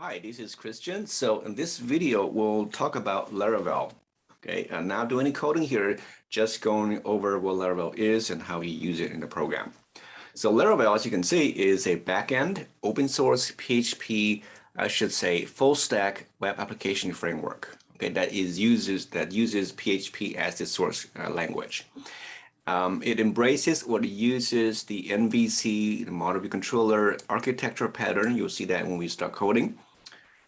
Hi, this is Christian. So in this video, we'll talk about Laravel. Okay, and not doing any coding here, just going over what Laravel is and how you use it in the program. So Laravel, as you can see, is a backend open source PHP, I should say, full stack web application framework. Okay, that uses PHP as the source language. It embraces or uses the MVC, the model view controller architecture pattern. You'll see that when we start coding.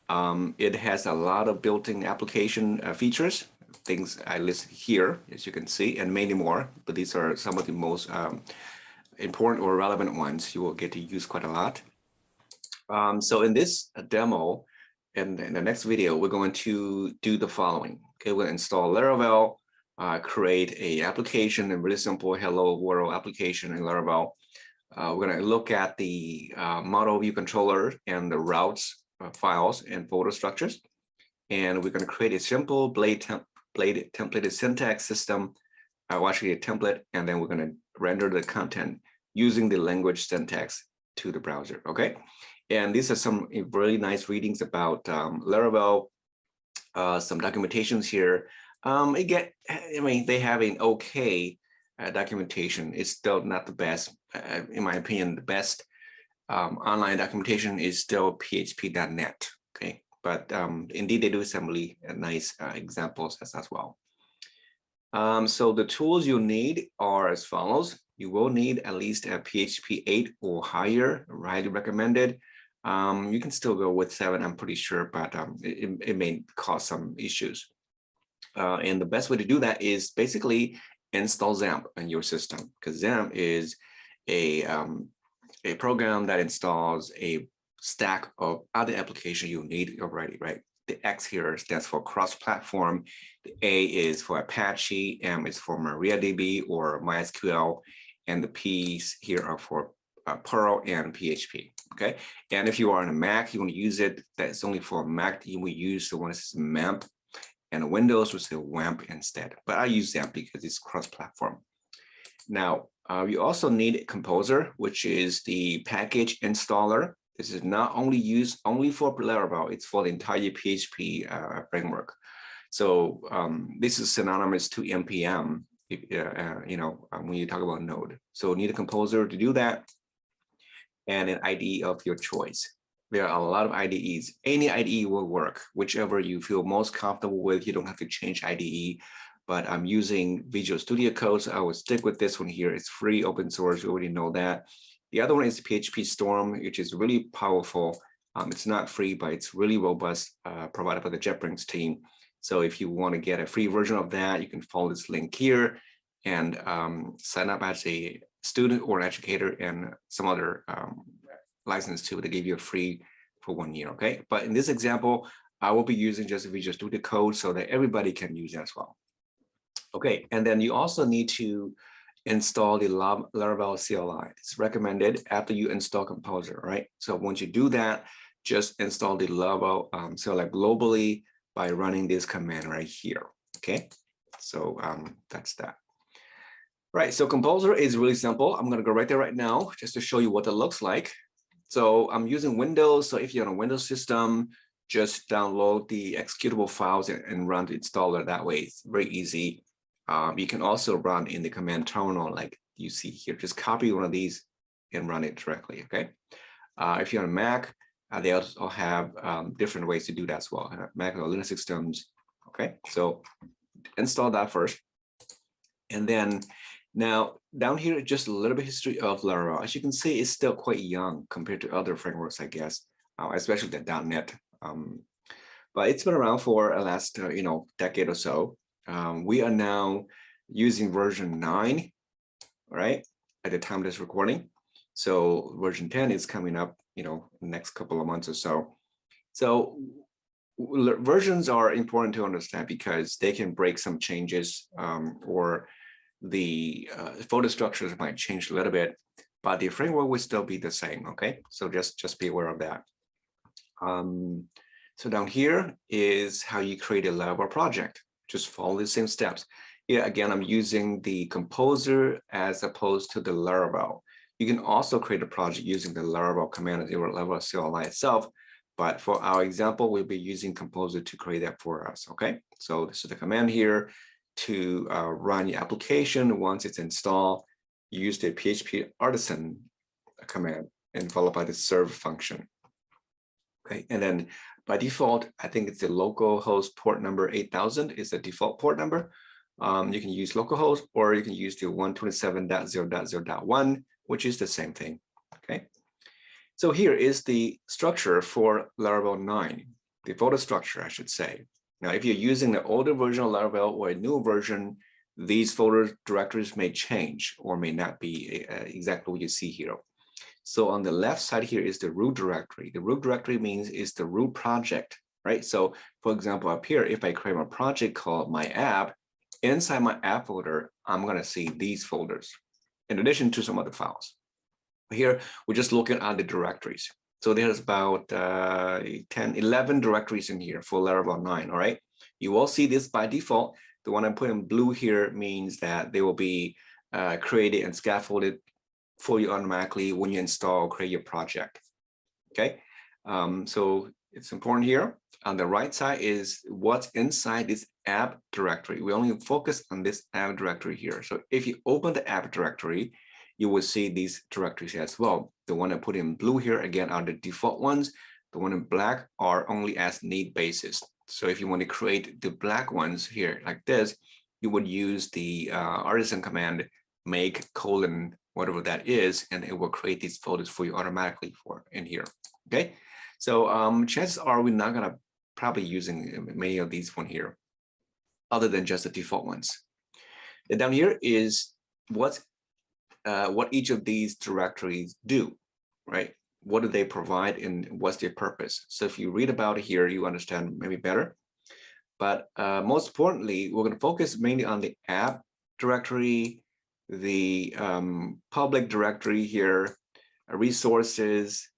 It has a lot of built-in application features, things I listed here, as you can see, and many more, but these are some of the most important or relevant ones you will get to use quite a lot. So in this demo, and in the next video, we're going to do the following. Okay, we'll install Laravel, create a application, a really simple hello world application in Laravel. We're going to look at the model view controller and the routes files and folder structures. And we're going to create a simple templated syntax system, actually a template, and then we're going to render the content using the language syntax to the browser, okay? And these are some really nice readings about Laravel, some documentations here. They have an okay documentation. It's still not the best, in my opinion. The best online documentation is still php.net, okay? But indeed, they do some really nice examples as well. So the tools you need are as follows. You will need at least a PHP 8 or higher, highly recommended. You can still go with 7, I'm pretty sure, but it may cause some issues. And the best way to do that is basically install XAMPP on your system, because XAMPP is a program that installs a stack of other applications you need already, right? The X here stands for cross-platform. The A is for Apache, M is for MariaDB or MySQL, and the P's here are for Perl and PHP, okay? And if you are on a Mac, you want to use it, that's only for Mac, you will use the one that says MAMP, and Windows will say WAMP instead. But I use XAMPP because it's cross-platform. Now, we also need a Composer, which is the package installer. This is not only used only for Laravel, it's for the entire PHP framework. So this is synonymous to NPM, when you talk about Node. So you need a Composer to do that, and an IDE of your choice. There are a lot of IDEs. Any IDE will work, whichever you feel most comfortable with. You don't have to change IDE, but I'm using Visual Studio Code, so I will stick with this one here. It's free, open source, you already know that. The other one is PHP Storm, which is really powerful. It's not free, but it's really robust, provided by the JetBrains team. So if you want to get a free version of that, you can follow this link here and sign up as a student or an educator and some other license too to give you a free for 1 year, okay? But in this example, I will be using just Visual Studio Code so that everybody can use it as well. Okay, and then you also need to install the Laravel CLI. It's recommended after you install Composer, right? So once you do that, just install the Laravel CLI globally by running this command right here, okay? So that's that. Right, so Composer is really simple. I'm gonna go right there right now just to show you what it looks like. So I'm using Windows, so if you're on a Windows system, just download the executable files and run the installer that way. It's very easy. You can also run in the command terminal like you see here. Just copy one of these and run it directly, okay? If you're on Mac, they also have different ways to do that as well. Mac or Linux systems, okay? So install that first. And then now down here, just a little bit history of Laravel. As you can see, it's still quite young compared to other frameworks, I guess, especially the .NET. But it's been around for the last decade or so. We are now using version 9, right, at the time of this recording. So version 10 is coming up, in the next couple of months or so. So versions are important to understand because they can break some changes or the folder structures might change a little bit, but the framework will still be the same, okay? So just be aware of that. So down here is how you create a Laravel project. Just follow the same steps. Here again, I'm using the Composer as opposed to the Laravel. You can also create a project using the Laravel command or Laravel CLI itself, But for our example, we'll be using Composer to create that for us, okay? So this is the command here to run your application. Once it's installed, use the PHP artisan command and followed by the serve function. Okay, and then by default, I think it's the localhost port number 8000 is the default port number. You can use localhost or you can use the 127.0.0.1, which is the same thing. Okay, so here is the structure for Laravel 9, the folder structure, I should say. Now, if you're using the older version of Laravel or a new version, these folder directories may change or may not be exactly what you see here. So on the left side here is the root directory. The root directory means it's the root project, right? So for example, up here, if I create a project called my app, inside my app folder, I'm going to see these folders in addition to some other files. Here, we're just looking at the directories. So there's about 11 directories in here for Laravel 9, all right? You will see this by default. The one I put in blue here means that they will be created and scaffolded for you automatically when you install or create your project, okay? So it's important here. On the right side is what's inside this app directory. We only focus on this app directory here. So if you open the app directory, you will see these directories as well. The one I put in blue here, again, are the default ones. The one in black are only as need basis. So if you want to create the black ones here like this, you would use the artisan command make : whatever that is, and it will create these folders for you automatically for in here. Okay, so chances are we're not gonna probably using many of these one here, other than just the default ones. And down here is what each of these directories do, right? What do they provide and what's their purpose? So if you read about it here, you understand maybe better. But most importantly, we're going to focus mainly on the app directory, the public directory here, resources,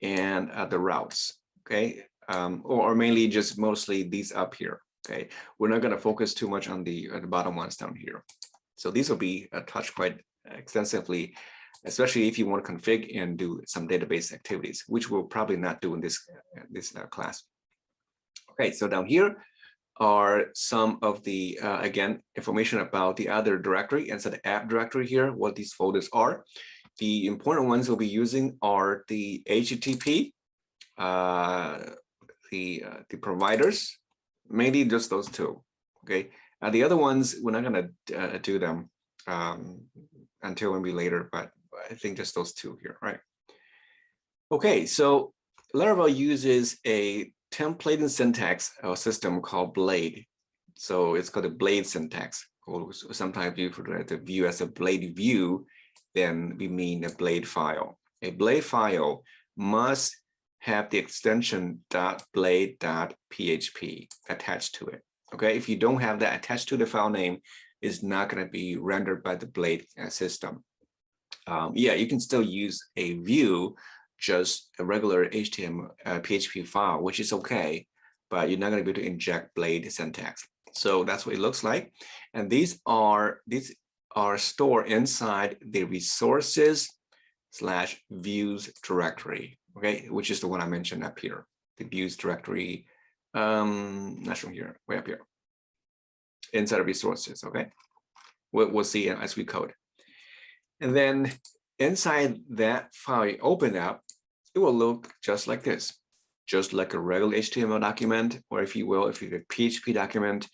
and the routes, okay? Or mainly just mostly these up here, okay? We're not going to focus too much on the bottom ones down here. So these will be touched quite extensively, especially if you want to config and do some database activities, which we'll probably not do in this class. Okay, so down here are some of the, again, information about the other directory inside the app directory here, what these folders are. The important ones we'll be using are the HTTP, the providers, mainly just those two, okay? The other ones, we're not gonna do them until maybe later, but I think just those two here, right? Okay, so Laravel uses a templating syntax system called Blade. So it's called a Blade syntax, or sometimes you refer to view as a Blade view, then we mean a Blade file. A Blade file must have the extension .blade.php attached to it. Okay, if you don't have that attached to the file name, it's not going to be rendered by the Blade system. Yeah, you can still use a view, just a regular HTML PHP file, which is okay, but you're not going to be able to inject Blade syntax. So that's what it looks like. And these are stored inside the resources/views directory, okay, which is the one I mentioned up here, the views directory, not shown here, way up here, inside of resources, okay? We'll see as we code. And then inside that file you open up, it will look just like this, just like a regular HTML document, or if you will, if you a PHP document,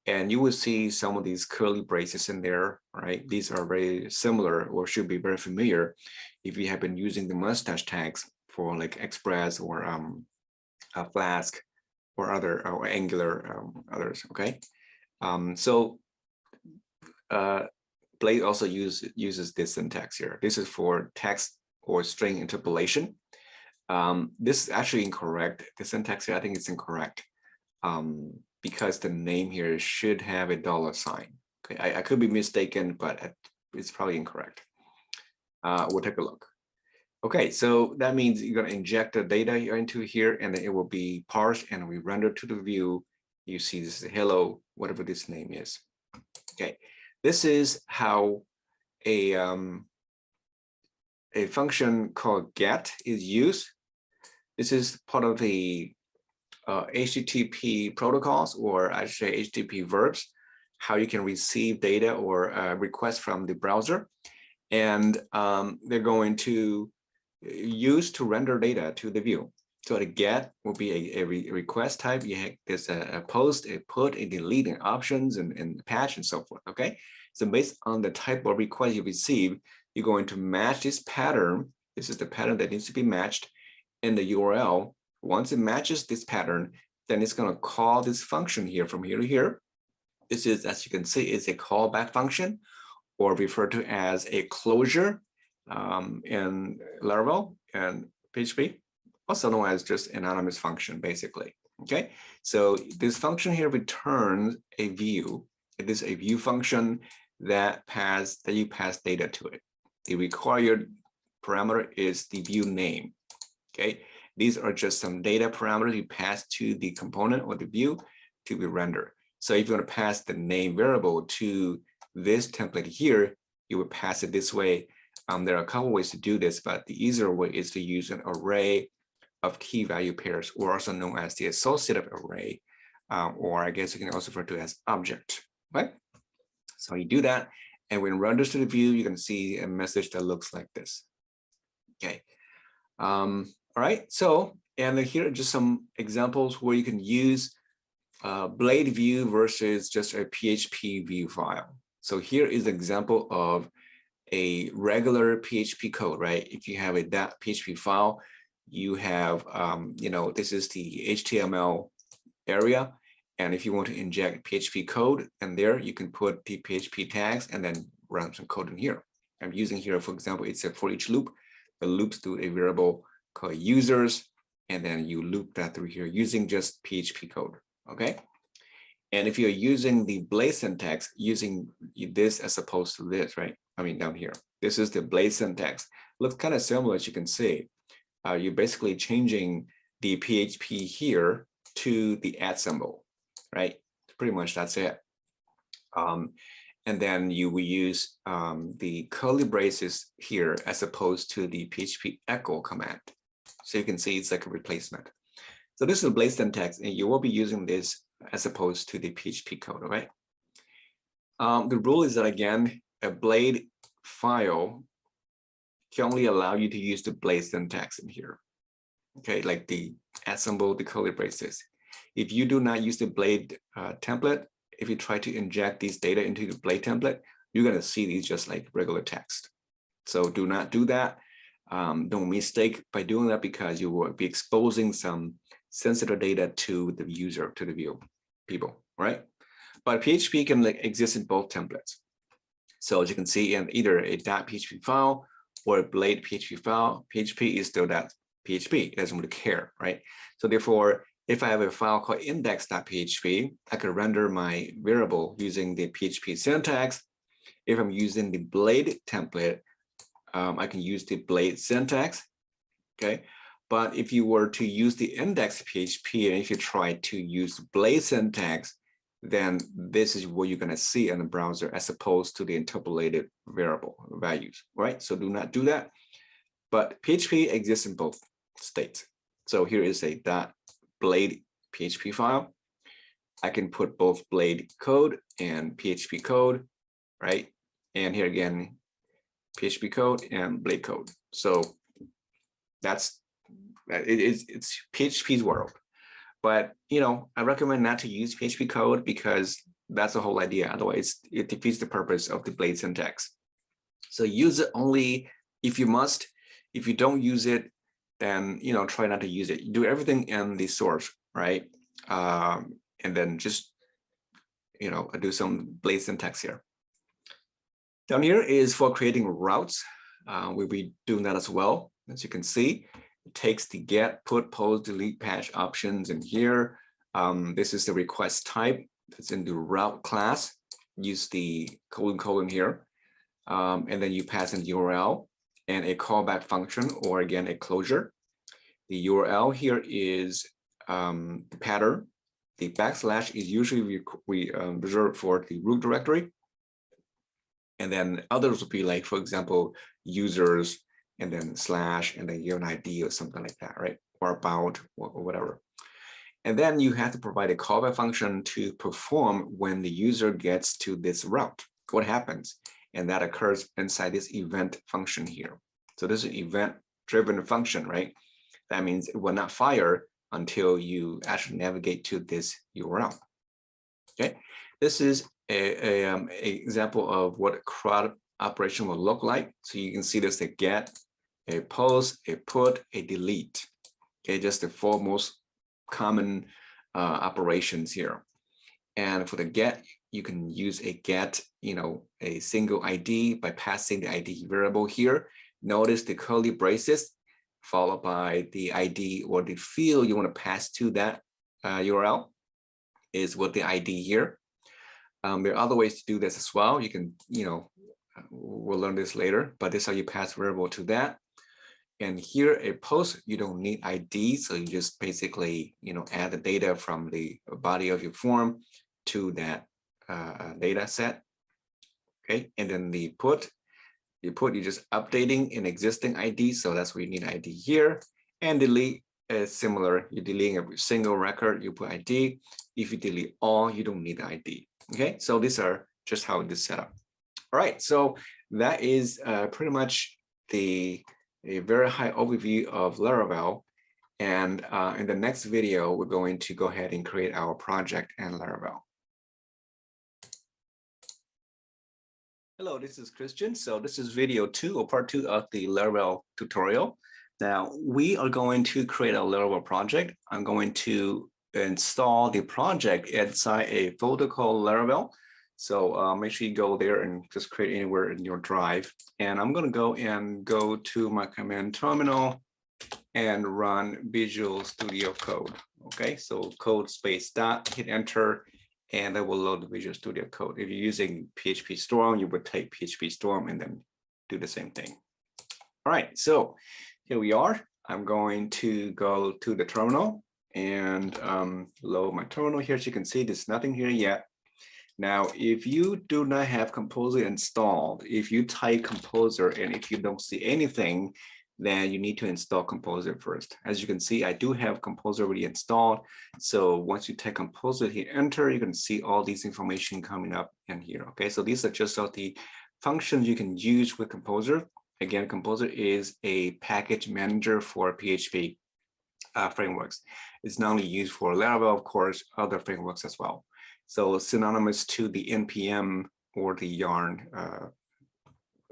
and you will see some of these curly braces in there, right? These are very similar or should be very familiar if you have been using the mustache tags for like Express or a Flask or other or Angular others, okay? Blade also uses this syntax here. This is for text or string interpolation. This is actually incorrect. The syntax here, I think it's incorrect because the name here should have a $sign. Okay, I could be mistaken, but it's probably incorrect. We'll take a look. Okay, so that means you're going to inject the data into here, and then it will be parsed and we render to the view. You see this is hello, whatever this name is. Okay, this is how a function called get is used. this is part of the HTTP protocols, or I should say HTTP verbs, how you can receive data or requests from the browser. And they're going to use to render data to the view. So the get will be a request type. You have this a post, a put, a delete, and options, and patch, and so forth. Okay. So based on the type of request you receive, you're going to match this pattern. This is the pattern that needs to be matched in the URL. Once it matches this pattern, then it's going to call this function here from here to here. This is, as you can see, is a callback function, or referred to as a closure in Laravel and PHP, also known as just anonymous function, basically. Okay, so this function here returns a view. It is a view function that you pass data to it. The required parameter is the view name. Okay, these are just some data parameters you pass to the component or the view to be rendered. So if you want to pass the name variable to this template here, you would pass it this way. There are a couple ways to do this, but the easier way is to use an array of key value pairs, or also known as the associative array, or I guess you can also refer to as object, right? So you do that, and when it renders to the view, you can see a message that looks like this. Okay. All right. So, and then here are just some examples where you can use blade view versus just a PHP view file. So here is an example of a regular PHP code, right? If you have a .php file, you have, this is the HTML area. And if you want to inject PHP code, and there you can put the PHP tags and then run some code in here. I'm using here, for example, it's a for each loop. The loops through a variable called users, and then you loop that through here using just PHP code, okay? And if you're using the blade syntax, using this as opposed to this, right? I mean, down here, this is the blade syntax. Looks kind of similar, as you can see. You're basically changing the PHP here to the @ symbol, right? Pretty much that's it. And then you will use the curly braces here as opposed to the PHP echo command. So you can see it's like a replacement. So this is the blade syntax, and you will be using this as opposed to the PHP code, all right? The rule is that, again, a blade file can only allow you to use the blade syntax in here, okay? Like the @ symbol, the curly braces. If you do not use the blade template, if you try to inject these data into the blade template, you're gonna see these just like regular text. So do not do that. Don't mistake by doing that, because you will be exposing some sensitive data to the user, to the view people, right? But PHP can exist in both templates. So as you can see, in either a .php file or a blade PHP file, PHP is still that PHP. It doesn't really care, right? So therefore, if I have a file called index.php, I can render my variable using the PHP syntax. If I'm using the blade template, I can use the blade syntax, okay? But if you were to use the index.php, and if you try to use blade syntax, then this is what you're gonna see in the browser as opposed to the interpolated variable values, right? So do not do that. But PHP exists in both states. So here is a .blade PHP file. I can put both blade code and PHP code, right? And here again, PHP code and blade code. So it's PHP's world. But I recommend not to use PHP code, because that's the whole idea. Otherwise, it defeats the purpose of the blade syntax. So use it only if you must. If you don't use it, then try not to use it. You do everything in the source, right? And then just do some blade syntax here. Down here is for creating routes. We'll be doing that as well. As you can see, it takes the get, put, post, delete, patch options in here. This is the request type that's in the route class. Use the : here. And then you pass in the URL and a callback function, or again, a closure. The URL here is the pattern. The / is usually reserved for the root directory. And then others would be like, for example, users, and then / and then your ID or something like that, right? or about or whatever. And then you have to provide a callback function to perform when the user gets to this route. What happens? And that occurs inside this event function here. So this is an event-driven function, right? That means it will not fire until you actually navigate to this URL. Okay, this is a example of what a CRUD operation will look like. So you can see there's a get, a post, a put, a delete. Okay, just the four most common operations here. And for the get, you can use a get, a single ID by passing the ID variable here. Notice the curly braces followed by the ID or the field you want to pass to that URL is what the ID here. There are other ways to do this as well. You can, we'll learn this later, but this is how you pass variable to that. And here a post, you don't need ID. So you just basically, add the data from the body of your form to that data set. Okay. And then the put, you're just updating an existing ID. So that's where you need ID here. And delete is similar. You're deleting every single record, you put ID. If you delete all, you don't need ID. Okay. So these are just how it is set up. All right. So that is pretty much a very high overview of Laravel. And in the next video, we're going to go ahead and create our project in Laravel. Hello, this is Christian. So this is video 2 or part 2 of the Laravel tutorial. Now we are going to create a Laravel project. I'm going to install the project inside a folder called Laravel. So make sure you go there and just create anywhere in your drive. And I'm going to go to my command terminal and run Visual Studio Code. Okay, so code space dot, hit enter, and that will load the Visual Studio Code. If you're using PHP Storm, you would take PHP Storm and then do the same thing. All right, so here we are. I'm going to go to the terminal and load my terminal here. As you can see, there's nothing here yet. Now, if you do not have Composer installed, if you type Composer and if you don't see anything, then you need to install Composer first. As you can see, I do have Composer already installed. So once you type Composer, hit enter, you can see all these information coming up in here. Okay, so these are just all the functions you can use with Composer. Again, Composer is a package manager for PHP frameworks. It's not only used for Laravel, of course, other frameworks as well. So synonymous to the NPM or the Yarn, for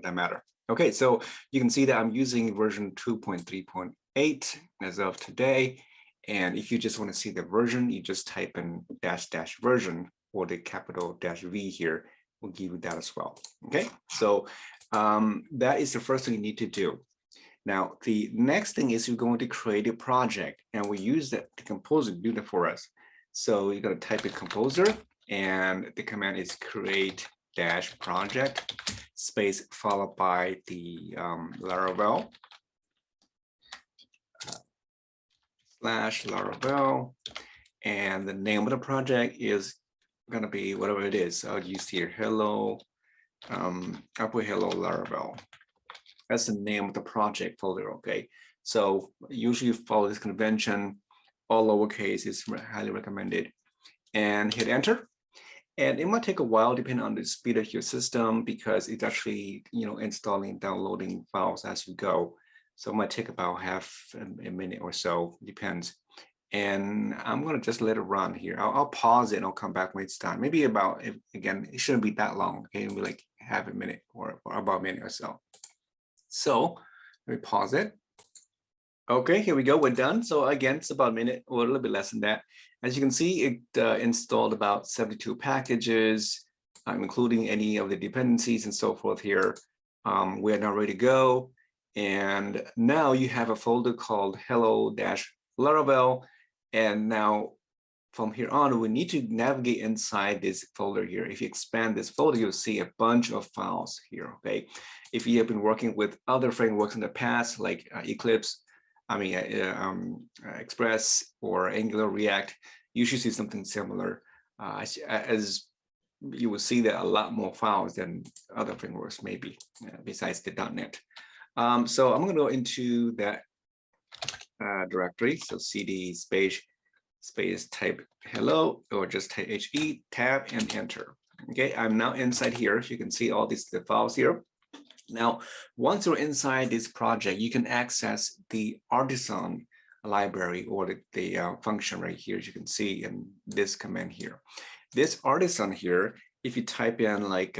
that matter. Okay, so you can see that I'm using version 2.3.8 as of today. And if you just want to see the version, you just type in -- version or the capital -V here will give you that as well. Okay, so that is the first thing you need to do. Now, the next thing is you're going to create a project, and we use the Composer to do that for us. So you're going to type in Composer, and the command is create -project space followed by the Laravel /Laravel, and the name of the project is going to be whatever it is. I'll use here hello. I'll put hello Laravel. That's the name of the project folder. Okay, so usually follow this convention. All lowercase is highly recommended, and hit enter. And it might take a while depending on the speed of your system because it's actually, installing, downloading files as you go. So it might take about half a minute or so, depends. And I'm going to just let it run here. I'll pause it and I'll come back when it's done. Maybe about, again, it shouldn't be that long. Okay, it'll be like half a minute or about a minute or so. So let me pause it. Okay, here we go. We're done. So again, it's about a minute or a little bit less than that. As you can see, it installed about 72 packages, including any of the dependencies and so forth here. We're now ready to go. And now you have a folder called hello-laravel. And now from here on, we need to navigate inside this folder here. If you expand this folder, you'll see a bunch of files here, okay? If you have been working with other frameworks in the past, like Eclipse, Express or Angular React, you should see something similar. As you will see that a lot more files than other frameworks maybe, besides the .NET. So I'm going to go into that directory. So cd space type hello, or just type he, tab and enter. Okay, I'm now inside here. So you can see all these the files here. Now, once you're inside this project, you can access the artisan library or the function right here, as you can see in this command here. This artisan here, if you type in like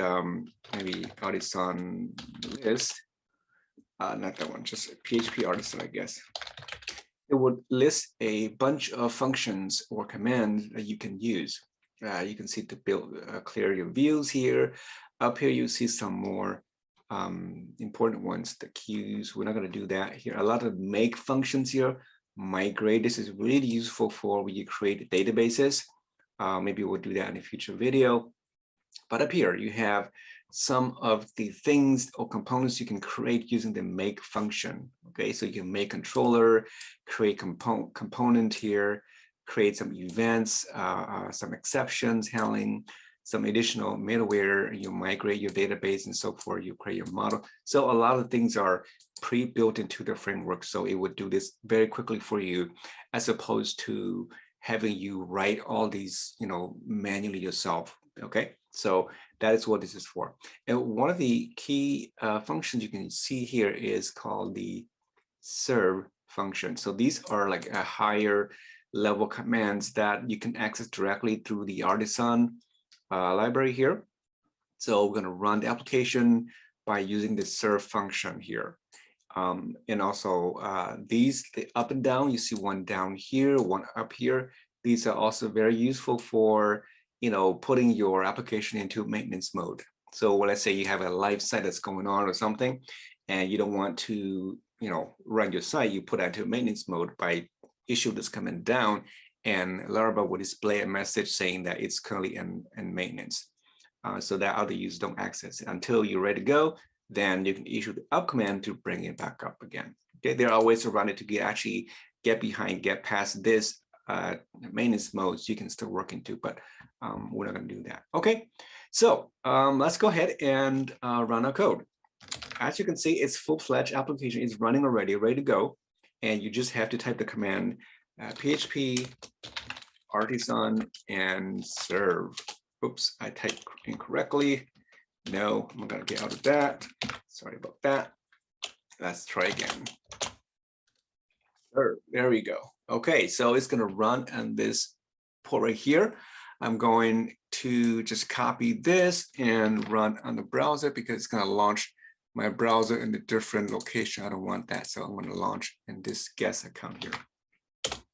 maybe artisan list, not that one, just PHP artisan, I guess. It would list a bunch of functions or commands that you can use. You can see to build clear your views here. Up here, you see some more important ones, the queues. We're not going to do that here. A lot of make functions here. Migrate. This is really useful for when you create databases. Maybe we'll do that in a future video. But up here, you have some of the things or components you can create using the make function. Okay, so you can make controller, create component here, create some events, some exceptions handling, some additional middleware, you migrate your database and so forth, you create your model. So a lot of things are pre-built into the framework. So it would do this very quickly for you, as opposed to having you write all these, manually yourself. Okay, so that is what this is for. And one of the key functions you can see here is called the serve function. So these are like a higher level commands that you can access directly through the artisan library here. So we're going to run the application by using the serve function here. And also the up and down, you see one down here, one up here. These are also very useful for putting your application into maintenance mode. So let's say you have a live site that's going on or something, and you don't want to run your site, you put that into maintenance mode by issue this command down, and Laravel will display a message saying that it's currently in maintenance, so that other users don't access it until you're ready to go. Then you can issue the up command to bring it back up again. Okay, there are ways around it to get past this maintenance mode, so you can still work into, but we're not going to do that. Okay, so let's go ahead and run our code. As you can see, it's full-fledged application is running already, ready to go, and you just have to type the command PHP artisan and serve. Oops, I typed incorrectly. No, I'm gonna get out of that. Sorry about that. Let's try again. There we go. Okay, so it's gonna run on this port right here. I'm going to just copy this and run on the browser because it's gonna launch my browser in a different location. I don't want that, so I'm gonna launch in this guest account here.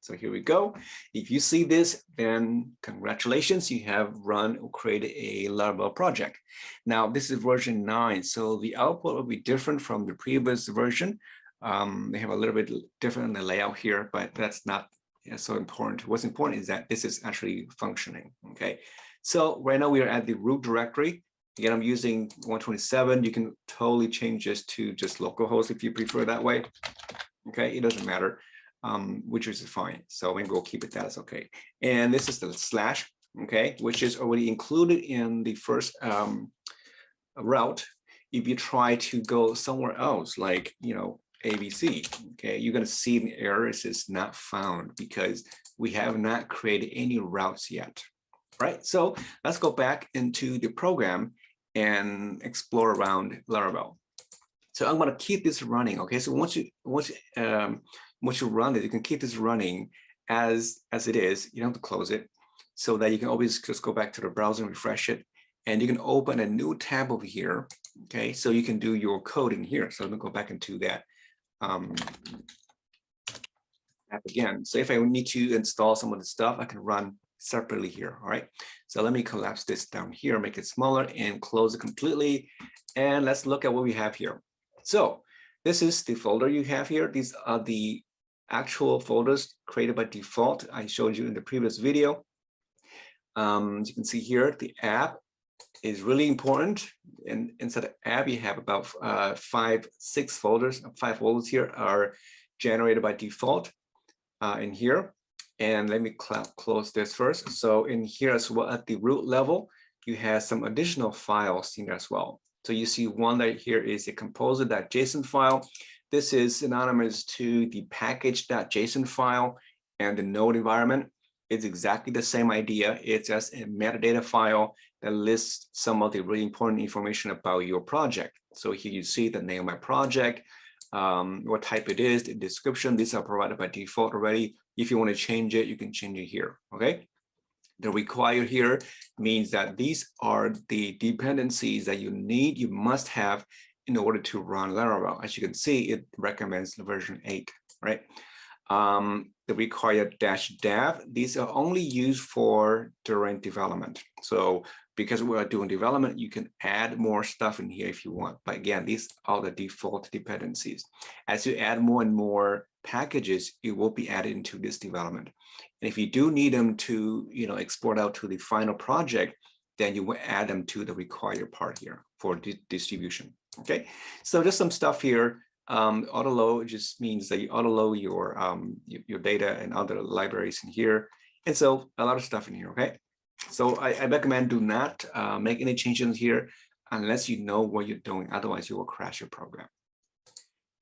So here we go. If you see this, then congratulations, you have run or created a Laravel project. Now, this is version 9, so the output will be different from the previous version. They have a little bit different in the layout here, but that's not so important. What's important is that this is actually functioning, okay? So right now we are at the root directory. Again, I'm using 127. You can totally change this to just localhost if you prefer that way. Okay, it doesn't matter. Which is fine. So maybe we'll keep it that's okay. And this is the slash, okay, which is already included in the first route. If you try to go somewhere else, like, ABC, okay, you're going to see an error. It is not found because we have not created any routes yet. Right. So let's go back into the program and explore around Laravel. So I'm going to keep this running. Okay. So once you run it, you can keep this running as it is. You don't have to close it, so that you can always just go back to the browser and refresh it. And you can open a new tab over here. Okay. So you can do your code in here. So let me go back into that app again. So if I need to install some of the stuff, I can run separately here. All right. So let me collapse this down here, make it smaller and close it completely. And let's look at what we have here. So this is the folder you have here. These are the actual folders created by default. I showed you in the previous video. As you can see here, the app is really important. And inside the app, you have about 5 folders. 5 folders here are generated by default in here. And let me close this first. So in here as well, at the root level, you have some additional files in there as well. So you see one that here is a composer.json file. This is synonymous to the package.json file and the node environment. It's exactly the same idea. It's just a metadata file that lists some of the really important information about your project. So here you see the name of my project, what type it is, the description. These are provided by default already. If you want to change it, you can change it here, okay? The required here means that these are the dependencies that you need, you must have in order to run Laravel. As you can see, it recommends version 8, right? The required -dev, these are only used for during development. So because we are doing development, you can add more stuff in here if you want. But again, these are the default dependencies. As you add more and more packages, it will be added into this development. And if you do need them to, export out to the final project, then you will add them to the required part here for distribution. Okay, so just some stuff here. Autoload just means that you autoload your data and other libraries in here. And so a lot of stuff in here, okay? So I recommend do not make any changes here unless you know what you're doing. Otherwise, you will crash your program.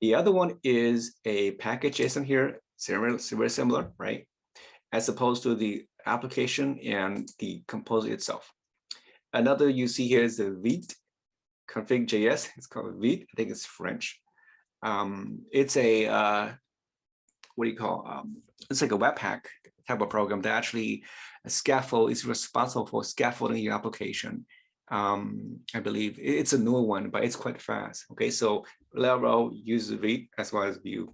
The other one is a package JSON here, very similar, right? As opposed to the application and the composer itself. Another you see here is the Vite config.js. It's called Vite. I think it's French. It's a what do you call? It's like a Webpack type of program that actually is responsible for scaffolding your application. I believe it's a newer one, but it's quite fast. Okay, so Laravel uses Vite as well as Vue.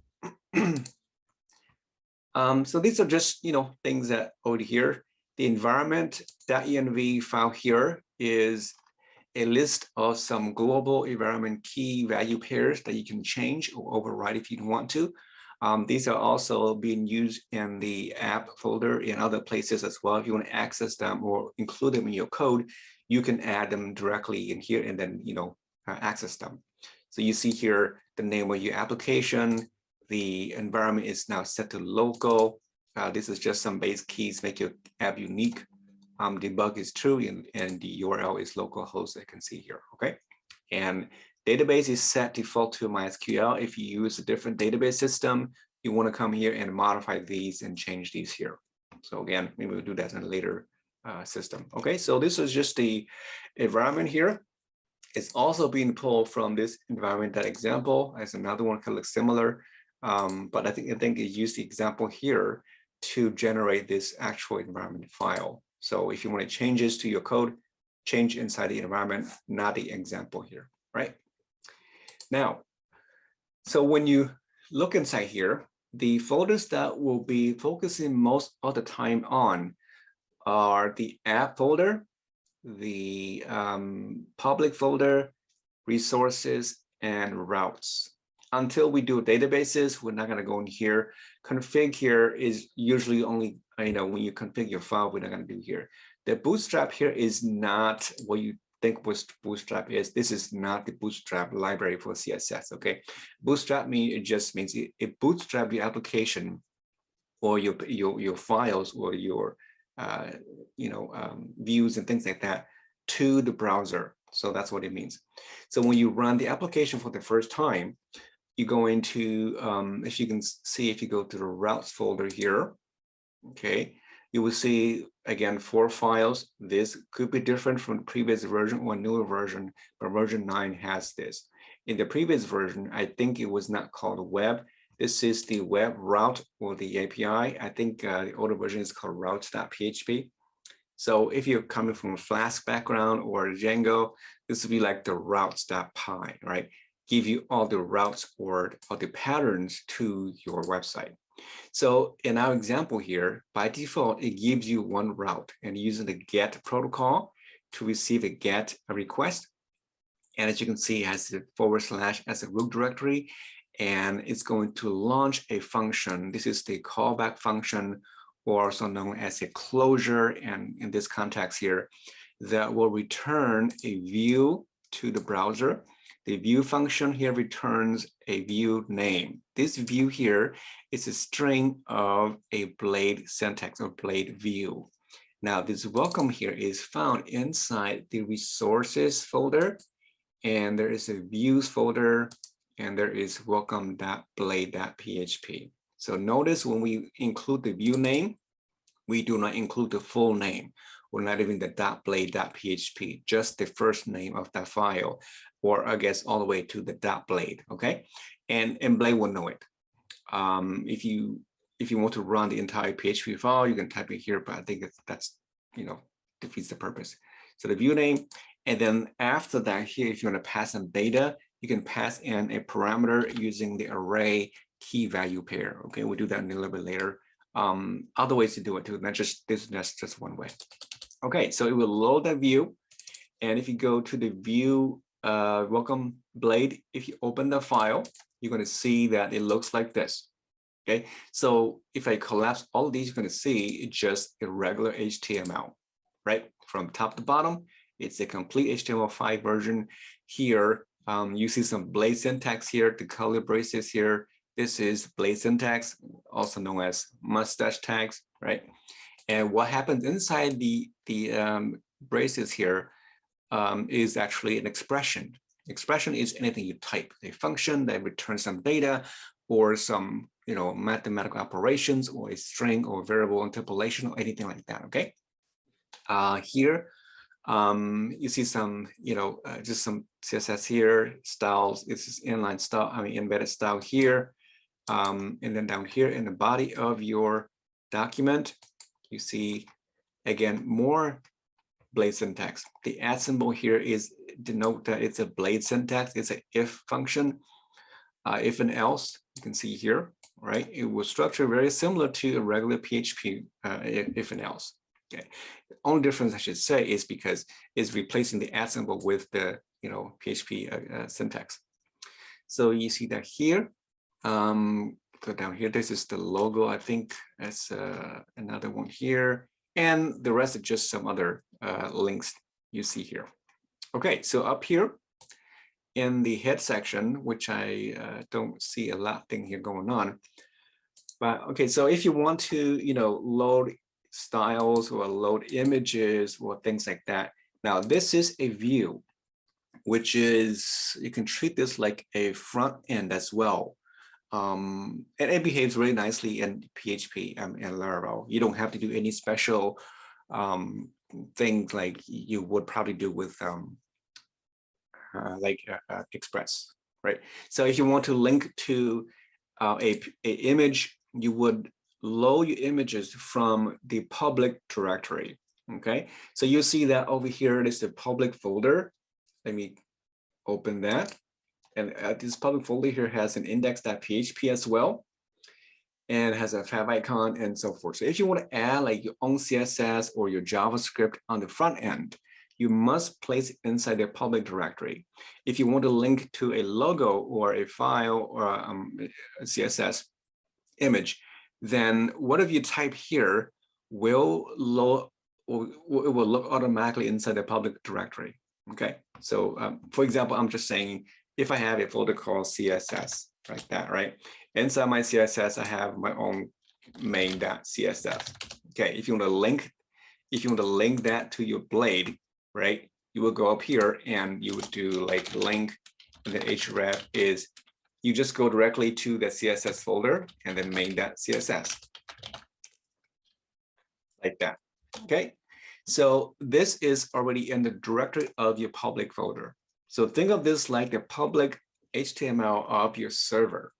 So these are just things that over here. The environment.env file here is a list of some global environment key value pairs that you can change or override if you want to. These are also being used in the app folder in other places as well. If you want to access them or include them in your code, you can add them directly in here and then access them. So you see here the name of your application. The environment is now set to local. This is just some base keys, make your app unique. Debug is true and the URL is localhost, I can see here, okay? And database is set default to MySQL. If you use a different database system, you want to come here and modify these and change these here. So again, maybe we'll do that in a later system. Okay, so this is just the environment here. It's also being pulled from this environment.example as another one kind of looks similar. But I think it used the example here to generate this actual environment file. So if you want to change this to your code, change inside the environment, not the example here, right? Now, so when you look inside here, the folders that will be focusing most of the time on are the app folder, the public folder, resources, and routes. Until we do databases, we're not going to go in here. Config here is usually only, when you configure your file, we're not going to do here. The bootstrap here is not what you think bootstrap is. This is not the bootstrap library for CSS, okay? Bootstrap just means it bootstrap your application or your files or your views and things like that to the browser. So that's what it means. So when you run the application for the first time, you go into, if you can see, if you go to the routes folder here, okay, you will see, again, 4 files. This could be different from the previous version or newer version, but version 9 has this. In the previous version, I think it was not called web. This is the web route or the API. I think the older version is called routes.php. So if you're coming from a Flask background or Django, this would be like the routes.py, right? Give you all the routes or the patterns to your website. So in our example here, by default, it gives you one route and using the GET protocol to receive a request. And as you can see, it has the / as a root directory, and it's going to launch a function. This is the callback function, or also known as a closure, and in this context here, that will return a view to the browser. The view function here returns a view name. This view here is a string of a blade syntax or blade view. Now this welcome here is found inside the resources folder, and there is a views folder and there is welcome.blade.php. So notice when we include the view name, we do not include the full name, or not even the .blade.php, just the first name of that file, or I guess all the way to the .blade, okay? And Blade will know it. If you want to run the entire PHP file, you can type it here, but I think that's defeats the purpose. So the view name, and then after that here, if you want to pass in data, you can pass in a parameter using the array key value pair. Okay, we'll do that a little bit later. Other ways to do it too. That's just one way. Okay, so it will load that view, and if you go to the view welcome blade, if you open the file, you're going to see that it looks like this. Okay, so if I collapse all of these, you're going to see it's just a regular HTML, right? From top to bottom, it's a complete HTML5 version. Here, you see some Blade syntax here, the color braces here. This is Blade syntax, also known as mustache tags, right? And what happens inside the braces here is actually an expression. Expression is anything you type, a function that returns some data or some mathematical operations, or a string or variable interpolation or anything like that. Okay. Here you see some just some CSS here, styles. It's just inline style, embedded style here, and then down here in the body of your document, you see again more Blade syntax. The @ symbol here is denote that it's a Blade syntax. It's an if function. If and else, you can see here, right? It will structure very similar to a regular PHP if and else. Okay. The only difference I should say is because it's replacing the @ symbol with the PHP syntax. So you see that here. Go down here. This is the logo. I think that's another one here, and the rest is just some other links you see here. Okay, so up here in the head section, which I don't see a lot thing here going on, but okay, so if you want to load styles or load images or things like that, now this is a view, which is, you can treat this like a front end as well. And it behaves really nicely in PHP and Laravel. You don't have to do any special things like you would probably do with Express, right? So if you want to link to a image, you would load your images from the public directory. Okay, so you see that over here is the public folder. Let me open that. And this public folder here has an index.php as well, and has a favicon and so forth. So if you want to add like your own CSS or your JavaScript on the front end, you must place it inside the public directory. If you want to link to a logo or a file or a CSS image, then whatever you type here will load, or it will look automatically inside the public directory. Okay, so for example, I'm just saying, if I have a folder called CSS, like that, right? Inside my CSS, I have my own main.css. Okay, if you want to link that to your Blade, right? You will go up here and you would do like link, and then href is, you just go directly to the CSS folder and then main.css, like that. Okay, so this is already in the directory of your public folder. So think of this like the public HTML of your server,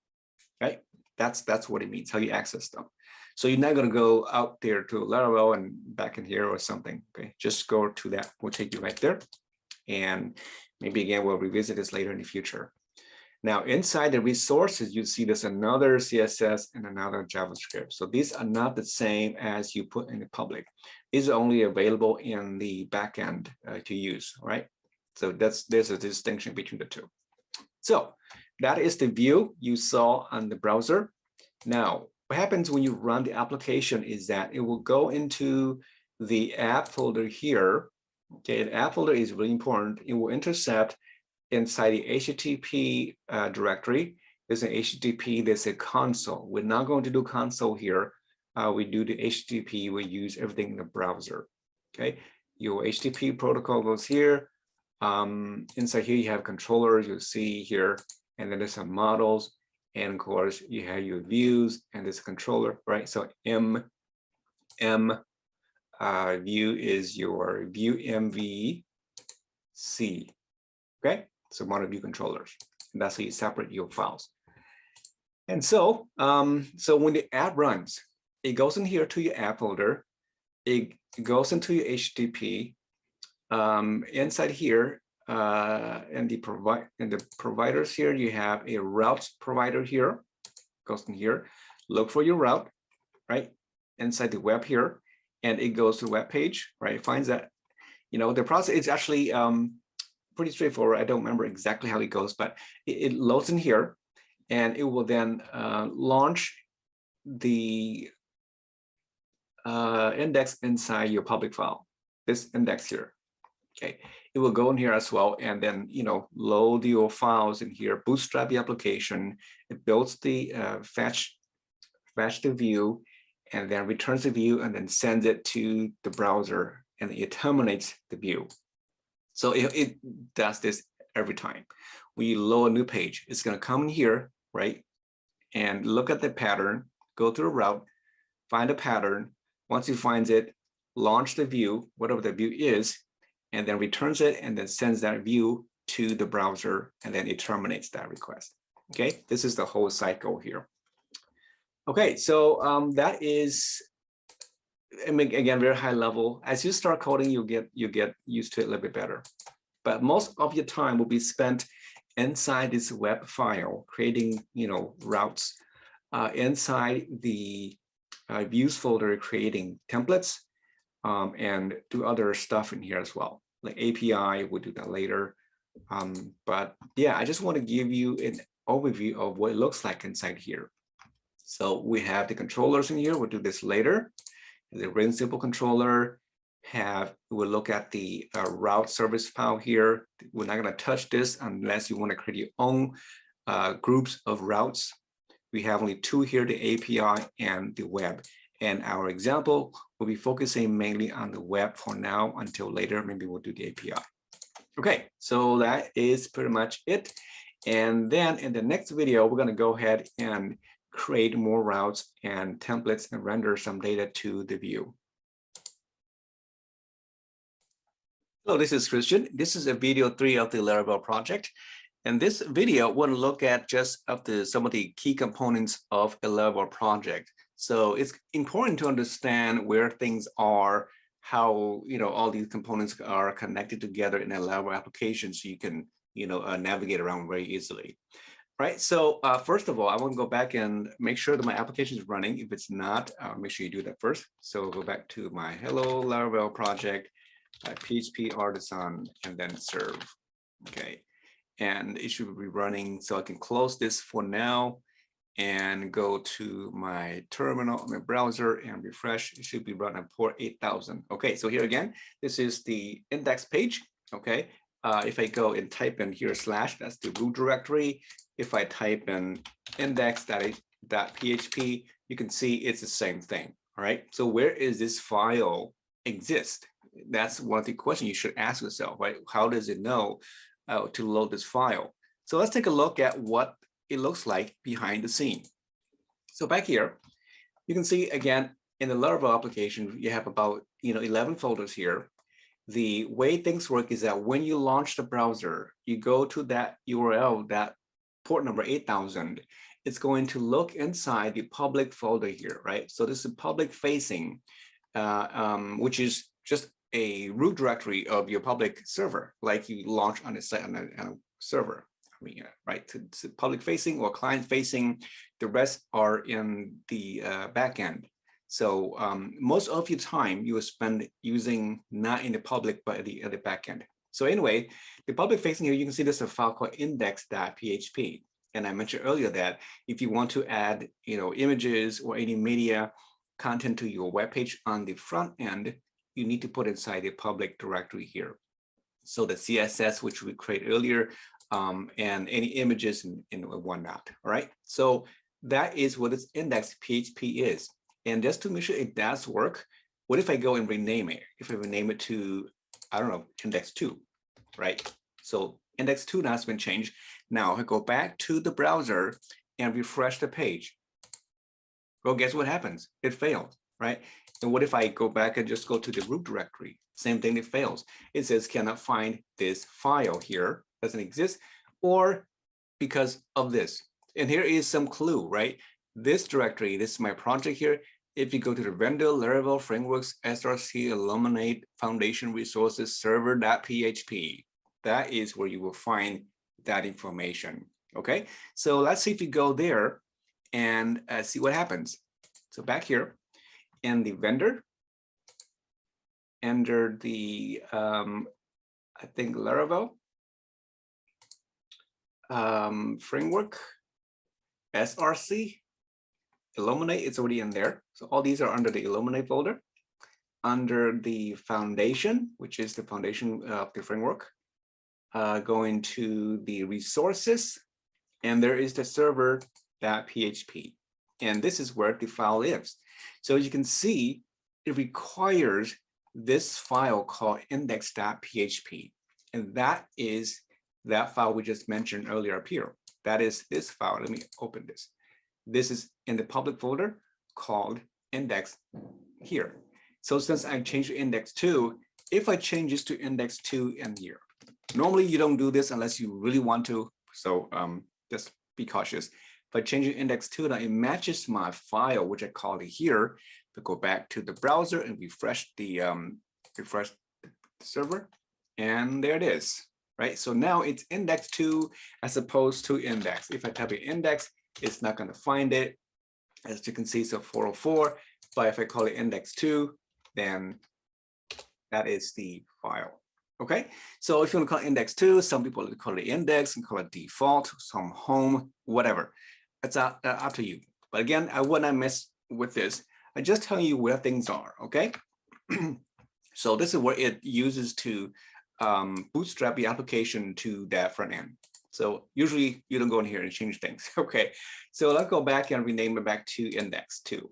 right? That's what it means, how you access them. So you're not going to go out there to Laravel and back in here or something. Okay, just go to that. We'll take you right there. And maybe again, we'll revisit this later in the future. Now, inside the resources, you see there's another CSS and another JavaScript. So these are not the same as you put in the public. These are only available in the backend to use, right? So there's a distinction between the two. So that is the view you saw on the browser. Now, what happens when you run the application is that it will go into the app folder here. Okay, the app folder is really important. It will intercept inside the HTTP directory. There's an HTTP, there's a console. We're not going to do console here. We do the HTTP, we use everything in the browser. Okay, your HTTP protocol goes here. Inside here, you have controllers. You'll see here and then there's some models, and of course you have your views and this controller, right? So view is your view MVC, okay? So model view controllers, and that's how you separate your files. And so, so when the app runs, it goes in here to your app folder, it goes into your HTTP. Inside here, and the providers here, you have a route provider here, goes in here, look for your route, right? Inside the web here, and it goes to the web page, right? It finds that, you know, the process is actually pretty straightforward. I don't remember exactly how it goes, but it loads in here, and it will then launch the index inside your public file, this index here. Okay, it will go in here as well, and then, you know, load your files in here, bootstrap the application. It builds the fetch the view, and then returns the view, and then sends it to the browser, and it terminates the view. So it does this every time. When you load a new page, it's going to come in here, right, and look at the pattern, go through a route, find a pattern. Once it finds it, launch the view, whatever the view is, and then returns it, and then sends that view to the browser, and then it terminates that request. Okay, this is the whole cycle here. Okay, so that is, I mean, again, very high level. As you start coding, you get used to it a little bit better. But most of your time will be spent inside this web file, creating, you know, routes, inside the views folder, creating templates, and do other stuff in here as well. Like API, we'll do that later. But yeah, I just want to give you an overview of what it looks like inside here. So we have the controllers in here. We'll do this later. The ring simple controller. We'll look at the route service file here. We're not going to touch this unless you want to create your own groups of routes. We have only two here, the API and the web. And our example will be focusing mainly on the web for now until later. Maybe we'll do the API. Okay, so that is pretty much it. And then in the next video, we're going to go ahead and create more routes and templates and render some data to the view. Hello, this is Christian. This is a video 3 of the Laravel project. And this video will look at just some of the key components of a Laravel project. So it's important to understand where things are, how, you know, all these components are connected together in a Laravel application, so you can, you know, navigate around very easily. Right. So first of all, I want to go back and make sure that my application is running. If it's not, make sure you do that first. So go back to my Hello Laravel project, PHP artisan, and then serve. Okay. And it should be running. So I can close this for now and go to my terminal, my browser, and refresh. It should be running at port 8000. Okay. So here again, this is the index page. Okay. If I go and type in here /, that's the root directory. If I type in index.php, you can see it's the same thing. All right. So where is this file exist? That's one of the questions you should ask yourself, right? How does it know to load this file? So let's take a look at what it looks like behind the scene. So back here, you can see again in the Laravel application, you have about 11 folders here. The way things work is that when you launch the browser, you go to that URL, that port number 8000, it's going to look inside the public folder here, right? So this is public facing, which is just a root directory of your public server, like you launch on a site on a server. I mean, right? To public facing or client facing, the rest are in the backend. So most of your time you will spend using not in the public, but at the backend. So anyway, the public facing here, you can see there's a file called index.php. And I mentioned earlier that if you want to add, images or any media content to your web page on the front end, you need to put inside the public directory here. So the CSS, which we created earlier, and any images and whatnot. All right. So that is what this index.php is. And just to make sure it does work, what if I go and rename it? If I rename it to, I don't know, index 2, right? So Index 2 now has been changed. Now I go back to the browser and refresh the page. Well, guess what happens? It failed, right? And what if I go back and just go to the root directory? Same thing, it fails. It says cannot find this file here, doesn't exist, or because of this. And here is some clue, right? This directory, this is my project here. If you go to the vendor, Laravel frameworks, SRC, Illuminate, Foundation Resources, server.php, that is where you will find that information, okay? So let's see if you go there and see what happens. So back here in the vendor, under the, I think Laravel framework, SRC, Illuminate, it's already in there. So all these are under the Illuminate folder. Under the foundation, which is the foundation of the framework, going to the resources, and there is the server.php. And this is where the file lives. So as you can see, it requires this file called index.php. And that is that file we just mentioned earlier up here. That is this file. Let me open this. This is in the public folder called index here. So since I changed to index 2, if I change this to index 2 in here, normally you don't do this unless you really want to. So just be cautious. If I change to index 2, now it matches my file, which I call it here. To go back to the browser and refresh the server, and there it is, right? So now it's index 2 as opposed to index. If I type in index, it's not going to find it. As you can see, so 404. But if I call it index 2, then that is the file. Okay, so if you want to call it index 2, some people call it index and call it default, some home, whatever. It's up to you. But again, I would not mess with this. I just tell you where things are, okay? So this is where it uses to bootstrap the application to that front end. So usually you don't go in here and change things, okay? So let's go back and rename it back to index 2.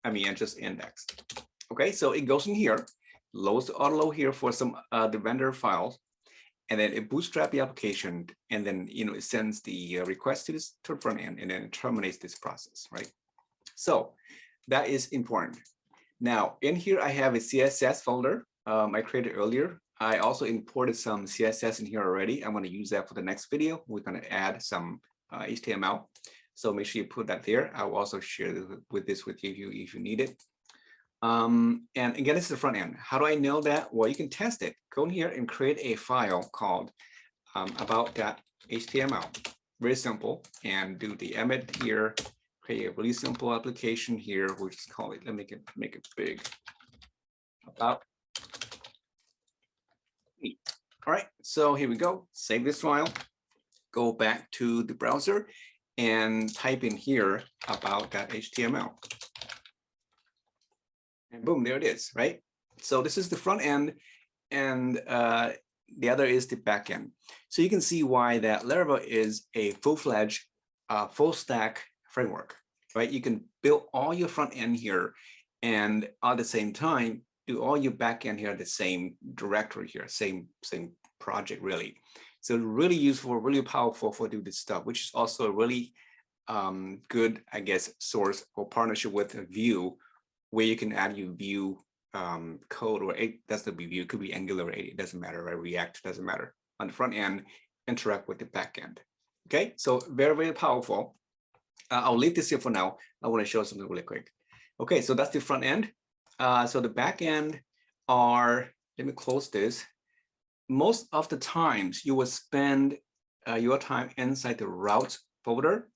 I mean, just index. Okay, so it goes in here, loads the autoload here for some the vendor files, and then it bootstraps the application, and then it sends the request to the front end, and then it terminates this process, right? So that is important. Now in here I have a CSS folder I created earlier. I also imported some CSS in here already. I'm going to use that for the next video. We're going to add some HTML. So make sure you put that there. I will also share this with you if you need it. And again, this is the front end. How do I know that? Well, you can test it. Go in here and create a file called about.html. Very simple. And do the emit here. Create a really simple application here. We'll just call it. Let me make it big. About. All right. So here we go. Save this file. Go back to the browser and type in here about.html. And boom, there it is, right? So this is the front end, and the other is the back end. So you can see why that Laravel is a full-fledged, full stack framework, right? You can build all your front end here, and at the same time, do all your back end here at the same directory here, same project really. So really useful, really powerful for doing this stuff, which is also a really good, I guess, source or partnership with Vue, where you can add your Vue code, or it doesn't be Vue, it could be Angular 8, it doesn't matter, right? React doesn't matter. On the front end, interact with the back end. Okay, so very, very powerful. I'll leave this here for now. I want to show something really quick. Okay, so that's the front end. So the back end are, let me close this. Most of the times you will spend your time inside the routes folder.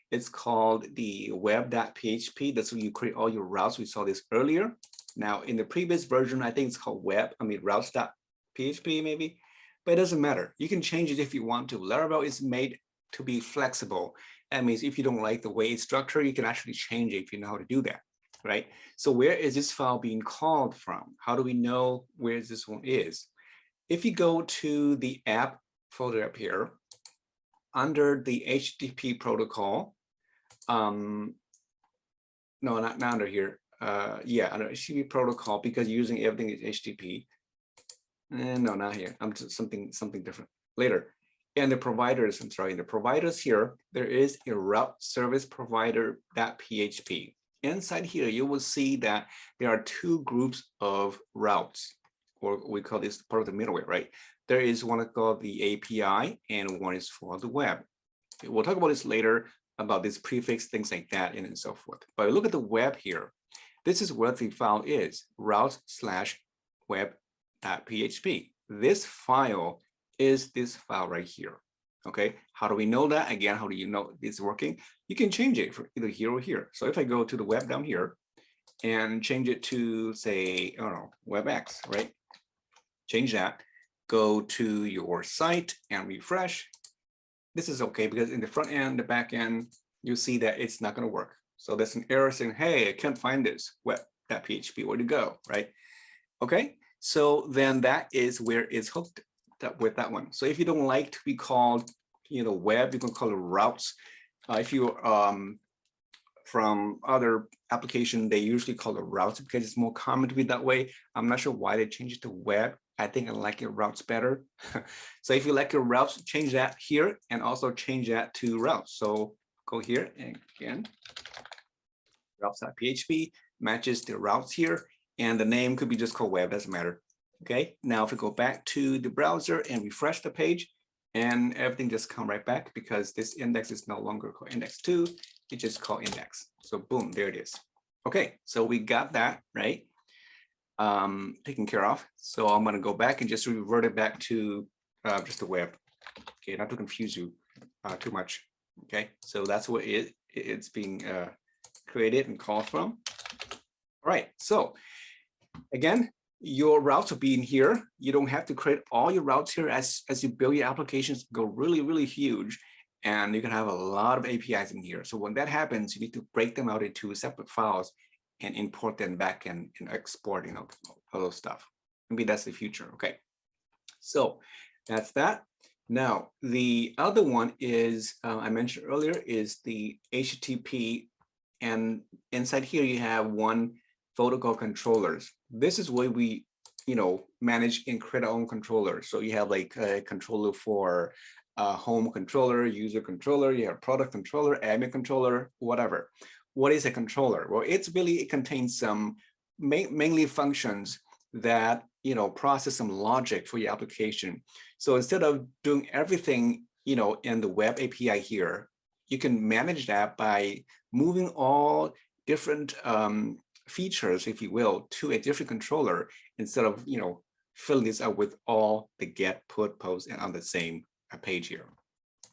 It's called the web.php. That's where you create all your routes. We saw this earlier. Now in the previous version, I think it's called routes.php maybe, but it doesn't matter. You can change it if you want to. Laravel is made to be flexible. That means if you don't like the way it's structured, you can actually change it if you know how to do that, right? So where is this file being called from? How do we know where this one is? If you go to the app folder up here, under the HTTP protocol, no, not under here. Yeah, under HTTP protocol, because using everything is HTTP. And no, not here. I'm just something different. later. And the providers, I'm sorry, the providers here, there is a route service provider.php. Inside here, you will see that there are two groups of routes, or we call this part of the middleware, right? There is one called the API and one is for the web. We'll talk about this later, about this prefix, things like that, and so forth. But look at the web here. This is what the file is, route/web.php. This file is this file right here. Okay, how do we know that? Again, how do you know it's working? You can change it for either here or here. So if I go to the web down here and change it to, say, I don't know, WebX, right? Change that, go to your site and refresh. This is okay because in the front end, the back end, you see that it's not going to work. So there's an error saying, hey, I can't find this web.php, where to go, right? Okay, so then that is where it's hooked up with that one. So if you don't like to be called, web, you can call it routes. If you from other application, they usually call it routes because it's more common to be that way. I'm not sure why they changed it to web. I think I like your routes better. So if you like your routes, change that here and also change that to routes. So go here and again, routes.php matches the routes here, and the name could be just called web, doesn't matter. Okay, now if we go back to the browser and refresh the page, and everything just come right back because this index is no longer called index2, it's just called index. So boom, there it is. Okay, so we got that, right? Taken care of. So I'm going to go back and just revert it back to just the web. Okay, not to confuse you too much. Okay, so that's what it's being created and called from. All right, so again, your routes will be in here. You don't have to create all your routes here as you build your applications, go really, really huge. And you can have a lot of APIs in here. So when that happens, you need to break them out into separate files and import them back and export, all those stuff. Maybe that's the future, okay? So that's that. Now, the other one is, I mentioned earlier, is the HTTP. And inside here, you have one folder called controllers. This is where we, manage and create our own controllers. So you have like a controller for home controller, user controller, you have product controller, admin controller, whatever. What is a controller? Well, it contains some mainly functions that, process some logic for your application. So instead of doing everything, in the web API here, you can manage that by moving all different features, if you will, to a different controller instead of, filling this out with all the get, put, post, and on the same page here.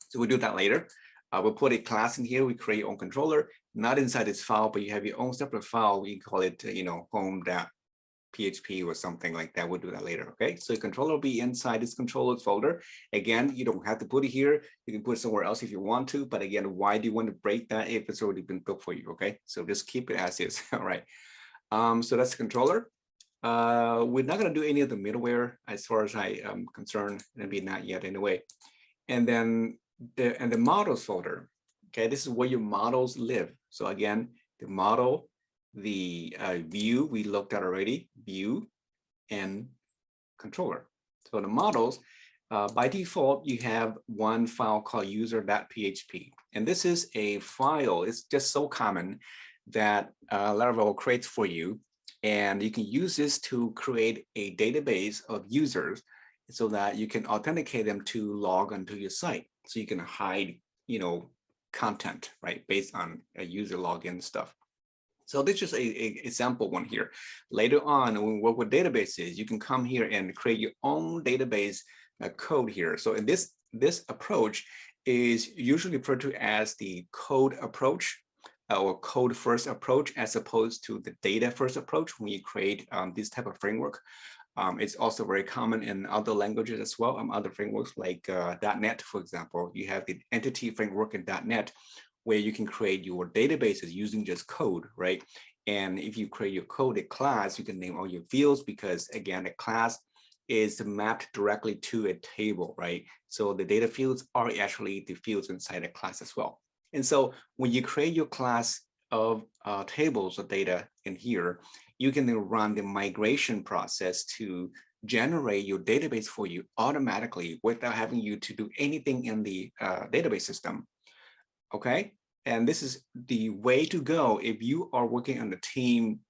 So we'll do that later. We'll put a class in here. We create your own controller, not inside this file, but you have your own separate file. We call it, home.php or something like that. We'll do that later. Okay. So your controller will be inside this controllers folder. Again, you don't have to put it here. You can put it somewhere else if you want to. But again, why do you want to break that if it's already been built for you? Okay. So just keep it as is. All right. So that's the controller. We're not going to do any of the middleware as far as I am concerned, maybe not yet anyway. And then the models folder. Okay, this is where your models live. So again, the model, the view we looked at already, view and controller. So the models, by default, you have one file called user.php. And this is a file, it's just so common that Laravel creates for you. And you can use this to create a database of users so that you can authenticate them to log onto your site. So you can hide, content, right, based on a user login stuff. So this is a sample one here. Later on, when we work with databases, you can come here and create your own database code here. So in this approach is usually referred to as the code approach or code first approach, as opposed to the data first approach when you create this type of framework. It's also very common in other languages as well, other frameworks like .NET, for example. You have the entity framework in .NET where you can create your databases using just code, right? And if you create your code, a class, you can name all your fields because, again, a class is mapped directly to a table, right? So the data fields are actually the fields inside a class as well. And so when you create your class of tables of data in here, you can then run the migration process to generate your database for you automatically without having you to do anything in the database system. Okay, and this is the way to go if you are working on a team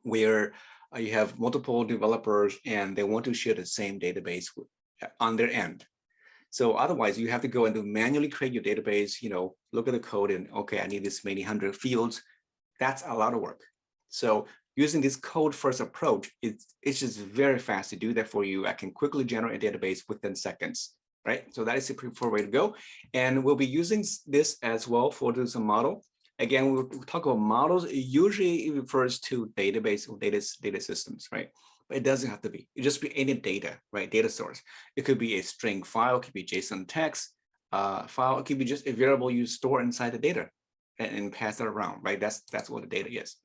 where you have multiple developers and they want to share the same database on their end. So otherwise, you have to go and manually create your database, look at the code and, okay, I need this many hundred fields. That's a lot of work. So using this code first approach, it's just very fast to do that for you. I can quickly generate a database within seconds, right? So that is the preferred way to go. And we'll be using this as well for this model. Again, we'll talk about models. Usually it refers to database or data systems, right? But it doesn't have to be. It just be any data, right? Data source. It could be a string file, it could be JSON text file, it could be just a variable you store inside the data and pass it around, right? That's what the data is.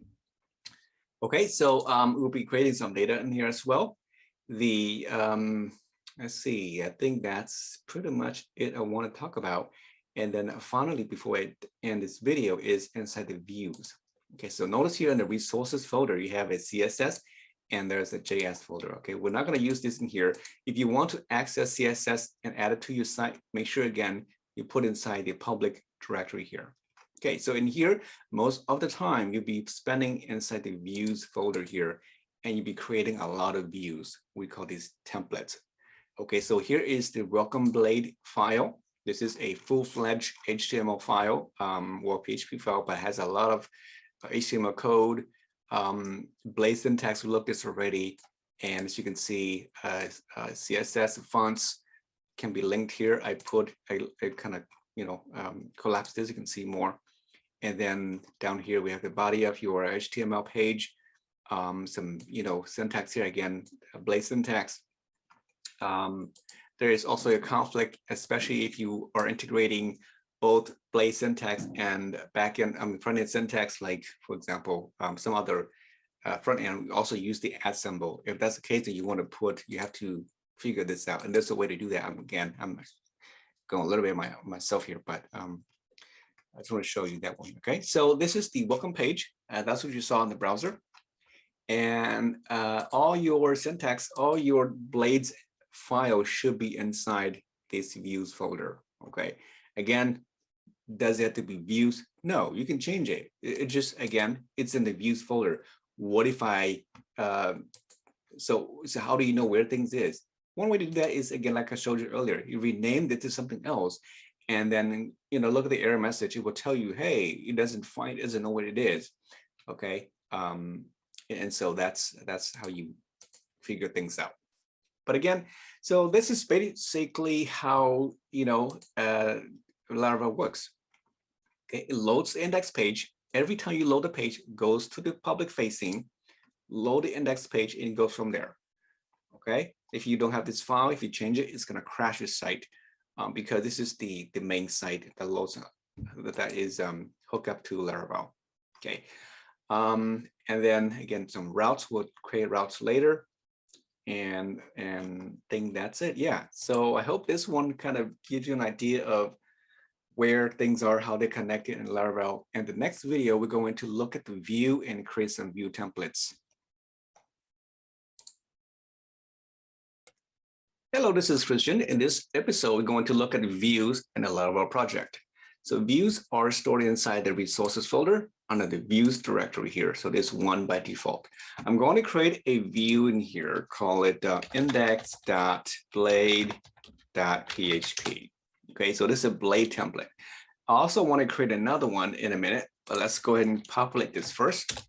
Okay, so we'll be creating some data in here as well. The let's see, I think that's pretty much it I want to talk about. And then finally, before I end this video, is inside the views. Okay, so notice here in the resources folder, you have a CSS and there's a JS folder. Okay, we're not going to use this in here. If you want to access CSS and add it to your site, make sure again you put inside the public directory here. Okay, so in here, most of the time you'll be spending inside the views folder here, and you'll be creating a lot of views. We call these templates. Okay, so here is the welcome blade file. This is a full-fledged HTML file or PHP file, but has a lot of HTML code. Blade syntax, we looked at this already. And as you can see, CSS fonts can be linked here. I put a kind of, collapse this, you can see more. And then down here, we have the body of your HTML page. Some, syntax here, again, Blade syntax. There is also a conflict, especially if you are integrating both Blade syntax and backend, front-end syntax, like, for example, some other front-end, we also use the @ symbol. If that's the case that you have to figure this out. And there's a way to do that. I'm going a little bit myself here, but I just want to show you that one. Okay, so this is the welcome page. That's what you saw in the browser. And all your syntax, all your Blades file should be inside this views folder. Okay, again, does it have to be views? No, you can change it. It just, again, it's in the views folder. What if I, so how do you know where things is? One way to do that is, again, like I showed you earlier, you renamed it to something else. And then, look at the error message. It will tell you, hey, it doesn't know what it is. Okay. And so that's how you figure things out. But again, so this is basically how, Laravel works. Okay, it loads the index page. Every time you load the page, it goes to the public facing, load the index page, and it goes from there. Okay, if you don't have this file, if you change it, it's going to crash your site because this is the main site that loads that is hooked up to Laravel. Okay, and then again, some routes, we'll create routes later. And think that's it. Yeah, so I hope this one kind of gives you an idea of where things are, how they're connected in Laravel. And the next video, we're going to look at the view and create some view templates. Hello, this is Christian. In this episode, we're going to look at views in the Laravel project. So views are stored inside the resources folder under the views directory here. So there's one by default. I'm going to create a view in here, call it index.blade.php. Okay, so this is a Blade template. I also want to create another one in a minute, but let's go ahead and populate this first.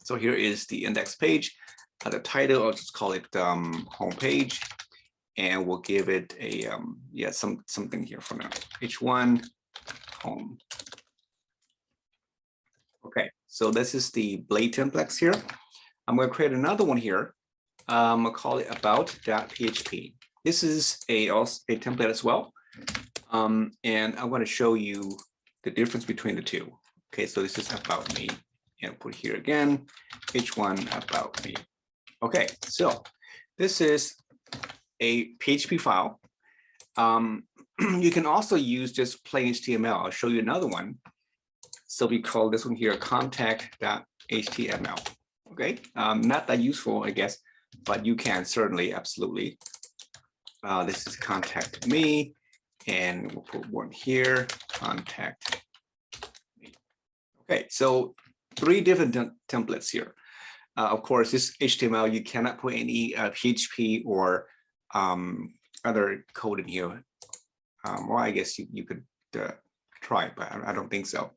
So here is the index page. The title, I'll just call it home page. And we'll give it a, something here for now. H1 home. Okay, so this is the Blade templates here. I'm going to create another one here. I'll call it about.php. This is a template as well. And I'm going to show you the difference between the two. Okay, so this is about me. And put here again, H1 about me. Okay, so this is a PHP file. You can also use just plain HTML. I'll show you another one. So we call this one here contact.html. Okay, not that useful, I guess, but you can certainly, absolutely. This is contact me, and we'll put one here, contact me. Okay, so 3 different templates here. Of course, this HTML, you cannot put any PHP or other code in here. Well, I guess you could try it, but I don't think so.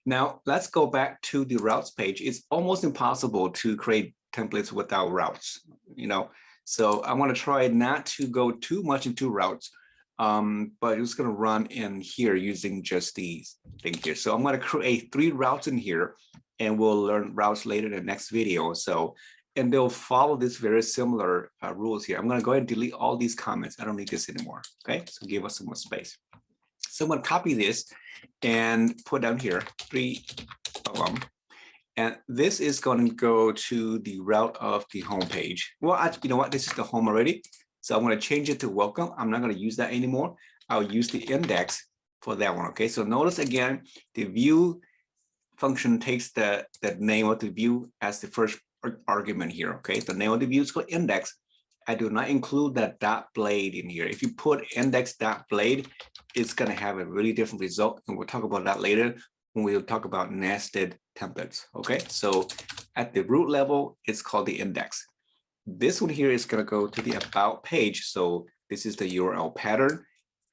Now, let's go back to the routes page. It's almost impossible to create templates without routes, So I want to try not to go too much into routes, but it's going to run in here using just these things here. So I'm going to create 3 routes in here, and we'll learn routes later in the next video. So, and they'll follow this very similar rules here. I'm going to go ahead and delete all these comments. I don't need this anymore. Okay, so give us some more space. So I'm going to copy this and put down here 3 of them. And this is going to go to the route of the home page. Well, you know what? This is the home already. So I'm going to change it to welcome. I'm not going to use that anymore. I'll use the index for that one. Okay, so notice again, the view function takes the name of the view as the first argument here. Okay, the name of the view is called index. I do not include that .blade in here. If you put index.blade, it's going to have a really different result. And we'll talk about that later when we'll talk about nested templates. Okay, so at the root level, it's called the index. This one here is going to go to the about page. So this is the URL pattern,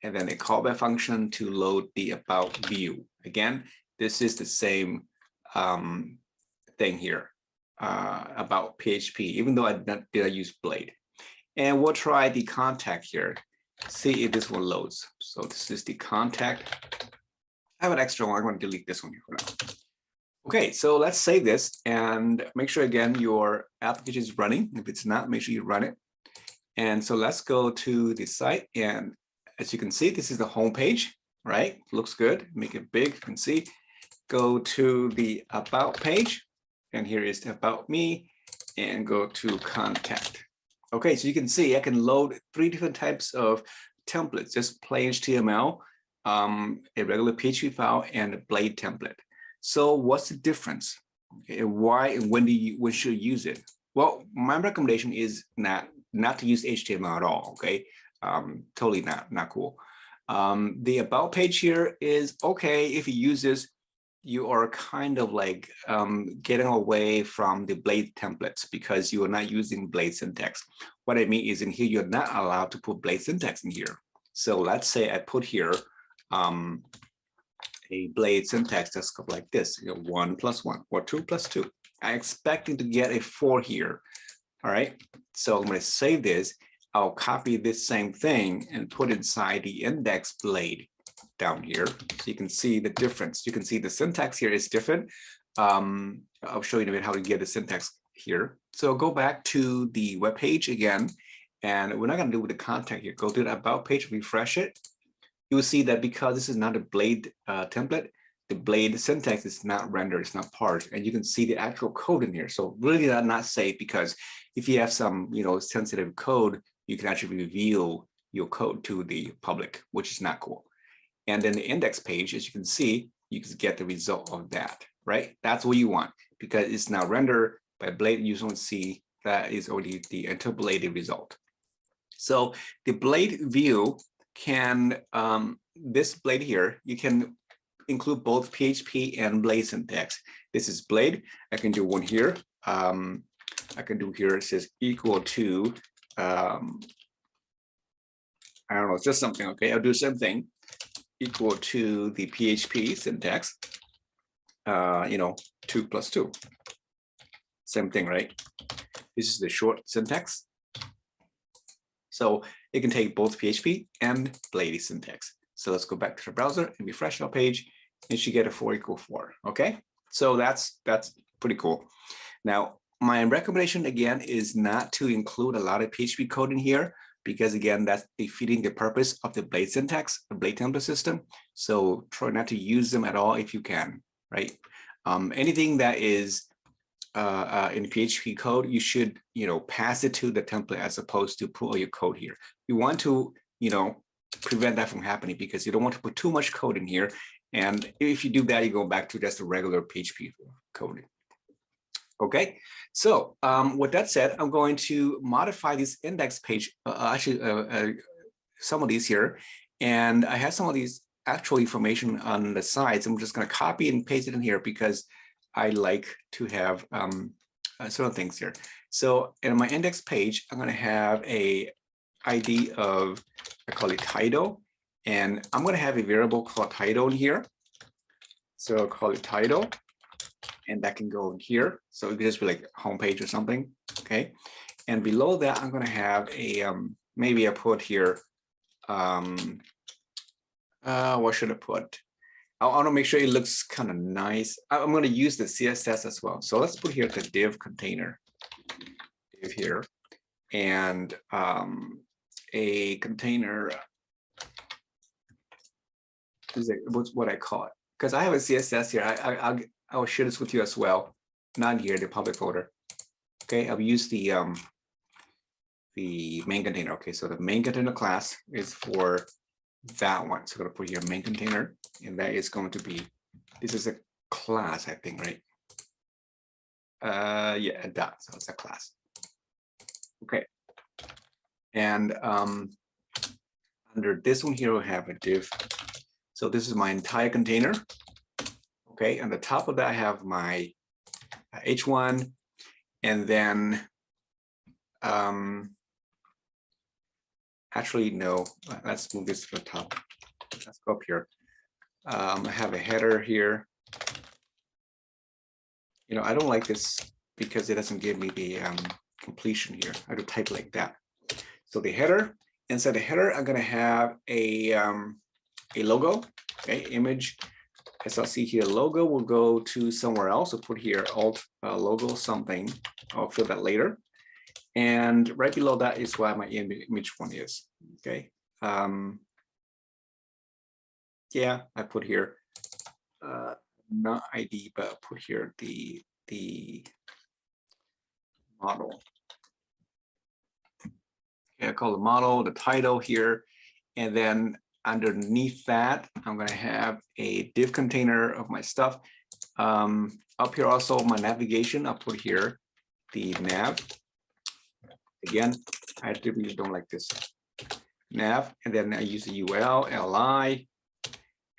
and then a callback function to load the about view. Again, this is the same thing here about PHP, even though I did use Blade. And we'll try the contact here, see if this one loads. So this is the contact. I have an extra one. I'm going to delete this one here for now. Okay, so let's save this and make sure again your application is running. If it's not, make sure you run it. And so let's go to the site, and as you can see, this is the home page, right? Looks good. Make it big. You can see. Go to the about page, and here is the about me, and go to contact. Okay, so you can see I can load 3 different types of templates, just plain HTML, a regular PHP file, and a Blade template. So what's the difference? Okay, why and when should you use it? Well, my recommendation is not to use HTML at all. Okay, totally not cool. The about page here is okay if you use this. You are kind of like getting away from the Blade templates because you are not using Blade syntax. What I mean is in here, you're not allowed to put Blade syntax in here. So let's say I put here a Blade syntax that's like this, 1 + 1 or 2 + 2. I'm expecting to get a 4 here. All right, so I'm going to save this. I'll copy this same thing and put inside the index Blade down here, so you can see the difference. You can see the syntax here is different. I'll show you in a bit how to get the syntax here. So go back to the web page again, and we're not going to do with the contact here. Go to the about page, refresh it. You will see that because this is not a Blade template, the Blade syntax is not rendered, it's not parsed, and you can see the actual code in here. So really not safe, because if you have some sensitive code, you can actually reveal your code to the public, which is not cool. And then the index page, as you can see, you can get the result of that, right? That's what you want, because it's now rendered by Blade. You don't see that is already the interpolated result. So the Blade view can, this Blade here, you can include both PHP and Blade syntax. This is Blade. I can do one here. I can do here, it says equal to, I don't know, it's just something, okay? I'll do the same thing. Equal to the PHP syntax, 2 + 2. Same thing, right? This is the short syntax. So it can take both PHP and Blade syntax. So let's go back to the browser and refresh our page, and you get a 4 = 4. Okay, so that's pretty cool. Now, my recommendation again is not to include a lot of PHP code in here, because again, that's defeating the purpose of the Blade syntax, the Blade template system. So try not to use them at all if you can, right? Anything that is in PHP code, you should, pass it to the template as opposed to put all your code here. You want to, prevent that from happening, because you don't want to put too much code in here. And if you do that, you go back to just the regular PHP code. Okay, so with that said, I'm going to modify this index page, some of these here, and I have some of these actual information on the sides. I'm just going to copy and paste it in here because I like to have certain things here. So in my index page, I'm going to have a ID of, I call it title, and I'm going to have a variable called title in here. So I'll call it title. And that can go in here. So it could just be like homepage or something. Okay. And below that, I'm going to have a, maybe I put here, what should I put? I want to make sure it looks kind of nice. I'm going to use the CSS as well. So let's put here the div container div here, and a container is what I call it. Because I have a CSS here. I will share this with you as well. Not here, the public folder. Okay, I'll use the main container. Okay, so the main container class is for that one. So I'm gonna put here main container, and that is going to be, this is a class, I think, right? Yeah, a dot, so it's a class. Okay, and under this one here, we have a div. So this is my entire container. Okay, on the top of that, I have my H1, and then actually, no, let's move this to the top. Let's go up here. I have a header here. You know, I don't like this because it doesn't give me the completion here. I have to type like that. So the header, inside the header, I'm going to have a logo, okay, image. As I'll see here, logo will go to somewhere else. I'll put here alt logo something. I'll fill that later. And right below that is where my image one is. Okay. Yeah, I put here not ID, but I'll put here the model. Okay, I call the model the title here, and then underneath that, I'm going to have a div container of my stuff. Up here also my navigation, I'll put here the nav. Again, I typically don't like this nav, and then I use the UL, LI,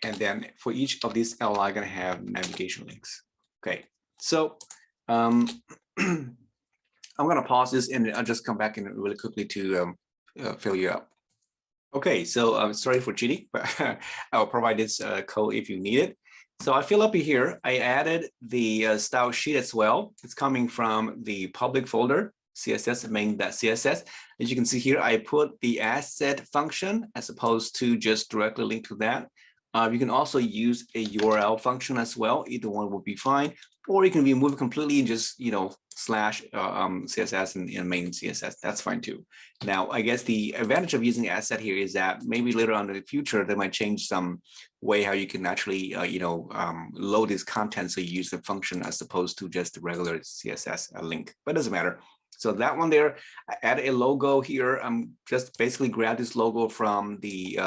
and then for each of these LI, I'm going to have navigation links. Okay, so I'm going to pause this and I'll just come back in really quickly to fill you up. Okay, so I'm sorry for cheating, but I'll provide this code if you need it. So I fill up here. I added the style sheet as well. It's coming from the public folder, CSS main.css. As you can see here, I put the asset function as opposed to just directly link to that. You can also use a URL function as well. Either one will be fine, or you can remove it completely and just, you know, slash CSS and main CSS. That's fine too. Now, I guess the advantage of using asset here is that maybe later on in the future, they might change some way how you can actually, load this content. So you use the function as opposed to just the regular CSS link, but it doesn't matter. So that one there, I added a logo here. I'm just basically grab this logo from the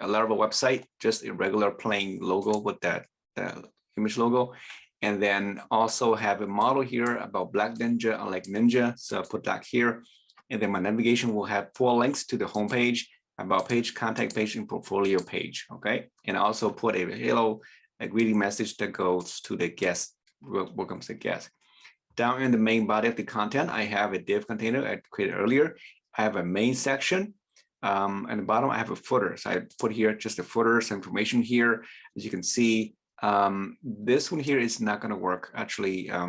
Laravel website, just a regular plain logo with that image logo. And then also have a model here about Black Ninja, unlike Ninja. So I put that here. And then my navigation will have 4 links to the home page, about page, contact page, and portfolio page. Okay. And I also put a hello, a greeting message that goes to the guest. Welcome to the guest. Down in the main body of the content, I have a div container I created earlier. I have a main section. And the bottom, I have a footer. So I put here just the footer, some information here. As you can see, this one here is not going to work. Actually, yeah,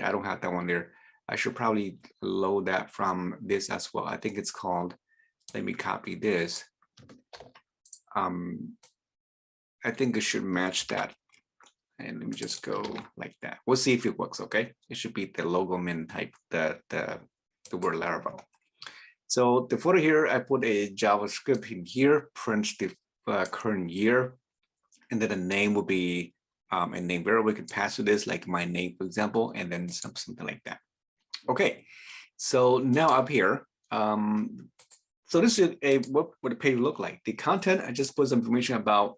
I don't have that one there. I should probably load that from this as well. I think it's called, let me copy this. I think it should match that. And let me just go like that. We'll see if it works, okay? It should be the logo min type, the word Laravel. So the footer here, I put a JavaScript in here, prints the current year, and then the name will be a name variable. We can pass to this, like my name, for example, and then something like that. Okay, so now up here, so this is what the page look like. The content, I just put some information about,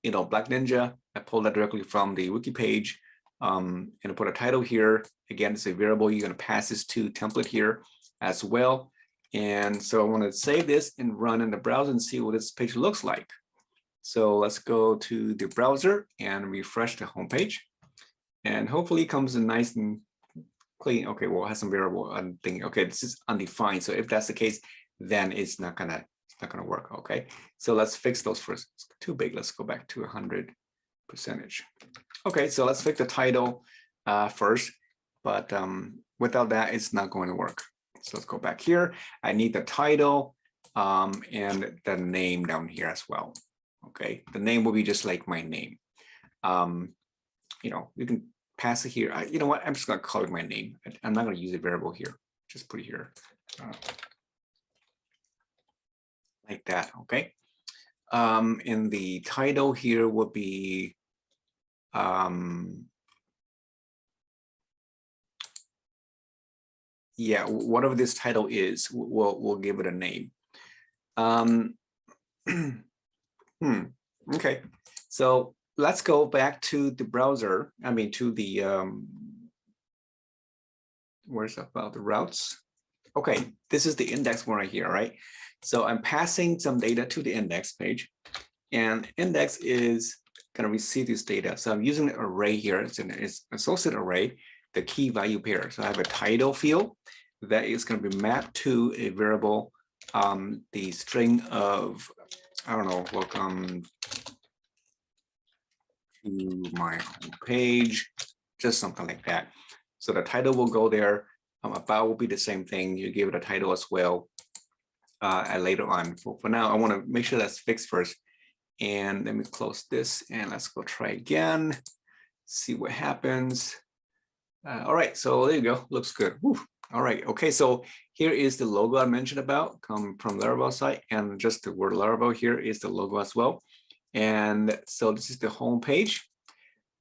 Black Ninja. I pulled that directly from the wiki page. and put a title here. Again, it's a variable. You're going to pass this to template here as well. And so I want to save this and run in the browser and see what this page looks like. So let's go to the browser and refresh the home page. And hopefully it comes in nice and clean. Okay, well, it has some variable thing. Okay, this is undefined. So if that's the case, then it's not gonna work. Okay, so let's fix those first. It's too big. Let's go back to 100%. Okay, so let's fix the title first, but without that, it's not going to work. So let's go back here. I need the title and the name down here as well. Okay, the name will be just like my name. You know, you can pass it here. You know what? I'm just going to call it my name. I'm not going to use a variable here. Just put it here like that. Okay. And the title here will be yeah, whatever this title is, we'll give it a name. Okay, so let's go back to the browser. I mean, to the where's about the routes? Okay, this is the index one right here, right? So I'm passing some data to the index page, and index is going to receive this data. So I'm using an array here. It's an associated array, the key value pair. So I have a title field that is going to be mapped to a variable, the string of, I don't know, welcome to my home page, just something like that. So the title will go there. About will be the same thing. You give it a title as well later on. For now, I want to make sure that's fixed first. And let me close this and let's go try again. See what happens. All right, so there you go. Looks good. Whew. All right. Okay, so here is the logo I mentioned about, come from Laravel site, and just the word Laravel here is the logo as well. And so this is the home page,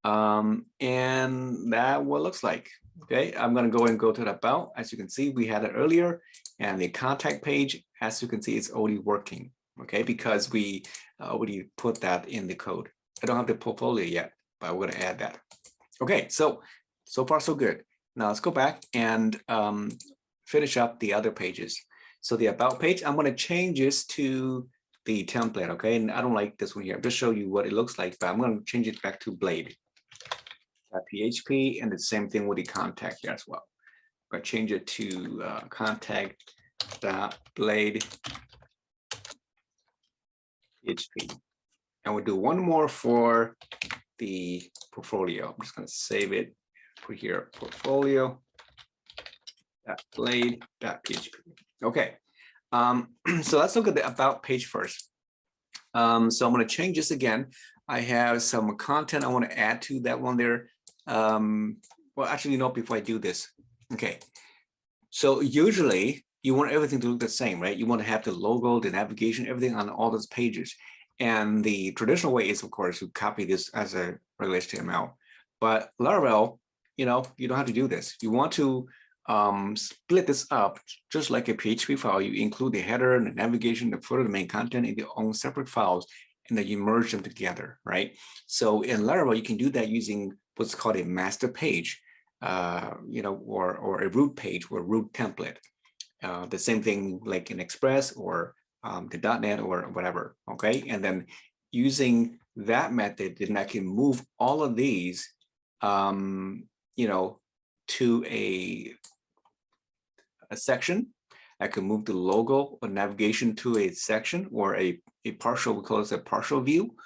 and that what it looks like. Okay, I'm going to go to the about. As you can see, we had it earlier, and the contact page, as you can see, it's already working. Okay, because we already put that in the code. I don't have the portfolio yet, but we're going to add that. Okay, so far so good. Now let's go back and finish up the other pages. So the about page, I'm going to change this to the template. Okay, and I don't like this one here. I'll just show you what it looks like, but I'm going to change it back to blade.php, and the same thing with the contact here as well. I'm going to change it to contact.blade. PHP. And we'll do one more for the portfolio. I'm just going to save it, put here portfolio.blade.php. Okay, so let's look at the about page first. So I'm going to change this again. I have some content I want to add to that one there. Well, actually, no, before I do this. Okay, so usually you want everything to look the same, right? You want to have the logo, the navigation, everything on all those pages. And the traditional way is, of course, to copy this as a regular HTML. But Laravel, you know, you don't have to do this. You want to split this up just like a PHP file. You include the header, the navigation, the footer, the main content in their own separate files, and then you merge them together, right? So in Laravel, you can do that using what's called a master page, you know, or a root page or root template. The same thing like in Express or the .NET or whatever, okay? And then using that method, then I can move all of these, you know, to a section. I can move the logo or navigation to a section or a partial, we call it a partial view.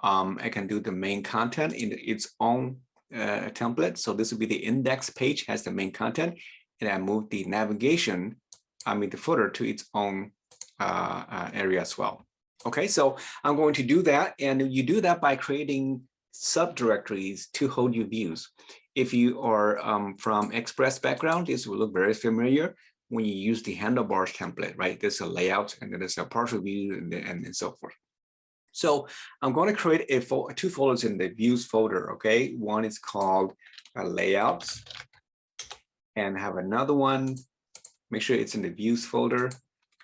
I can do the main content in its own template. So this would be the index page has the main content, and I move the navigation, I mean the footer, to its own area as well. Okay, so I'm going to do that, and you do that by creating subdirectories to hold your views. If you are from Express background, this will look very familiar when you use the handlebars template, right? There's a layout, and then there's a partial view, and so forth. So I'm going to create two folders in the views folder, okay? One is called layouts, and have another one, make sure it's in the views folder,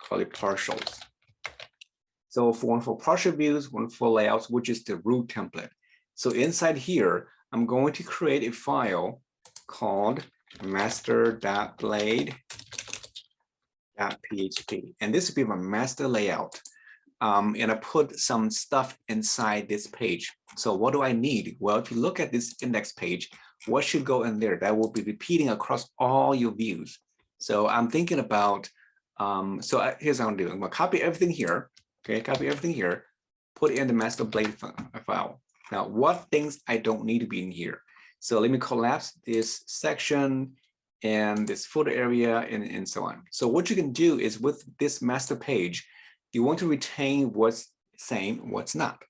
call it partials. So one for partial views, one for layouts, which is the root template. So inside here, I'm going to create a file called master.blade.php. And this will be my master layout. And I put some stuff inside this page. So what do I need? Well, if you look at this index page, what should go in there? That will be repeating across all your views. So I'm thinking about, here's what I'm doing. I'm gonna copy everything here, okay? Copy everything here, put it in the master blade file. Now, what things I don't need to be in here? So let me collapse this section and this footer area and so on. So what you can do is with this master page, you want to retain what's same, what's not.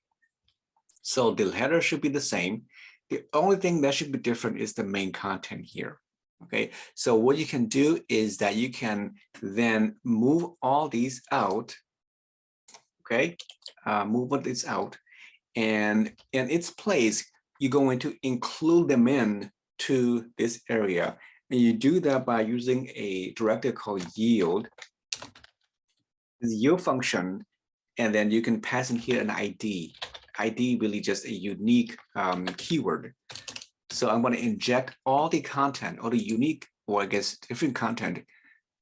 So the header should be the same. The only thing that should be different is the main content here. Okay, so what you can do is that you can then move all these out. Okay, move all these out, and in its place, you're going to include them in to this area. And you do that by using a directive called yield. The yield function, and then you can pass in here an ID. ID really just a unique keyword. So I'm going to inject all the content, or the unique, or I guess different content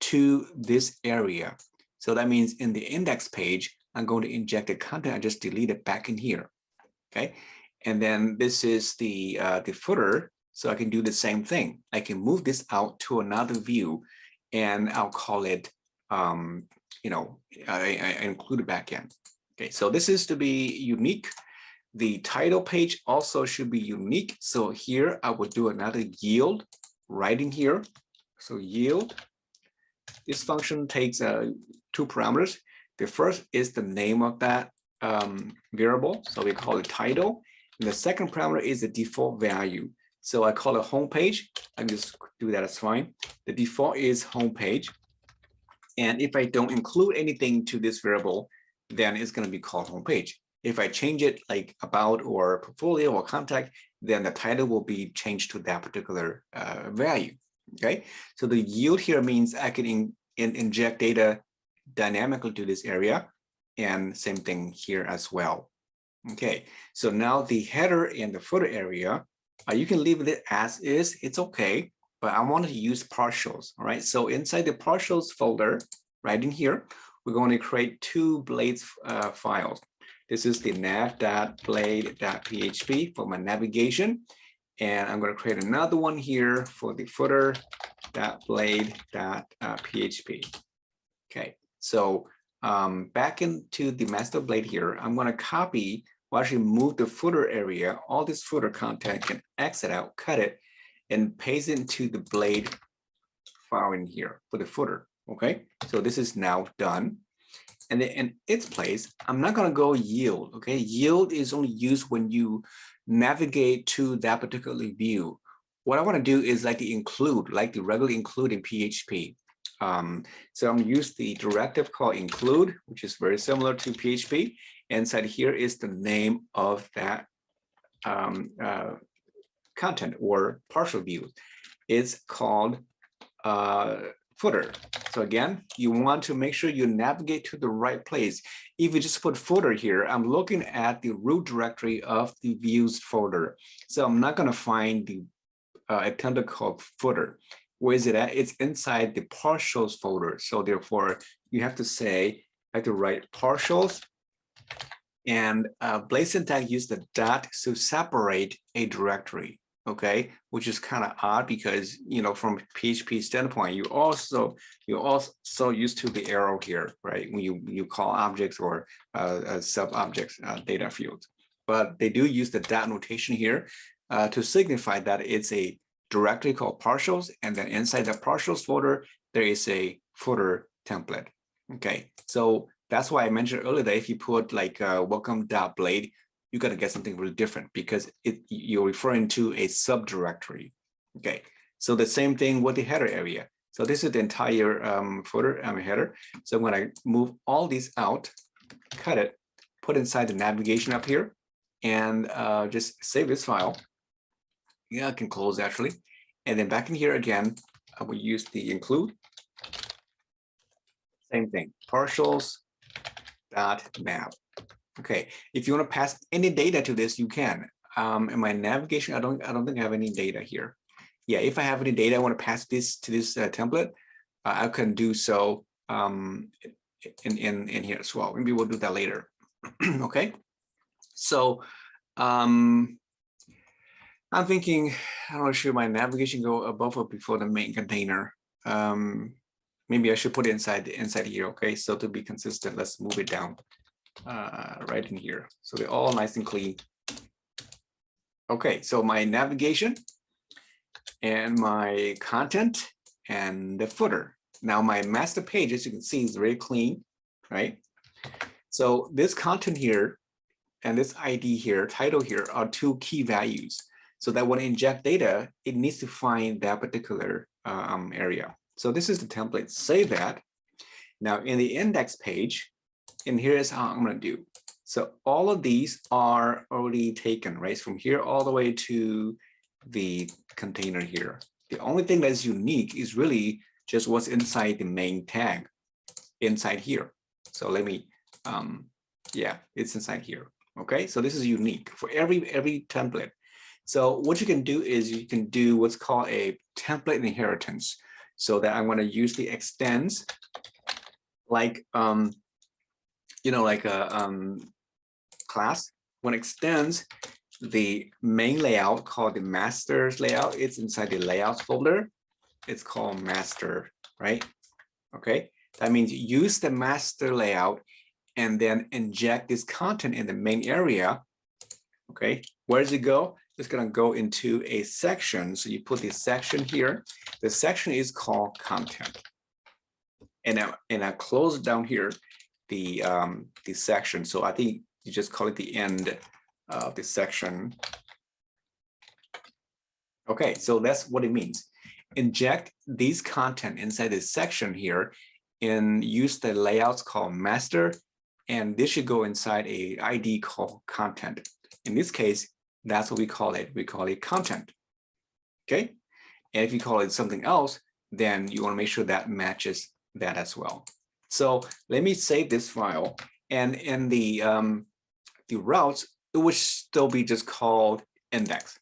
to this area. So that means in the index page, I'm going to inject the content I just deleted back in here. Okay, and then this is the footer. So I can do the same thing. I can move this out to another view, and I'll call it, I include it back in. Okay, so this is to be unique. The title page also should be unique. So here I would do another yield right in here. So yield. This function takes two parameters. The first is the name of that variable. So we call it title. And the second parameter is the default value. So I call it home page. I can just do that as fine. The default is home page. And if I don't include anything to this variable, then it's going to be called home page. If I change it like about or portfolio or contact, then the title will be changed to that particular value. Okay, so the yield here means I can inject data dynamically to this area, and same thing here as well. Okay, so now the header and the footer area, you can leave it as is, it's okay, but I want to use partials. All right, so inside the partials folder, right in here, we're going to create two blades files. This is the nav.blade.php for my navigation. And I'm going to create another one here for the footer.blade.php. Okay, so back into the master blade here, I'm going to copy, or actually move the footer area. All this footer content can exit out, cut it, and paste it into the blade file in here for the footer. Okay, so this is now done. And then in its place, I'm not going to go yield. Okay, yield is only used when you navigate to that particular view. What I want to do is like the include, like the regular include in PHP. So I'm going to use the directive called include, which is very similar to PHP. Inside here is the name of that content or partial view. It's called footer. So again, you want to make sure you navigate to the right place. If you just put footer here, I'm looking at the root directory of the views folder. So I'm not going to find the attempt called footer. Where is it at? It's inside the partials folder. So therefore, you have to say, I have to write partials. And Blade syntax use the dot to separate a directory. Okay, which is kind of odd because, you know, from PHP standpoint, you also used to the arrow here, right? When you call objects or sub objects data fields, but they do use the dot notation here to signify that it's a directory called partials, and then inside the partials folder there is a footer template. Okay, so that's why I mentioned earlier that if you put like welcome.blade, you got to get something really different because you're referring to a subdirectory. Okay, so the same thing with the header area. So this is the entire footer header. So I'm going to move all these out, cut it, put inside the navigation up here, and just save this file. Yeah, I can close actually. And then back in here again, I will use the include. Same thing, partials.nav. Okay, if you want to pass any data to this, you can. in my navigation, I don't think I have any data here. Yeah, if I have any data, I want to pass this to this template. I can do so in here as well. Maybe we'll do that later. Okay, so I'm thinking I want to should my navigation go above or before the main container. Maybe I should put it inside here. Okay, so to be consistent, let's move it down right in here, so they're all nice and clean. Okay, so my navigation and my content and the footer. Now my master page, as you can see, is very clean, right? So this content here and this ID here, title here, are two key values. So that when I inject data, it needs to find that particular area. So this is the template. Save that. Now in the index page, and here's how I'm going to do. So all of these are already taken, right? From here all the way to the container here. The only thing that's unique is really just what's inside the main tag inside here. So let me, yeah, it's inside here. Okay, so this is unique for every template. So what you can do is you can do what's called a template inheritance. So that I'm going to use the extends like, you know, like a class. When it extends the main layout called the master's layout, it's inside the layouts folder. It's called master, right? Okay, that means use the master layout and then inject this content in the main area. Okay, where does it go? It's going to go into a section. So you put this section here. The section is called content. And I close down here the section. So I think you just call it the end of the section. Okay, so that's what it means. Inject these content inside this section here and use the layouts called master, and this should go inside a ID called content. In this case, that's what we call it. We call it content. Okay, and if you call it something else, then you want to make sure that matches that as well. So let me save this file, and in the routes, it would still be just called index.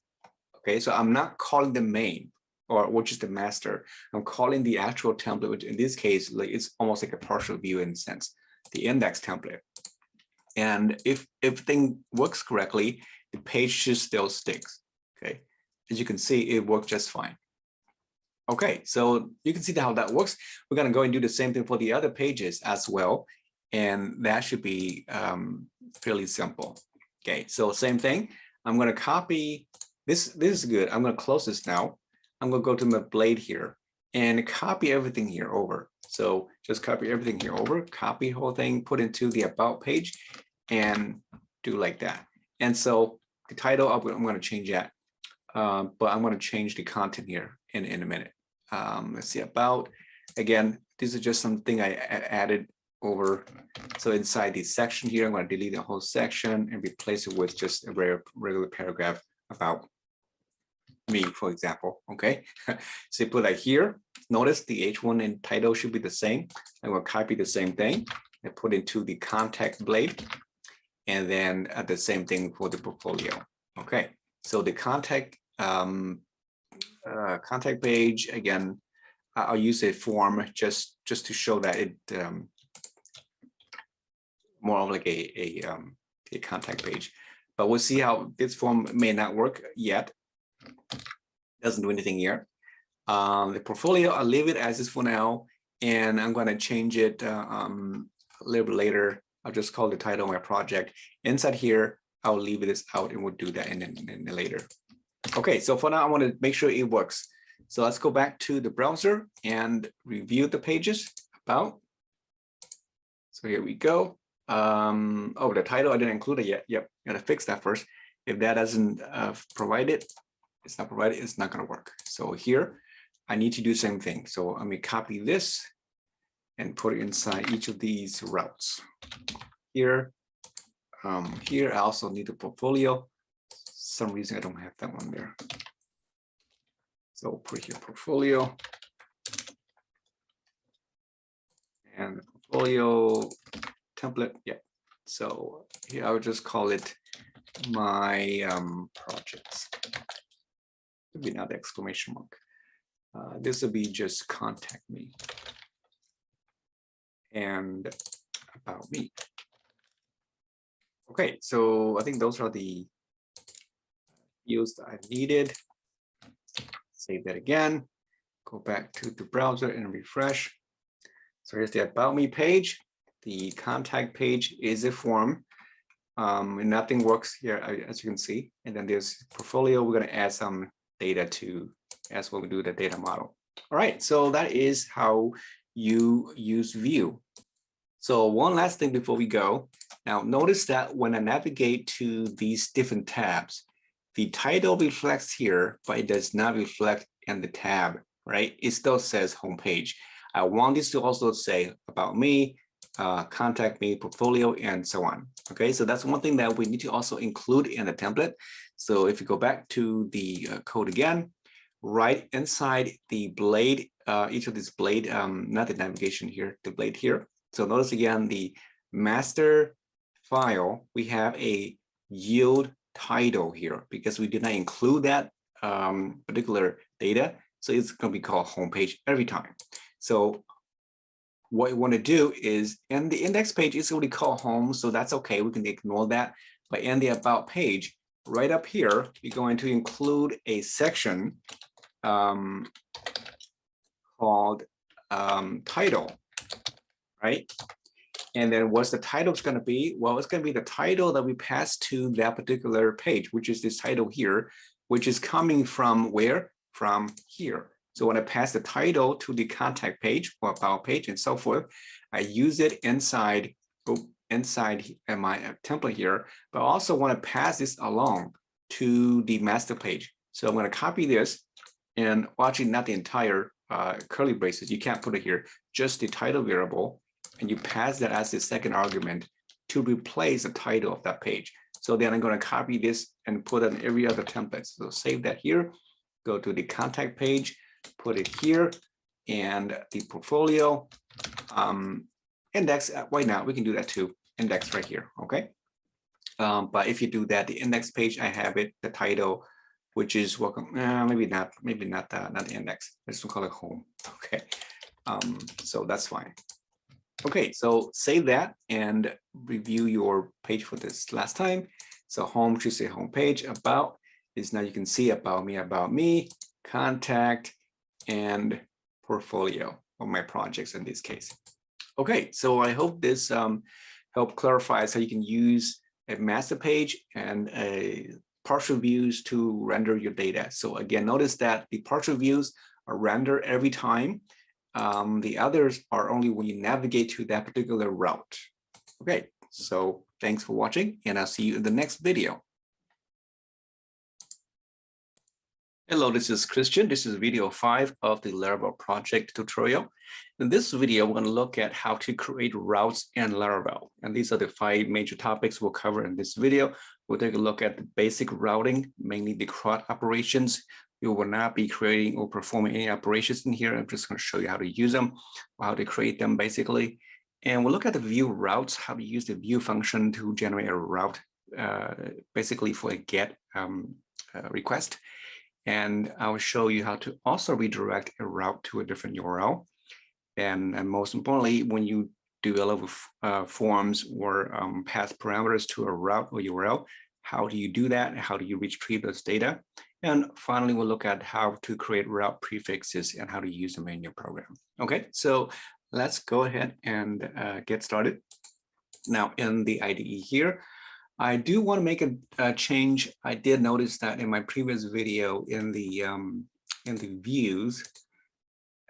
Okay, so I'm not calling the main, or which is the master. I'm calling the actual template, which in this case, like it's almost like a partial view in a sense, the index template. And if everything works correctly, the page should still sticks. Okay, as you can see, it worked just fine. Okay, so you can see how that works. We're going to go and do the same thing for the other pages as well, and that should be fairly simple. Okay, so same thing. I'm going to copy this. This is good. I'm going to close this now. I'm going to go to my blade here and copy everything here over. So just copy everything here over, copy the whole thing, put into the about page, and do like that. And so the title, I'm going to change that, but I'm going to change the content here in a minute. Let's see, about, again, this is just something I added over. So inside the section here, I'm going to delete the whole section and replace it with just a regular paragraph about me, for example. Okay, so you put that here. Notice the H1 and title should be the same. I'm going to copy the same thing and put into the contact blade, and then the same thing for the portfolio. Okay, so the contact page, again, I'll use a form just to show that it more of like a contact page. But we'll see how this form may not work yet. Doesn't do anything here. The portfolio, I'll leave it as is for now, and I'm going to change it a little bit later. I'll just call the title of my project. Inside here, I'll leave this out, and we'll do that in later. Okay, so for now, I want to make sure it works. So let's go back to the browser and review the pages about. So here we go. Oh, the title, I didn't include it yet. Yep, gotta fix that first. If that doesn't provide it, it's not provided, it's not gonna work. So here, I need to do the same thing. So let me copy this and put it inside each of these routes. Here, here I also need the portfolio. Some reason I don't have that one there. So put here portfolio, and the portfolio template. Yeah. So here I would just call it my projects. Maybe not the exclamation mark. This will be just contact me and about me. Okay, so I think those are the fields that I needed. Save that again. Go back to the browser and refresh. So here's the About Me page. The contact page is a form. And nothing works here, as you can see. And then there's portfolio. We're going to add some data to as when we do the data model. All right, so that is how you use Vue. So one last thing before we go. Now notice that when I navigate to these different tabs, the title reflects here, but it does not reflect in the tab, right? It still says homepage. I want this to also say about me, contact me, portfolio, and so on. Okay, so that's one thing that we need to also include in the template. So if you go back to the code again, right inside the blade, each of these blade, not the navigation here, the blade here. So notice again, the master file, we have a yield title here because we did not include that particular data. So it's going to be called homepage every time. So what we want to do is, in the index page, it's already called home, so that's okay. We can ignore that. But in the about page, right up here, we're going to include a section called title, right? And then what's the title going to be? Well, it's going to be the title that we pass to that particular page, which is this title here, which is coming from where? From here. So when I pass the title to the contact page or about page and so forth, I use it inside my template here, but I also want to pass this along to the master page. So I'm going to copy this and watching not the entire curly braces, you can't put it here, just the title variable, and you pass that as the second argument to replace the title of that page. So then I'm going to copy this and put it in every other template. So save that here, go to the contact page, put it here, and the portfolio index. Why not? We can do that too. Index right here. Okay. But if you do that, the index page, I have it, the title, which is welcome. Maybe not the index. Let's call it home. Okay. So that's fine. Okay, so save that and review your page for this last time. So home should say home page. About is now you can see about me, contact, and portfolio of my projects in this case. Okay, so I hope this helped clarify how you can use a master page and a partial views to render your data. So again, notice that the partial views are rendered every time. The others are only when you navigate to that particular route. Okay, so thanks for watching, and I'll see you in the next video. Hello, this is Christian. This is video 5 of the Laravel project tutorial. In this video, we're going to look at how to create routes in Laravel. And these are the 5 major topics we'll cover in this video. We'll take a look at the basic routing, mainly the CRUD operations. We will not be creating or performing any operations in here. I'm just going to show you how to use them, or how to create them basically. And we'll look at the view routes, how to use the view function to generate a route, basically for a GET request. And I'll show you how to also redirect a route to a different URL. And most importantly, when you develop forms or pass parameters to a route or URL, how do you do that? How do you retrieve those data? And finally, we'll look at how to create route prefixes and how to use them in your program. Okay, so let's go ahead and get started. Now in the IDE here, I do want to make a change. I did notice that in my previous video in the views,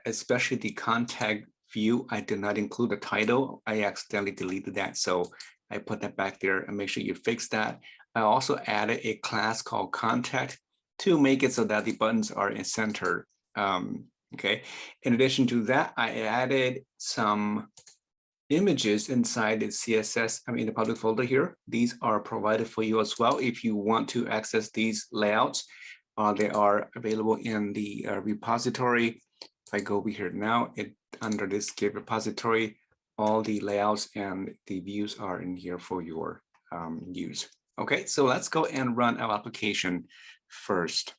especially the contact view, I did not include the title. I accidentally deleted that, so I put that back there and make sure you fix that. I also added a class called contact to make it so that the buttons are in center. Okay. In addition to that, I added some images inside the CSS, in the public folder here. These are provided for you as well. If you want to access these layouts, they are available in the repository. If I go over here now, under this Git repository, all the layouts and the views are in here for your use. Okay, so let's go and run our application first.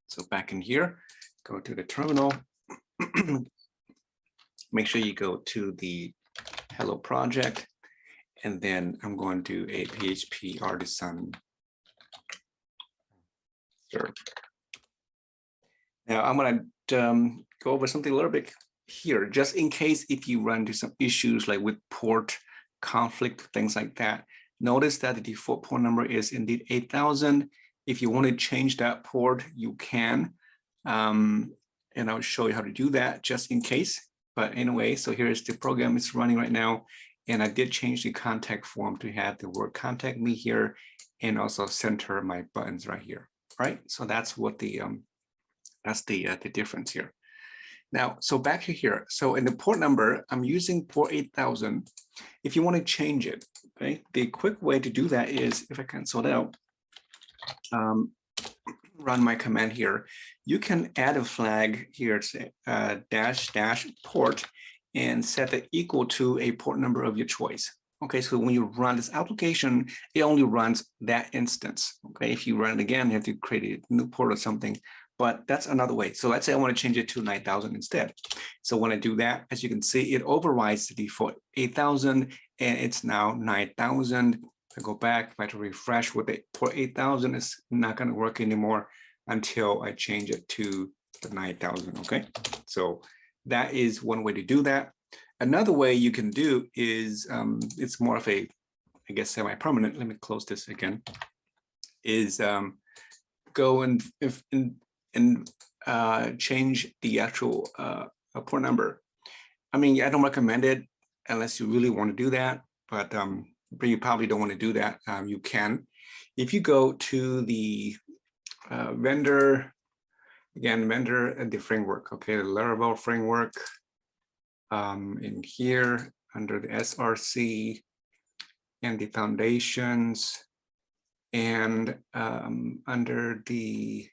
So back in here, go to the terminal. Make sure you go to the Hello project, and then I'm going to do a PHP artisan serve. Now I'm going to go over something a little bit here, just in case if you run into some issues like with port conflict, things like that. Notice that the default port number is indeed 8000. If you want to change that port, you can. And I'll show you how to do that just in case. But anyway, so here's the program it's running right now. And I did change the contact form to have the word contact me here and also center my buttons right here. Right. So that's what the difference here. Now, so back to here. So in the port number, I'm using port 8000. If you want to change it, okay, the quick way to do that is if I cancel it out, run my command here, you can add a flag here, say -- port, and set it equal to a port number of your choice. Okay, so when you run this application, it only runs that instance. Okay, if you run it again, you have to create a new port or something, but that's another way. So let's say I want to change it to 9000 instead. So when I do that, as you can see, it overrides the default 8000 and it's now 9000. I go back, if I try to refresh with it, port 8000 is not going to work anymore until I change it to the 9000. Okay, so that is one way to do that. Another way you can do is it's more of a, I guess, semi-permanent. Let me close this again. Is go and change the actual port number. I mean, I don't recommend it unless you really want to do that, but you probably don't want to do that. You can. If you go to the vendor, again, vendor and the framework, okay, the Laravel framework, in here under the SRC and the foundations, and under the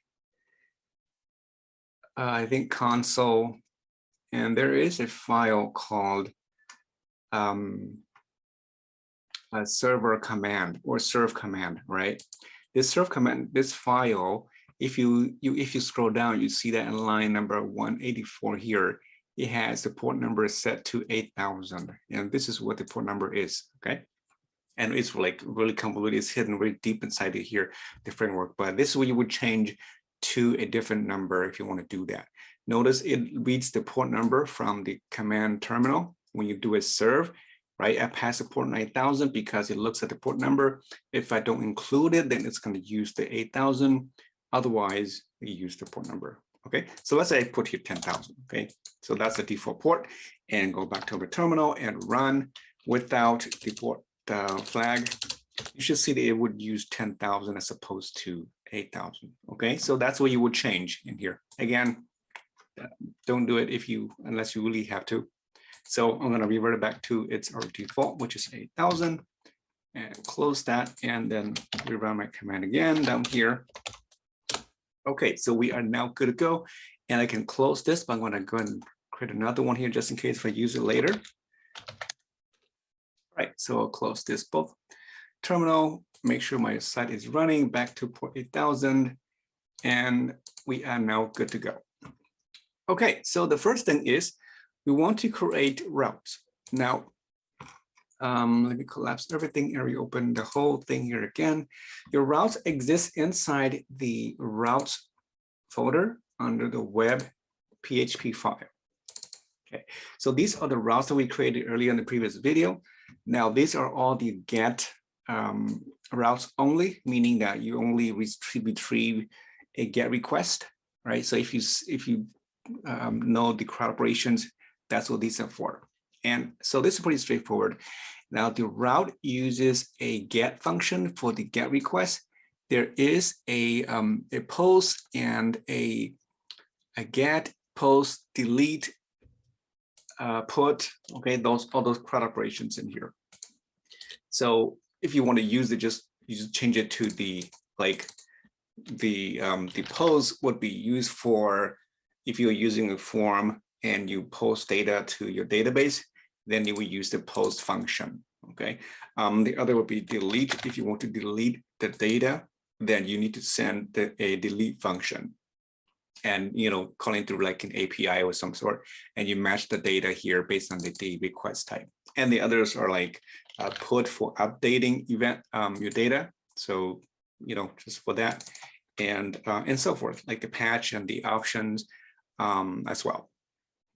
I think console, and there is a file called a server command or serve command, right? This serve command, this file, if you scroll down, you see that in line number 184 here, it has the port number set to 8000, and this is what the port number is. Okay, and it's like really convoluted, it's hidden really deep inside it here, the framework, but this is what you would change to a different number if you want to do that. Notice it reads the port number from the command terminal when you do a serve, right? I pass the port 9000 because it looks at the port number. If I don't include it, then it's going to use the 8000. Otherwise, we use the port number. Okay, so let's say I put here 10,000. Okay, so that's the default port, and go back to the terminal and run without the port flag. You should see that it would use 10,000 as opposed to 8,000. Okay, so that's what you would change in here. Again, don't do it unless you really have to. So I'm going to revert it back to our default, which is 8,000, and close that, and then rerun my command again down here. Okay, so we are now good to go, and I can close this, but I'm going to go and create another one here just in case if I use it later. All right, so I'll close this both. Terminal, make sure my site is running back to port 8000, and we are now good to go. Okay, so the first thing is we want to create routes. Now, let me collapse everything and reopen the whole thing here again. Your routes exist inside the routes folder under the web PHP file. Okay, so these are the routes that we created earlier in the previous video. Now, these are all the get routes only, meaning that you only retrieve a get request, right? So if you know the CRUD operations, that's what these are for. And so this is pretty straightforward. Now the route uses a get function for the get request. There is a post and a get, post, delete, put. Okay, all those CRUD operations in here. So if you want to use it, you just change it to the post would be used for if you're using a form and you post data to your database. then you will use the post function. Okay. The other would be delete. If you want to delete the data, then you need to send a delete function, and calling through like an API or some sort, and you match the data here based on the request type. And the others are like put for updating event your data. So just for that, and so forth, like the patch and the options as well.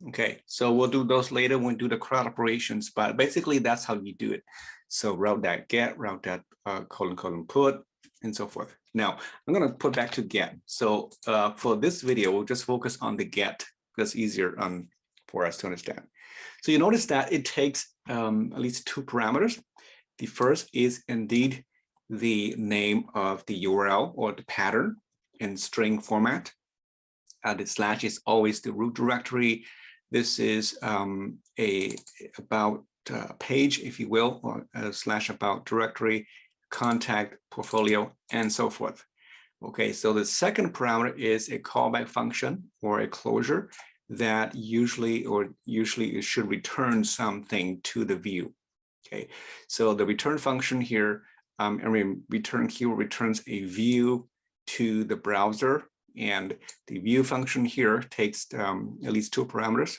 Okay, so we'll do those later when we do the CRUD operations, but basically that's how you do it. So route that get, route that colon put, and so forth. Now I'm going to put back to get. So for this video, we'll just focus on the get because it's easier for us to understand. So you notice that it takes at least two parameters. The first is indeed the name of the URL or the pattern in string format. The slash is always the root directory. This is a about page, if you will, or a slash about directory, contact, portfolio, and so forth. Okay, so the second parameter is a callback function or a closure that usually it should return something to the view. Okay, so the return function here, return keyword returns a view to the browser. And the view function here takes at least two parameters.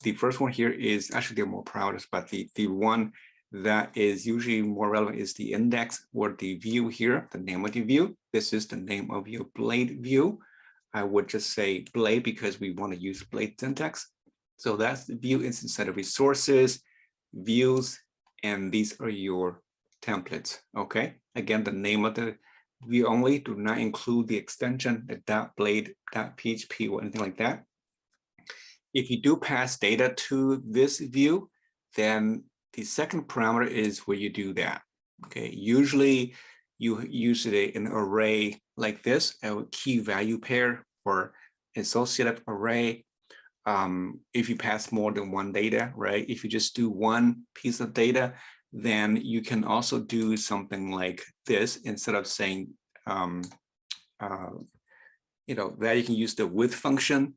The first one here is actually there are more parameters, but the one that is usually more relevant is the index or the view here, the name of the view. This is the name of your blade view. I would just say blade because we want to use blade syntax. So that's the view is inside of resources, views, and these are your templates. Okay, again, the name of the view only, do not include the extension, the .blade, .php, or anything like that. If you do pass data to this view, then the second parameter is where you do that. Okay, usually you use an array like this, a key value pair or associative array. If you pass more than one data, right? If you just do one piece of data, then you can also do something like this instead of saying, that you can use the with function,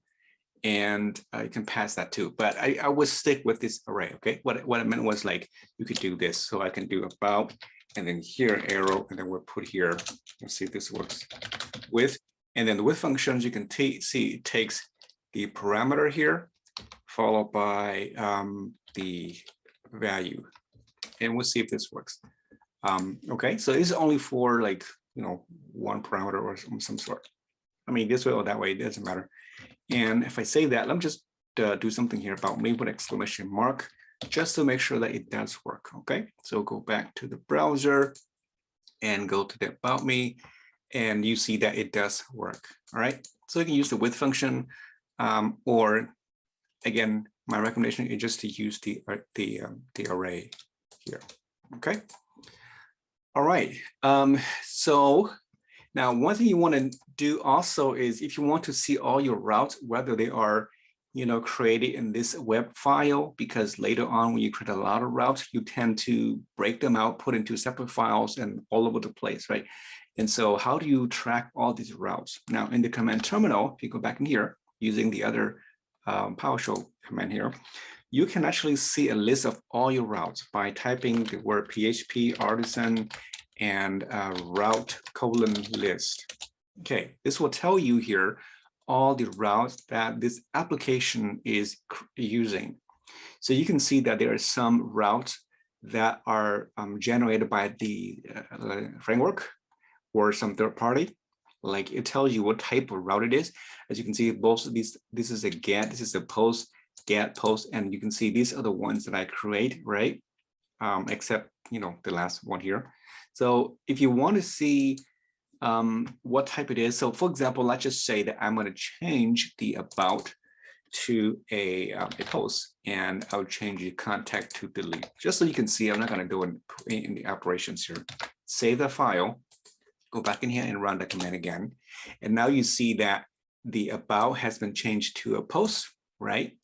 and you can pass that too. But I would stick with this array. Okay, what I meant was like you could do this. So I can do about, and then here arrow, and then we'll put here. Let's see if this works. With, and then the with functions you can see it takes the parameter here, followed by the value. And we'll see if this works. Okay, so it's only for like, one parameter or some sort. I mean, this way or that way, it doesn't matter. And if I say that, let me just do something here about me with exclamation mark, just to make sure that it does work. Okay, so go back to the browser and go to the about me, and you see that it does work. All right, so you can use the with function, or again, my recommendation is just to use the array here. Okay. All right. So now one thing you want to do also is if you want to see all your routes, whether they are, created in this web file, because later on when you create a lot of routes, you tend to break them out, put into separate files and all over the place, right? And so how do you track all these routes? Now in the command terminal, if you go back in here using the other PowerShell command here, you can actually see a list of all your routes by typing the word PHP artisan and route : list. Okay, this will tell you here all the routes that this application is using. So you can see that there are some routes that are generated by the framework or some third party. Like it tells you what type of route it is. As you can see, both of these, this is a get, this is a post, get, post, and you can see these are the ones that I create, right? Except, the last one here. So if you want to see what type it is, so for example, let's just say that I'm going to change the about to a post, and I'll change the contact to delete, just so you can see. I'm not going to do it in the operations here. Save the file, go back in here and run the command again. And now you see that the about has been changed to a post, right?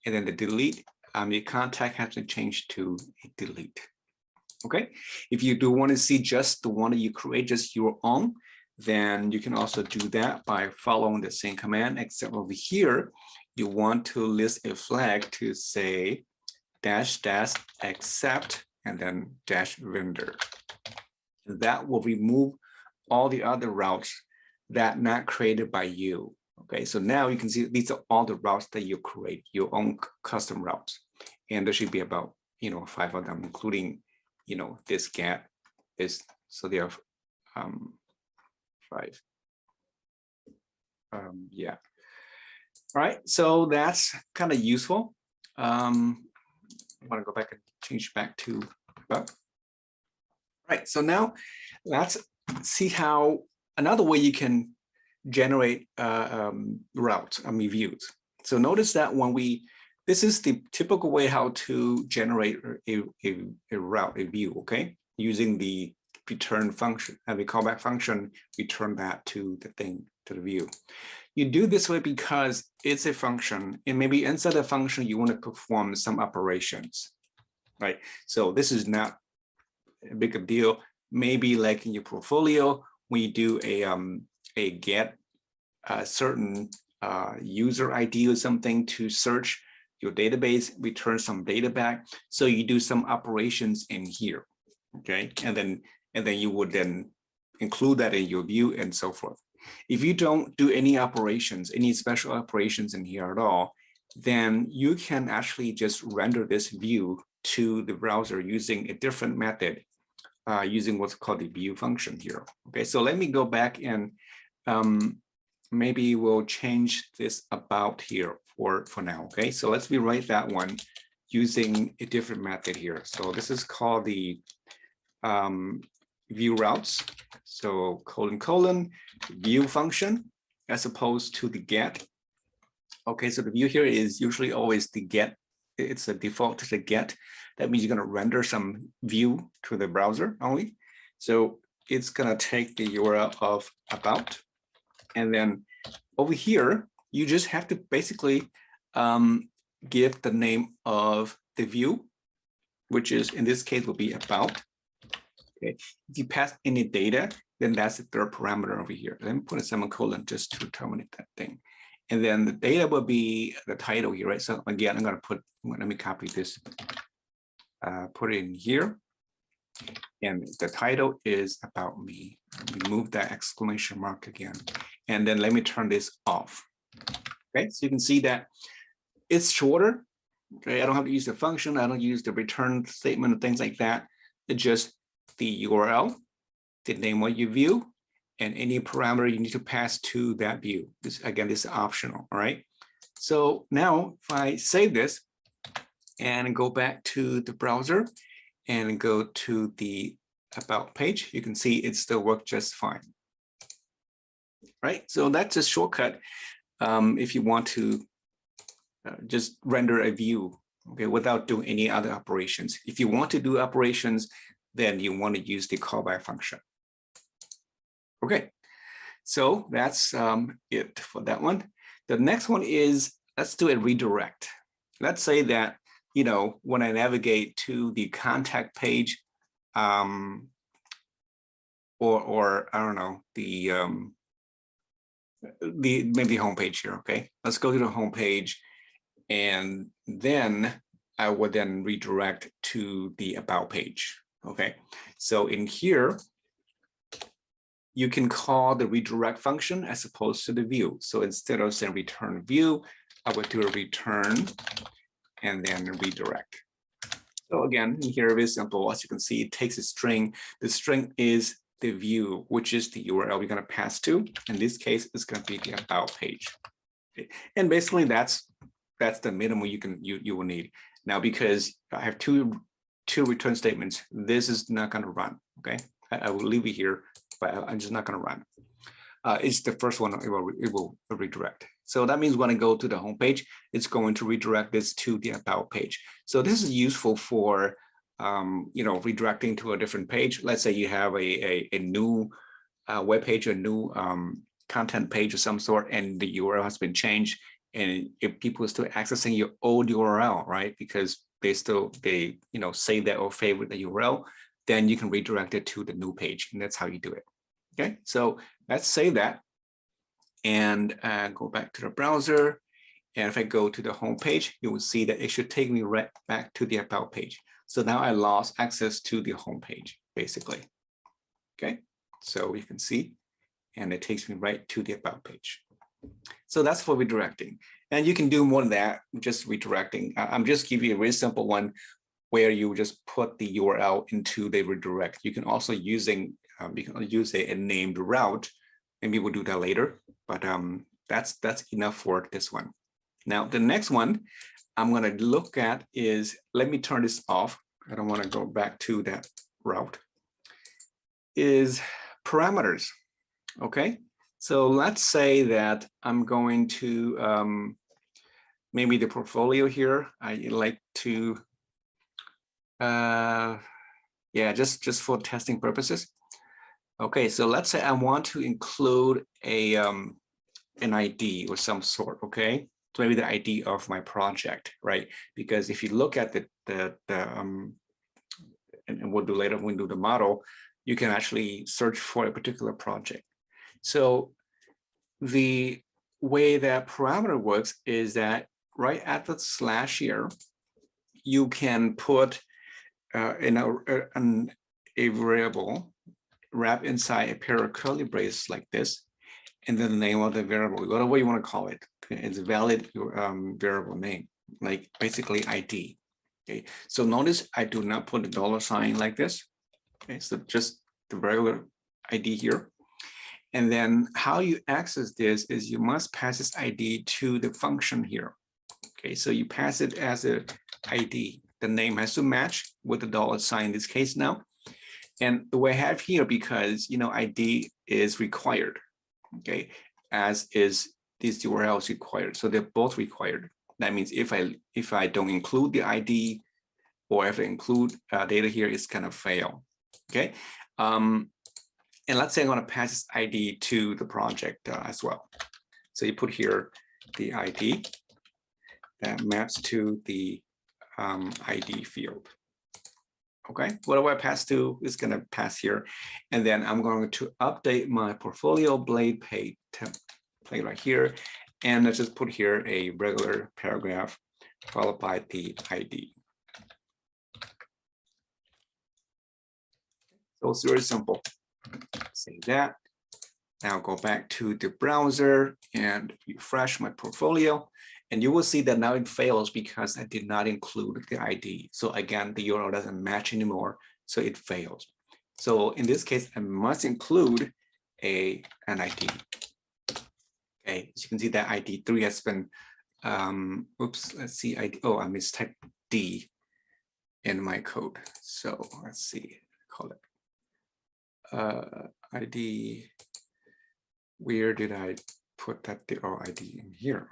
And then the delete, the contact has been changed to a delete. Okay, if you do want to see just the one that you create, just your own, then you can also do that by following the same command, except over here, you want to list a flag to say dash dash accept and then dash vendor. That will remove all the other routes that not created by you. Okay, so now you can see these are all the routes that you create, your own custom routes. And there should be about, 5 of them, including, this get, this, so there are 5. Yeah. All right, so that's kind of useful. I want to go back and change back to about. All right, so now let's see how another way you can generate routes, views. So notice that when this is the typical way how to generate a route, a view, okay? Using the return function and the callback function, return that to the thing, to the view. You do this way because it's a function, and maybe inside the function you want to perform some operations, right? So this is not a big a deal. Maybe like in your portfolio, when you do a get a certain user ID or something to search your database, return some data back. So you do some operations in here, okay? And then you would then include that in your view and so forth. If you don't do any operations, any special operations in here at all, then you can actually just render this view to the browser using a different method, using what's called the view function here. Okay, so let me go back and maybe we'll change this about here for now. Okay, so let's rewrite that one using a different method here. So this is called the view routes. So : view function as opposed to the get. Okay, so the view here is usually always the get. It's a default to the get. That means you're going to render some view to the browser only. So it's going to take the URL of about. And then over here, you just have to basically give the name of the view, which is in this case will be about. Okay, if you pass any data, then that's the third parameter over here. Let me put a semicolon just to terminate that thing. And then the data will be the title here, right? So again, I'm going to let me copy this, put it in here. And the title is about me. Remove that exclamation mark again. And then let me turn this off. Okay, so you can see that it's shorter. Okay, I don't have to use the function. I don't use the return statement and things like that. It's just the URL, the name of your view, and any parameter you need to pass to that view. This again, this is optional. All right. So now if I save this and go back to the browser and go to the about page, you can see it still works just fine. Right. So that's a shortcut if you want to just render a view, okay, without doing any other operations. If you want to do operations, then you want to use the callback function. Okay, so that's it for that one. The next one is, let's do a redirect. Let's say that, when I navigate to the contact page, or I don't know, maybe home page here. Okay, let's go to the home page, and then I would then redirect to the about page. Okay, so in here, you can call the redirect function as opposed to the view. So instead of saying return view, I would do a return and then redirect. So again, here it is simple. As you can see, it takes a string. The string is the view, which is the URL we're going to pass to. In this case, it's going to be the about page. Okay. And basically, that's the minimum you will need. Now, because I have two return statements, this is not going to run. Okay, I will leave it here, but I'm just not going to run. It's the first one. It will redirect. So that means when I go to the home page, it's going to redirect this to the about page. So this is useful for redirecting to a different page. Let's say you have a new web page, a new content page of some sort, and the URL has been changed. And if people are still accessing your old URL, right, because they save that or favorite the URL, then you can redirect it to the new page, and that's how you do it. Okay, so let's save that and go back to the browser And if I go to the home page, you will see that it should take me right back to the about page. So now I lost access to the home page, basically. Okay, so you can see, and it takes me right to the about page. So that's for redirecting. And you can do more than that, just redirecting. I'm just giving you a very simple one where you just put the URL into the redirect. You can also use a named route. Maybe we'll do that later, but that's enough for this one. Now, the next one I'm going to look at is, let me turn this off. I don't want to go back to that route, is parameters. Okay, so let's say that I'm going to maybe the portfolio here. I like to, yeah, just for testing purposes. Okay, so let's say I want to include a an ID or some sort. Okay, so maybe the ID of my project, right? Because if you look at and we'll do later when we do the model, you can actually search for a particular project. So the way that parameter works is that right at the slash here, you can put in a variable wrap inside a pair of curly braces like this, and then the name of the variable, whatever you want to call it. It's a valid variable name, like basically ID. Okay, so notice I do not put the $sign like this. Okay, so just the regular ID here. And then how you access this is you must pass this ID to the function here. Okay, so you pass it as a ID. The name has to match with the $sign in this case now. And the way I have here, because ID is required, okay, as is this URL is required. So they're both required. That means if I don't include the ID, or if I include data here, it's gonna fail. Okay. And let's say I'm going to pass this ID to the project as well. So you put here the ID that maps to the ID field. Okay, whatever I pass to is going to pass here. And then I'm going to update my portfolio blade page template right here. And let's just put here a regular paragraph followed by the ID. So it's very simple. Save that. Now go back to the browser and refresh my portfolio. And you will see that now it fails because I did not include the ID. So again, the URL doesn't match anymore, so it fails. So in this case, I must include an ID. Okay, as you can see that ID 3 has been, oops, let's see, ID, oh, I mistyped D in my code. So let's see, call it ID, where did I put that ID in here?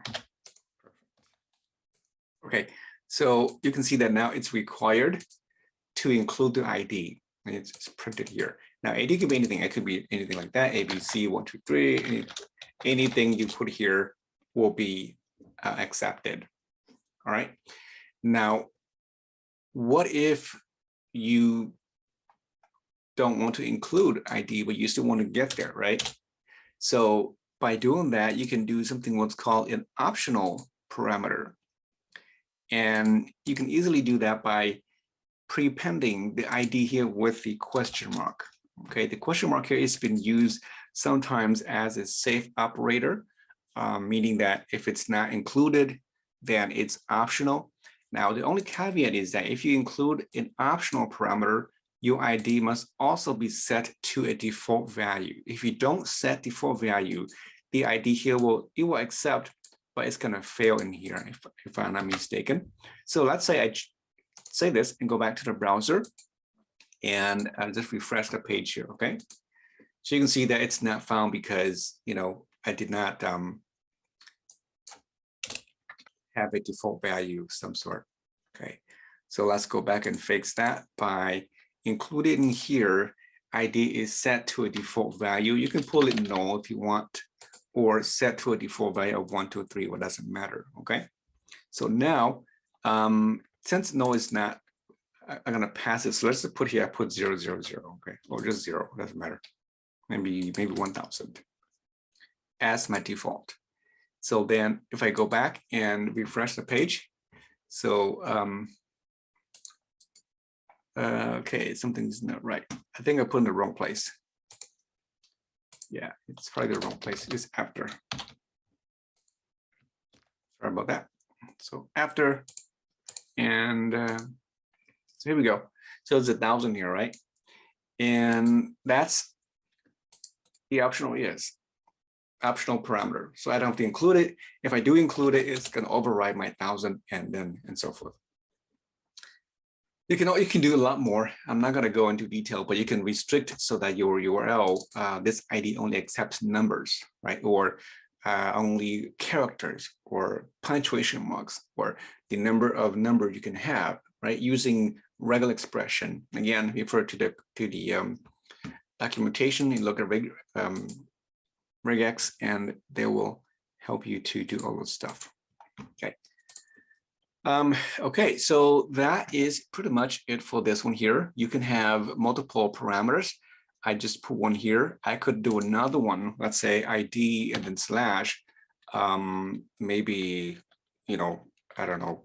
Okay, so you can see that now it's required to include the ID. And it's printed here. Now ID can be anything. It could be anything like that. ABC 1 2 3. Anything you put here will be accepted. All right. Now, what if you don't want to include ID, but you still want to get there, right? So by doing that, you can do something what's called an optional parameter. And you can easily do that by prepending the ID here with the question mark. Okay, the question mark here has been used sometimes as a safe operator, meaning that if it's not included, then it's optional. Now, the only caveat is that if you include an optional parameter, your ID must also be set to a default value. If you don't set default value, the ID here will accept, but it's gonna fail in here if I'm not mistaken. So let's say I say this and go back to the browser and just refresh the page here, okay? So you can see that it's not found because, I did not have a default value of some sort, okay? So let's go back and fix that by including here, ID is set to a default value. You can pull it null if you want, or set to a default value of 1 2 3, what doesn't matter, okay? So now, since no is not, I'm gonna pass it. So let's just put here, I put 0 0 0, okay? Or just 0, doesn't matter. Maybe 1000 as my default. So then if I go back and refresh the page, so okay, something's not right. I think I put in the wrong place. Yeah, it's probably the wrong place. It's after. Sorry about that. So after, and so here we go. So it's 1,000 here, right? And that's the optional parameter. So I don't have to include it. If I do include it, it's going to override my 1,000 and so forth. You can do a lot more. I'm not going to go into detail, but you can restrict so that your URL, this ID only accepts numbers, right? Or only characters or punctuation marks or the number of numbers you can have, right? Using regular expression. Again, refer to the documentation. You look at regex, and they will help you to do all this stuff. Okay. Okay, so that is pretty much it for this one here. You can have multiple parameters. I just put one here. I could do another one, let's say ID and then slash, maybe, I don't know,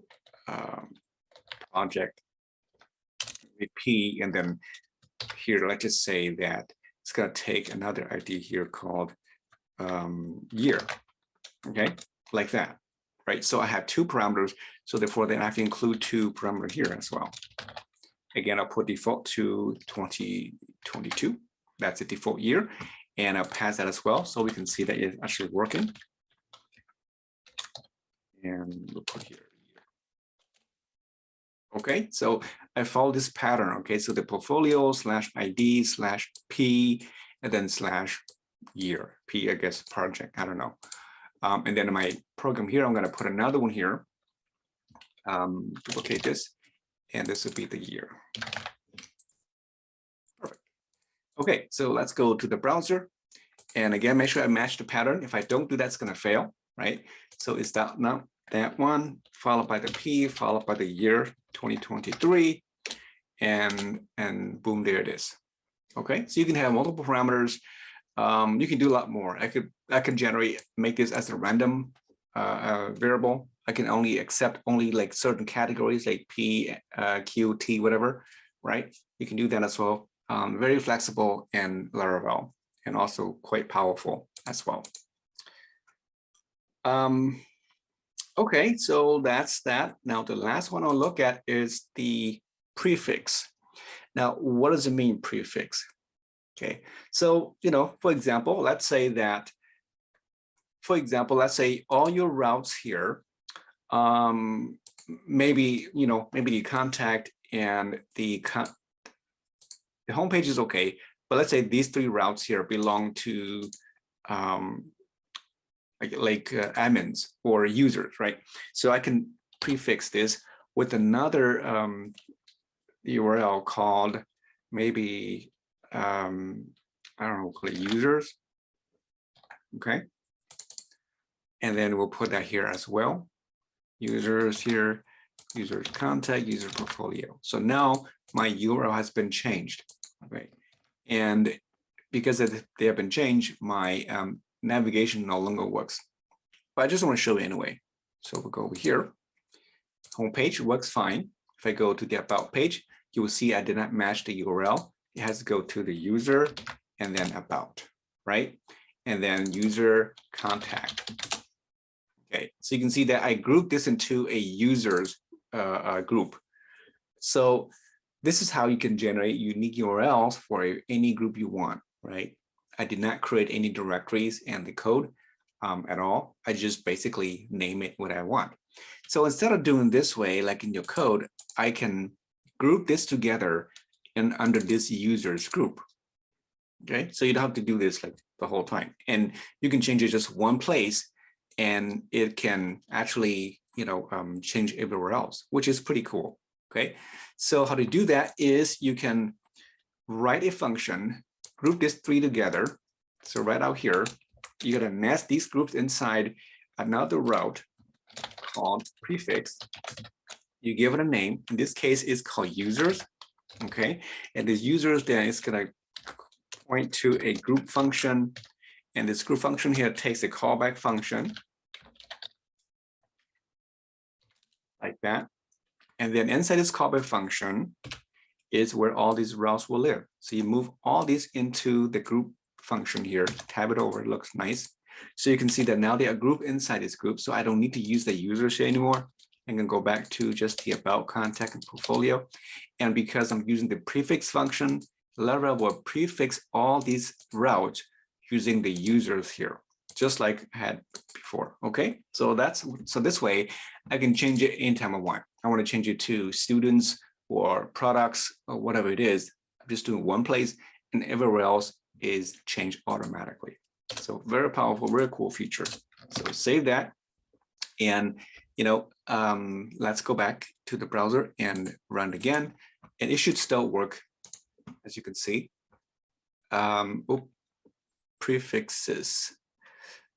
project P, and then here, let's just say that it's going to take another ID here called year, okay, like that, right? So I have two parameters, so therefore then I have to include two parameters here as well. Again, I'll put default to 2022. That's the default year, and I'll pass that as well, so we can see that it's actually working. And we'll put here. Okay, so I follow this pattern. Okay, so the portfolio /ID /P and then /year. P, I guess, project. I don't know. And then in my program here, I'm going to put another one here. Duplicate this, and this will be the year. Perfect. Okay, so let's go to the browser. And again, make sure I match the pattern. If I don't do that, it's going to fail, right? So it's that now. That one, followed by the P, followed by the year 2023, and boom, there it is. Okay, so you can have multiple parameters. You can do a lot more. I can make this as a random variable. I can only accept like certain categories like P, Q, T, whatever, right? You can do that as well. Very flexible in Laravel, and also quite powerful as well. Okay, so that's that. Now, the last one I'll look at is the prefix. Now, what does it mean, prefix? Okay, so, for example, let's say all your routes here, maybe the contact and the homepage is okay, but let's say these three routes here belong to admins or users, right? So I can prefix this with another URL called maybe, I don't know, call it users, okay? And then we'll put that here as well. Users here, users contact, user portfolio. So now my URL has been changed, okay? And because they have been changed, my navigation no longer works, but I just want to show you anyway. So we'll go over here. Homepage works fine. If I go to the about page, you will see I did not match the URL. It has to go to the user and then about, right? And then user contact. Okay, so you can see that I grouped this into a users group. So this is how you can generate unique URLs for any group you want, right? I did not create any directories in the code at all. I just basically name it what I want. So instead of doing this way, like in your code, I can group this together and under this users group. Okay, so you don't have to do this like the whole time. And you can change it just one place and it can actually, change everywhere else, which is pretty cool. Okay, so how to do that is you can write a function, group these three together. So right out here, you're going to nest these groups inside another route called prefix. You give it a name. In this case, it's called users. Okay, and this users then is going to point to a group function, and this group function here takes a callback function. like that. And then inside this callback function is where all these routes will live. So you move all these into the group function here, tab it over, it looks nice. So you can see that now they are grouped inside this group. So I don't need to use the users here anymore. I'm gonna go back to just the about, contact, and portfolio. And because I'm using the prefix function, Laravel will prefix all these routes using the users here, just like I had before. Okay, so this way I can change it anytime I want. I want to change it to students or products or whatever it is. I'm just doing one place, and everywhere else is changed automatically. So very powerful, very cool feature. So save that, and let's go back to the browser and run again, and it should still work, as you can see. Prefixes.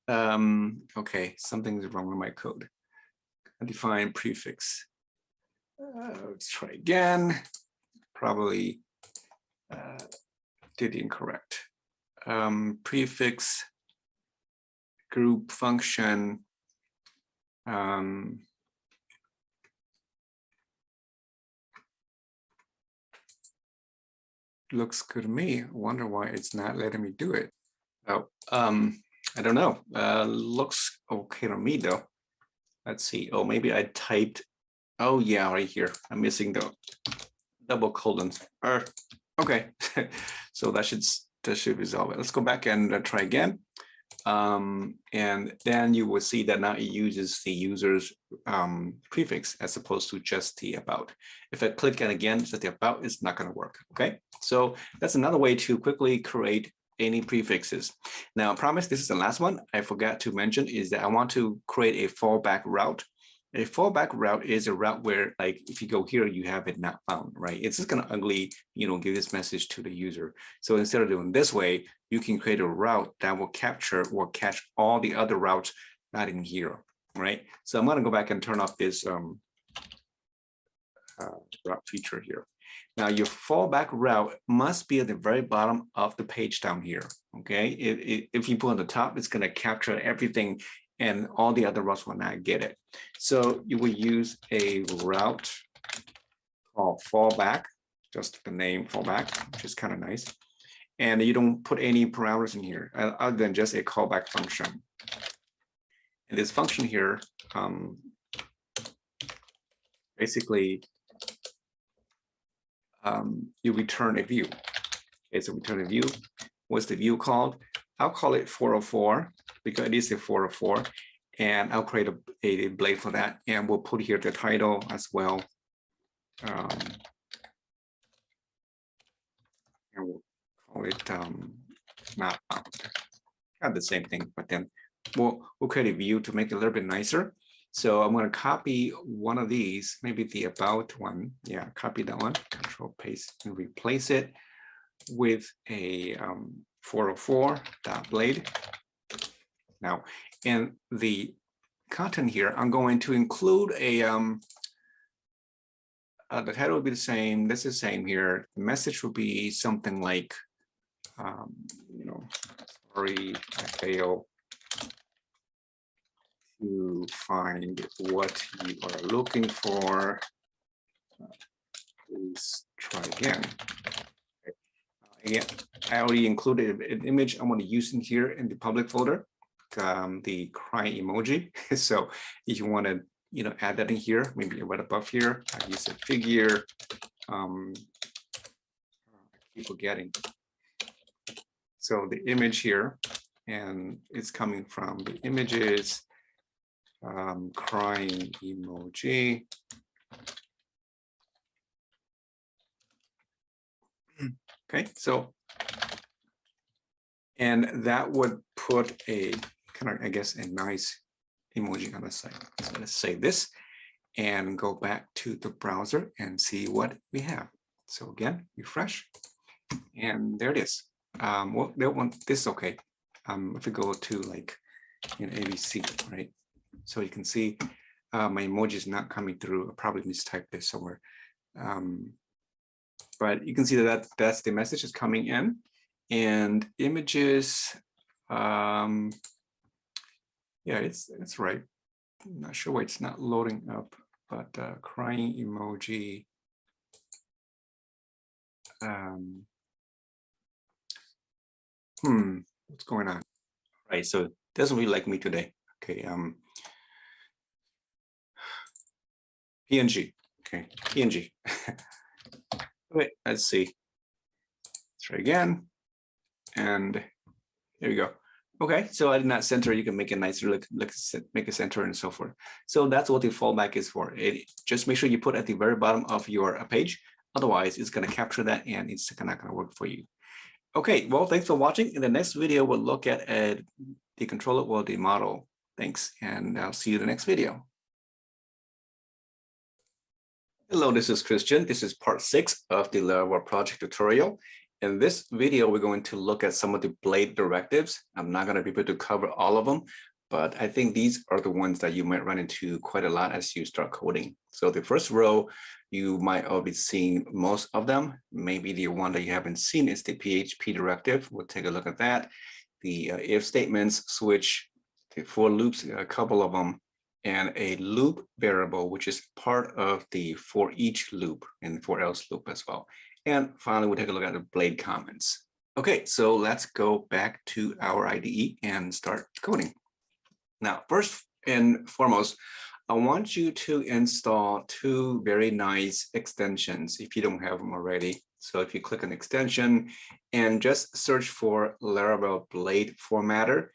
Okay, something's wrong with my code. Define prefix. Let's try again. Probably did incorrect. Prefix group function. Looks good to me. I wonder why it's not letting me do it. Oh, I don't know. Looks okay to me though. Let's see. Oh, maybe I typed. Oh yeah, right here. I'm missing the double colons. Okay, so that should resolve it. Let's go back and try again. And then you will see that now it uses the user's prefix as opposed to just the about. If I click it again, just the about, it's not going to work. Okay, so that's another way to quickly create any prefixes. Now, I promise this is the last one. I forgot to mention is that I want to create a fallback route. A fallback route is a route where, like, if you go here, you have it not found, right? It's just gonna ugly, give this message to the user. So instead of doing this way, you can create a route that will capture or catch all the other routes not in here, right? So I'm gonna go back and turn off this route feature here. Now your fallback route must be at the very bottom of the page down here, okay? If you put on the top, it's gonna capture everything and all the other routes will not get it. So you will use a route called fallback, just the name fallback, which is kind of nice. And you don't put any parameters in here other than just a callback function. And this function here, basically, you return a view. Okay, so return a view. What's the view called? I'll call it 404 because it is a 404, and I'll create a blade for that, and we'll put here the title as well. And we'll call it not found. Kind of the same thing, but then we'll create a view to make it a little bit nicer. So I'm going to copy one of these, maybe the about one. Yeah, copy that one, Control paste, and replace it with a 404.blade. Now, in the content here, I'm going to include a, the title will be the same. This is the same here. The message will be something like, sorry, I failed to find what you are looking for. Please try again. Okay. Again, I already included an image I want to use in here in the public folder, the crying emoji. So if you want to, add that in here, maybe right above here, I use a figure. I keep forgetting. So the image here, and it's coming from the images, crying emoji. Okay, so, and that would put a kind of, I guess, a nice emoji on the side. So let's save this and go back to the browser and see what we have. So again, refresh, and there it is. Well, this is okay. If we go to like in ABC, right? So you can see my emoji is not coming through. I probably mistyped this somewhere. But you can see that that's the message is coming in, and images. Yeah, it's right. I'm not sure why it's not loading up. but crying emoji. What's going on? Right, so it doesn't really like me today. Okay, PNG. Okay, PNG. Wait, let's see. Let's try again. And there you go. Okay, so I did not center. You can make a nice, make a center and so forth. So that's what the fallback is for. Just make sure you put at the very bottom of your page. Otherwise, it's going to capture that and it's not going to work for you. Okay, well, thanks for watching. In the next video, we'll look at the controller or the model. Thanks, and I'll see you in the next video. Hello, this is Christian. This is part 6 of the Laravel project tutorial. In this video, we're going to look at some of the blade directives. I'm not going to be able to cover all of them, but I think these are the ones that you might run into quite a lot as you start coding. So the first row, you might already seen most of them. Maybe the one that you haven't seen is the PHP directive. We'll take a look at that. The if statements, switch, the for loops, a couple of them, and a loop variable, which is part of the for each loop and for else loop as well. And finally, we'll take a look at the blade comments. Okay, so let's go back to our IDE and start coding. Now, first and foremost, I want you to install 2 very nice extensions if you don't have them already. So if you click on extension and just search for Laravel Blade Formatter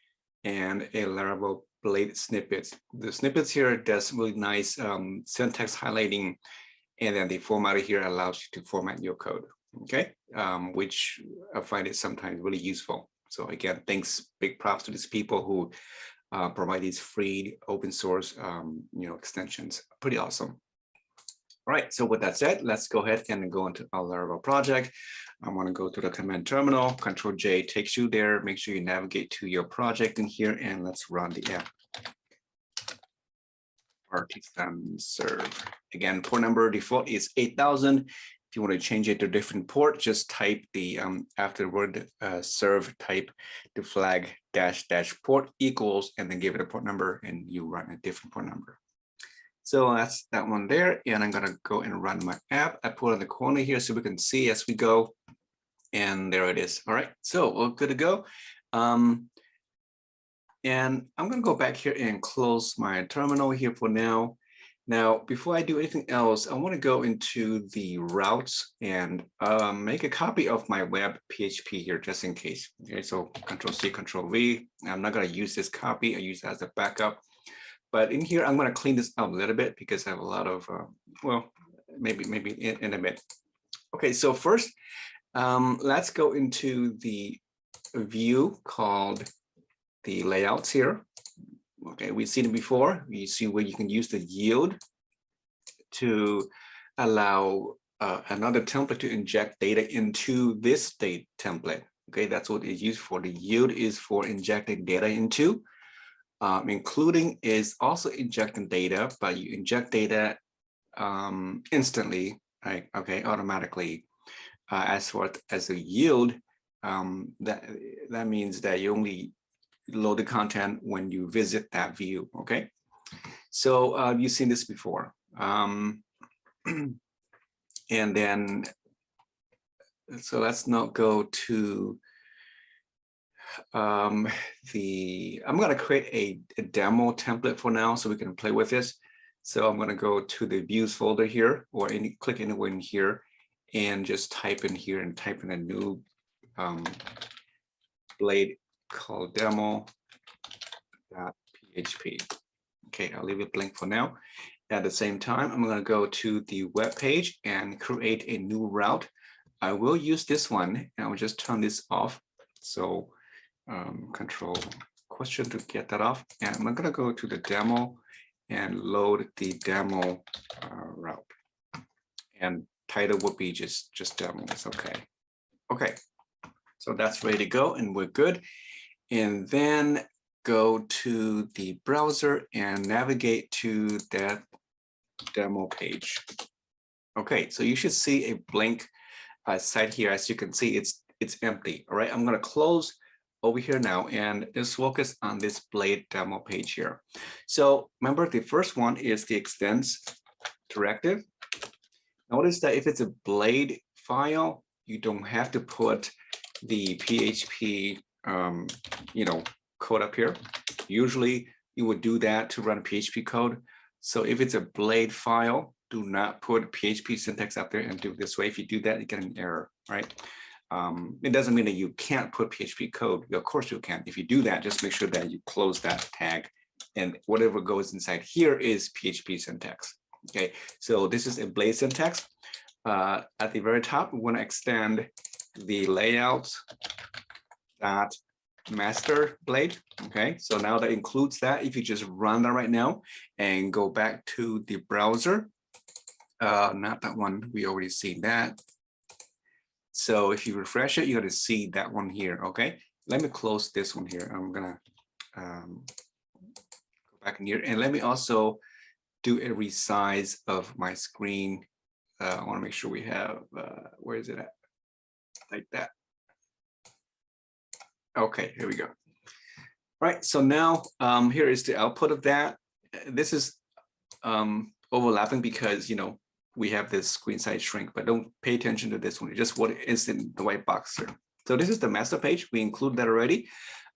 and a Laravel Blade snippets. The snippets here does really nice syntax highlighting, and then the formatter here allows you to format your code, okay? Which I find it sometimes really useful. So again, thanks, big props to these people who provide these free open source extensions. Pretty awesome. All right, so with that said, let's go ahead and go into our Laravel project. I want to go to the command terminal. Control J takes you there. Make sure you navigate to your project in here, and let's run the app. Artisan serve. Again, port number default is 8000. If you want to change it to a different port, just type the after the word serve, type the flag -- port equals, and then give it a port number, and you run a different port number. So that's that one there, and I'm gonna go and run my app. I put it in the corner here so we can see as we go, and there it is. All right, so we're good to go. And I'm gonna go back here and close my terminal here for now. Now, before I do anything else, I want to go into the routes and make a copy of my web PHP here just in case. Okay, so Control C, Control V. I'm not going to use this copy. I use it as a backup. But in here, I'm going to clean this up a little bit because I have a lot of, well, maybe in a bit. Okay, so first, let's go into the view called the layouts here. Okay, we've seen it before. You see where you can use the yield to allow another template to inject data into this state template. Okay, that's what it's used for. The yield is for injecting data into. Including is also injecting data, but you inject data instantly, right? Okay, automatically. As far as a yield, that means that you only load the content when you visit that view, okay? So you've seen this before. And then, so let's now go to I'm gonna create a demo template for now so we can play with this. So I'm gonna go to the views folder here, or click anywhere in here and just type in here and type in a new blade called demo.php. Okay, I'll leave it blank for now. At the same time, I'm going to go to the web page and create a new route. I will use this one, and I'll just turn this off. So Control question to get that off. And I'm going to go to the demo and load the demo route. And title would be just demo. It's okay. Okay, so that's ready to go, and we're good. And then go to the browser and navigate to that demo page. Okay, so you should see a blank site here. As you can see, it's empty. All right, I'm going to close over here now and just focus on this blade demo page here. So remember, the first one is the extends. directive. Notice that if it's a blade file, you don't have to put the PHP, code up here. Usually you would do that to run PHP code. So if it's a blade file, do not put PHP syntax up there and do it this way. If you do that, you get an error, right? It doesn't mean that you can't put PHP code. Of course you can. If you do that, just make sure that you close that tag, and whatever goes inside here is PHP syntax. Okay, so this is a blade syntax. At the very top, we want to extend the layout dot master blade. Okay, so now that includes that. If you just run that right now and go back to the browser, not that one, we already seen that. So if you refresh it, you're going to see that one here. Okay, let me close this one here. I'm gonna go back in here, and let me also do a resize of my screen. I want to make sure we have, where is it at? Like that. Okay, here we go. Right, so now here is the output of that. This is overlapping because, we have this screen size shrink, but don't pay attention to this one. Just what is in the white box here. So this is the master page. We include that already.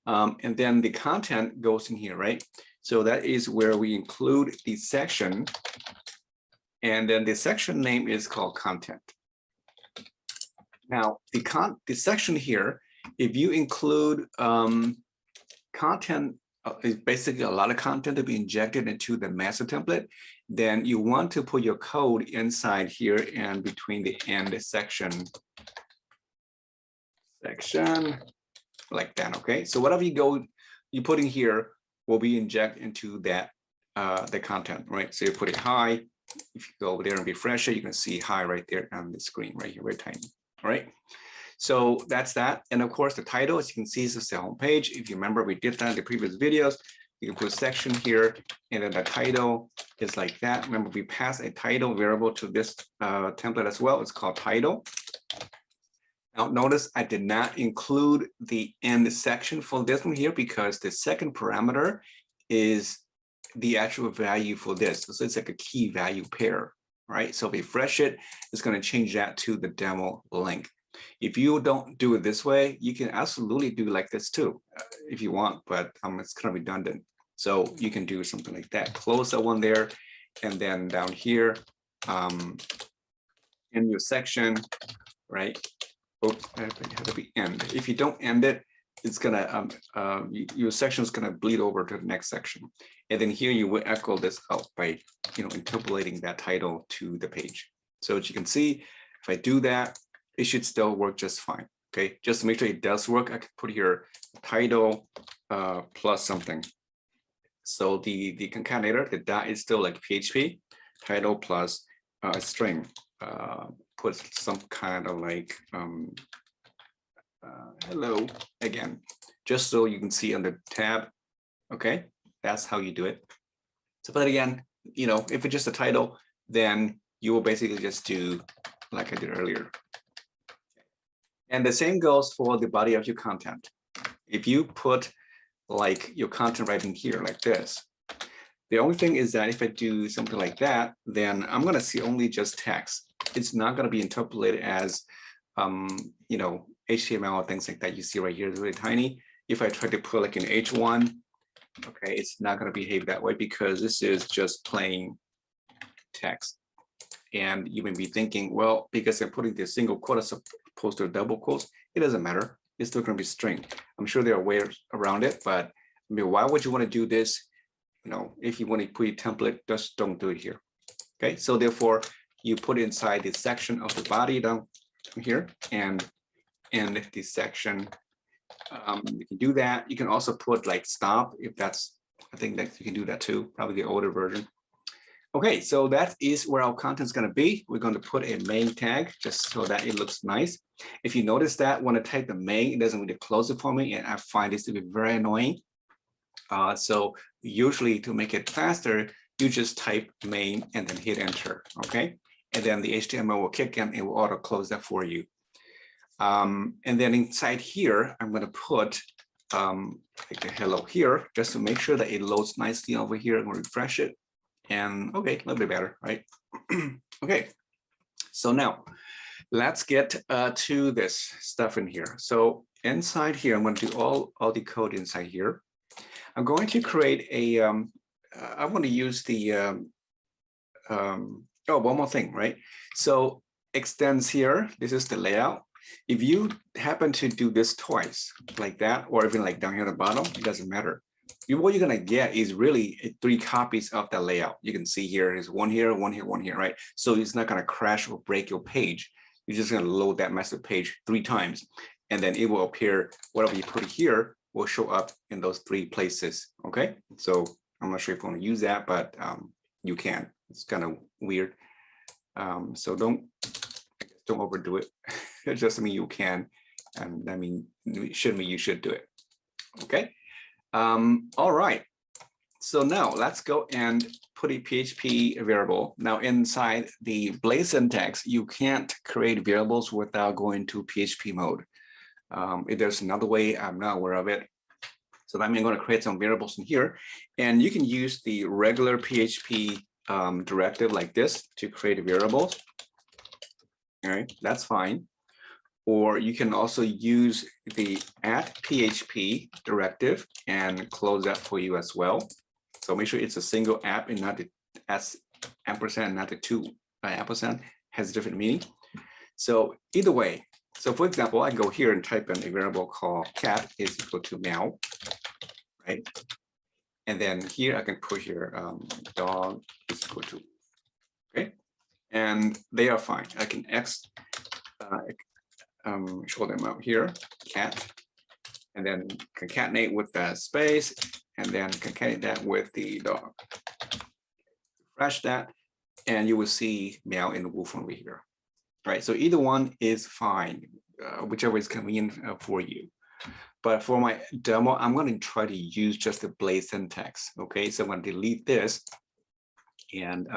And then the content goes in here, right? So that is where we include the section. And then the section name is called content. Now, the section here, if you include content, is basically a lot of content to be injected into the master template, then you want to put your code inside here and between the end section like that. Okay, so whatever you put in here will be injected into that the content, right? So you put it high. If you go over there and refresh it, you can see high right there on the screen right here, very tiny. All right. So that's that. And of course, the title, as you can see, is the home page. If you remember, we did that in the previous videos. You can put a section here, and then the title is like that. Remember, we pass a title variable to this template as well. It's called title. Now, notice I did not include the end section for this one here because the second parameter is the actual value for this. So it's like a key value pair, right? So if we refresh it, it's going to change that to the demo link. If you don't do it this way, you can absolutely do like this too, if you want, but it's kind of redundant. So you can do something like that. Close that one there, and then down here, in your section, right? Oh, it has to be end. If you don't end it, it's gonna your section is gonna bleed over to the next section, and then here you will echo this out by interpolating that title to the page. So as you can see, if I do that, it should still work just fine. Okay, just to make sure it does work, I can put here title plus something. So the concatenator, the dot is still like PHP, title plus string. Put some kind of like hello again, just so you can see on the tab. Okay, that's how you do it. So, but again, if it's just a title, then you will basically just do like I did earlier. And the same goes for the body of your content. If you put like your content right in here like this, the only thing is that if I do something like that, then I'm going to see only just text. It's not going to be interpolated as, HTML or things like that. You see right here, it's really tiny. If I try to put like an H1, okay, it's not going to behave that way because this is just plain text. And you may be thinking, well, because I'm putting the single quote as opposed to double quotes, it doesn't matter. It's still going to be string. I'm sure there are ways around it, but I mean, why would you want to do this? If you want to put a template, just don't do it here. Okay, so therefore, you put it inside the section of the body down here and end the section. You can do that. You can also put like stop if that's, I think that you can do that too, probably the older version. Okay, so that is where our content is going to be. We're going to put a main tag just so that it looks nice. If you notice that when I type the main, it doesn't really close it for me, and I find this to be very annoying. So usually to make it faster, you just type main and then hit enter, okay? And then the HTML will kick in and will auto close that for you. And then inside here, I'm going to put like a hello here just to make sure that it loads nicely over here. I'm going to refresh it. And okay, a little bit better, right? Okay, so now let's get to this stuff in here. So inside here, I'm going to do all the code inside here. I'm going to create a, I want to use the, oh, one more thing, right? So extends here, this is the layout. If you happen to do this twice like that, or even like down here at the bottom, it doesn't matter. What you're gonna get is really 3 copies of that layout. You can see here is one here, one here, one here, right? So it's not gonna crash or break your page. You're just gonna load that master page 3 times, and then it will appear, whatever you put here will show up in those 3 places, okay? So I'm not sure if you wanna use that, but you can. It's kind of weird. So don't overdo it. It just mean you can, and I mean, it should mean you should do it, okay? All right, so now let's go and put a PHP variable. Now inside the Blade syntax, you can't create variables without going to PHP mode. If there's another way, I'm not aware of it. So that means I'm going to create some variables in here, and you can use the regular PHP directive like this to create variables. All right, that's fine. Or you can also use the @php directive and close that for you as well. So make sure it's a single app and not the S ampersand, not the 2 ampersand, has a different meaning. So either way, so for example, I go here and type in a variable called cat is equal to meow, right? And then here I can put here dog is equal to, okay? And they are fine. I can show them out here, cat, and then concatenate with the space, and then concatenate that with the dog. Refresh that, and you will see meow and wolf over here. Right, so either one is fine, whichever is convenient for you. But for my demo, I'm going to try to use just the Blade syntax. Okay, so I'm going to delete this. And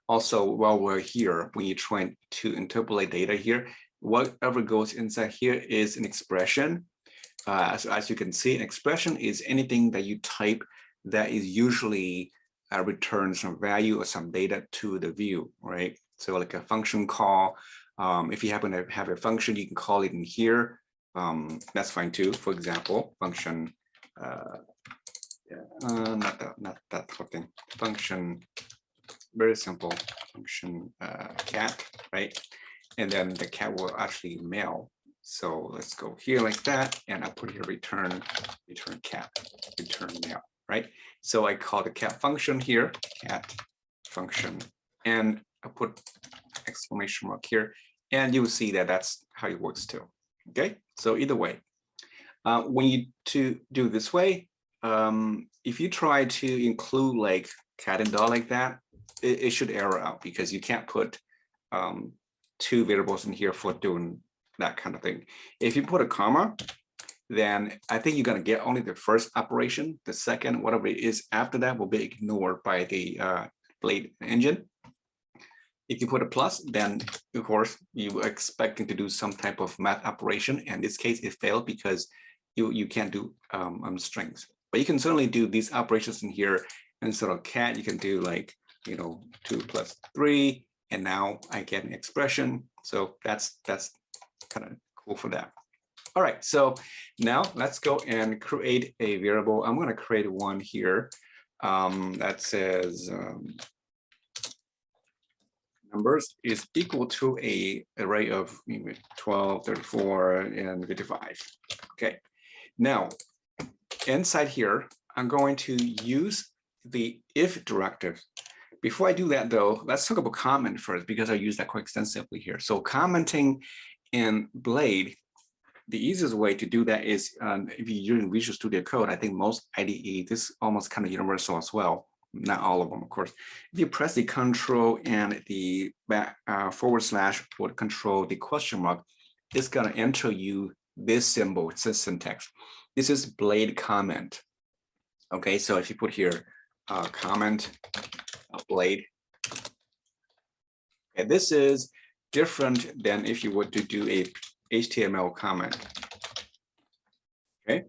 also, while we're here, when you're trying to interpolate data here, whatever goes inside here is an expression. As you can see, an expression is anything that you type that is usually returns some value or some data to the view, right? So like a function call. If you happen to have a function, you can call it in here. That's fine too. For example, function, not that whole thing. Function, very simple function cat, right? And then the cat will actually mail. So let's go here like that, and I'll put here return cat, return mail, right? So I call the cat function here, cat function, and I put exclamation mark here, and you will see that that's how it works too. Okay, so either way, when you do this way, if you try to include like cat and dog like that, it should error out because you can't put 2 variables in here for doing that kind of thing. If you put a comma, then I think you're going to get only the first operation. The second, whatever it is after that, will be ignored by the Blade engine. If you put a plus, then of course you are expecting to do some type of math operation. And in this case, it failed because you can't do strings. But you can certainly do these operations in here. Instead of cat, you can do like 2 plus 3, and now I get an expression. So that's kind of cool for that. All right, so now let's go and create a variable. I'm going to create one here that says numbers is equal to a array of 12, 34, and 55. Okay, now inside here, I'm going to use the if directive. Before I do that though, let's talk about comment first because I use that quite extensively here. So commenting in Blade, the easiest way to do that is if you're using Visual Studio Code, I think most IDE, this is almost kind of universal as well. Not all of them, of course. If you press the control and the / or control the question mark, it's going to enter you this symbol, it says syntax. This is Blade comment. Okay, so if you put here comment Blade, okay, this is different than if you were to do a HTML comment. Okay,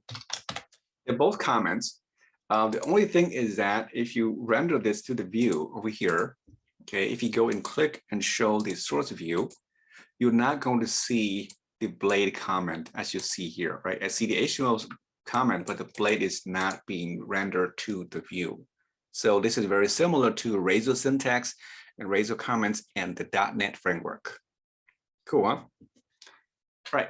they're both comments. The only thing is that if you render this to the view over here, okay, if you go and click and show the source view, you're not going to see the blade comment as you see here, right? I see the HTML comment, but the blade is not being rendered to the view. So this is very similar to Razor syntax and Razor comments and the .NET framework. Cool, huh? Right.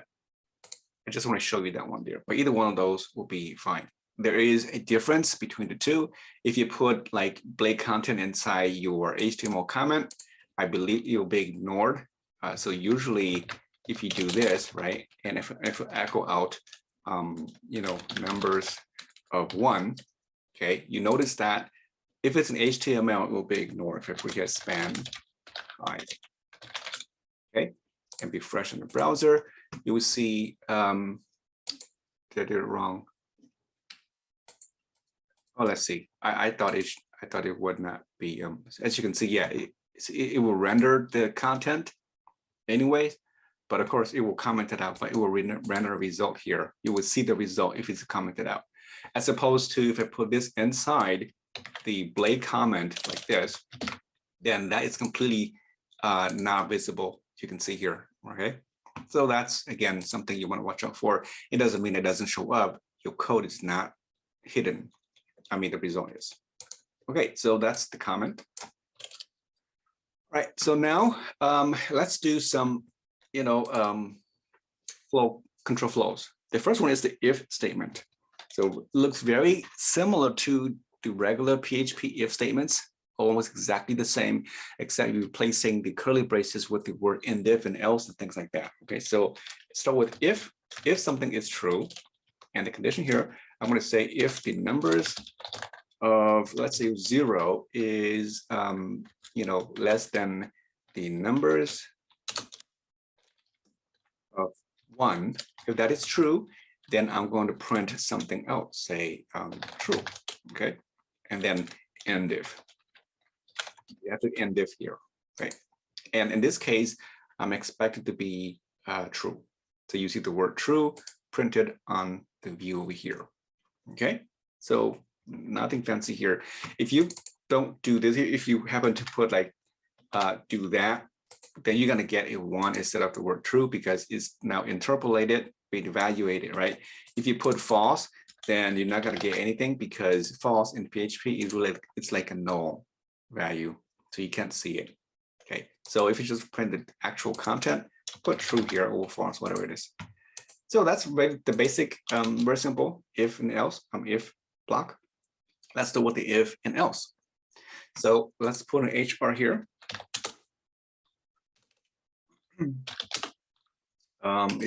I just want to show you that one there, but either one of those will be fine. There is a difference between the two. If you put like blade content inside your HTML comment, I believe it will be ignored. So usually if you do this, right, and if I echo out, you know, numbers of 1, okay, you notice that if it's an HTML, it will be ignored. If we hit span 5, okay, and refresh in the browser, you will see that I did it wrong. Oh, let's see. I thought it would not be. As you can see, yeah, it will render the content anyways, but of course it will comment it out, but it will render a result here. You will see the result if it's commented out, as opposed to if I put this inside the blade comment like this, then that is completely not visible. You can see here, okay? So that's, again, something you want to watch out for. It doesn't mean it doesn't show up. Your code is not hidden. I mean, the result is. Okay, so that's the comment. Right, so now let's do some, you know, control flows. The first one is the if statement. So it looks very similar to the regular PHP if statements, almost exactly the same, except you're replacing the curly braces with the word end if and else and things like that. Okay, so start with if something is true, and the condition here, I'm going to say if the numbers of, let's say, 0 is you know, less than the numbers of 1. If that is true, then I'm going to print something else, say true, okay? And then end if. You have to end if here, right? And in this case, I'm expected to be true. So you see the word true printed on the view over here, okay? So nothing fancy here. If you don't do this, if you happen to put like do that, then you're going to get a 1 instead of the word true because it's now interpolated, being evaluated, right? If you put false, then you're not going to get anything because false in PHP is really, it's like a null value, so you can't see it. Okay, so if you just print the actual content, put true here or false, whatever it is. So that's the basic, very simple if and else, if block. Let's do what the if and else. So let's put an H bar here. It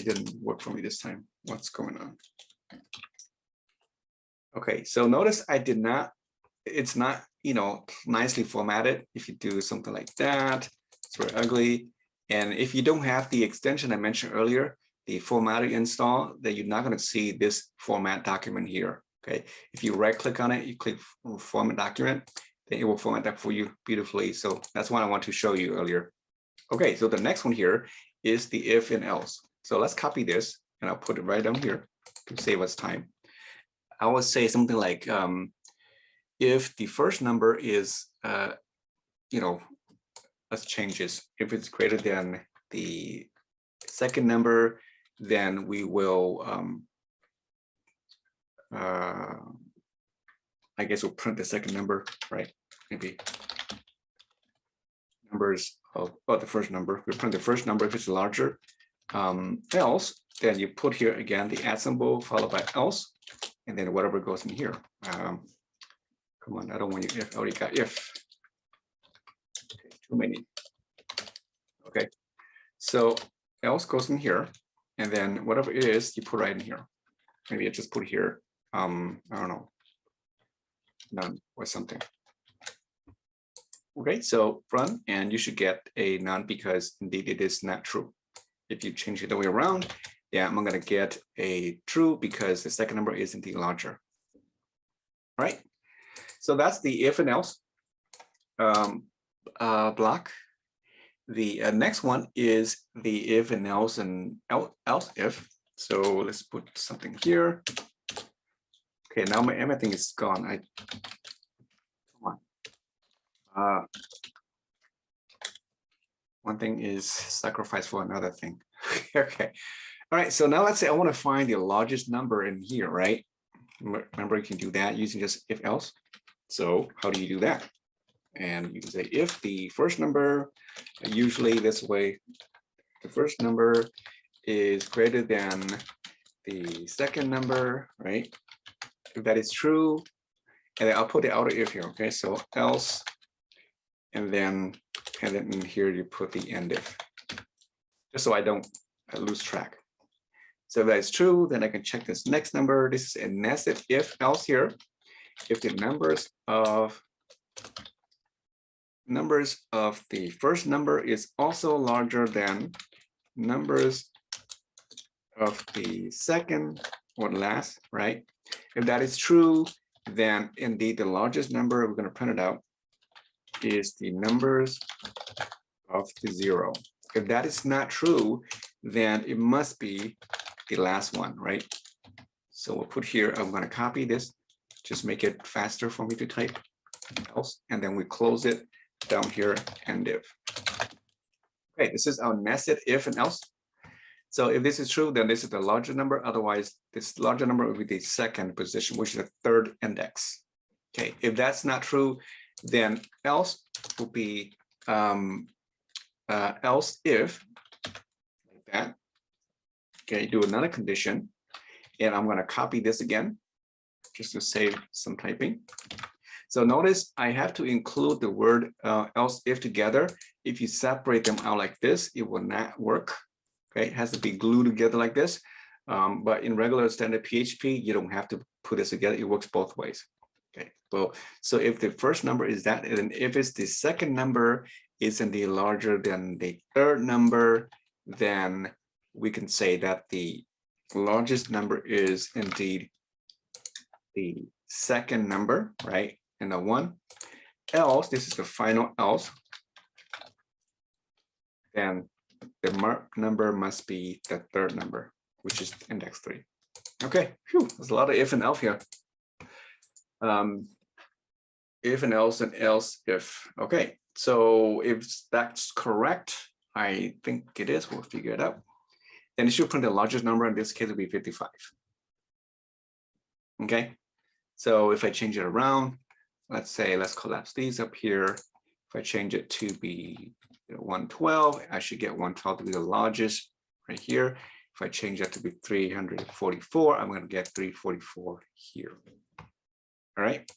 didn't work for me this time. What's going on? Okay, so notice I did not, it's not, you know, nicely formatted. If you do something like that, it's very ugly. And if you don't have the extension I mentioned earlier, the formatting install, then you're not going to see this format document here. Okay, if you right click on it, you click format document, then it will format that for you beautifully. So that's what I want to show you earlier. Okay, so the next one here is the if and else. So let's copy this and I'll put it right down here to save us time. I would say something like if the first number is, you know, let's change this. If it's greater than the second number, then we will, I guess we'll print the second number, right? Maybe numbers of, the first number. We print the first number if it's larger. Else, then you put here again the @ symbol followed by else, and then whatever goes in here. Come on, I don't want you if. I already got if. Okay, too many. Okay, so else goes in here, and then whatever it is, you put right in here. Maybe I just put here. I don't know, none or something. Okay, so run, and you should get a none because indeed it is not true. If you change it the way around, yeah, I'm going to get a true because the second number is indeed larger. All right, so that's the if and else block. The next one is the if and else and else if. So let's put something here. Okay, now my everything is gone. Come on. one thing is sacrificed for another thing. Okay. All right. So now let's say I want to find the largest number in here, right? Remember, you can do that using just if else. So how do you do that? And you can say if the first number, usually this way, the first number is greater than the second number, right? If that is true, and then I'll put the outer if here, okay? So else, and then in here you put the end if, just so I don't lose track. So if that is true, then I can check this next number. This is a nested if else here. If the numbers of the first number is also larger than numbers of the second or last, right? If that is true, then indeed the largest number, we're going to print it out, is the numbers of the zero. If that is not true, then it must be the last one, right? So we'll put here, I'm going to copy this, just make it faster for me to type else, and then we close it down here and if. Okay, this is our nested if and else. So if this is true, then this is the larger number. Otherwise, this larger number will be the second position, which is the third index. Okay, if that's not true, then else will be else if, like that. Okay, do another condition, and I'm going to copy this again, just to save some typing. So notice I have to include the word else if together. If you separate them out like this, it will not work. Okay, it has to be glued together like this. But in regular standard PHP, you don't have to put this together. It works both ways. Okay, well, so if the first number is that, and if it's the second number is indeed larger than the third number, then we can say that the largest number is indeed the second number, right? And the one. Else, this is the final else. Then the marked number must be the third number, which is index 3. Okay, phew, there's a lot of if and else here. If and else and else if. Okay, so if that's correct, I think it is, we'll figure it out. Then it should print the largest number, in this case, it will be 55. Okay, so if I change it around, let's say, let's collapse these up here. If I change it to be 112, I should get 112 to be the largest right here. If I change that to be 344, I'm going to get 344 here. All right.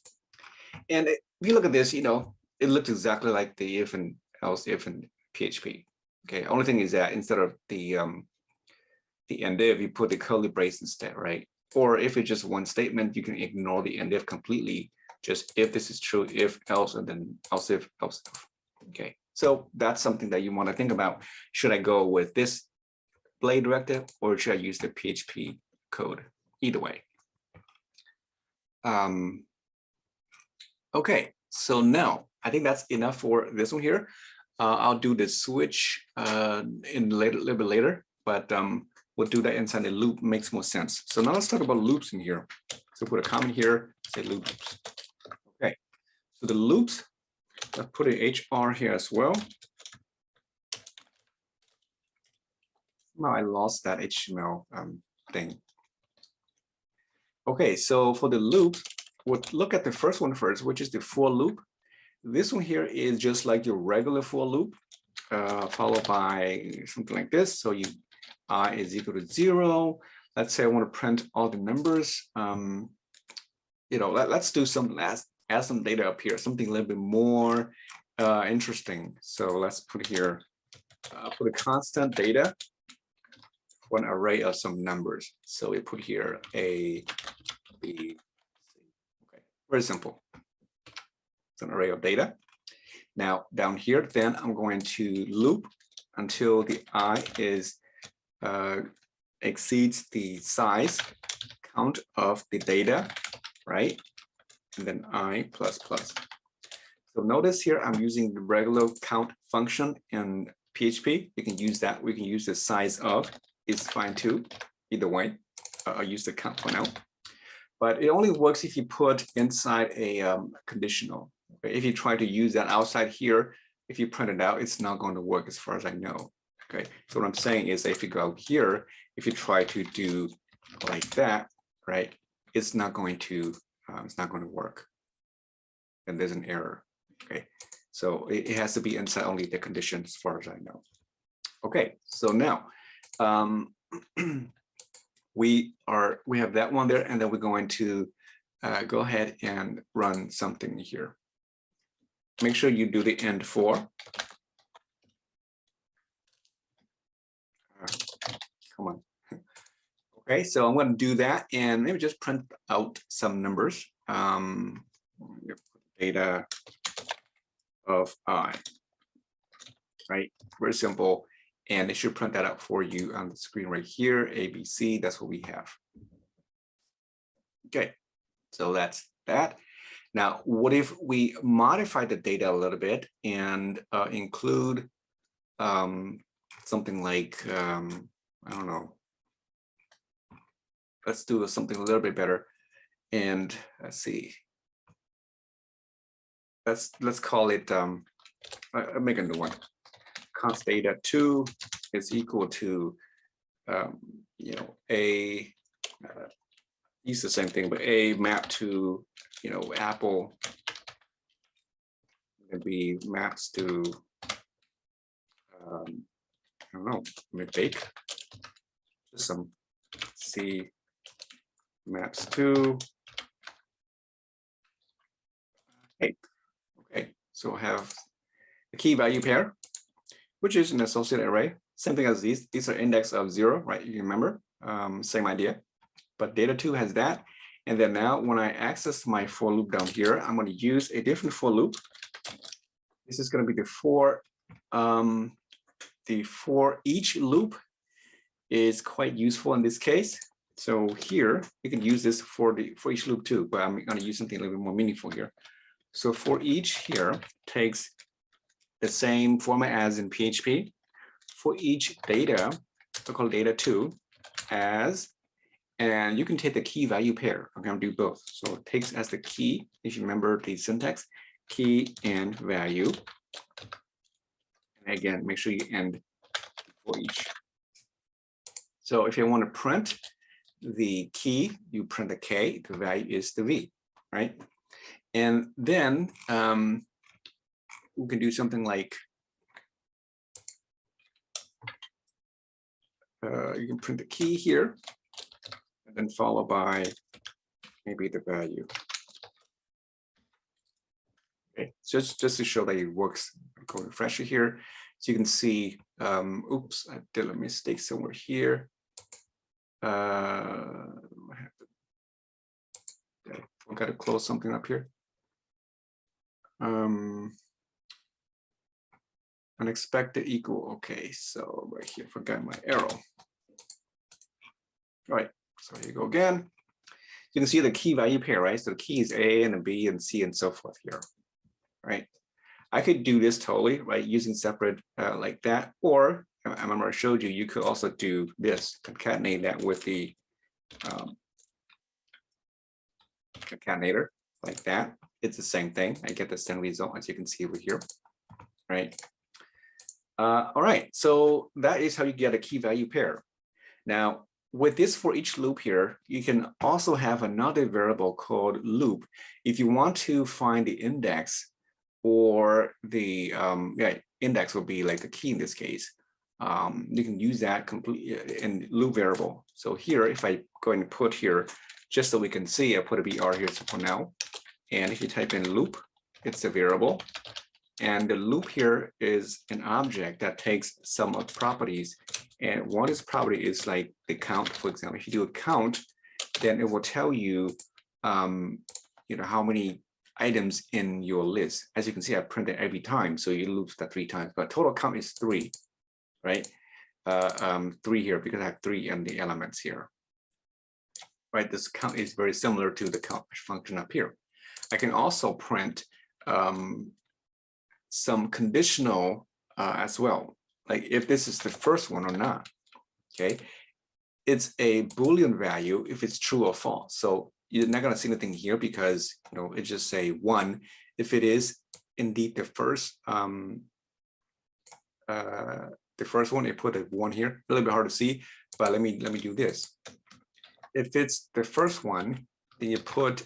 And if you look at this, you know, it looks exactly like the if and else if in PHP. Okay. Only thing is that instead of the end if, you put the curly brace instead, right? Or if it's just one statement, you can ignore the end if completely. Just if this is true, if else, and then else if, else if. Okay, so that's something that you want to think about. Should I go with this blade directive or should I use the PHP code? Either way. Okay, so now I think that's enough for this one here. I'll do the switch in a little bit later, but we'll do that inside the loop, makes more sense. So now let's talk about loops in here. So put a comment here, say loops. Okay, so the loops, I'll put an HR here as well. Now I lost that HTML thing. Okay, so for the loop, we'll look at the first one first, which is the for loop. This one here is just like your regular for loop, followed by something like this. So you I is equal to 0. Let's say I want to print all the numbers. You know, let's do some add some data up here, something a little bit more interesting. So let's put here, put a constant data for an array of some numbers. So we put here A, B, C. Okay, very simple. It's an array of data. Now down here, then I'm going to loop until the I is exceeds the size count of the data, right? And then I plus plus. So notice here I'm using the regular count function in PHP. You can use that. We can use the size of, is fine too. Either way, I'll use the count for now. But it only works if you put inside a conditional. Okay? If you try to use that outside here, if you print it out, it's not going to work as far as I know. Okay, so what I'm saying is if you go out here, if you try to do like that, right, it's not going to work. And there's an error. Okay, so it has to be inside only the condition as far as I know. Okay, so now we have that one there, and then we're going to go ahead and run something here. Make sure you do the end for. Come on. Okay, so I'm going to do that, and maybe just print out some numbers. Data of I, right? Very simple, and it should print that out for you on the screen right here. ABC, that's what we have. Okay, so that's that. Now, what if we modify the data a little bit and include something like, I don't know, let's do something a little bit better. And let's see, let's call it, I'll make a new one. Const data 2 is equal to, you know, a, use the same thing, but a map to, you know, Apple, and B maps to, I don't know, bake, just some C maps to, okay, okay, so have the key value pair, which is an associated array, same thing as these are index of 0, right? You remember, same idea, but data 2 has that. And then now when I access my for loop down here, I'm going to use a different for loop. This is going to be the for each loop is quite useful in this case. So here you can use this for each loop too, but I'm going to use something a little bit more meaningful here. So for each here takes the same format as in PHP. For each data, we call data 2 as, and you can take the key value pair. I'm going to do both. So it takes as the key, if you remember the syntax, key and value. And again, make sure you end for each. So if you want to print the key, you print the K, the value is the V, right? And then we can do something like, you can print the key here, and then followed by maybe the value. Okay, just to show that it works. Go refresh it here, so you can see. Oops, I did a mistake somewhere here. I got to close something up here. Unexpected equal. Okay, so right here, forgot my arrow. All right, so here you go again. You can see the key value pair, right? So the key is A and a B and C and so forth here, right? I could do this totally, right, using separate like that, or I remember I showed you, you could also do this, concatenate that with the concatenator like that. It's the same thing. I get the same result as you can see over here, right? All right, so that is how you get a key value pair. Now, with this for each loop here, you can also have another variable called loop. If you want to find the index, or the index will be like the key in this case, you can use that completely in loop variable. So here, if I go and put here, just so we can see, I put a BR here for now. And if you type in loop, it's a variable. And the loop here is an object that takes some of the properties. And one of its property is like the count, for example. If you do a count, then it will tell you, you know, how many items in your list. As you can see, I print it every time, so you loops that 3 times, but total count is 3, right? 3 here because I have 3 in the elements here, right? This count is very similar to the count function up here. I can also print some conditional as well, like if this is the first one or not. Okay, it's a Boolean value if it's true or false. So you're not going to see anything here because, you know, it just say 1 if it is indeed the first the first one, it put a 1 here, a little bit hard to see, but let me do this. If it's the first one, then you put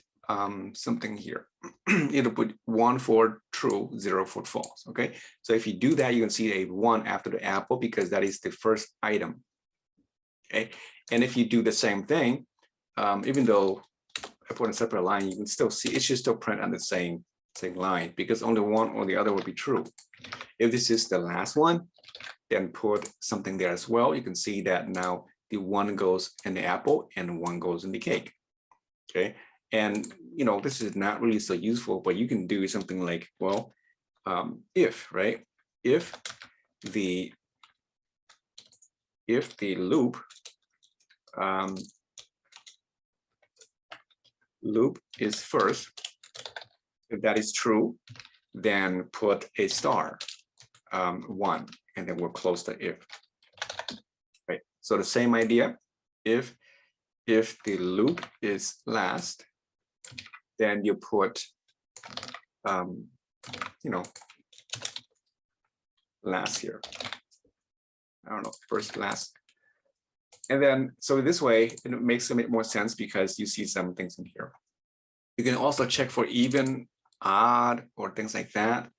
something here. It'll put 1 for true, 0 for false. Okay, so if you do that, you can see a 1 after the apple because that is the first item. Okay, and if you do the same thing, even though I put a separate line, you can still see it should still print on the same line because only one or the other will be true. If this is the last one, then put something there as well. You can see that now the 1 goes in the apple and 1 goes in the cake. Okay, and you know this is not really so useful, but you can do something like, well, if, right, if the loop loop is first, if that is true, then put a star 1, and then we'll close the if. Right. So the same idea. If the loop is last, then you put you know, last here. I don't know, first, last. And then, so this way, it makes a bit more sense because you see some things in here. You can also check for even, odd, or things like that.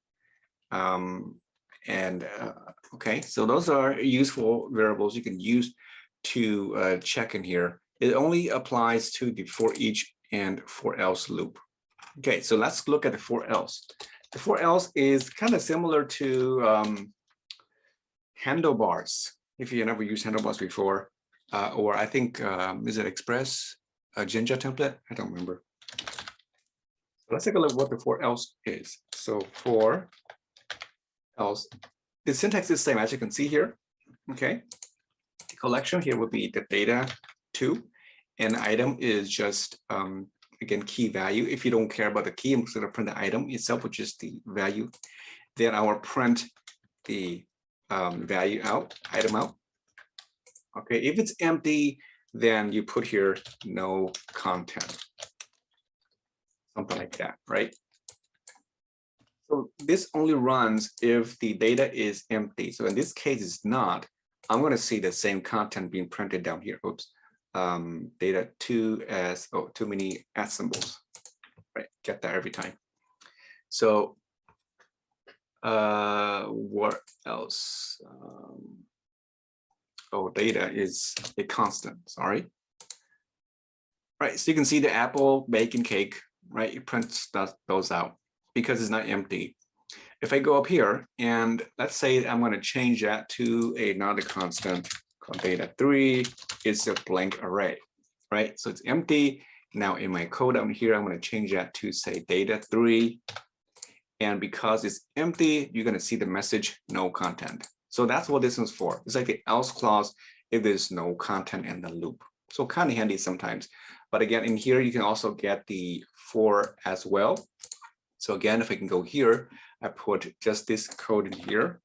Okay, so those are useful variables you can use to check in here. It only applies to the for each and for else loop. Okay, so let's look at the for else. The for else is kind of similar to handlebars. If you never used handlebars before, or I think, is it Express, Jinja template? I don't remember. So let's take a look at what the for else is. So for else, the syntax is the same as you can see here. Okay, the collection here would be the data 2, and item is just again key value. If you don't care about the key, I'm just going to print the item itself, which is the value. Then I will print the value out, item out. Okay, if it's empty, then you put here no content, something like that, right? So this only runs if the data is empty. So in this case, it's not. I'm going to see the same content being printed down here. Oops, data 2 as, oh, too many at symbols, right? Get that every time. So what else? Oh, data is a constant, sorry. Right, so you can see the apple, bacon, cake, right? It prints those out because it's not empty. If I go up here and let's say I'm going to change that to another constant called data 3, it's a blank array, right? So it's empty. Now in my code down here, I'm going to change that to say data 3. And because it's empty, you're going to see the message no content. So that's what this is for. It's like the else clause if there's no content in the loop. So kind of handy sometimes. But again, in here, you can also get the for as well. So again, if I can go here, I put just this code in here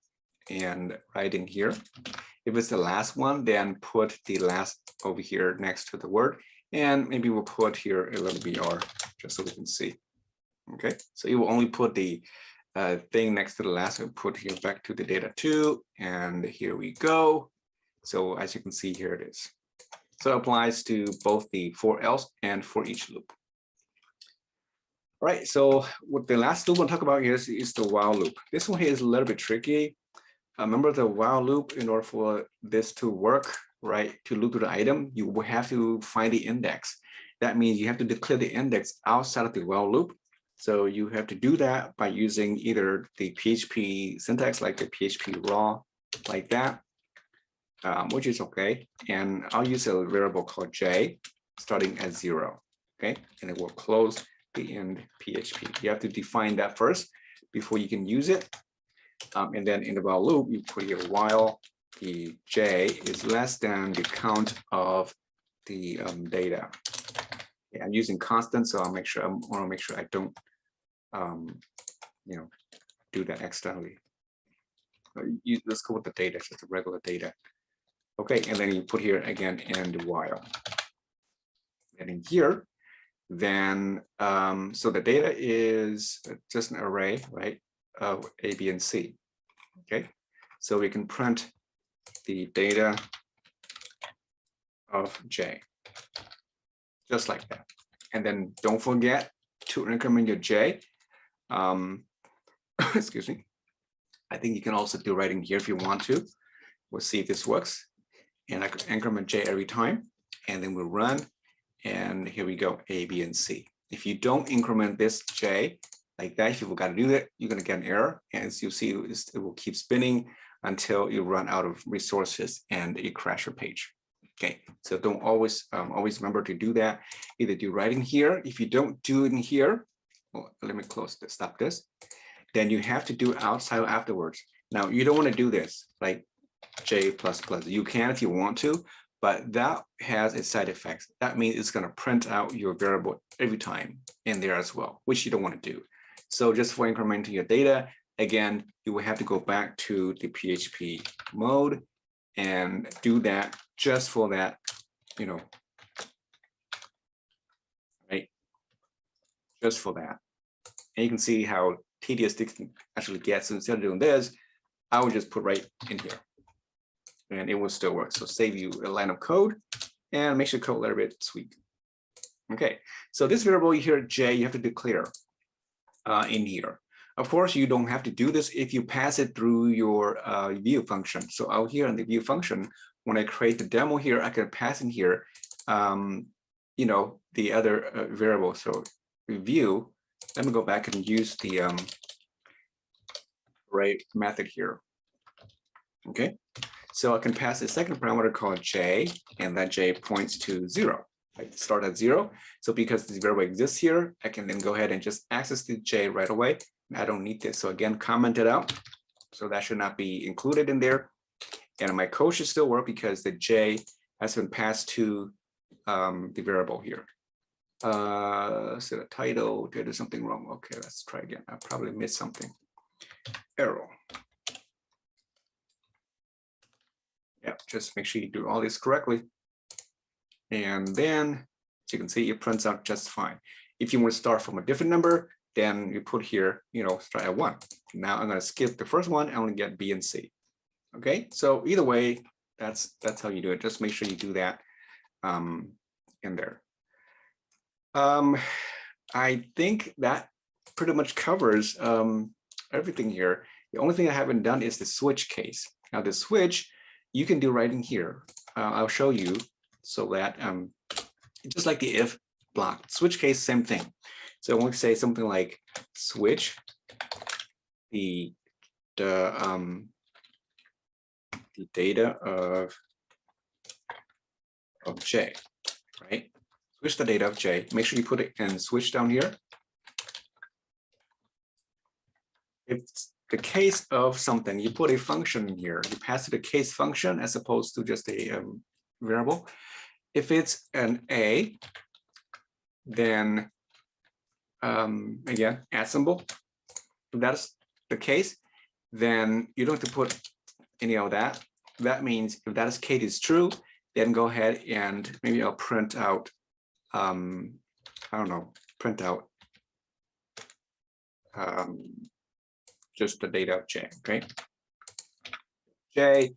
and write in here. If it's the last one, then put the last over here next to the word. And maybe we'll put here a little br just so we can see. Okay, so you will only put the thing next to the last one, put here back to the data 2, and here we go. So as you can see, here it is. So it applies to both the for else and for each loop. All right, so what the last loop we'll talk about here is the while loop. This one here is a little bit tricky. Remember the while loop, in order for this to work, right, to loop to the item, you will have to find the index. That means you have to declare the index outside of the while loop. So you have to do that by using either the PHP syntax, like the PHP raw, like that, which is okay. And I'll use a variable called j, starting at 0, okay? And it will close the end PHP. You have to define that first before you can use it. And then in the while loop, you put here while the j is less than the count of the data. Yeah, I'm using constant, so I'll make sure I want to make sure I don't do that externally. Let's go with the data, just the regular data. Okay, and then you put here again and while. And in here, then so the data is just an array, right, of A, B, and C. Okay, So we can print the data of j, just like that. And then don't forget to increment your j. Excuse me. I think you can also do right in here if you want to. We'll see if this works. And I could increment j every time. And then we'll run. And here we go, A, B, and C. If you don't increment this j like that, if you forgot to do that, you're going to get an error. And as you see, it will keep spinning until you run out of resources and you crash your page. Okay, so don't always remember to do that. Either do right in here. If you don't do it in here, well, let me close this, stop this. Then you have to do outside or afterwards. Now you don't want to do this like j++. You can if you want to, but that has its side effects. That means it's going to print out your variable every time in there as well, which you don't want to do. So just for incrementing your data, again, you will have to go back to the PHP mode and do that just for that, right? Just for that. And you can see how tedious this can actually get. So instead of doing this, I would just put right in here and it will still work. So save you a line of code and make your code a little bit sweet. Okay, so this variable here, j, you have to declare in here. Of course, you don't have to do this if you pass it through your view function. So out here in the view function, when I create the demo here, I can pass in here, the other variable. So view, let me go back and use the array method here. Okay, so I can pass a second parameter called j, and that j points to 0. Right? Start at 0. So because this variable exists here, I can then go ahead and just access the j right away. I don't need this. So again, comment it out. So that should not be included in there. And my code should still work because the j has been passed to the variable here. So the title, did I do something wrong? Okay, let's try again. I probably missed something. Arrow. Yeah, just make sure you do all this correctly. And then, as you can see, it prints out just fine. If you want to start from a different number, then you put here, start at 1. Now I'm going to skip the first one. I'm going to get B and C. Okay, so either way, that's how you do it. Just make sure you do that in there. I think that pretty much covers everything here. The only thing I haven't done is the switch case. Now the switch, you can do right in here. I'll show you so that just like the if block, switch case, same thing. So when we say something like switch the data of j, right? Switch the data of j. Make sure you put it in switch down here. If it's the case of something, you put a function in here. You pass it a case function as opposed to just a variable. If it's an a, then again, add symbol. If that's the case, then you don't have to put any of that. That means if that case is true, then go ahead and maybe I'll print out, I don't know, print out just the data of j, okay? J,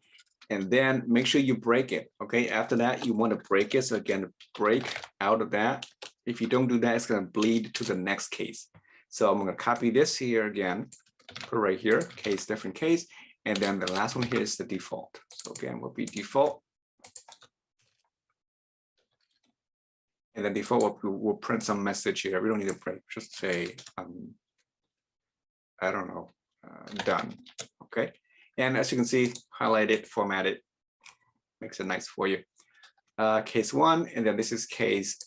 and then make sure you break it, okay? After that, you want to break it. So again, break out of that. If you don't do that, it's going to bleed to the next case. So I'm going to copy this here again, put right here, case, different case. And then the last one here is the default. So again, will be default. And then default will print some message here. We don't need to break, just say, I don't know, done, okay? And as you can see, highlight it, format it, makes it nice for you. Case 1, and then this is case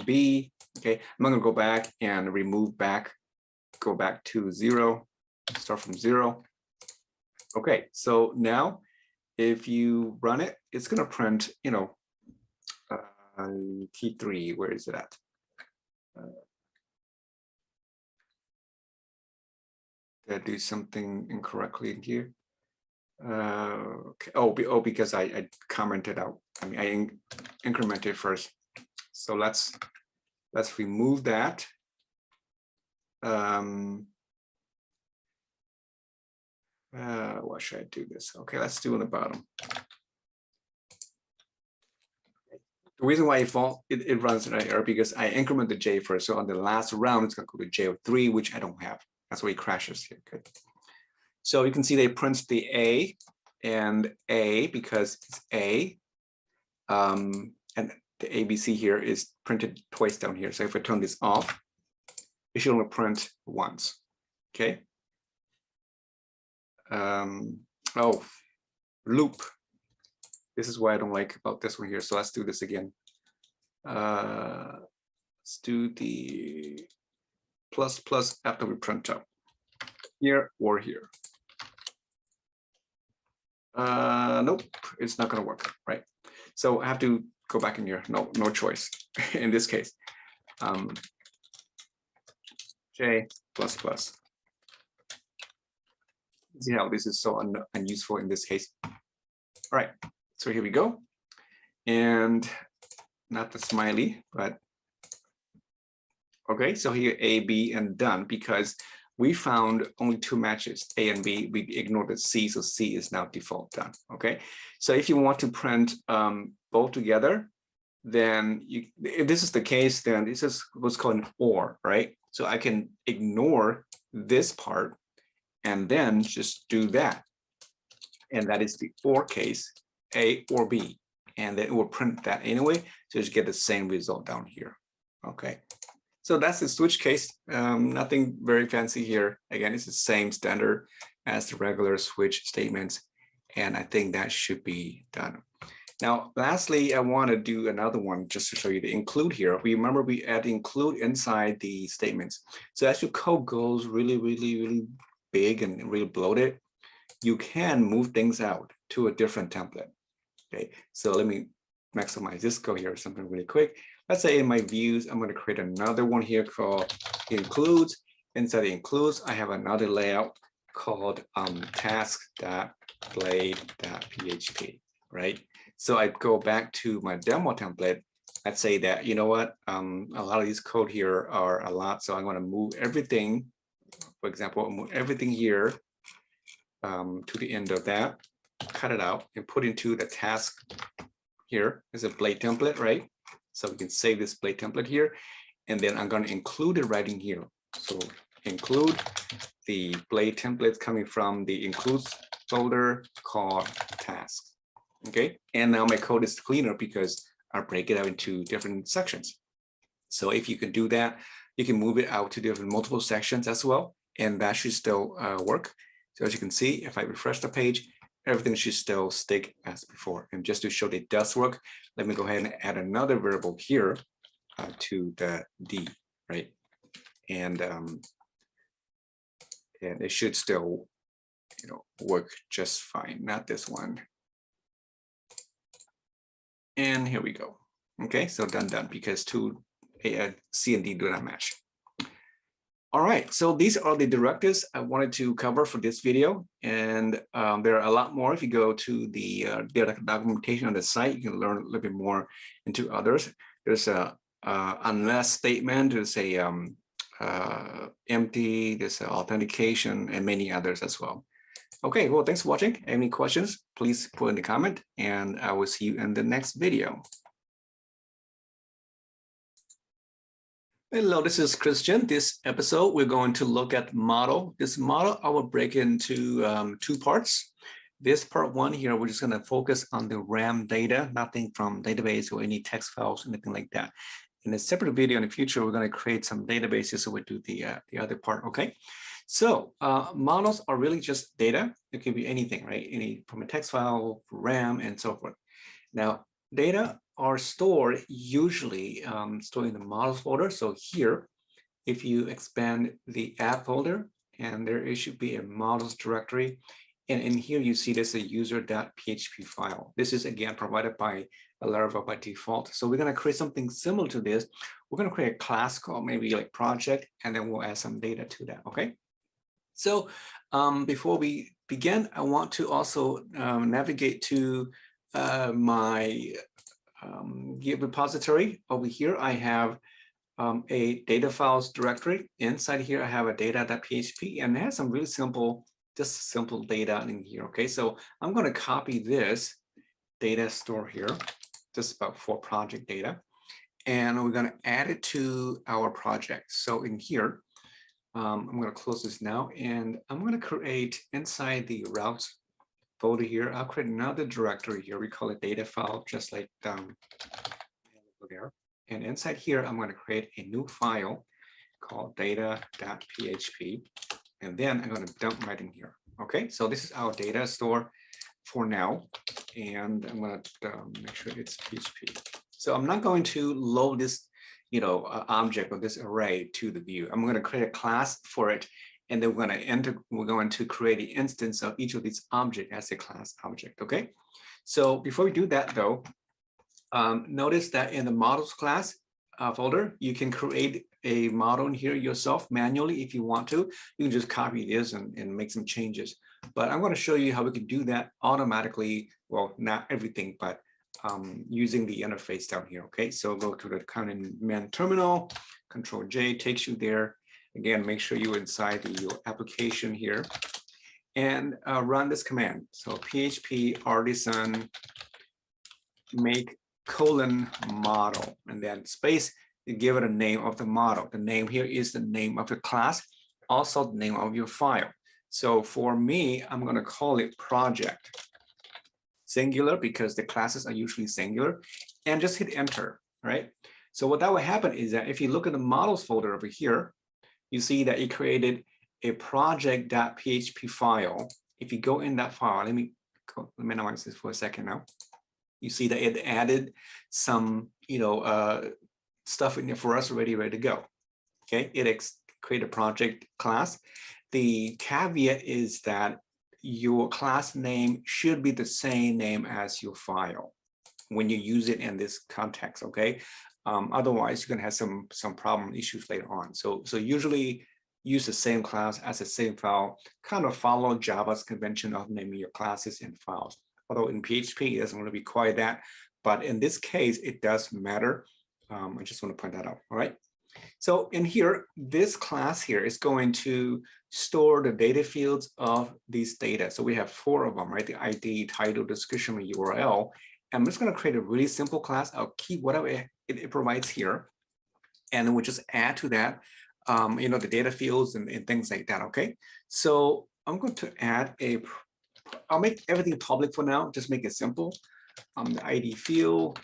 B, okay? I'm gonna go back and remove back, go back to 0, start from 0. Okay, so now if you run it, it's gonna print, T3, where is it at? Did I do something incorrectly in here? Okay. Oh, because I commented out. I mean, I incremented first. So let's remove that. What should I do this? Okay, let's do on the bottom. The reason why it runs an error because I increment the J first. So on the last round, it's going to go to J03, which I don't have. That's why it crashes here. Okay. So you can see they print the A and A because it's A. And the ABC here is printed twice down here. So if I turn this off, it should only print once. Okay. Oh, loop. This is what I don't like about this one here. So let's do this again. Let's do the plus after we print up here or here. Nope, it's not going to work, right? So I have to go back in here. No choice in this case. J plus plus. See how this is so unuseful in this case. All right, so here we go. And not the smiley, but okay, so here A, B, and done because we found only 2 matches, A and B. We ignored the C, so C is now default done. Okay, so if you want to print both together, then if this is the case, then this is what's called an OR, right? So I can ignore this part and then just do that. And that is the OR case, A or B. And then it will print that anyway, so you get the same result down here. Okay, so that's the switch case. Nothing very fancy here. Again, it's the same standard as the regular switch statements, and I think that should be done. Now, lastly, I want to do another one just to show you the include here. Remember, we add include inside the statements. So as your code goes really big and really bloated, you can move things out to a different template. Okay, so let me maximize this code here, something really quick. Let's say in my views, I'm going to create another one here called includes. Inside the includes, I have another layout called task.blade.php, right? So I go back to my demo template. I'd say that, you know what, a lot of these code here are a lot. So I'm going to move everything, for example, move everything here to the end of that, cut it out and put into the task here as a blade template, right? So we can save this blade template here, and then I'm going to include it right in here. So include the blade template coming from the includes folder called task. Okay, and now my code is cleaner because I break it out into different sections. So if you can do that, you can move it out to different multiple sections as well, and that should still work. So as you can see, if I refresh the page, everything should still stick as before. And just to show that it does work, let me go ahead and add another variable here to the D, right? And it should still, work just fine. Not this one. And here we go. Okay, so done because C and D do not match. All right, so these are the directives I wanted to cover for this video, and there are a lot more. If you go to the documentation on the site, you can learn a little bit more into others. There's a unless statement, there's a empty, there's an authentication, and many others as well. Okay, well, thanks for watching. Any questions, please put in the comment, and I will see you in the next video. Hello, this is Christian. This episode, we're going to look at model. This model, I will break into 2 parts. This part 1 here, we're just going to focus on the RAM data, nothing from database or any text files, anything like that. In a separate video in the future, we're going to create some databases, so we'll do the other part, okay? So models are really just data. It can be anything, right? Any from a text file, RAM, and so forth. Now, data are stored usually stored in the models folder. So here, if you expand the app folder, and there should be a models directory. And in here, you see there's a user.php file. This is, again, provided by Laravel by default. So we're going to create something similar to this. We're going to create a class called maybe like project, and then we'll add some data to that, okay? So before we begin, I want to also navigate to my Git repository. Over here, I have a data files directory. Inside here, I have a data.php, and it has some really simple just simple data in here. Okay, so I'm going to copy this data store here, just about for project data, and we're going to add it to our project. So in here, I'm going to close this now, and I'm going to create inside the routes folder here. I'll create another directory here. We call it data file, just like there. And inside here, I'm going to create a new file called data.php. And then I'm going to dump right in here. Okay, so this is our data store for now. And I'm going to make sure it's PHP. So I'm not going to load this, object or this array to the view. I'm going to create a class for it. And then we're going to create an instance of each of these objects as a class object. Okay, so before we do that though, notice that in the models class folder, you can create a model in here yourself manually if you want to. You can just copy this and make some changes. But I'm going to show you how we can do that automatically. Well, not everything, but using the interface down here. Okay, so go to the command terminal, Control J takes you there. Again, make sure you're inside your application here and run this command. So PHP artisan make :model, and then space, you give it a name of the model. The name here is the name of the class, also the name of your file. So for me, I'm going to call it project, singular, because the classes are usually singular, and just hit enter, right? So what that will happen is that if you look at the models folder over here, you see that it created a project.php file. If you go in that file, let me minimize this for a second now. You see that it added some, stuff in there for us ready to go. Okay, it created a project class. The caveat is that your class name should be the same name as your file when you use it in this context. Okay, otherwise you're gonna have some problem issues later on. So usually use the same class as the same file. Kind of follow Java's convention of naming your classes and files. Although in PHP, it doesn't really require that. But in this case, it does matter. I just want to point that out. All right. So in here, this class here is going to store the data fields of these data. So we have 4 of them, right? The ID, title, description, and URL. And I'm just going to create a really simple class. I'll keep whatever it provides here. And then we'll just add to that, the data fields and things like that. Okay. So I'm going to add I'll make everything public for now, just make it simple. The ID field,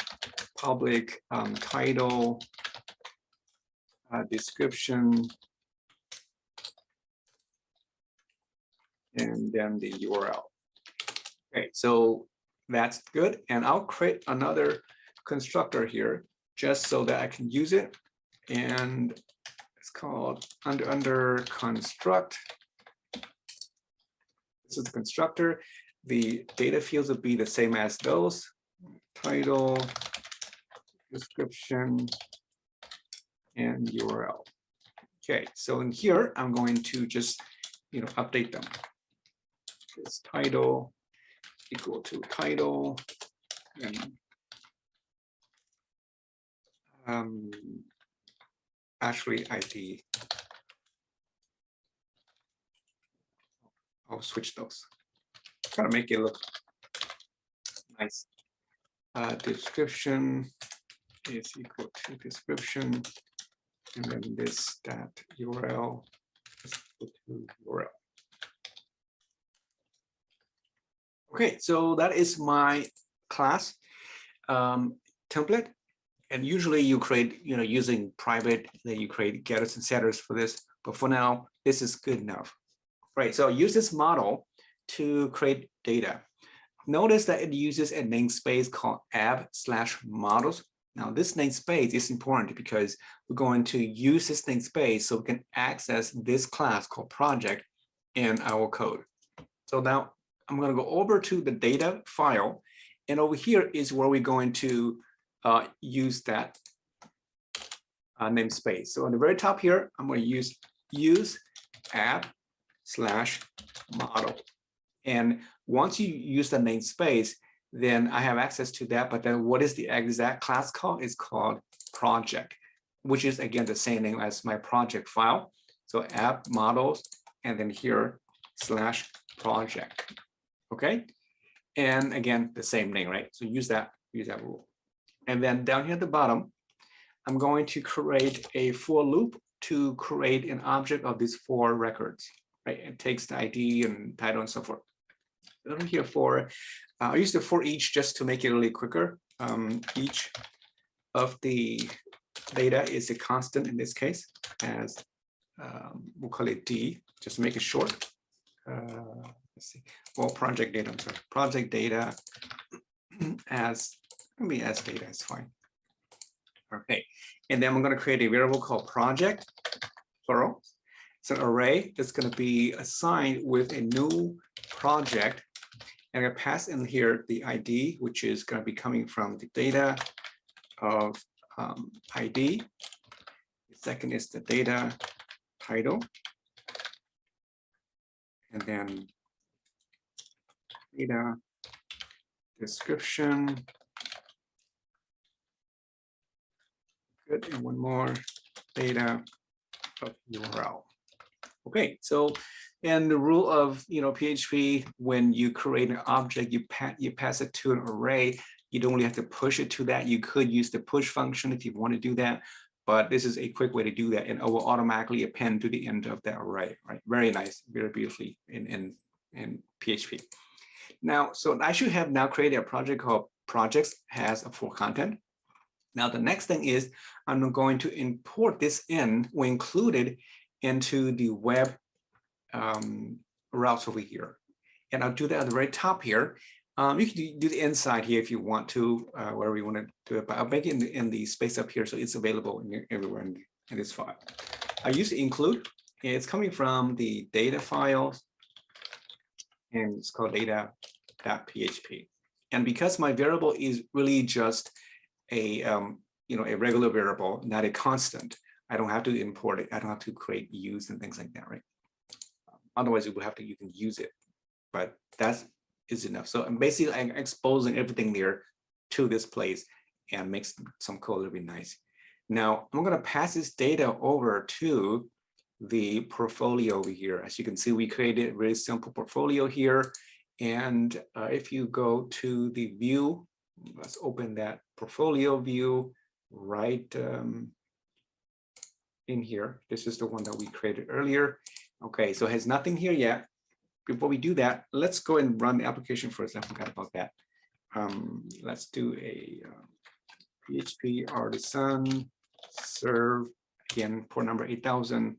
public, title, description, and then the URL. Okay, so that's good. And I'll create another constructor here just so that I can use it. And it's called under construct. This is the constructor. The data fields will be the same as those: title, description, and URL. Okay, so in here, I'm going to just update them. This title equal to title, and actually ID. I'll switch those. Kind of make it look nice. Description is equal to description, and then this URL is equal to URL. Okay, so that is my class template. And usually you create, using private, then you create getters and setters for this. But for now, this is good enough. Right, so use this model to create data. Notice that it uses a namespace called app/models. Now this namespace is important because we're going to use this namespace so we can access this class called project in our code. So now I'm going to go over to the data file, and over here is where we're going to use that namespace. So on the very top here, I'm going to use app/model. And once you use the namespace, then I have access to that. But then what is the exact class called? It's called project, which is again the same name as my project file. So app models, and then here project. Okay. And again, the same thing, right? So use that rule. And then down here at the bottom, I'm going to create a for loop to create an object of these 4 records, right? It takes the ID and title and so forth. Over here I use the for each just to make it really quicker. Each of the data is a constant in this case, as we'll call it D, just to make it short. Let's see. Well, project data, I'm sorry, project data as, maybe as data is fine. Okay, and then I'm going to create a variable called project, plural. It's an array that's going to be assigned with a new project. And I'm going to pass in here the ID, which is going to be coming from the data of ID. The second is the data title. And then data description. Good, and one more, data of URL. Okay, so and the rule of PHP, when you create an object, you pass it to an array. You don't really have to push it to that. You could use the push function if you want to do that, but this is a quick way to do that, and it will automatically append to the end of that array. Right, very nice, very beautifully in PHP. Now, so I should have now created a project called projects has a for content. Now, the next thing is I'm going to import this in, or include it into the web routes over here. And I'll do that at the very top here. You can do the inside here if you want to, wherever you want to do it, but I'll make it in the space up here so it's available everywhere in this file. I use include, and it's coming from the data files, and it's called data.php. And because my variable is really just a regular variable, not a constant, I don't have to import it. I don't have to create use and things like that, right? Otherwise, you can use it, but that is enough. So I'm basically exposing everything there to this place and makes some code a little bit nice. Now I'm going to pass this data over to the portfolio over here. As you can see, we created a very simple portfolio here. And if you go to the view, let's open that portfolio view right in here. This is the one that we created earlier. Okay, so it has nothing here yet. Before we do that, let's go and run the application first. I forgot about that. Let's do a PHP artisan serve, again, port number 8000.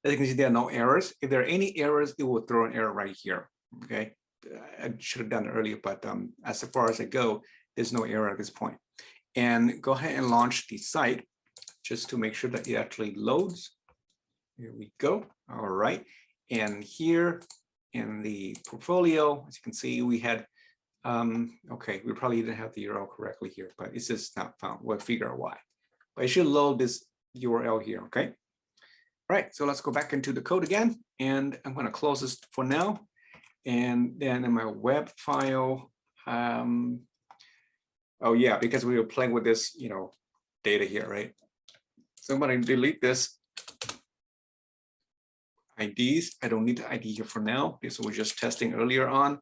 As you can see, there are no errors. If there are any errors, it will throw an error right here. Okay, I should have done it earlier, but as far as I go, there's no error at this point. And go ahead and launch the site just to make sure that it actually loads. Here we go. All right. And here in the portfolio, as you can see, we had, okay, we probably didn't have the URL correctly here, but it's just not found. We'll figure out why. But it should load this URL here, okay? All right, so let's go back into the code again, and I'm going to close this for now. And then in my web file, oh yeah, because we were playing with this, data here, right? So I'm going to delete this IDs. I don't need the ID here for now. This was just testing earlier on.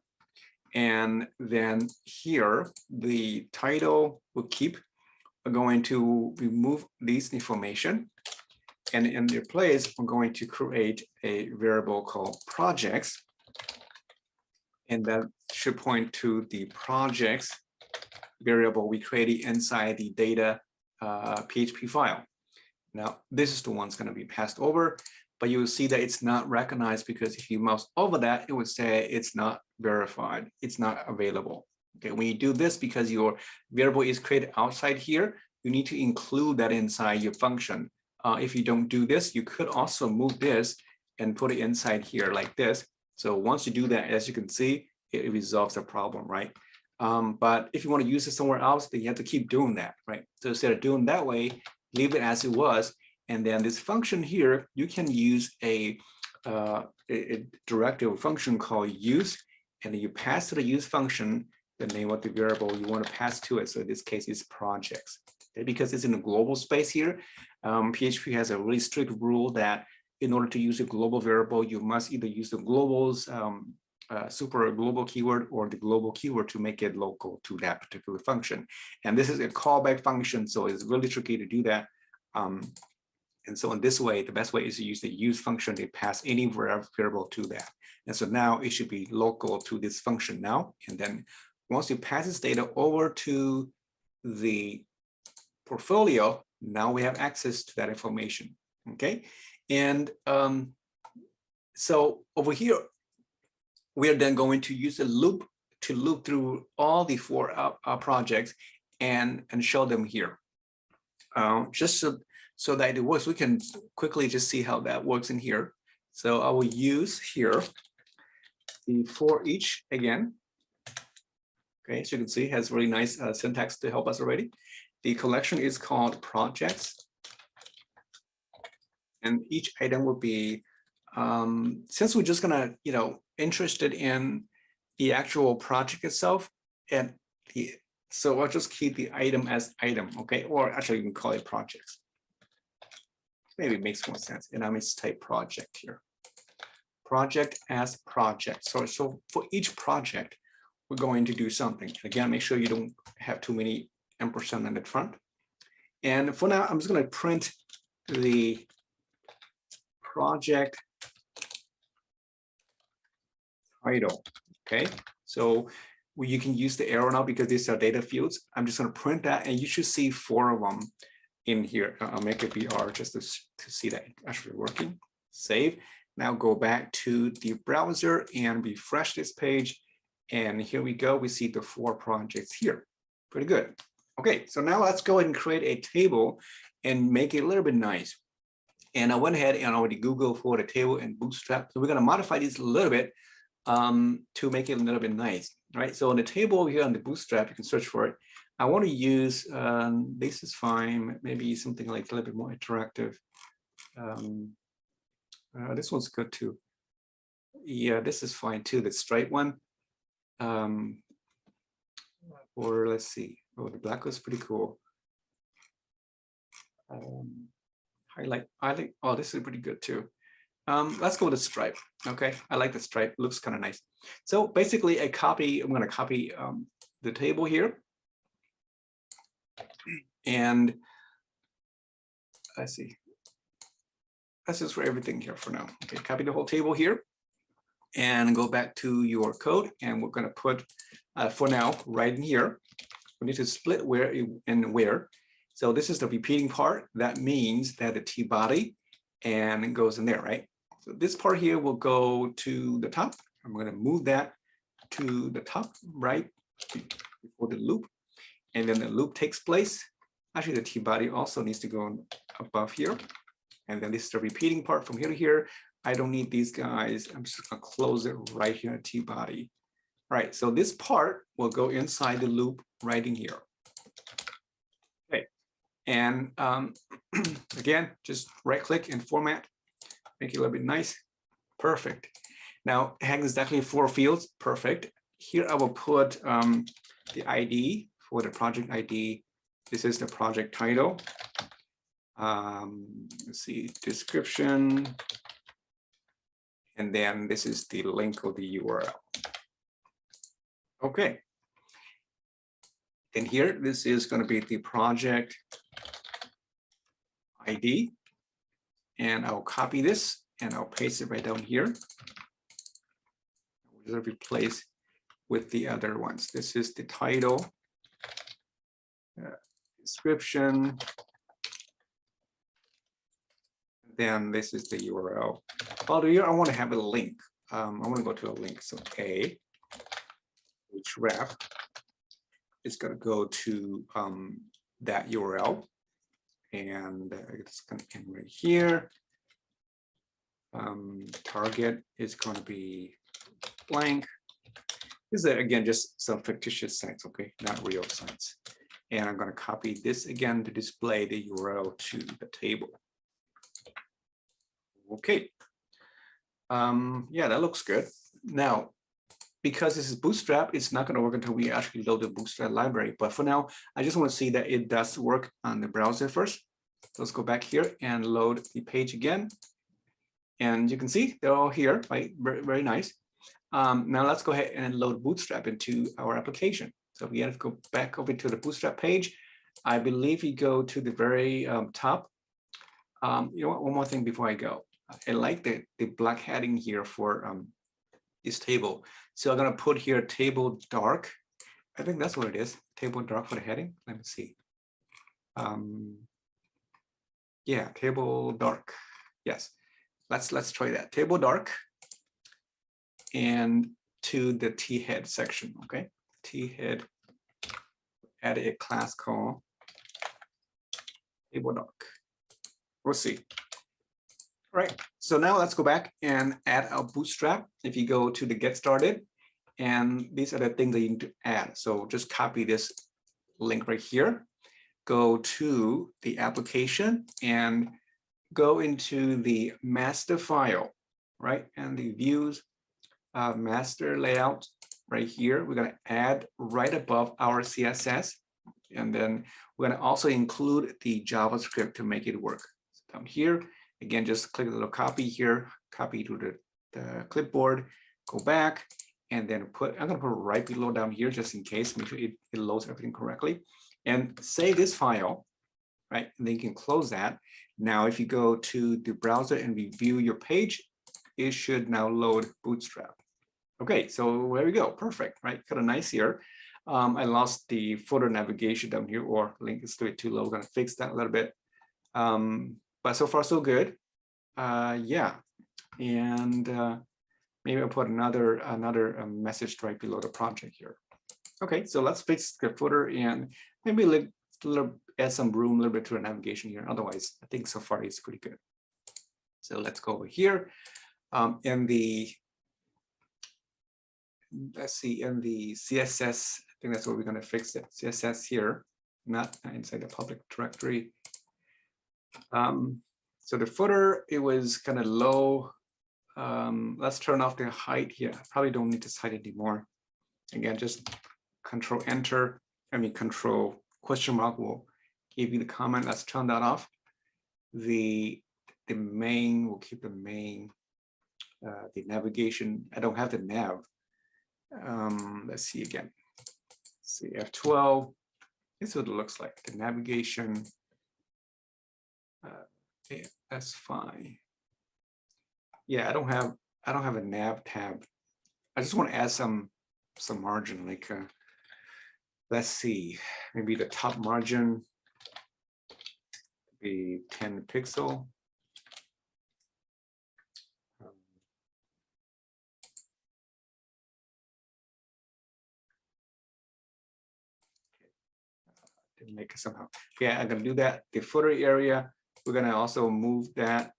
And then here, the title will keep. We're going to remove these information. And in their place, we're going to create a variable called projects. And that should point to the projects variable we created inside the data PHP file. Now, this is the one that's going to be passed over, but you will see that it's not recognized because if you mouse over that, it would say it's not verified, it's not available. Okay, when you do this, because your variable is created outside here, you need to include that inside your function. If you don't do this, you could also move this and put it inside here like this. So once you do that, as you can see, it resolves the problem, right? But if you want to use it somewhere else, then you have to keep doing that, right? So instead of doing that way, leave it as it was. And then this function here, you can use a directive function called use, and then you pass to the use function the name of the variable you want to pass to it. So in this case, it's projects. Okay? Because it's in a global space here, PHP has a really strict rule that in order to use a global variable, you must either use the global's super global keyword or the global keyword to make it local to that particular function. And this is a callback function, so it's really tricky to do that. And so in this way, the best way is to use the use function to pass any variable to that. And so now it should be local to this function now. And then once you pass this data over to the portfolio, now we have access to that information. Okay. And so over here, we are then going to use a loop to loop through all the four projects and show them here. Just so that it works, we can quickly just see how that works in here. So I will use here the for each again. Okay, so you can see it has really nice syntax to help us already. The collection is called projects. And each item will be, since we're just gonna, interested in the actual project itself, and so I'll just keep the item as item, okay? Or actually you can call it projects. Maybe it makes more sense. And I'm going to type project here. Project as project. So for each project, we're going to do something. Again, make sure you don't have too many ampersand in the front. And for now, I'm just going to print the project title. Okay, so you can use the arrow now because these are data fields. I'm just going to print that, and you should see 4 of them in here. I'll make it BR just to see that actually working. Save. Now go back to the browser and refresh this page. And here we go. We see the 4 projects here. Pretty good. Okay, so now let's go ahead and create a table and make it a little bit nice. And I went ahead and already Googled for the table and Bootstrap. So we're going to modify this a little bit to make it a little bit nice. Right. So on the table over here on the Bootstrap, you can search for it. I want to use, this is fine, maybe something like a little bit more interactive. This one's good too. Yeah, this is fine too, the stripe one. Or let's see, oh, the black was pretty cool. Highlight, I think, oh, this is pretty good too. Let's go with the stripe. Okay, I like the stripe, looks kind of nice. So basically I'm going to copy the table here. And let's see, that's just for everything here for now. Okay, copy the whole table here and go back to your code. And we're going to put, for now, right in here, we need to split where and where. So this is the repeating part. That means that the T body and it goes in there, right? So this part here will go to the top. I'm going to move that to the top right before the loop. And then the loop takes place. Actually, the T body also needs to go above here. And then this is the repeating part from here to here. I don't need these guys. I'm just going to close it right here at T body. All right, so this part will go inside the loop right in here. Okay, and again, just right click and format, make it a little bit nice. Perfect. Now it has exactly 4 fields. Perfect. Here I will put the ID for the project ID. This is the project title. Let's see, description. And then this is the link of the URL. Okay. And here, this is going to be the project ID. And I'll copy this and I'll paste it right down here. We'll replace with the other ones. This is the title, description. Then this is the URL. Well, here I want to have a link. I want to go to a link. So A, which ref is going to go to that URL. And it's going to end right here. Target is going to be blank. This is, again, just some fictitious sites, okay, not real sites. And I'm going to copy this again to display the URL to the table. Okay. Yeah, that looks good. Now, because this is Bootstrap, it's not going to work until we actually load the Bootstrap library. But for now, I just want to see that it does work on the browser first. So let's go back here and load the page again. And you can see they're all here, right? Very, very nice. Now let's go ahead and load Bootstrap into our application. So we have to go back over to the Bootstrap page. I believe you go to the very top. You know what, one more thing before I go. I like the black heading here for this table. So I'm gonna put here table dark. I think that's what it is, table dark for the heading. Let me see. Yeah, table dark. Yes, let's try that. Table dark and to the T head section. Okay, T head. Add a class called table dark. We'll see. All right, so now let's go back and add our Bootstrap. If you go to the get started, and these are the things that you need to add. So just copy this link right here, go to the application and go into the master file, right? And the views master layout right here. We're gonna add right above our CSS. And then we're gonna also include the JavaScript to make it work. So down here, again, just click the little copy here, copy to the clipboard, go back, and then I'm gonna put it right below down here just in case, make sure it loads everything correctly. And save this file, right? And then you can close that. Now, if you go to the browser and review your page, it should now load Bootstrap. Okay, so there we go, perfect, right? Kind of nice here. I lost the footer navigation down here, or link is too low. We're gonna fix that a little bit. But so far so good. Yeah, and maybe I'll put another message right below the project here. Okay, so let's fix the footer and maybe add some room a little bit to the navigation here. Otherwise, I think so far it's pretty good. So let's go over here. In the let's see, in the CSS, I think that's where we're going to fix it. CSS here, not inside the public directory. So the footer, it was kind of low. Let's turn off the height here. I probably don't need this height anymore. Again, just control enter. I mean, control question mark will give you the comment. Let's turn that off. The main, we'll keep the main, the navigation. I don't have the nav. Let's see again. Let's see F12. This is what it looks like. The navigation. Yeah, that's fine. Yeah, I don't have a nav tab. I just want to add some margin. Like, let's see, maybe the top margin be 10 pixel. Didn't make it somehow. Yeah, I'm gonna do that. The footer area, we're gonna also move that.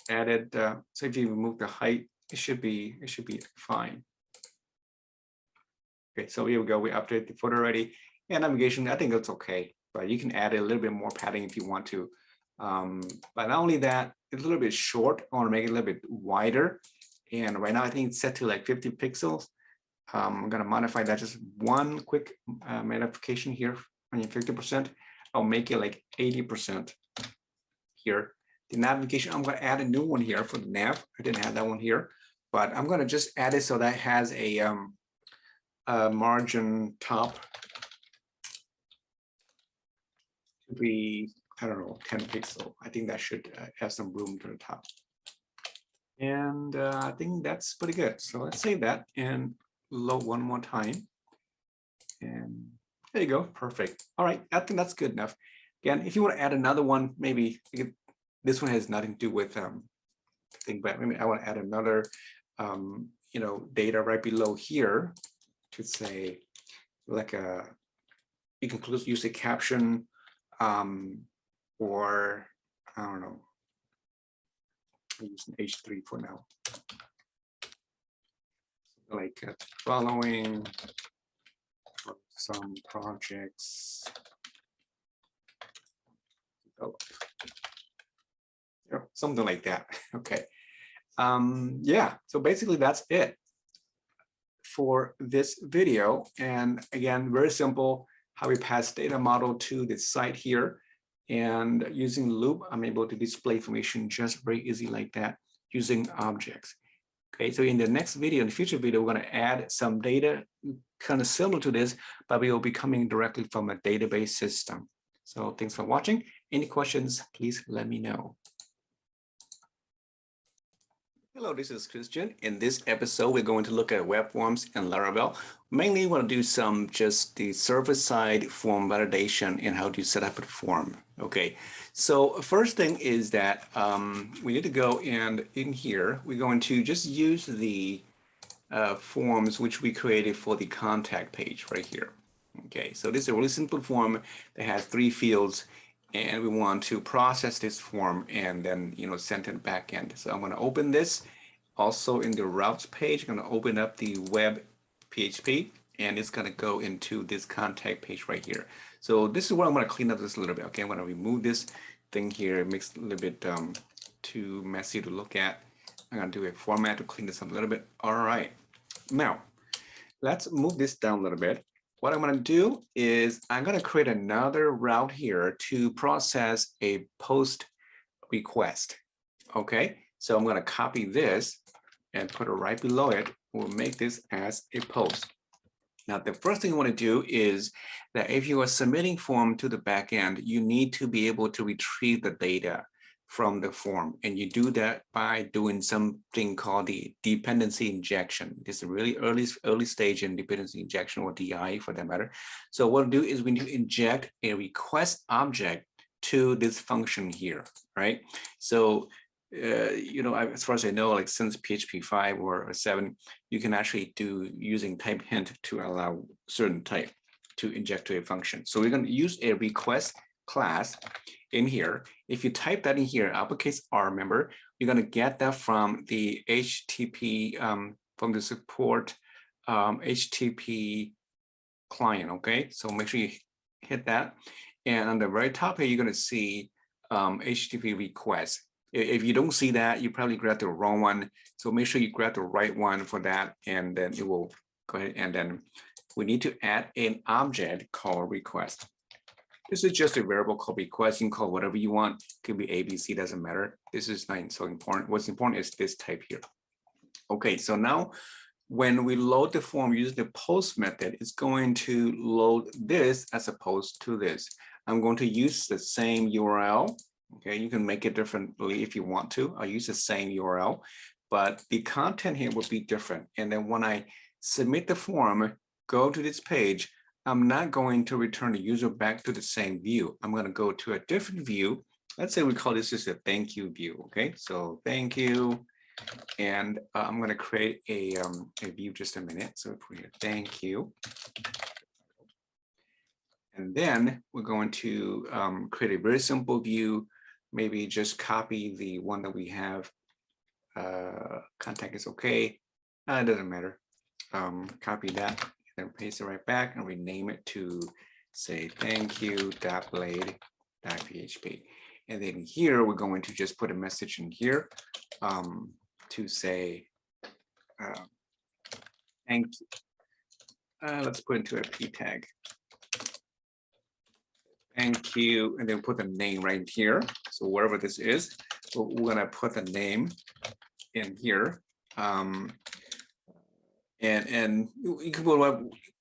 Added. So if you remove the height, it should be fine. Okay, so here we go. We updated the footer already. And navigation, I think that's okay, but you can add a little bit more padding if you want to. But not only that, it's a little bit short. I want to make it a little bit wider. And right now, I think it's set to like 50 pixels. I'm going to modify that, just one quick modification here. I mean, 50%. I'll make it like 80% here. The navigation, I'm going to add a new one here for the nav. I didn't have that one here, but I'm going to just add it so that has a margin top to be, I don't know, 10 pixel. I think that should have some room to the top. And I think that's pretty good. So let's save that and load one more time. And there you go, perfect. All right, I think that's good enough. Again, if you want to add another one, maybe this one has nothing to do with thing, but maybe I want to add another, you know, data right below here to say like you can use a caption or I don't know, I'm using H3 for now. Like following some projects develop. Something like that. Okay. Yeah, so basically that's it for this video. And again, very simple how we pass data model to the site here. And using loop, I'm able to display information just very easy like that using objects. Okay, so in the next video, in the future video, we're going to add some data kind of similar to this, but we will be coming directly from a database system. So thanks for watching. Any questions, please let me know. Hello, this is Christian. In this episode, we're going to look at web forms and Laravel. Mainly, we want to do some just the server-side form validation and how to set up a form. Okay, so first thing is that we need to go and in here, we're going to just use the forms which we created for the contact page right here. Okay, so this is a really simple form that has 3 fields, and we want to process this form and then send it back end. So I'm going to open this. Also in the routes page, I'm going to open up the web PHP, and it's going to go into this contact page right here. So this is where I'm going to clean up this a little bit. Okay, I'm going to remove this thing here. It makes it a little bit too messy to look at. I'm going to do a format to clean this up a little bit. All right, now let's move this down a little bit. What I'm going to do is I'm going to create another route here to process a post request. Okay, so I'm going to copy this and put it right below it. We'll make this as a post. Now, the first thing you want to do is that if you are submitting form to the backend, you need to be able to retrieve the data from the form. And you do that by doing something called the dependency injection. This is a really early stage in dependency injection, or DI for that matter. So what we'll do is we need to inject a request object to this function here, right? So as far as I know, like since PHP 5 or 7, you can actually do using type hint to allow certain type to inject to a function. So we're going to use a request class in here. If you type that in here, uppercase R, remember, you're going to get that from the HTTP, from the support HTTP client. Okay, so make sure you hit that. And on the very top here, you're going to see HTTP request. If you don't see that, you probably grabbed the wrong one. So make sure you grab the right one for that, and then it will go ahead. And then we need to add an object called request. This is just a variable called request. You can call whatever you want. It could be A, B, C, doesn't matter. This is not so important. What's important is this type here. Okay, so now when we load the form using the post method, it's going to load this as opposed to this. I'm going to use the same URL. Okay, you can make it differently if you want to. I'll use the same URL, but the content here will be different. And then when I submit the form, go to this page, I'm not going to return the user back to the same view. I'm going to go to a different view. Let's say we call this just a thank you view. Okay, so thank you. And I'm going to create a view just a minute. So put here, thank you. And then we're going to create a very simple view. Maybe just copy the one that we have. Contact is okay. It doesn't matter. Copy that, then paste it right back and rename it to say thank you.blade.php. And then here we're going to just put a message in here to say thank you. Let's put into a p tag. Thank you, and then put the name right here. So wherever this is, we're gonna put the name in here. And you can put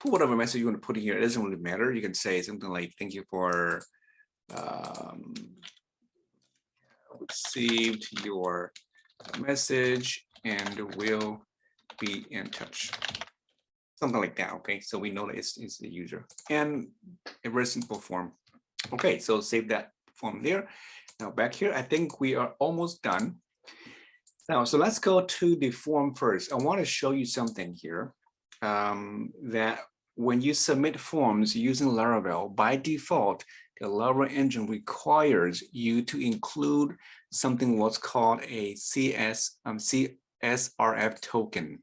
whatever message you want to put in here. It doesn't really matter. You can say something like, thank you for received your message and will be in touch. Something like that, okay? So we know that it's the user. And a very simple form. Okay, so save that form there. Now back here, I think we are almost done. Now, so let's go to the form first. I want to show you something here that when you submit forms using Laravel, by default, the Laravel engine requires you to include something what's called a CSRF token.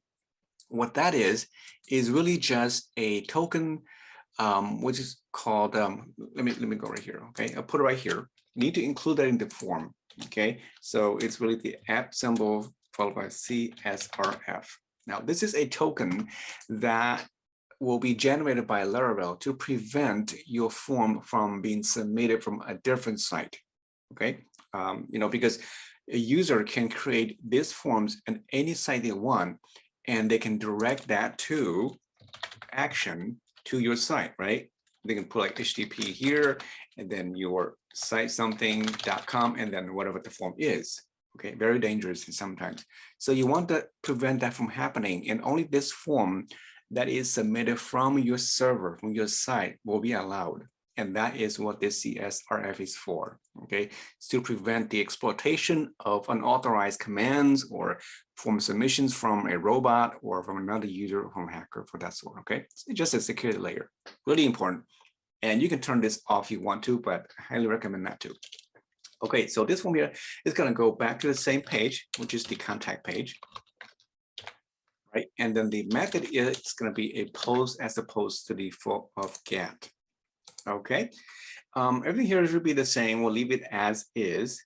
What that is really just a token which is called, let me go right here, okay? I'll put it right here. You need to include that in the form, okay? So it's really the @ symbol followed by CSRF. Now, this is a token that will be generated by Laravel to prevent your form from being submitted from a different site, okay? Because a user can create these forms in any site they want, and they can direct that to action to your site, right? They can put like HTTP here, and then your site something.com, and then whatever the form is. Okay, very dangerous sometimes. So you want to prevent that from happening, and only this form that is submitted from your server, from your site, will be allowed. And that is what this CSRF is for, okay? It's to prevent the exploitation of unauthorized commands or form submissions from a robot or from another user or from a hacker for that sort, okay? It's just a security layer, really important. And you can turn this off if you want to, but I highly recommend that too. Okay, so this form here is gonna go back to the same page, which is the contact page. Right, and then the method is going to be a post as opposed to the full of get. Okay, everything here should be the same. We'll leave it as is,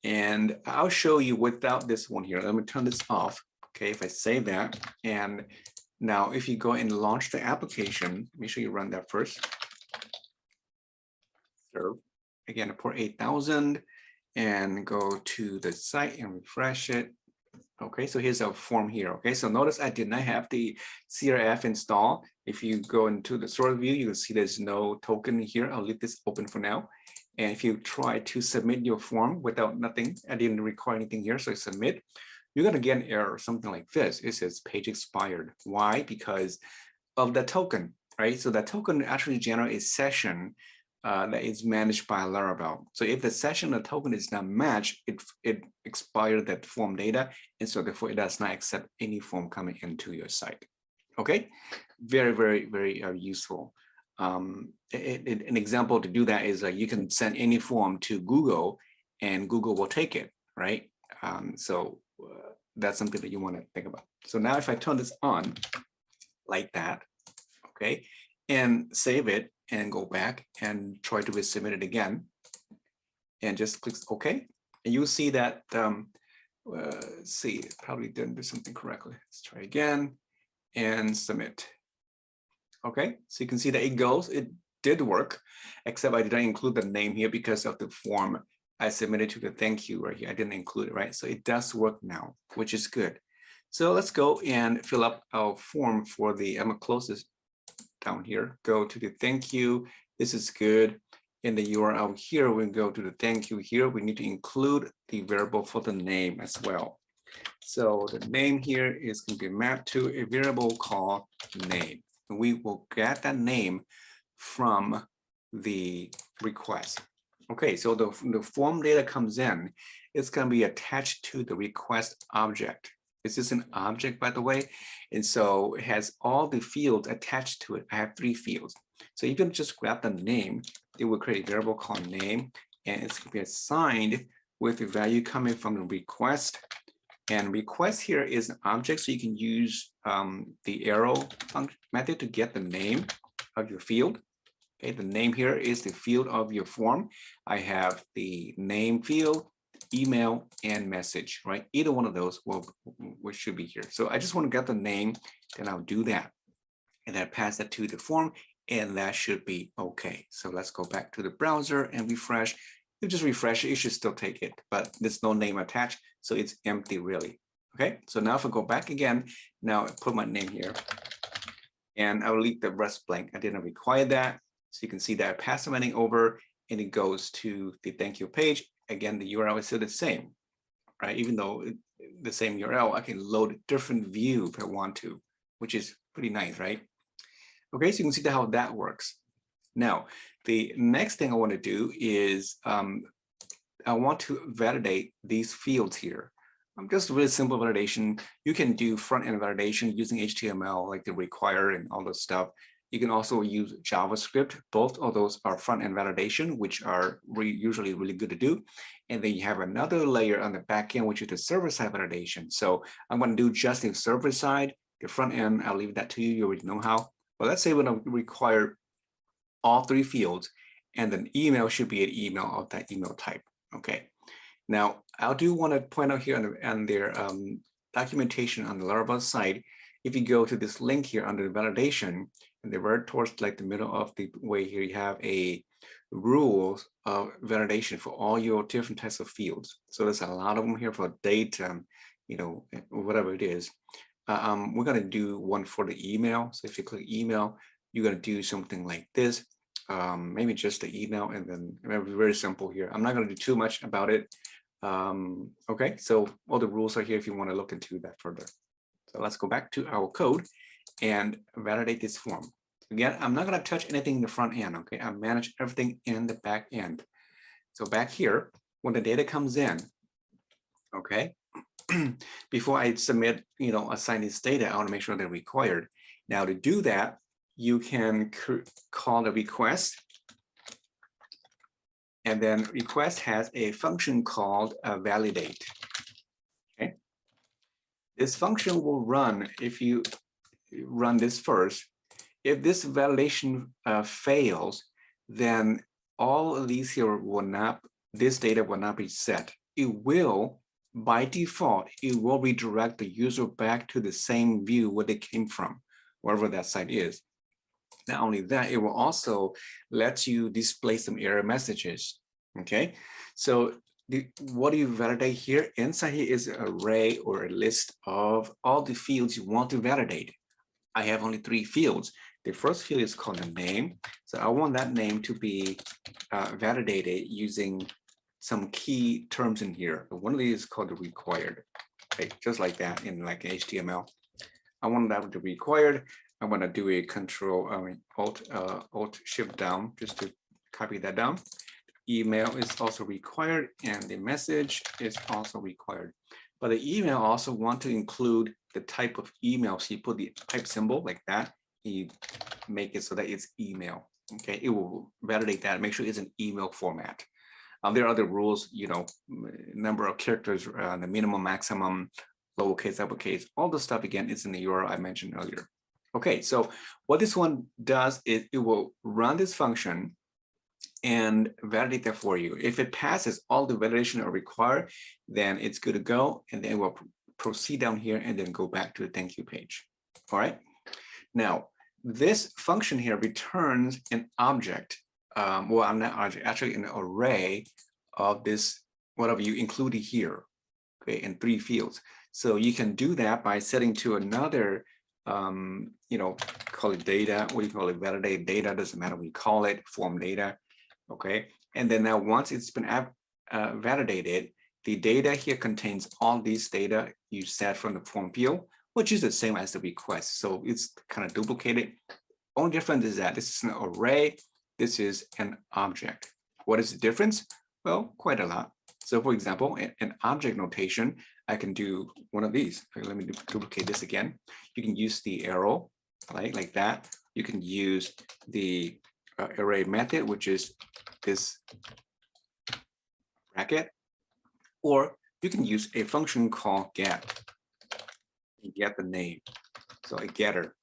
and I'll show you without this one here. Let me turn this off. Okay, if I save that, and now if you go and launch the application, make sure you run that first. Serve again, port 8000, and go to the site and refresh it. Okay, so here's our form here. Okay, so notice I did not have the CRF installed. If you go into the source view, you can see there's no token here. I'll leave this open for now. And if you try to submit your form without nothing, I didn't require anything here, so I submit, you're gonna get an error, something like this. It says page expired. Why? Because of the token, right? So that token actually generates a session that is managed by Laravel. So if the session or token is not matched, it expired that form data, and so therefore it does not accept any form coming into your site. Okay, very, very, very useful. An example to do that is you can send any form to Google, and Google will take it, right? That's something that you want to think about. So now if I turn this on like that, okay, and save it, and go back and try to resubmit it again, and just click OK, and you'll see that see, it probably didn't do something correctly. Let's try again and submit. Okay, so you can see that it did work, except I didn't include the name here because of the form I submitted to the thank you right here. I didn't include it, right? So it does work now, which is good. So let's go and fill up our form for the, I'm gonna close this down here, go to the thank you. This is good. In the URL here, we go to the thank you here. We need to include the variable for the name as well. So the name here is going to be mapped to a variable called name. And we will get that name from the request. Okay, so the form data comes in, it's going to be attached to the request object. This is an object, by the way, and so it has all the fields attached to it. I have 3 fields. So you can just grab the name, it will create a variable called name, and it's going to be assigned with the value coming from the request. And request here is an object, so you can use the arrow function method to get the name of your field. Okay, the name here is the field of your form. I have the name field, email, and message, right? Either one of those should be here. So I just want to get the name, then I'll do that. And then pass that to the form, and that should be okay. So let's go back to the browser and refresh. You just refresh it, should still take it, but there's no name attached, so it's empty really. Okay, so now if I go back again, now I put my name here, and I'll leave the rest blank. I didn't require that. So you can see that I pass the name over, and it goes to the thank you page. Again, the URL is still the same, right? Even though the same URL, I can load a different view if I want to, which is pretty nice, right? Okay, so you can see how that works. Now, the next thing I want to do is I want to validate these fields here. Just really simple validation. You can do front-end validation using HTML, like the require and all this stuff. You can also use JavaScript. Both of those are front-end validation, which are usually really good to do. And then you have another layer on the back end, which is the server-side validation. So I'm going to do just the server side. The front end, I'll leave that to you. You already know how. But let's say we're going to require all 3 fields, and then email should be an email of that email type. Okay. Now, I do want to point out here on their documentation on the Laravel site, if you go to this link here under validation, and they right towards like the middle of the way here, you have a rules of validation for all your different types of fields. So there's a lot of them here for date, whatever it is. We're going to do one for the email. So if you click email, you're going to do something like this. Maybe just the email, and then very simple here. I'm not going to do too much about it. Okay, so all the rules are here if you want to look into that further. So let's go back to our code and validate this form. Again, I'm not going to touch anything in the front end. Okay, I manage everything in the back end. So back here, when the data comes in, okay, before I submit, assign this data, I want to make sure they're required. Now to do that, you can call the request, and then request has a function called validate. Okay, this function will run if you run this first. If this validation fails, then all of these here will not, this data will not be set. It will, by default, it will redirect the user back to the same view where they came from, wherever that site is. Not only that, it will also let you display some error messages. Okay, so what do you validate here? Inside here is an array or a list of all the fields you want to validate. I have only 3 fields. The first field is called the name. So I want that name to be validated using some key terms in here. One of these is called the required, okay? Just like that in like HTML. I want that to be required. I want to do a Alt Shift down just to copy that down. Email is also required, and the message is also required. But the email also want to include the type of email. So you put the type symbol like that. You make it so that it's email. Okay, it will validate that. Make sure it's an email format. There are other rules, number of characters, the minimum, maximum, lowercase, uppercase, all the stuff again is in the URL I mentioned earlier. Okay, so what this one does is it will run this function and validate that for you. If it passes all the validation are required, then it's good to go, and then we'll proceed down here and then go back to the thank you page. All right. Now, this function here returns an object. Well, I'm not object, actually an array of this, whatever you included here, okay, in 3 fields. So you can do that by setting to another, call it data. What do you call it? Validate data, doesn't matter what you call it, form data. Okay, and then now once it's been validated, the data here contains all these data you set from the form field, which is the same as the request. So it's kind of duplicated. Only difference is that this is an array, this is an object. What is the difference? Well, quite a lot. So for example, in object notation, I can do one of these. Let me duplicate this again. You can use the arrow, right, like that. You can use the array method, which is this bracket, or you can use a function called get. You get the name, so a getter.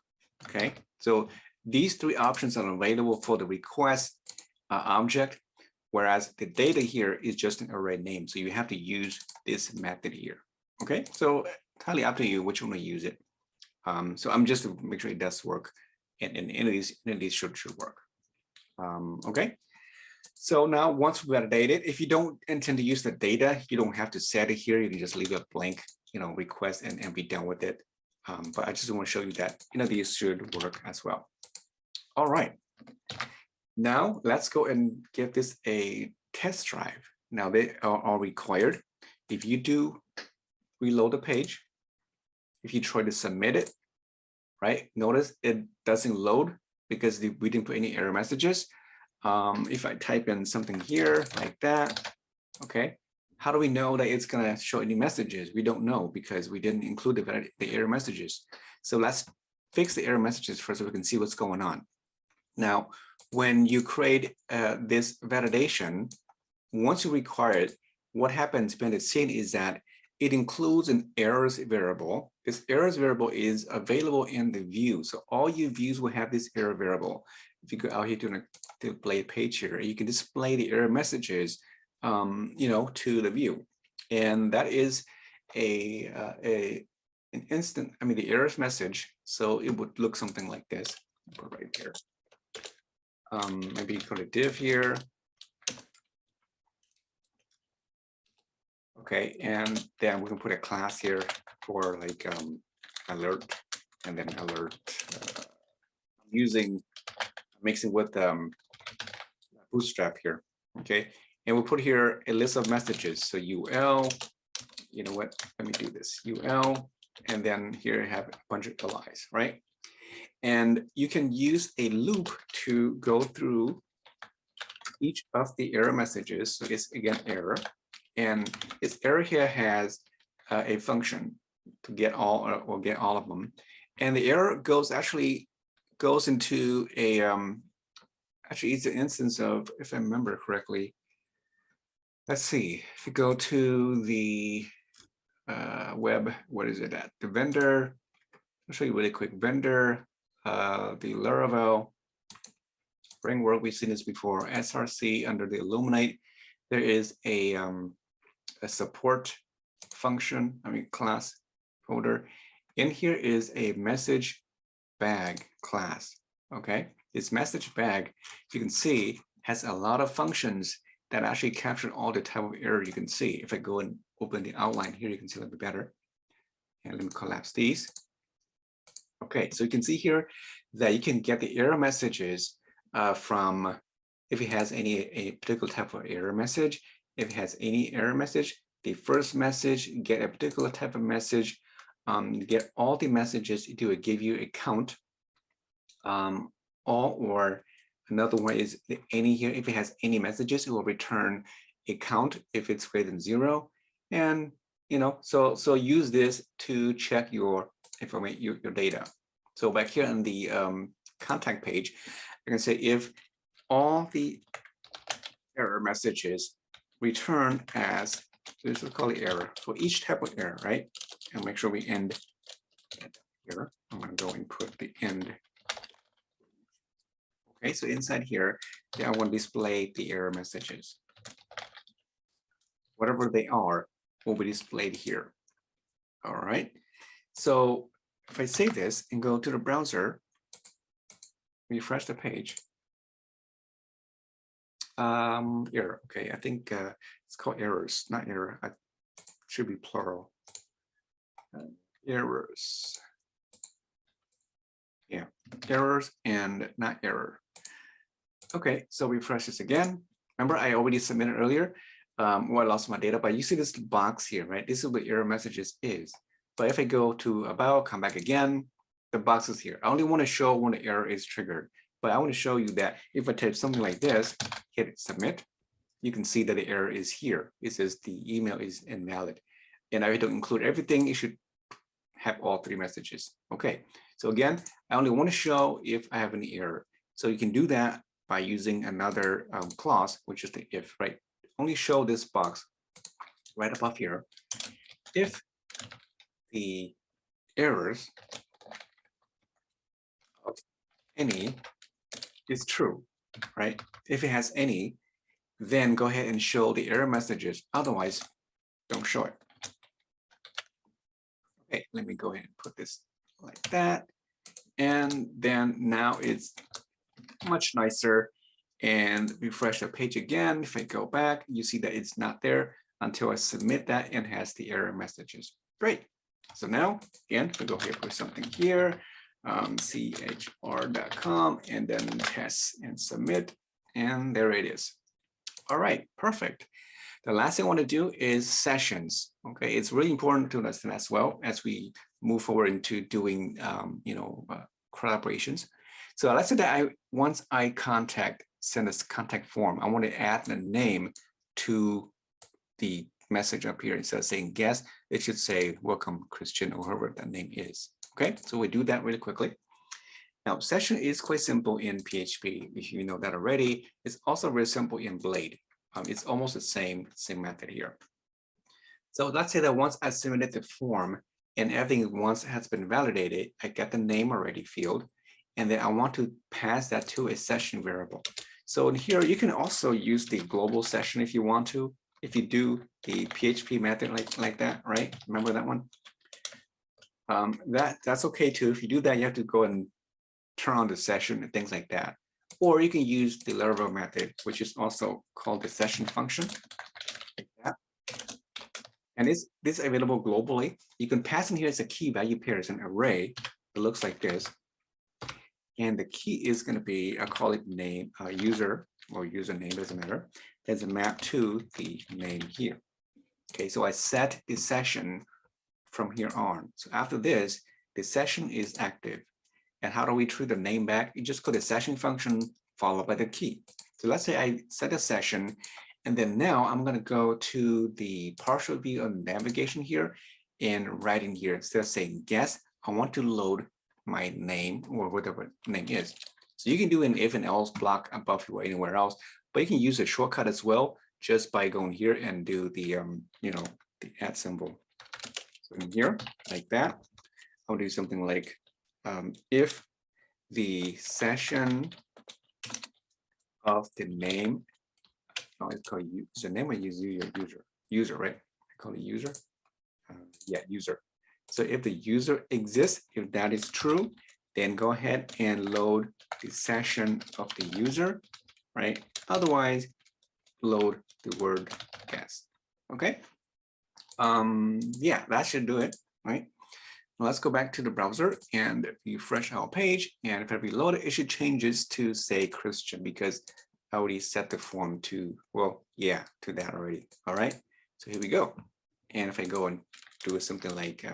Okay, so these 3 options are available for the request object, whereas the data here is just an array name. So you have to use this method here. Okay, so entirely up to you which one to use it. So I'm just to make sure it does work, and any of these should work. Okay, so now once we validate it, if you don't intend to use the data, you don't have to set it here. You can just leave it blank, request and be done with it. But I just want to show you that these should work as well. All right, now let's go and give this a test drive. Now they are required. If you do reload the page, if you try to submit it, right, notice it doesn't load because we didn't put any error messages. If I type in something here like that, okay, how do we know that it's going to show any messages? We don't know because we didn't include the error messages. So let's fix the error messages first so we can see what's going on. Now, when you create this validation, once you require it, what happens behind the scene is that it includes an errors variable. This errors variable is available in the view. So all your views will have this error variable. If you go out here to display page here, you can display the error messages, to the view. And that is an instant, the errors message. So it would look something like this. Put right there. Maybe call it div here. Okay, and then we can put a class here for like alert, and then alert using mixing with Bootstrap here. Okay, and we'll put here a list of messages. So UL, you know what? Let me do this. UL, and then here I have a bunch of allies, right? And you can use a loop to go through each of the error messages. So it's again error, and this error here has a function to get all or get all of them, and the error actually goes into a actually it's an instance of, if I remember correctly. Let's see. If you go to the web, what is it at? The vendor. I'll show you really quick. Vendor, the Laravel framework. We've seen this before. SRC under the Illuminate. There is a support function, class folder. In here is a message bag class. Okay, this message bag, if you can see, has a lot of functions that actually capture all the type of error you can see. If I go and open the outline here, you can see a little bit better. And let me collapse these. Okay, so you can see here that you can get the error messages from, if it has a particular type of error message, if it has any error message, the first message, get a particular type of message, get all the messages, it will give you a count. Or another one is any here, if it has any messages, it will return a count if it's greater than 0. And so use this to check your information, your data. So back here on the contact page, I can say if all the error messages return as, this is called the error for each type of error, right? And make sure we end here. I'm going to go and put the end. Okay, so inside here, I want to display the error messages. Whatever they are will be displayed here. All right. So if I save this and go to the browser, refresh the page. Error. Okay, I think it's called errors, not error. It should be plural. Errors. Yeah, errors and not error. Okay, so refresh this again. Remember, I already submitted earlier. I lost my data, but you see this box here, right? This is what error messages is. But if I go to about, come back again, the box is here. I only want to show when the error is triggered, but I want to show you that if I type something like this, hit submit, you can see that the error is here. It says the email is invalid. And I have to include everything. It should have all 3 messages. Okay, so again, I only want to show if I have any error. So you can do that by using another clause, which is the if, right? Only show this box right above here if the errors of any is true, right? If it has any, then go ahead and show the error messages. Otherwise, don't show it. Okay, let me go ahead and put this like that. And then now it's much nicer. And refresh the page again. If I go back, you see that it's not there until I submit that and has the error messages. Great. So now, again, we go here, put something here, chr.com, and then test and submit. And there it is. All right, perfect. The last thing I want to do is sessions. Okay, it's really important to understand as well as we move forward into doing, collaborations. So let's say that once I send this contact form, I want to add a name to the message up here. Instead of saying guest, it should say welcome Christian or whoever that name is. Okay, so we do that really quickly. Now, session is quite simple in PHP. If you know that already, it's also very simple in Blade. It's almost the same method here. So let's say that once I submitted the form and everything once has been validated, I get the name already field, and then I want to pass that to a session variable. So in here, you can also use the global session if you want to. If you do the PHP method like that, right? Remember that one? That's okay too. If you do that, you have to go and turn on the session and things like that. Or you can use the Laravel method, which is also called the session function. Like that. And this is available globally. You can pass in here as a key value pair, as an array. It looks like this. And the key is going to be, I call it name, user or username, doesn't matter. There's a map to the name here. Okay, so I set the session from here on. So after this, the session is active. And how do we treat the name back? You just call the session function followed by the key. So let's say I set a session, and then now I'm going to go to the partial view of navigation here and write in here, instead of saying guess, I want to load my name or whatever name is. So you can do an if and else block above you or anywhere else, but you can use a shortcut as well, just by going here and do the the add symbol. So in here, like that, I'll do something like if the session of the name, oh, it's called user name, or user, right? I call it user. Yeah, user. So if the user exists, if that is true, then go ahead and load the session of the user, right? Otherwise, load the word guest. Okay. Yeah, that should do it, right? Now let's go back to the browser and refresh our page. And if I reload it, it should change to say Christian, because I already set the form to, well, yeah, to that already. All right. So here we go. And if I go and do something like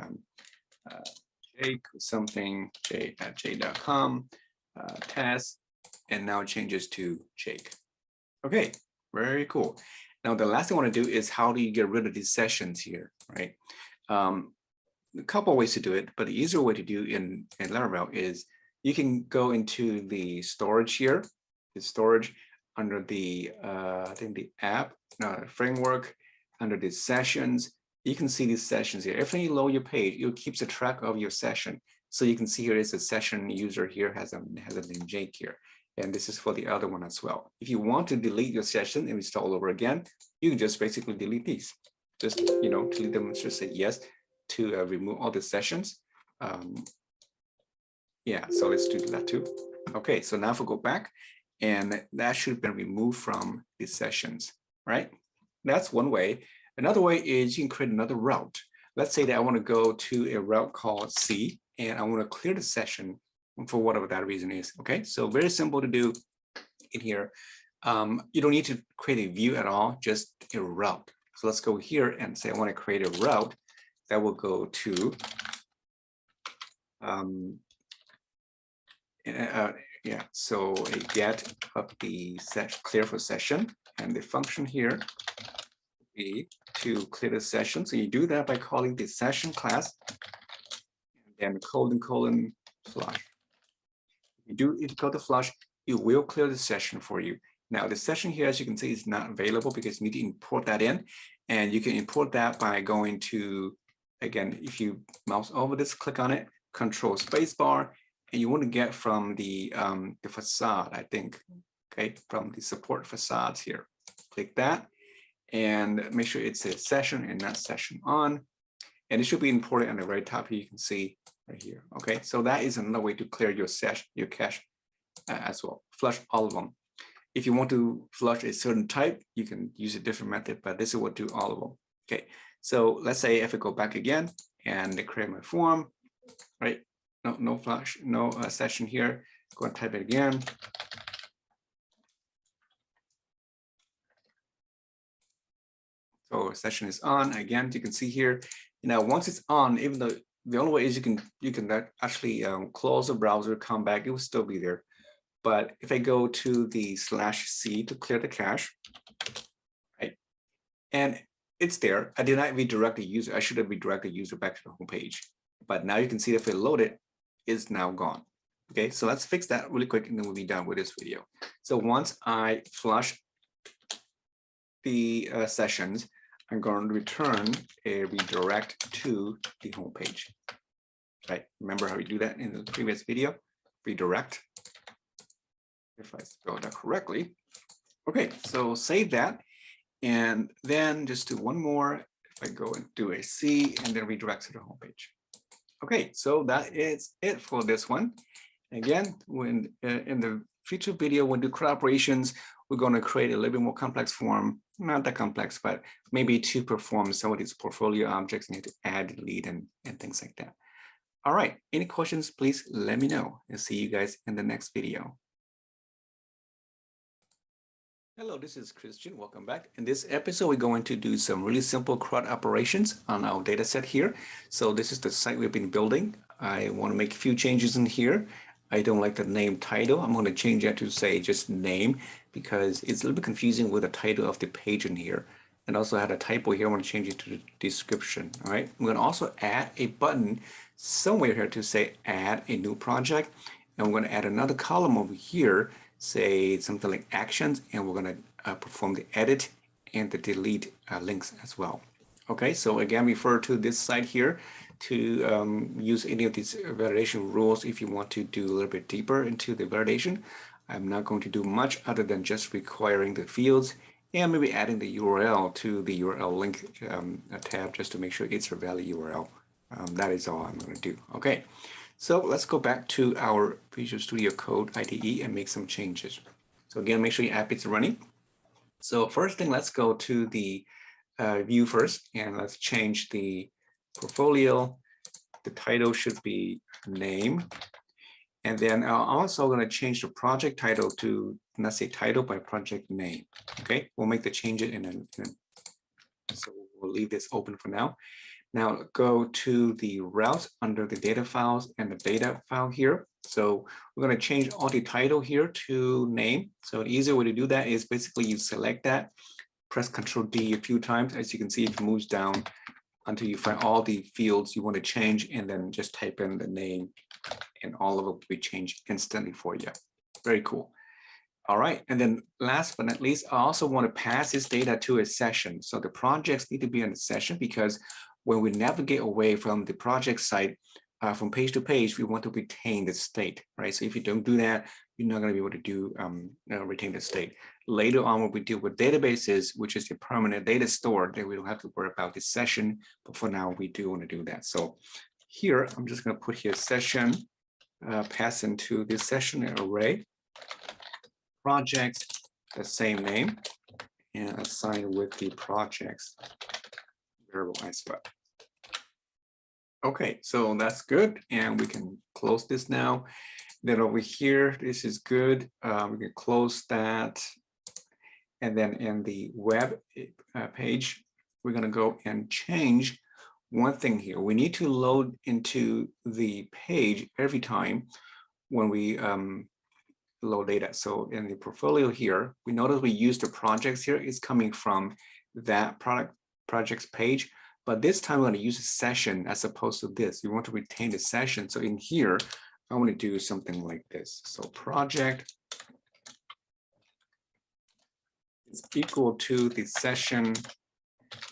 Jake something, j@j.com, test, and now it changes to Jake. Okay, very cool. Now the last thing I want to do is, how do you get rid of these sessions here, right? A couple of ways to do it, but the easier way to do in Laravel is you can go into the storage here, the storage under the I think the app framework, under the sessions. You can see these sessions here. Every time you load your page, it keeps a track of your session. So you can see here is a session user here has a name Jake here. And this is for the other one as well. If you want to delete your session and install all over again, you can just basically delete these. Just, delete them and just say yes to remove all the sessions. Yeah, so let's do that too. Okay, so now if we go back, and that should have been removed from the sessions, right? That's one way. Another way is you can create another route. Let's say that I want to go to a route called C, and I want to clear the session for whatever that reason is. Okay, so very simple to do in here. You don't need to create a view at all, just a route. So let's go here and say I want to create a route that will go to yeah, so a get of the set clear for session, and the function here will be to clear the session. So you do that by calling the session class, and then : flush. If you call the flush, it will clear the session for you. Now the session here, as you can see, is not available because you need to import that in, and you can import that by going to, again, if you mouse over this, click on it, Control Spacebar, and you want to get from the facade, I think, okay, from the support facades here. Click that and make sure it's a session and not session on. And it should be imported on the very top here. You can see right here. Okay, so that is another way to clear your cache as well. Flush all of them. If you want to flush a certain type, you can use a different method, but this is what do all of them. Okay, so let's say if I go back again and create my form, right? No flush, no session here. Go and type it again. So session is on. Again, you can see here. Once it's on, even though the only way is you can actually close the browser, come back, it will still be there. But if I go to the /C to clear the cache, right, and it's there. I did not redirect the user. I should have redirected the user back to the home page. But now you can see if it loaded, it's now gone. Okay, so let's fix that really quick, and then we'll be done with this video. So once I flush the sessions, I'm going to return a redirect to the home page. Right? Remember how we do that in the previous video? Redirect. If I spell that correctly. Okay, so save that, and then just do one more. If I go and do a C and then redirect to the home page. Okay, so that is it for this one. Again, when in the future video, when we do CRUD operations, we're going to create a little bit more complex form, not that complex, but maybe to perform some of these portfolio objects, need to add, delete, and things like that. All right, any questions, please let me know, and see you guys in the next video. Hello, this is Christian. Welcome back. In this episode, we're going to do some really simple CRUD operations on our data set here. So this is the site we've been building. I want to make a few changes in here. I don't like the name title. I'm going to change that to say just name, because it's a little bit confusing with the title of the page in here. And also I had a typo here. I want to change it to the description. All right. I'm going to also add a button somewhere here to say add a new project. And we're going to add another column over here, say something like actions, and we're going to perform the edit and the delete links as well. Okay, so again, refer to this site here to use any of these validation rules if you want to do a little bit deeper into the validation. I'm not going to do much other than just requiring the fields and maybe adding the URL to the URL link tab just to make sure it's a valid URL. That is all I'm going to do. Okay. So let's go back to our Visual Studio Code IDE and make some changes. So again, make sure your app is running. So first thing, let's go to the view first, and let's change the portfolio. The title should be name. And then I'm also going to change the project title to not say title, but project name. Okay, we'll make the changes so we'll leave this open for now. Now go to the routes under the data files and the data file here. So we're going to change all the title here to name. So the easier way to do that is basically you select that, press Ctrl D a few times. As you can see, it moves down until you find all the fields you want to change, and then just type in the name and all of it will be changed instantly for you. Very cool. All right, and then last but not least, I also want to pass this data to a session. So the projects need to be in a session, because when we navigate away from the project site, from page to page, we want to retain the state, right? So if you don't do that, you're not going to be able to do retain the state. Later on, when we deal with databases, which is the permanent data store, then we don't have to worry about this session. But for now, we do want to do that. So here, I'm just going to put here session, pass into this session array, projects, the same name, and assign with the projects variable as well. Okay, so that's good, and we can close this now. Then over here, this is good. We can close that, and then in the web page, we're going to go and change one thing here. We need to load into the page every time when we load data. So in the portfolio here, we notice we use the projects here. It's coming from that projects page. But this time, we're going to use a session as opposed to this. You want to retain the session. So in here, I want to do something like this. So project is equal to the session,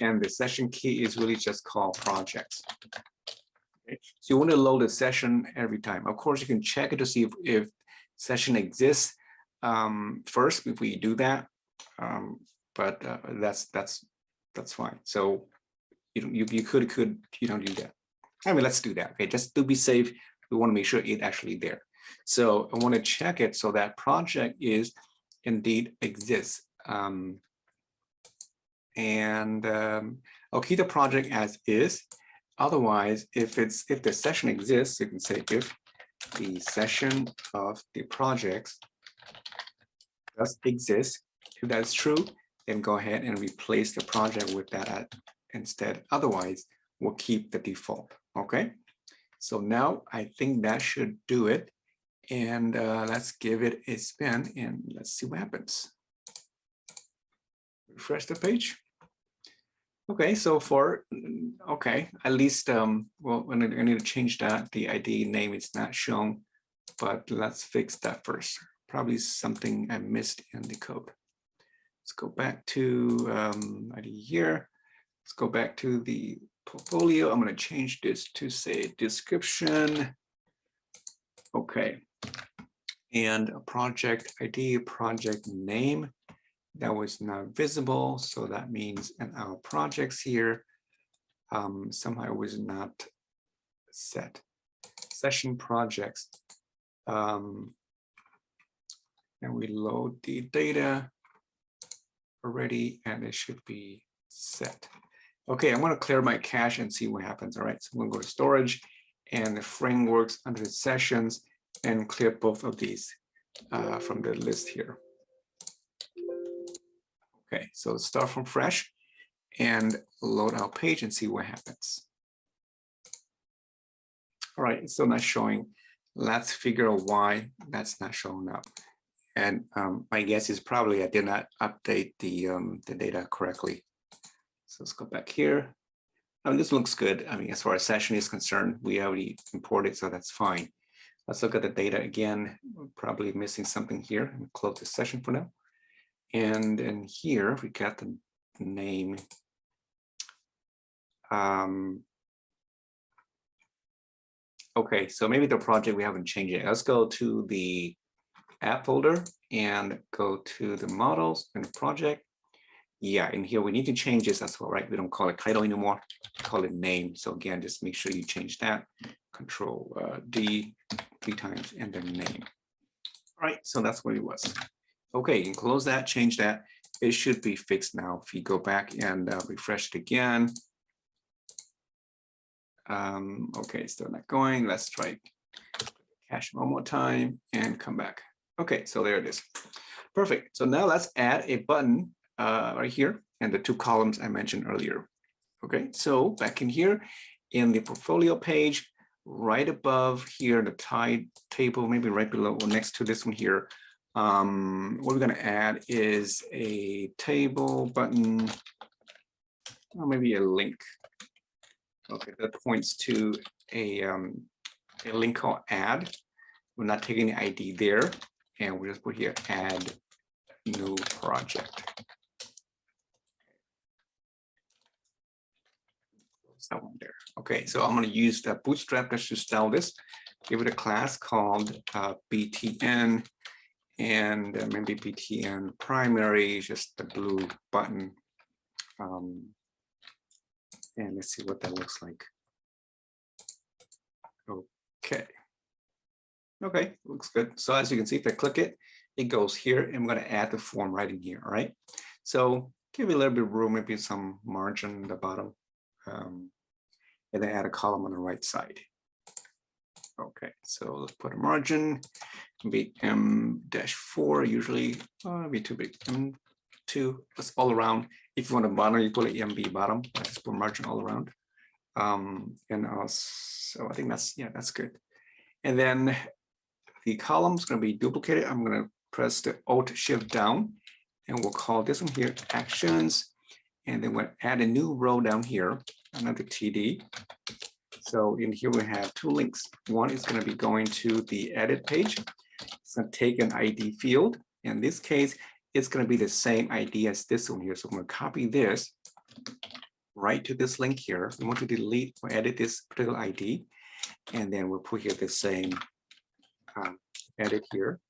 and the session key is really just called projects. Okay. So you want to load a session every time. Of course, you can check it to see if session exists first if we do that, but that's fine. So you could you don't do that. I mean, let's do that. Okay, just to be safe, we want to make sure it's actually there. So I want to check it so that project is indeed exists. I'll keep the project as is. Otherwise, if the session exists, you can say if the session of the projects does exist. If that's true, then go ahead and replace the project with that instead. Otherwise, we'll keep the default. Okay. So now I think that should do it. And let's give it a spin and let's see what happens. Refresh the page. Okay, so at least, well, I need to change that. The ID name is not shown, but let's fix that first. Probably something I missed in the code. Let's go back to ID here. Let's go back to the portfolio. I'm going to change this to say description. Okay. And a project ID, project name. That was not visible. So that means in our projects here, somehow it was not set. Session projects. And we load the data. already, and it should be set. Okay, I'm going to clear my cache and see what happens. All right, so I'm going to go to storage and the frameworks under the sessions and clear both of these from the list here. Okay, so let's start from fresh and load our page and see what happens. All right, it's still not showing. Let's figure out why that's not showing up. And my guess is probably I did not update the data correctly. So let's go back here. I mean, this looks good. I mean, as far as session is concerned, we already imported, so that's fine. Let's look at the data again. We're probably missing something here. I'm close this session for now. And in here, we got the name. Okay, so maybe the project we haven't changed it. Let's go to the app folder and go to the models and the project. Yeah, in here we need to change this as well, right? We don't call it title anymore, call it name. So again, just make sure you change that. Control D 3 times and then name. All right, so that's what it was. Okay, you can close that, change that. It should be fixed now. If you go back and refresh it again. Okay, still not going. Let's try cache one more time and come back. Okay, so there it is. Perfect. So now let's add a button right here and the 2 columns I mentioned earlier. Okay, so back in here in the portfolio page, right above here, the table, maybe right below or next to this one here. What we're going to add is a table button, or maybe a link. Okay, that points to a link called add. We're not taking the ID there, and we'll just put here add new project. That one there. Okay, so I'm going to use the Bootstrap just to style this. Give it a class called BTN, and maybe BTN primary, just the blue button. And let's see what that looks like. Okay. Okay, looks good. So as you can see, if I click it, it goes here, and I'm going to add the form right in here. All right. So give it a little bit of room, maybe some margin at the bottom. And then add a column on the right side. Okay, so let's put a margin, be M-4 usually, be too big, M2, that's all around. If you want a bottom, you put it MB bottom, let's put margin all around. And also, I think that's, yeah, that's good. And then the column is going to be duplicated. I'm going to press the Alt-Shift down, and we'll call this one here actions. And then we'll add a new row down here, another TD. So in here we have 2 links. One is going to be going to the edit page. It's going to take an ID field. In this case, it's going to be the same ID as this one here. So I'm going to copy this right to this link here. We want to delete or edit this particular ID. And then we'll put here the same edit here.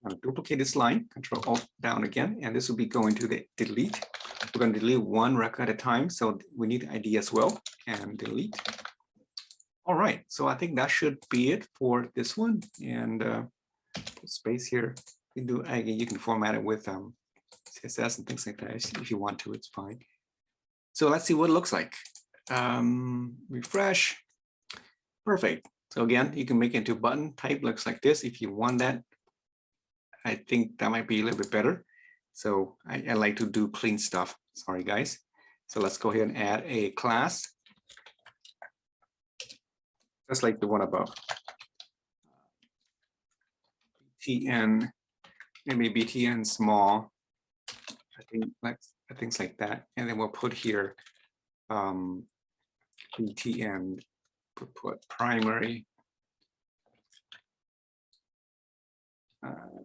I'll duplicate this line, Control Alt down again, and this will be going to the delete. We're going to delete 1 record at a time, so we need ID as well, and delete. All right, so I think that should be it for this one. And space here, you can do again. You can format it with CSS and things like that if you want to. It's fine. So let's see what it looks like. Refresh. Perfect. So again, you can make it into button type. Looks like this if you want that. I think that might be a little bit better. So I like to do clean stuff. Sorry, guys. So let's go ahead and add a class. Just like the one above. BTN, maybe BTN small. I think things like that. And then we'll put here BTN, put primary.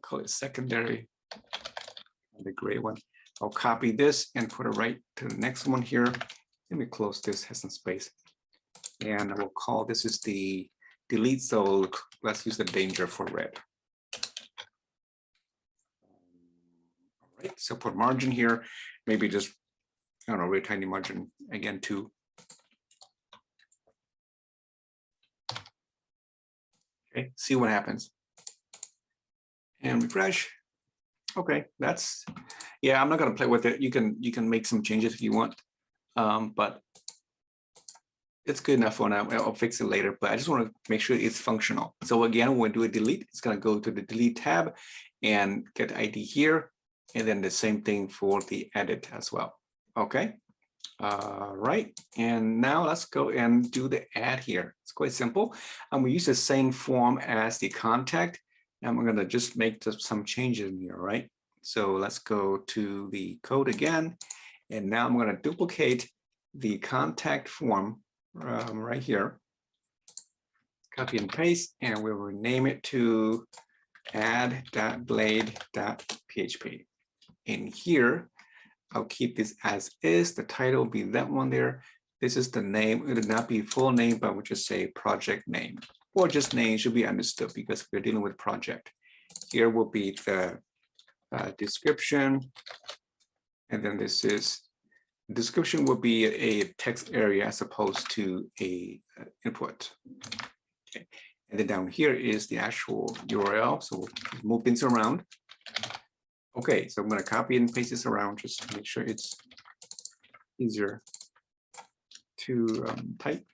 Call it secondary, the gray one. I'll copy this and put it right to the next one here. Let me close this, has some space. And I will call this is the delete. So let's use the danger for red. All right, so put margin here, maybe just, I don't know, really tiny margin again too. Okay, see what happens. And refresh. Okay, that's, yeah, I'm not gonna play with it. You can make some changes if you want. But it's good enough for now. I'll fix it later, but I just want to make sure it's functional. So again, when we do a delete, it's gonna go to the delete tab and get the ID here. And then the same thing for the edit as well. Okay. Right, and now let's go and do the add here. It's quite simple. And we use the same form as the contact. And we're gonna just make some changes in here, right? So let's go to the code again. And now I'm gonna duplicate the contact form right here. Copy and paste, and we'll rename it to add.blade.php. In here, I'll keep this as is. The title will be that one there. This is the name. It would not be full name, but we'll just say project name, or just name should be understood because we're dealing with project. Here will be the description. And then this is, description will be a text area as opposed to a input. Okay. And then down here is the actual URL. So we'll move things around. Okay, so I'm going to copy and paste this around just to make sure it's easier to type.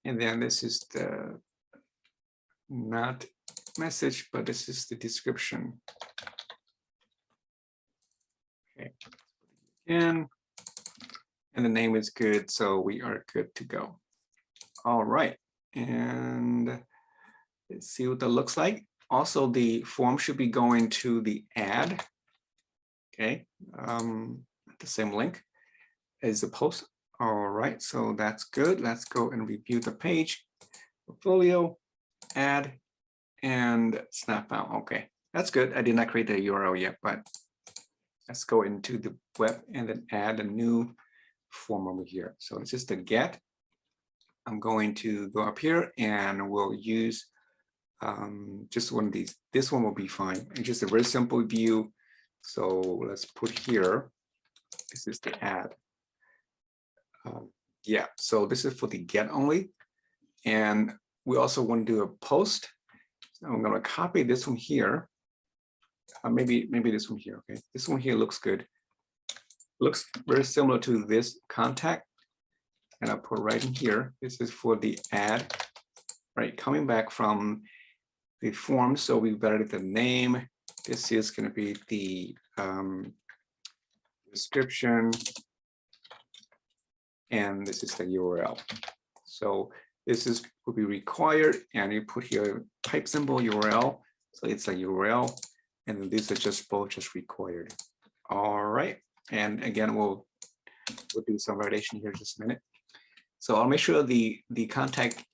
And then this is the not message, but this is the description. Okay, and the name is good, so we are good to go. All right, and let's see what that looks like. Also, the form should be going to the add, okay, the same link as the post. All right, so that's good. Let's go and review the page. Portfolio, add, and snap out. Okay, that's good. I did not create the URL yet, but let's go into the web and then add a new form over here. So this is the get. I'm going to go up here and we'll use just one of these. This one will be fine. It's just a very simple view. So let's put here, this is the add. Yeah, so this is for the get only. And we also want to do a post. So I'm going to copy this one here. Maybe this one here. Okay, this one here looks good. Looks very similar to this contact. And I'll put right in here. This is for the add, right? Coming back from the form. So we validated the name. This is going to be the description. And this is the URL. So this is will be required. And you put here type symbol URL. So it's a URL. And these are just both just required. All right. And again, we'll do some validation here in just a minute. So I'll make sure the contact,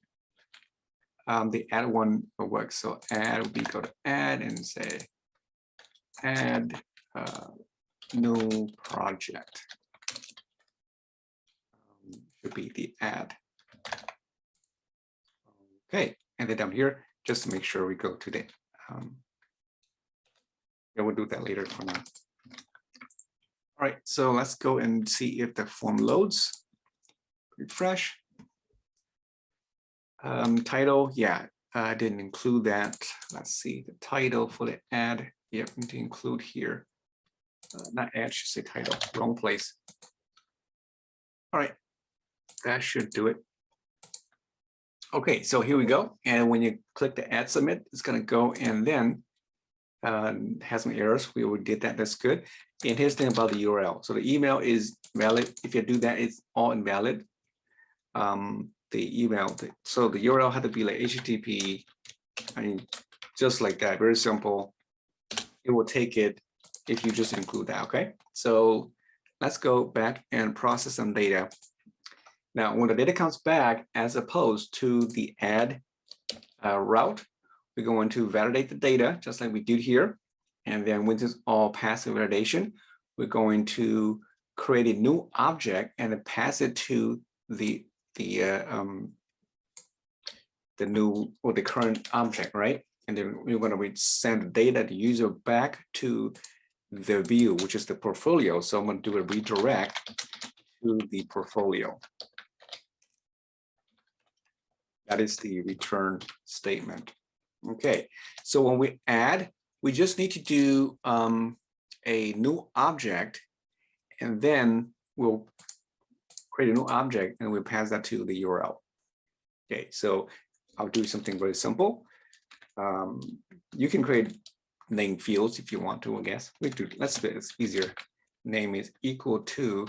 the add one will work. So add will be go to add and say add new project. Should be the add. Okay, and then down here, just to make sure we go to the yeah, we'll do that later for now. All right, so let's go and see if the form loads. Refresh. Title, yeah, I didn't include that. Let's see the title for the add. Yep, need to include here. Not add, should say title, wrong place. All right, that should do it. Okay, so here we go. And when you click the add submit, it's going to go and then has some errors. We already did that. That's good. And here's the thing about the URL. So the email is valid. If you do that, it's all invalid. The email. So the URL had to be like HTTP. I mean, just like that. Very simple. It will take it if you just include that. Okay. So let's go back and process some data. Now, when the data comes back, as opposed to the add route, we're going to validate the data just like we did here. And then with this all passive validation, we're going to create a new object and then pass it to the new or the current object, right? And then we're going to send the data, the user back to the view, which is the portfolio. So I'm going to do a redirect to the portfolio. That is the return statement. Okay, so when we add, we just need to do a new object, and then we'll create a new object and we'll pass that to the URL. Okay, so I'll do something very simple. You can create name fields if you want to, I guess. Let's do it, it's easier. Name is equal to,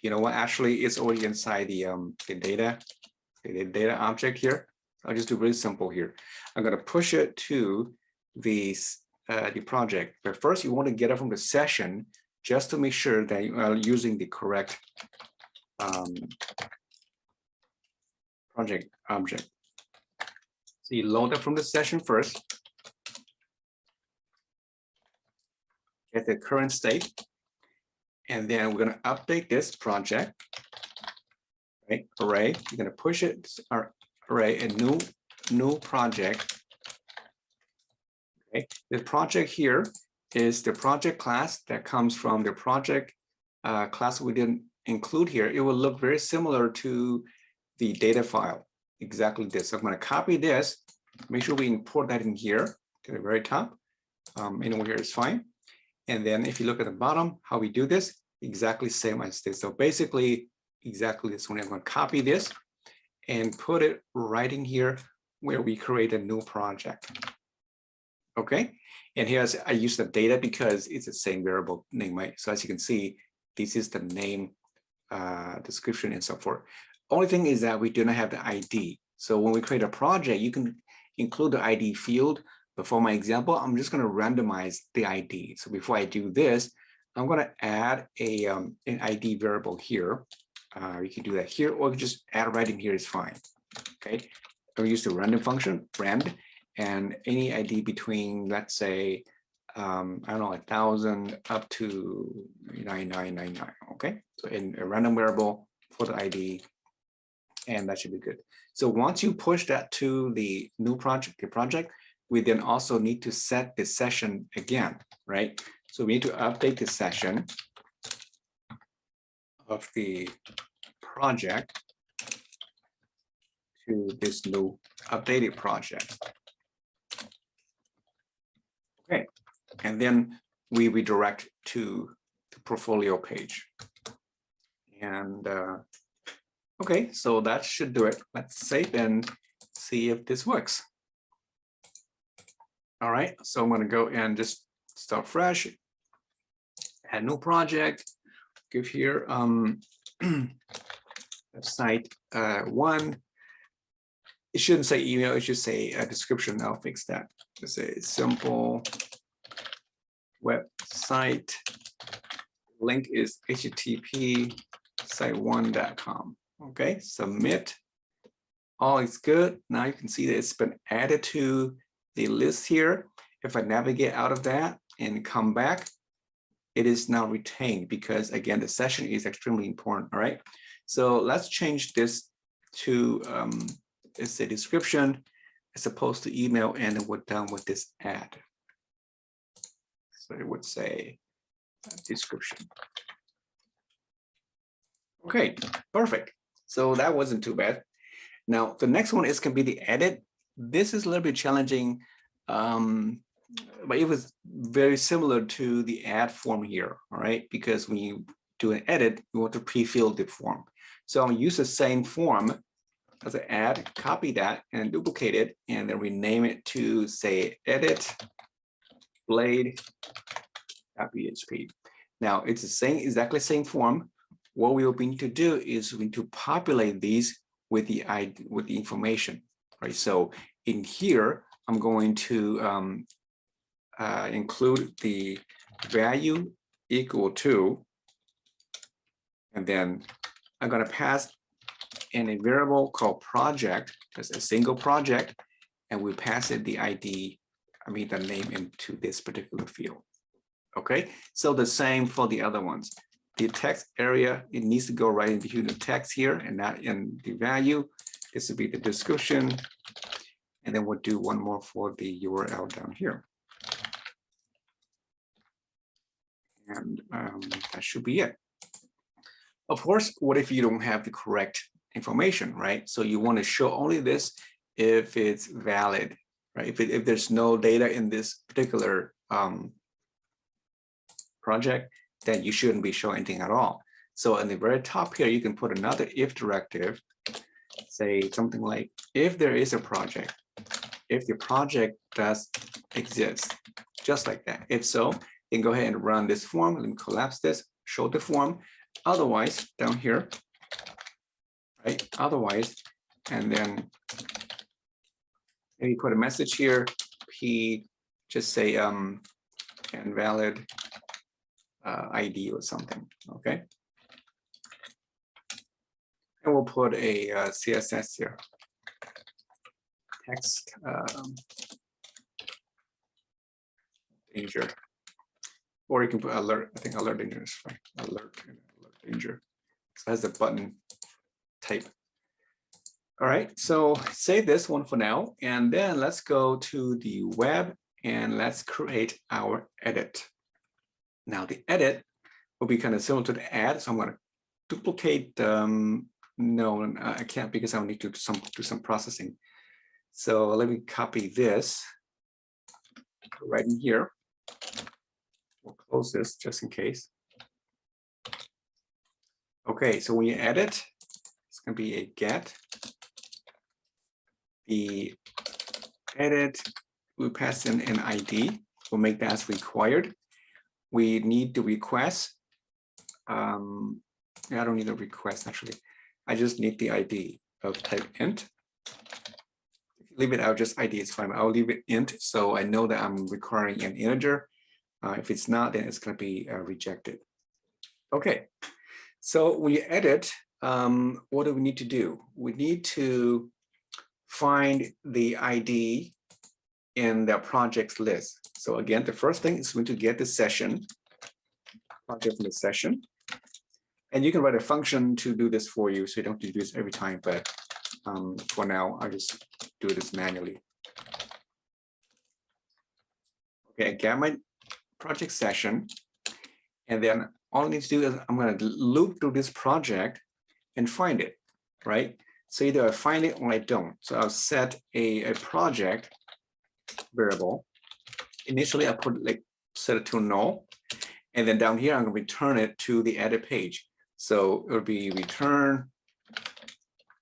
you know what, actually it's already inside the data object here. I'll just do really simple here. I'm going to push it to the project, but first you want to get it from the session just to make sure that you are using the correct project object. So you load it from the session first, get the current state, and then we're going to update this project. Right, array. You're going to push it our array a new project. Okay, the project here is the project class that comes from the project class we didn't include here. It will look very similar to the data file, exactly this. So I'm going to copy this, make sure we import that in here to the very top. Anywhere here is fine. And then if you look at the bottom, how we do this, exactly same as this. So basically, exactly this one. I'm going to copy this and put it right in here where we create a new project. Okay, and here's, I use the data because it's the same variable name, right? So as you can see, this is the name, description, and so forth. Only thing is that we do not have the ID. So when we create a project, you can include the ID field. But for my example, I'm just going to randomize the ID. So before I do this, I'm going to add an ID variable here. You can do that here, or just add right in here is fine. Okay, I'll use the random function, rand, and any ID between, let's say, I don't know, 1,000 up to 9999. Okay, so in a random variable for the ID, and that should be good. So once you push that to the new project, we then also need to set the session again, right? So we need to update the session of the project to this new updated project. Okay, and then we redirect to the portfolio page. And okay, so that should do it. Let's save and see if this works. All right, so I'm going to go and just start fresh, add new project, give here website 1. It shouldn't say email, it should say a description. I'll fix that. Just say simple website. Link is http site1.com. Okay, submit. All is good. Now you can see that it's been added to the list here. If I navigate out of that and come back, it is now retained because again, the session is extremely important. All right, so let's change this to it's a description as opposed to email, and we're done with this add. So it would say description. Okay, perfect. So that wasn't too bad. Now the next one is can be the edit. This is a little bit challenging, but it was very similar to the add form here, all right? Because when you do an edit, you want to pre-fill the form. So I'll use the same form as an add, copy that and duplicate it, and then rename it to say edit blade.php. Now it's the same, exactly same form. What we will need to do is we need to populate these with the information, right? So in here, I'm going to include the value equal to, and then I'm going to pass in a variable called project, just a single project, and we pass it the ID, the name into this particular field. Okay, so the same for the other ones. The text area, it needs to go right in between the text here and not in the value. This would be the description. And then we'll do one more for the URL down here. And that should be it. Of course, what if you don't have the correct information, right? So you want to show only this if it's valid, right? If there's no data in this particular project, then you shouldn't be showing anything at all. So in the very top here, you can put another if directive, say something like, if there is a project, if the project does exist, just like that. If so, then go ahead and run this form. Let me collapse this, show the form. Otherwise, down here, right? Otherwise, and then maybe put a message here, P, just say invalid ID or something, okay? And we'll put a CSS here, text danger, or you can put alert. I think alert danger is fine. Alert danger. So it has a button type. All right, so save this one for now, and then let's go to the web and let's create our edit. Now the edit will be kind of similar to the add, so I'm going to duplicate. No, I can't because I need to do some processing. So let me copy this right in here. We'll close this just in case. Okay, so when you edit, it's going to be a get. The edit, we pass in an ID. We'll make that as required. We need the request. I don't need a request actually. I just need the ID of type int. If you leave it out, just ID is fine. I'll leave it int so I know that I'm requiring an integer. If it's not, then it's going to be rejected. Okay, so when you edit, what do we need to do? We need to find the ID in the projects list. So again, the first thing is we need to get the session, project from the session. And you can write a function to do this for you, so you don't have to do this every time, but for now, I'll just do this manually. Okay, I get my project session, and then all I need to do is I'm going to loop through this project and find it, right? So either I find it or I don't. So I'll set a project variable. Initially, I put set it to null, and then down here I'm going to return it to the edit page. So it will be return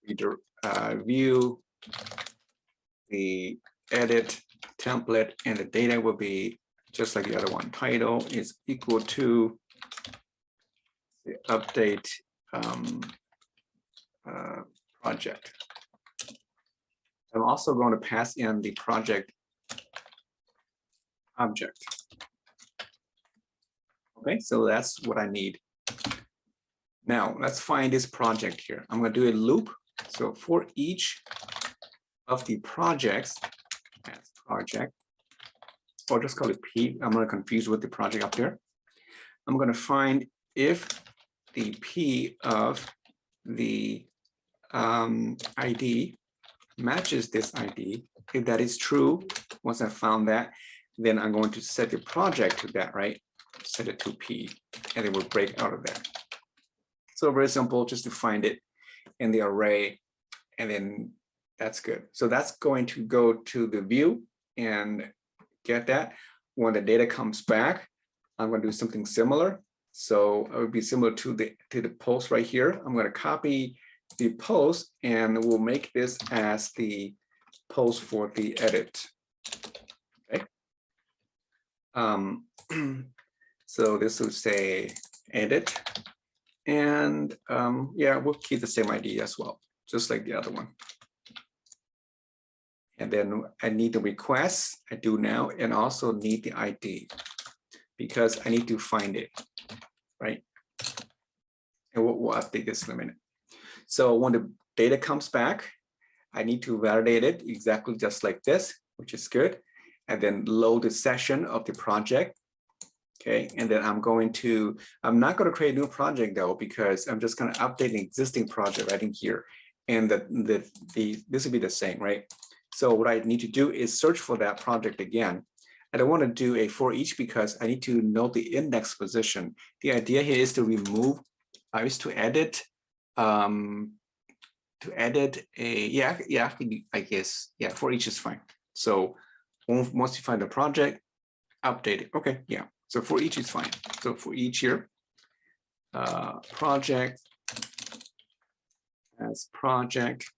view the edit template, and the data will be just like the other one. Title is equal to the update project. I'm also going to pass in the project object. Okay, so that's what I need. Now let's find this project here. I'm going to do a loop. So for each of the projects, as project, or just call it P. I'm going to confuse with the project up there. I'm going to find if the P of the ID matches this ID. If that is true, once I found that, then I'm going to set the project to that, right? Set it to P, and it will break out of that. So very simple, just to find it in the array, and then that's good. So that's going to go to the view and get that. When the data comes back, I'm going to do something similar. So it would be similar to the post right here. I'm going to copy the post, and we'll make this as the post for the edit. Okay. So this would say edit, and yeah, we'll keep the same ID as well, just like the other one. And then I need the request, I do now, and also need the ID because I need to find it, right? And we'll update this in a minute. So when the data comes back, I need to validate it exactly just like this, which is good. And then load the session of the project. Okay, and then I'm not going to create a new project though, because I'm just going to update an existing project right in here. And this will be the same, right? So what I need to do is search for that project again. I don't want to do a for each because I need to know the index position. The idea here is to remove, I used to edit I guess, yeah, for each is fine. So once you find the project, update it. Okay, yeah. So for each is fine. So for each here, project as project,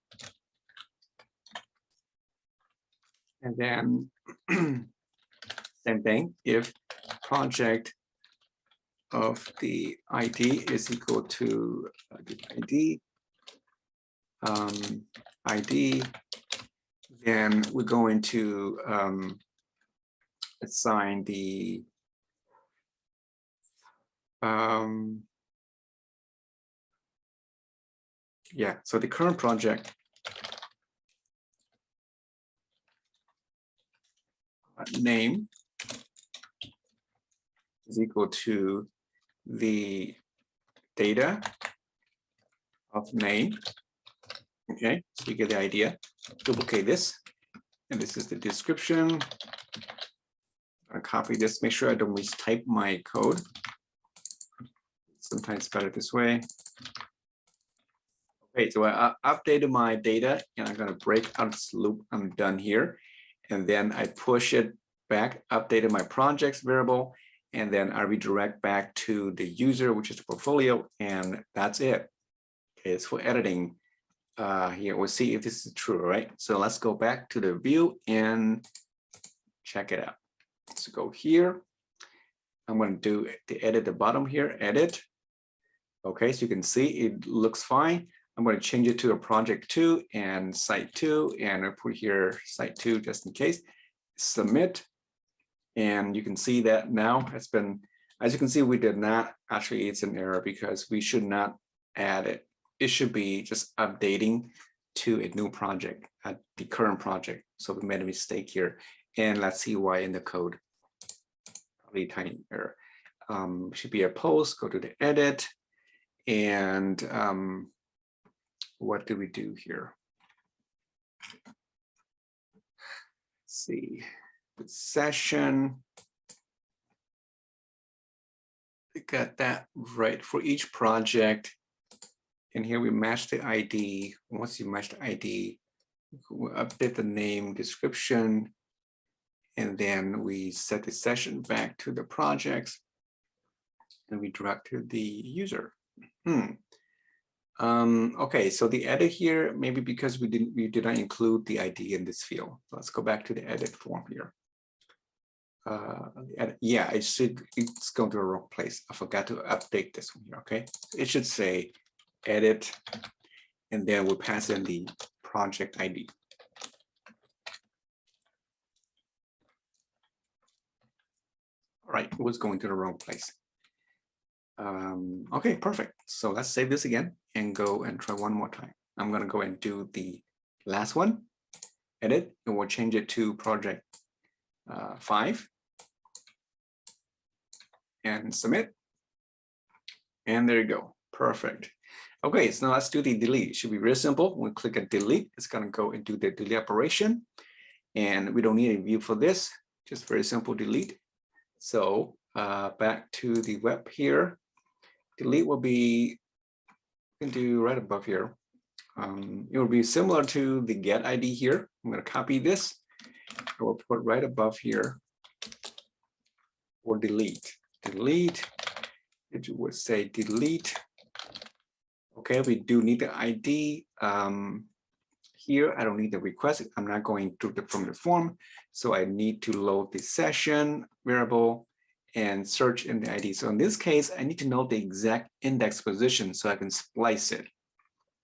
and then same thing. If project of the ID is equal to the ID, then we're going to assign the yeah, so the current project name is equal to the data of name. Okay, so you get the idea. Duplicate this, and this is the description. I'll copy this, make sure I don't mistype my code. Sometimes it's better this way. Okay, so I updated my data, and I'm going to break out this loop. I'm done here. And then I push it back, updated my projects variable, and then I redirect back to the user, which is the portfolio, and that's it. Okay, it's for editing. Here, we'll see if this is true, right? So let's go back to the view and check it out. Let's go here. I'm going to do the edit at the bottom here, edit. Okay, so you can see it looks fine. I'm going to change it to a project 2 and site 2, and I put here site 2 just in case. Submit, and you can see that now it's been, as you can see, we did not, actually it's an error because we should not add it. It should be just updating to a new project at the current project. So we made a mistake here, and let's see why in the code. Probably a tiny error. Should be a post, go to the edit, and what do we do here? Let's see, the session. We got that right for each project. And here we match the ID. Once you match the ID, we'll update the name, description, and then we set the session back to the projects, and we direct to the user. Okay, so the edit here, maybe because we did not include the ID in this field. Let's go back to the edit form here. Yeah, it's going to the wrong place. I forgot to update this one here. Okay, it should say edit, and then we'll pass in the project ID. All right, it was going to the wrong place. Okay, perfect. So let's save this again and go and try one more time. I'm going to go and do the last one, edit, and we'll change it to project 5 and submit. And there you go. Perfect. Okay, so now let's do the delete. It should be very simple. When we click at delete, it's going to go and do the delete operation. And we don't need a view for this, just very simple delete. So back to the web here. Delete will be, you can do right above here. It will be similar to the get ID here. I'm going to copy this. I will put right above here or delete. Delete, it would say delete. Okay, we do need the ID. Here, I don't need the request. I'm not going to from the form. So I need to load the session variable and search in the ID. So in this case, I need to know the exact index position so I can splice it.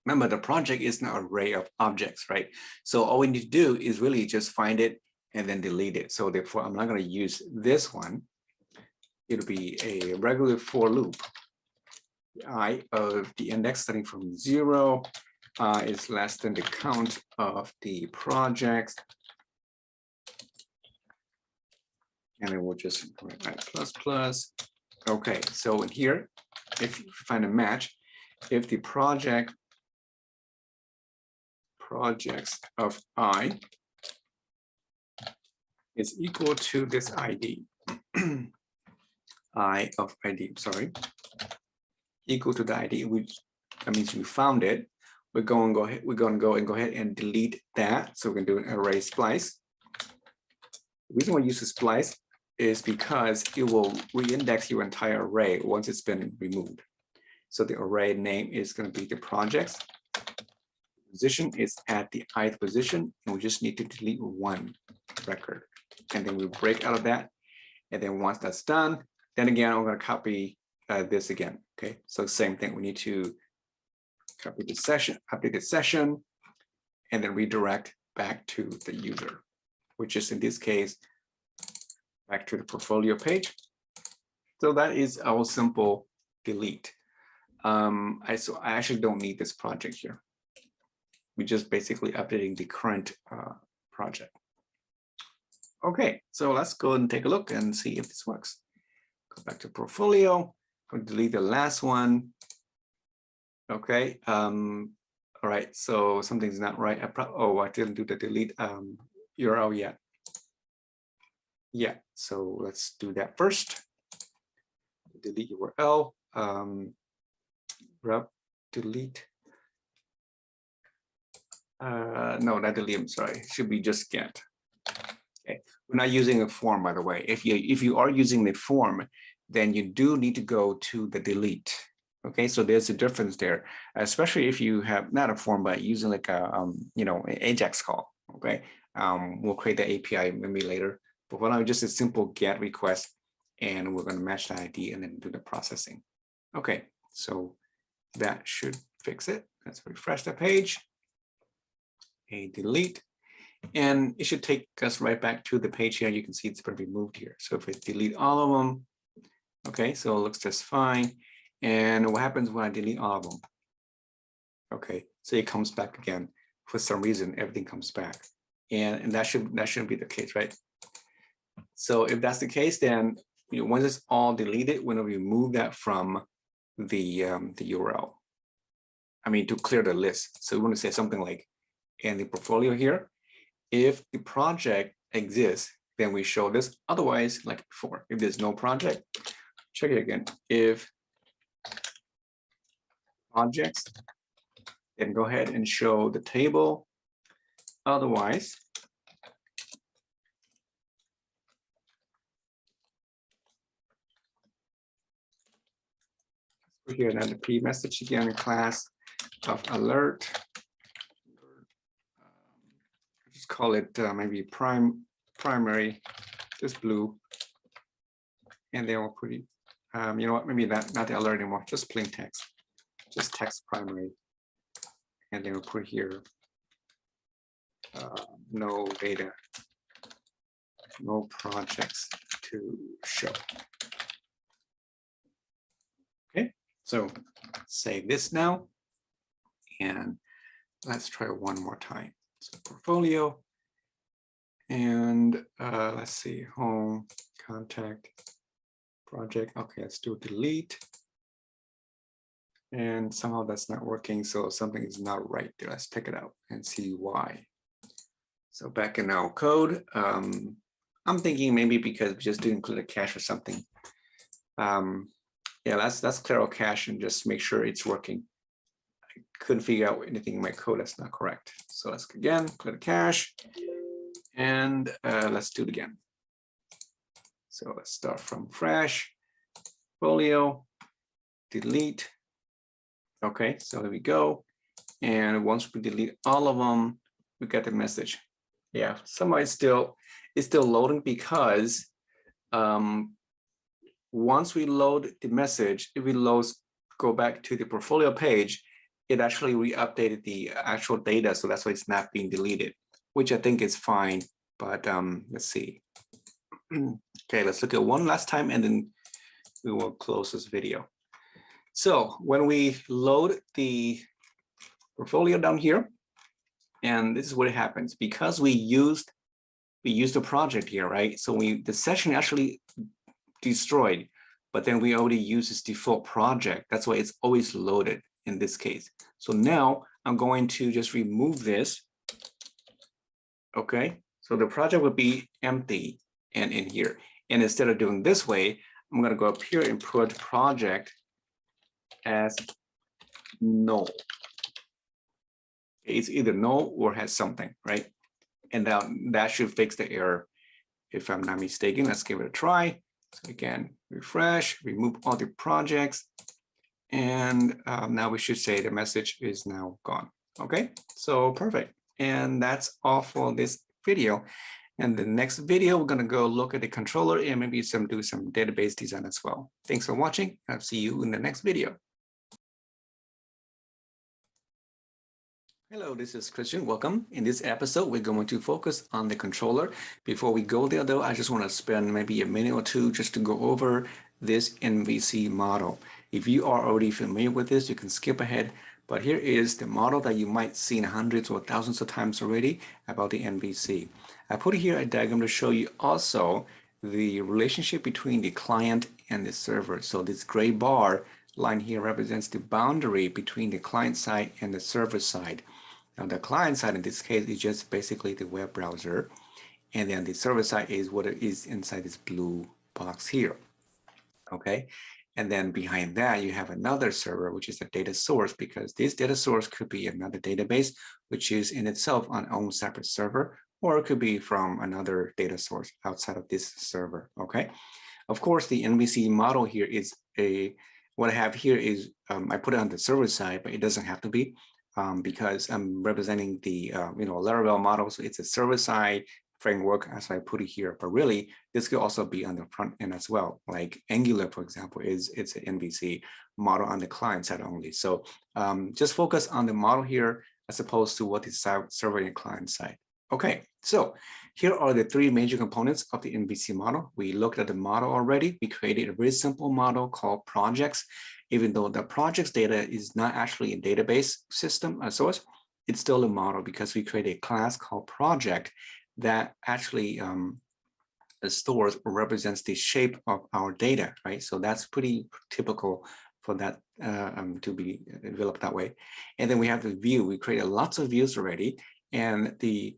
Remember, the project is an array of objects, right? So all we need to do is really just find it and then delete it. So therefore, I'm not going to use this one. It'll be a regular for loop. I of the index starting from 0 is less than the count of the projects. And then we'll just write plus plus. Okay, so in here, if you find a match, if the projects of I is equal to this ID, I of ID, sorry, equal to the ID, which that means we found it. We're going to go ahead and delete that. So we're going to do an array splice. The reason we use a splice is because it will reindex your entire array once it's been removed. So the array name is going to be the projects. Position is at the ith position, and we just need to delete one record. And then we break out of that. And then once that's done, then again, I'm going to copy this again. Okay, so same thing. We need to copy the session, update the session, and then redirect back to the user, which is in this case, back to the portfolio page. So that is our simple delete. So I actually don't need this project here. We're just basically updating the current project. Okay, so let's go and take a look and see if this works. Go back to portfolio, go delete the last one. Okay, all right, so something's not right. I didn't do the delete URL yet. Yeah, so let's do that first. Delete URL, rep delete. No, not delete, I'm sorry, it should be just get. Okay, we're not using a form, by the way. If you are using the form, then you do need to go to the delete. Okay, so there's a difference there, especially if you have not a form, but using like a an Ajax call. Okay, we'll create the API maybe later, but for now, just a simple get request, and we're going to match the ID and then do the processing. Okay, so that should fix it. Let's refresh the page. A delete, and it should take us right back to the page here. You can see it's been removed here. So if we delete all of them, okay, so it looks just fine. And what happens when I delete all of them? Okay, so it comes back again. For some reason, everything comes back, and that shouldn't be the case, right? So if that's the case, then once it's all deleted, we're going to remove that from the URL. I mean, to clear the list. So we want to say something like, in the portfolio here, if the project exists, then we show this. Otherwise, like before, if there's no project, check it again. If projects, then go ahead and show the table. Otherwise, here another P message again in class of alert. Just call it maybe primary, just blue, and then we'll put it. You know what? Maybe not the alert anymore. Just plain text. Just text primary, and then we'll put here no data, no projects to show. Okay, so save this now, and let's try one more time. So portfolio, and let's see, home, contact, project. Okay, let's do delete. And somehow that's not working, so something is not right there. Let's check it out and see why. So back in our code, I'm thinking maybe because we just didn't include a cache or something. Yeah, let's clear our cache and just make sure it's working. I couldn't figure out anything in my code that's not correct. So let's again clear the cache, and let's do it again. So let's start from fresh, portfolio, delete. Okay, so there we go. And once we delete all of them, we get the message. Yeah, somehow it's still loading because once we load the message, if we go back to the portfolio page, it actually re-updated the actual data. So that's why it's not being deleted, which I think is fine. But let's see. Okay, let's look at one last time and then we will close this video. So when we load the portfolio down here, and this is what happens because we used the project here, right? So the session actually destroyed, but then we already use this default project. That's why it's always loaded in this case. So now I'm going to just remove this. Okay, so the project would be empty and in here. And instead of doing this way, I'm going to go up here and put project as null. It's either null or has something, right? And that should fix the error. if I'm not mistaken. Let's give it a try. So again, refresh, remove all the projects. And now we should say the message is now gone. Okay, so perfect. And that's all for this video. And the next video, we're going to go look at the controller and maybe do some database design as well. Thanks for watching. I'll see you in the next video. Hello, this is Christian. Welcome. In this episode, we're going to focus on the controller. Before we go there, though, I just want to spend maybe a minute or two just to go over this MVC model. If you are already familiar with this, you can skip ahead. But here is the model that you might see in hundreds or thousands of times already about the MVC. I put here a diagram to show you also the relationship between the client and the server. So this gray bar line here represents the boundary between the client side and the server side. Now the client side in this case is just basically the web browser, and then the server side is what it is inside this blue box here. Okay, and then behind that you have another server, which is a data source, because this data source could be another database, which is in itself an own separate server, or it could be from another data source outside of this server. Okay, of course the MVC model here is what I have here is I put it on the server side, but it doesn't have to be. Because I'm representing the Laravel model, so it's a server-side framework as I put it here. But really, this could also be on the front end as well. Like Angular, for example, it's an MVC model on the client side only. So just focus on the model here as opposed to what is server and client side. Okay, so here are the three major components of the MVC model. We looked at the model already. We created a very simple model called projects. Even though the projects data is not actually a database system source, it's still a model because we create a class called project that actually stores or represents the shape of our data, right? So that's pretty typical for that to be developed that way. And then we have the view. We created lots of views already, and the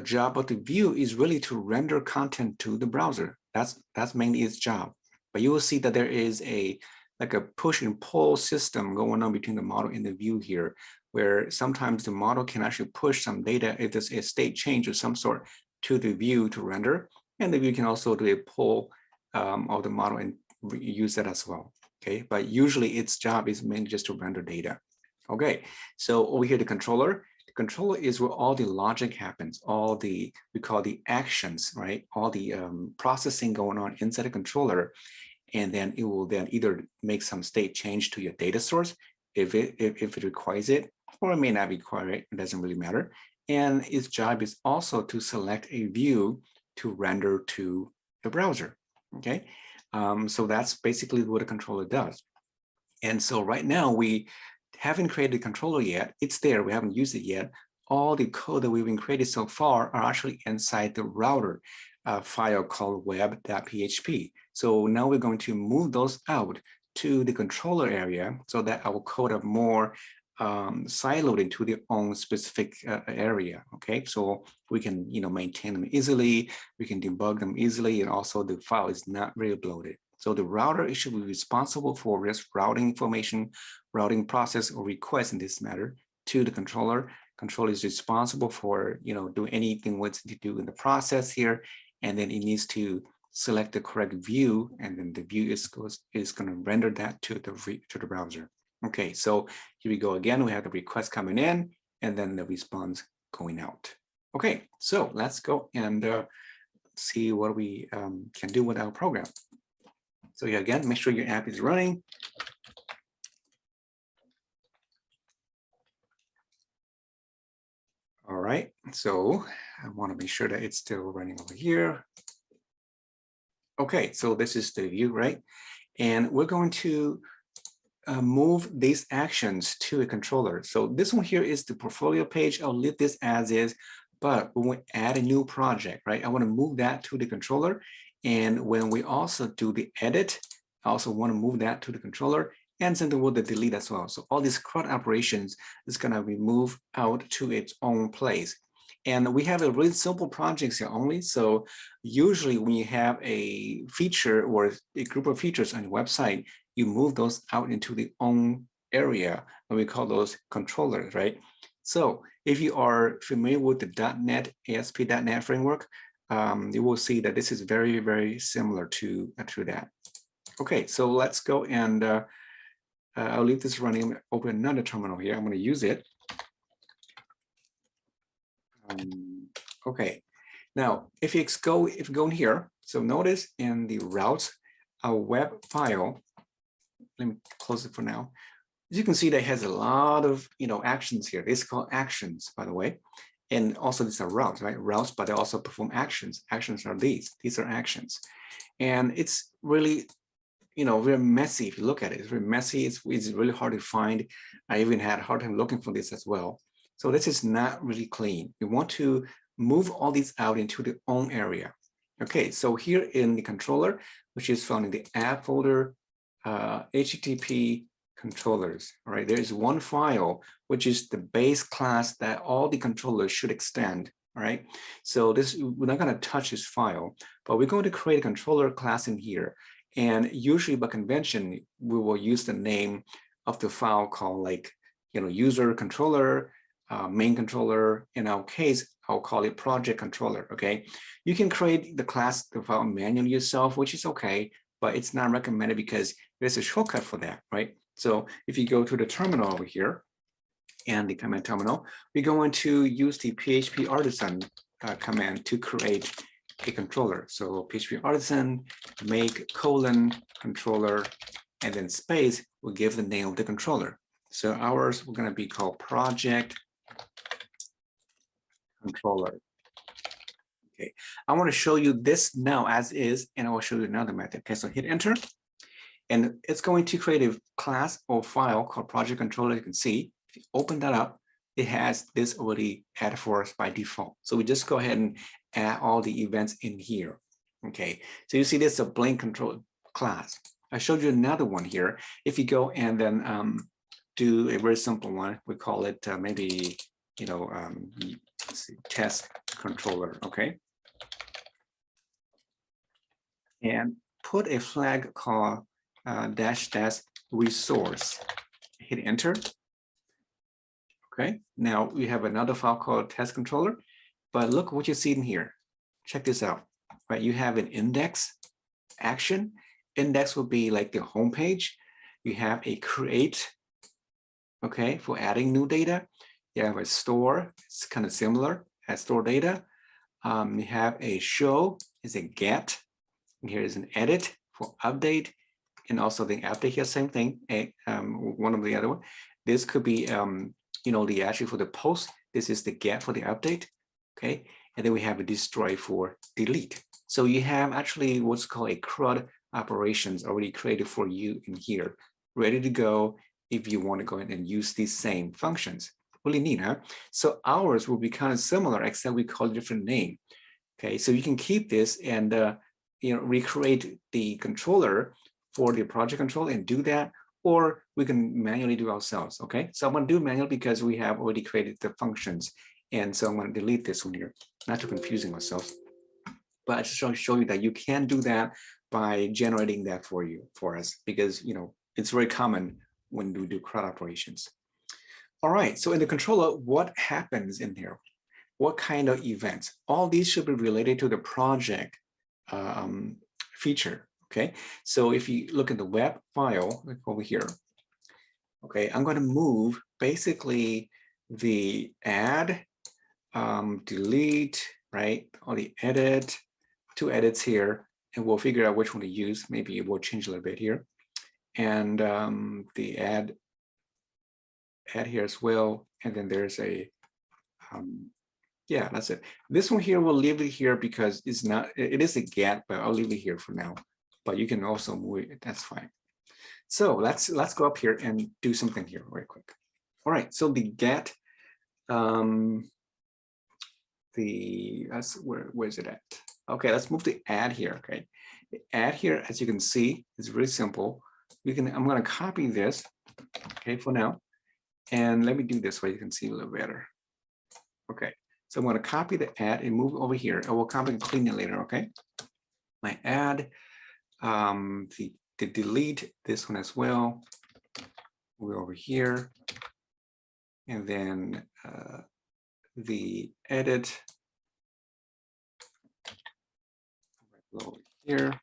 job of the view is really to render content to the browser. That's mainly its job. But you will see that there is like a push and pull system going on between the model and the view here, where sometimes the model can actually push some data if there's a state change of some sort to the view to render, and the view can also do a pull of the model and use that as well. Okay, but usually its job is mainly just to render data. Okay, so over here the controller. The controller is where all the logic happens, all the we call the actions, right? All the processing going on inside the controller. And then it will then either make some state change to your data source if it requires it, or it may not require it. It doesn't really matter. And its job is also to select a view to render to the browser. Okay, so that's basically what a controller does. And so right now we haven't created a controller yet. It's there. We haven't used it yet. All the code that we've been created so far are actually inside the router file called web.php. So now we're going to move those out to the controller area so that our code are more siloed into their own specific area. Okay, so we can maintain them easily, we can debug them easily, and also the file is not very bloated. So the router should be responsible for just routing information, routing process or request in this matter to the controller. Controller is responsible for doing anything what's to do in the process here, and then it needs to select the correct view, and then the view is going to render that to the browser. Okay, so here we go again. We have the request coming in, and then the response going out. Okay, so let's go and see what we can do with our program. So yeah, again, make sure your app is running. All right, so I want to make sure that it's still running over here. Okay, so this is the view, right? And we're going to move these actions to a controller. So this one here is the portfolio page. I'll leave this as is, but when we add a new project, right, I want to move that to the controller. And when we also do the edit, I also want to move that to the controller, and send with the delete as well. So all these CRUD operations is going to be moved out to its own place. And we have a really simple projects here only. So usually when you have a feature or a group of features on your website, you move those out into the own area, and we call those controllers, right? So if you are familiar with the .NET, ASP.NET framework, you will see that this is very, very similar to that. Okay, so let's go and I'll leave this running. I'm going to open another terminal here. I'm going to use it. Okay, now if you go in here, so notice in the routes, a web file. Let me close it for now. As you can see, that has a lot of actions here. It's called actions, by the way. And also these are routes, right? Routes, but they also perform actions. Actions are these. These are actions. And it's really, very messy. If you look at it, it's very messy. It's really hard to find. I even had a hard time looking for this as well. So this is not really clean. We want to move all these out into their own area. Okay, so here in the controller, which is found in the app folder, HTTP controllers, all right? There is one file, which is the base class that all the controllers should extend, all right? So we're not gonna touch this file, but we're going to create a controller class in here. And usually by convention, we will use the name of the file called user controller, main controller. In our case, I'll call it project controller, okay? You can create the file manually yourself, which is okay, but it's not recommended because there's a shortcut for that, right? So if you go to the terminal over here and the command terminal, we're going to use the PHP artisan command to create a controller. So PHP artisan make :controller and then space will give the name of the controller. So ours we're going to be called project controller. Okay, I want to show you this now as is, and I will show you another method. Okay, so hit enter, and it's going to create a class or file called project controller. You can see if you open that up, it has this already added for us by default. So we just go ahead and add all the events in here. Okay, so you see this is a blank control class. I showed you another one here. If you go and then do a very simple one, we call it maybe let's see, test controller. Okay, and put a flag called -- resource. Hit enter. Okay, now we have another file called test controller, but look what you see in here. Check this out, right? You have an index action. Index will be like the home page. You have a create, okay, for adding new data. You have a store, it's kind of similar as store data. You have a show, is a get. And here is an edit for update. And also the update here, same thing, one of the other one. This could be, actually for the post, this is the get for the update, okay? And then we have a destroy for delete. So you have actually what's called a CRUD operations already created for you in here, ready to go if you want to go in and use these same functions. Really neat, huh? So ours will be kind of similar, except we call it a different name. Okay, so you can keep this and recreate the controller for the project control and do that, or we can manually do ourselves. Okay, so I'm going to do manual because we have already created the functions, and so I'm going to delete this one here, not too confusing ourselves. But I just want to show you that you can do that by generating that for us, because it's very common when we do CRUD operations. All right, so in the controller, what happens in there? What kind of events? All these should be related to the project feature. Okay, so if you look at the web file, like over here, okay, I'm going to move basically the add, delete, right, or the edit, 2 edits here, and we'll figure out which one to use. Maybe we'll change a little bit here, and the add here as well, and then there's a yeah, that's it. This one here, we'll leave it here because it's not, it is a get, but I'll leave it here for now. But you can also move it, that's fine. So let's go up here and do something here very quick. All right, so the get, where's it at? Okay, let's move the add here, okay. The add here, as you can see, is really simple. I'm gonna copy this, okay, for now. And let me do this so you can see a little better. Okay. So I'm going to copy the add and move over here. I will copy and clean it later, okay? My add, the delete, this one as well. Move over here. And then the edit. So here,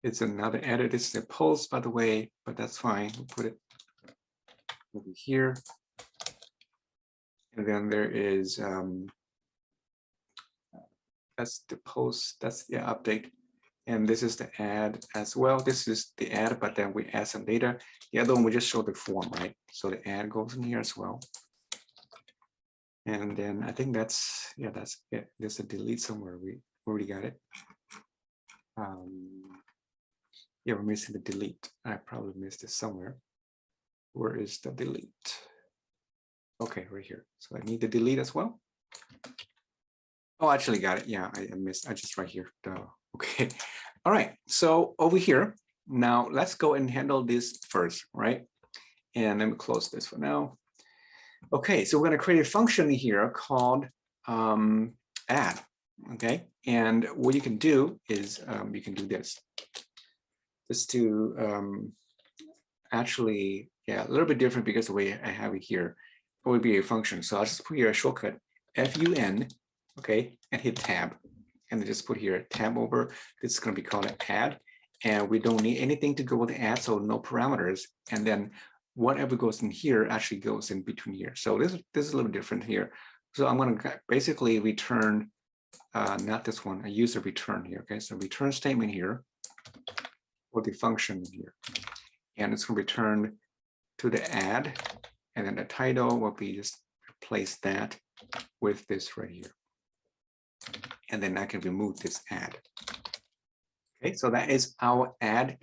it's another edit. This is a post, by the way, but that's fine. We'll put it over here. And then there is, that's the post, that's the update. And this is the add as well. This is the add, but then we add some data. The other one, we just show the form, right? So the add goes in here as well. And then I think that's, yeah, that's it. There's a delete somewhere. We already got it. Yeah, we're missing the delete. I probably missed it somewhere. Where is the delete? Okay, right here. So I need the delete as well. Oh, I actually got it. Yeah, I missed. I just right here. Duh. Okay. All right. So over here, now let's go and handle this first, right? And let me close this for now. Okay, so we're going to create a function here called add. Okay, and what you can do is you can do this. Just to actually, yeah, a little bit different because the way I have it here, it would be a function. So I'll just put here a shortcut fun, okay, and hit tab, and then just put here tab over. This is going to be called an add, and we don't need anything to go with the add, so no parameters. And then whatever goes in here actually goes in between here. So this is a little different here. So I'm going to basically return, not this one, a user return here. Okay, so return statement here for the function here, and it's going to return to the add, and then the title will be just replace that with this right here, and then I can remove this add. Okay, so that is our add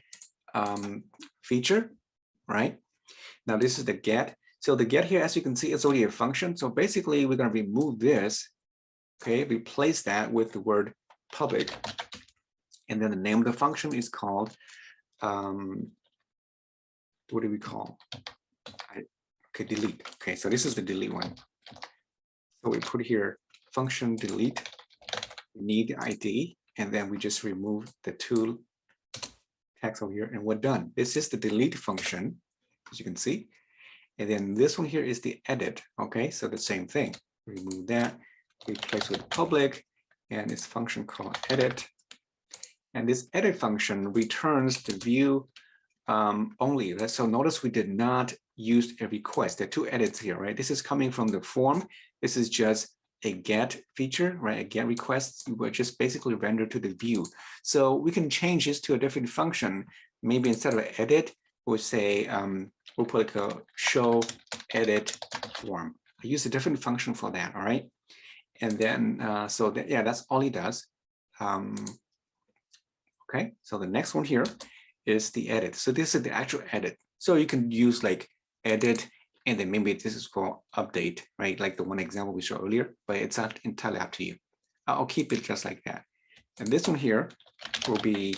feature, right? Now this is the get. So the get here, as you can see, it's already a function. So basically, we're going to remove this. Okay, replace that with the word public, and then the name of the function is called. What do we call? Okay, delete. Okay, so this is the delete one. So we put here function delete. We need the ID, and then we just remove the two text over here, and we're done. This is the delete function, as you can see. And then this one here is the edit. Okay, so the same thing. Remove that, replace with public, and this function called edit. And this edit function returns the view only. So notice we did not use a request. There are two edits here, right? This is coming from the form. This is just a get feature, right? A get request will just basically render to the view. So we can change this to a different function. Maybe instead of edit, we'll say, we'll put like a show edit form. I use a different function for that, all right? And then, so that, yeah, that's all it does. Okay, so the next one here is the edit. So this is the actual edit. So you can use like edit, and then maybe this is called update, right? Like the one example we saw earlier, but it's not entirely up to you. I'll keep it just like that. And this one here will be,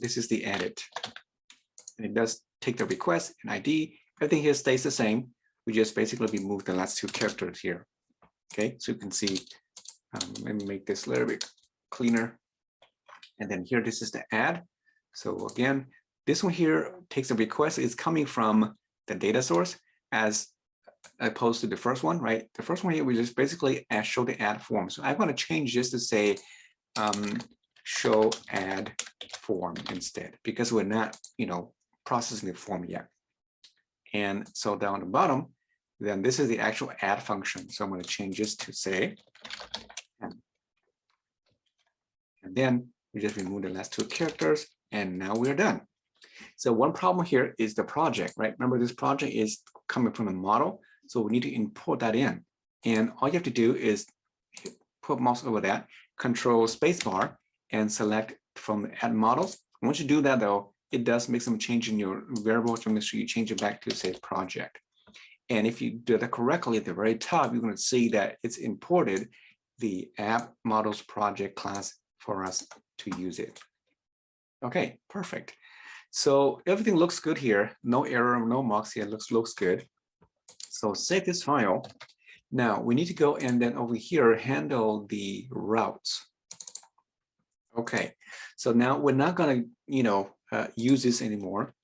this is the edit. And it does take the request and ID. Everything here stays the same. We just basically remove the last two characters here. Okay, so you can see, let me make this a little bit cleaner. And then here, this is the add. So again, this one here takes a request. It's coming from the data source as opposed to the first one, right? The first one here, we just basically show the add form. So I'm going to change this to say show add form instead, because we're not, processing the form yet. And so down the bottom, then this is the actual add function. So I'm going to change this to say, and then we just remove the last two characters, and now we're done. So one problem here is the project, right? Remember, this project is coming from a model, so we need to import that in. And all you have to do is put mouse over that, control spacebar, and select from the add models. Once you do that, though, it does make some change in your variable to make sure you change it back to, say, project. And if you do that correctly at the very top, you're going to see that it's imported the app models project class for us to use it. Okay, perfect. So everything looks good here. No error, no marks here. Looks good. So save this file. Now we need to go and then over here handle the routes. Okay, so now we're not going to use this anymore.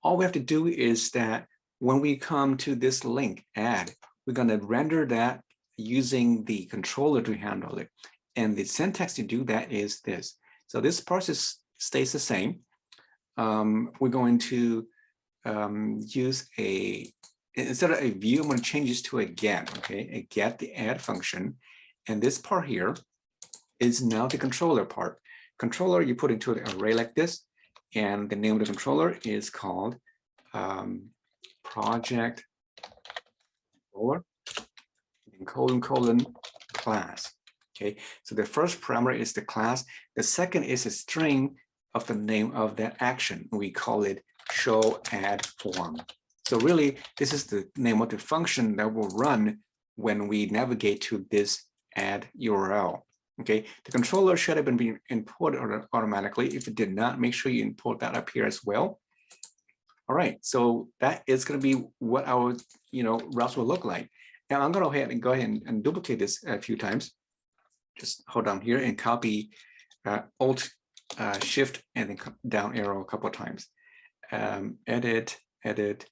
All we have to do is that when we come to this link add, we're going to render that using the controller to handle it. And the syntax to do that is this. So this part stays the same. We're going to use instead of a view, I'm going to change this to a get, okay? A get, the add function. And this part here is now the controller part. Controller, you put into an array like this, and the name of the controller is called project controller, colon class. Okay, so the first parameter is the class. The second is a string of the name of that action. We call it show add form. So really, this is the name of the function that will run when we navigate to this add URL. Okay, the controller should have been imported automatically. If it did not, make sure you import that up here as well. All right, so that is going to be what our routes will look like. Now I'm going to go ahead and duplicate this a few times. Just hold down here and copy Alt Shift and then down arrow a couple of times. Edit, delete,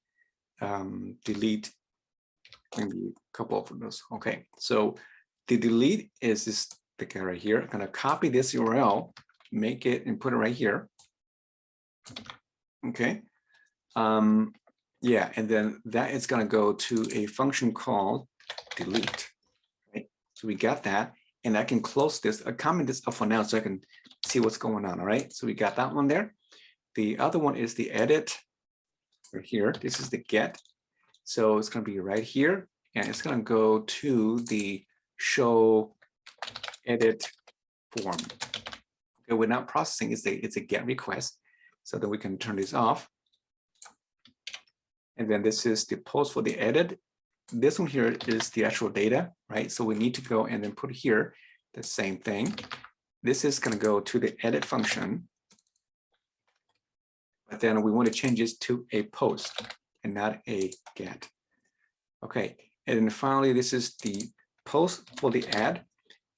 maybe a couple of those. Okay, so the delete is this guy right here. I'm going to copy this URL, make it and put it right here. Okay. Yeah, and then that is going to go to a function called delete. Right? So we got that, and I can close this. I comment this up for now so I can see what's going on. All right. So we got that one there. The other one is the edit right here. This is the get. So it's going to be right here, and it's going to go to the show edit form. Okay, we're not processing. It's a get request. So then we can turn this off. And then this is the post for the edit. This one here is the actual data, right? So we need to go and then put here the same thing. This is going to go to the edit function. But then we want to change this to a post and not a get. Okay. And then finally, this is the post for the add.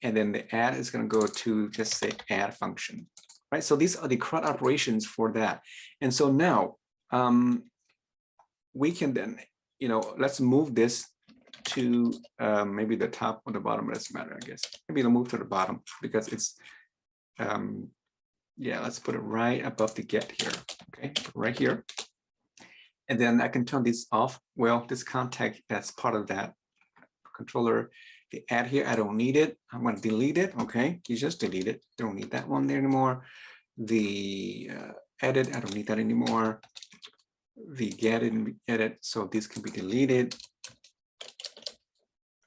And then the add is going to go to just say add function, right? So these are the CRUD operations for that. And so now, we can then, let's move this to maybe the top or the bottom. It doesn't matter, I guess. Maybe it'll move to the bottom because it's, yeah, let's put it right above the get here. Okay, right here. And then I can turn this off. Well, this contact, that's part of that controller. The add here, I don't need it. I'm going to delete it. Okay, you just delete it. Don't need that one there anymore. The edit, I don't need that anymore. The get and edit, so this can be deleted.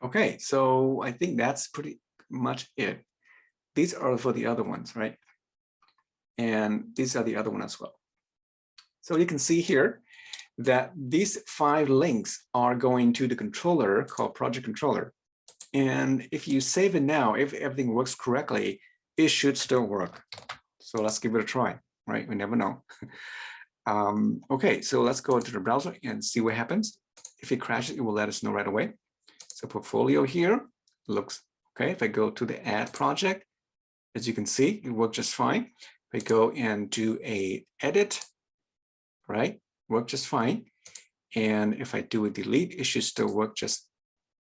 Okay, so I think that's pretty much it. These are for the other ones, right? And these are the other one as well. So you can see here that these 5 links are going to the controller called project controller. And if you save it now, if everything works correctly, it should still work. So let's give it a try, right? We never know. Okay, so let's go to the browser and see what happens. If it crashes, it will let us know right away. So portfolio here looks okay. If I go to the add project, as you can see, it worked just fine. If I go and do a edit, right, work just fine. And if I do a delete, it should still work just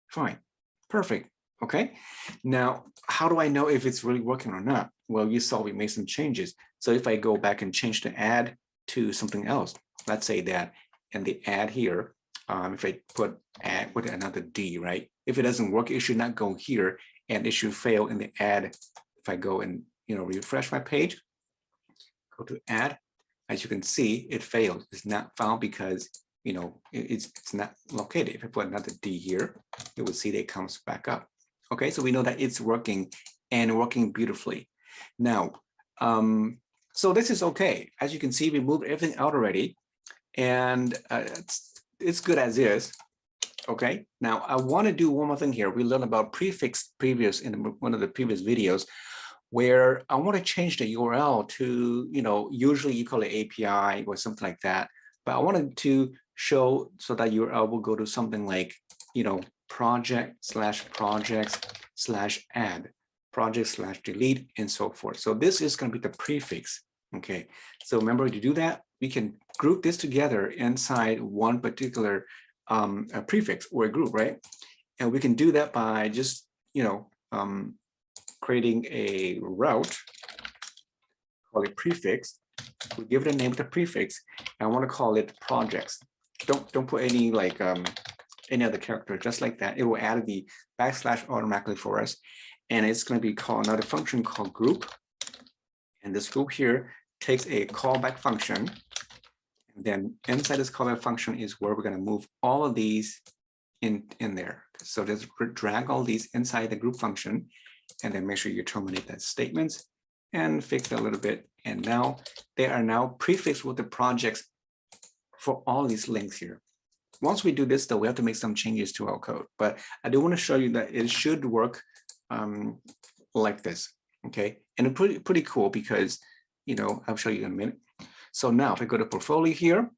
fine. Perfect. Okay. Now, how do I know if it's really working or not? Well, you saw we made some changes. So if I go back and change the add to something else, let's say that in the add here, if I put add with another D, right? If it doesn't work, it should not go here and it should fail in the add. If I go and refresh my page, go to add, as you can see, it failed. It's not found because it's not located. If I put another D here, you will see that it comes back up. Okay, so we know that it's working and working beautifully. Now, so this is okay. As you can see, we moved everything out already, and it's good as is. Okay, now I want to do one more thing here. We learned about prefix previous in one of the previous videos, where I want to change the URL to, usually you call it API or something like that, but I wanted to show so that URL will go to something like, project/projects/add, project/delete, and so forth. So this is going to be the prefix. Okay, so remember to do that, we can group this together inside one particular a prefix or a group, right? And we can do that by just, creating a route, call it prefix. We give it a name with a prefix. And I want to call it projects. Don't put any like any other character, just like that. It will add the backslash automatically for us. And it's going to be called another function called group. And this group here takes a callback function. And then inside this callback function is where we're going to move all of these in there. So just drag all these inside the group function, and then make sure you terminate that statements and fix that a little bit. And now they are now prefixed with the projects for all these links here. Once we do this, though, we have to make some changes to our code. But I do want to show you that it should work like this. Okay, and it's pretty cool because, I'll show you in a minute. So now if I go to portfolio here,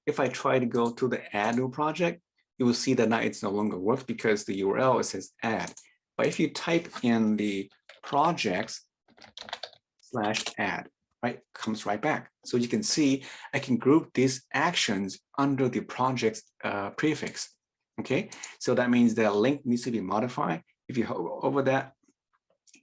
if I try to go to the add new project, you will see that now it's no longer works because the URL, it says add. But if you type in the projects/add, right, comes right back. So you can see I can group these actions under the projects prefix. Okay, so that means that link needs to be modified. If you hover over that,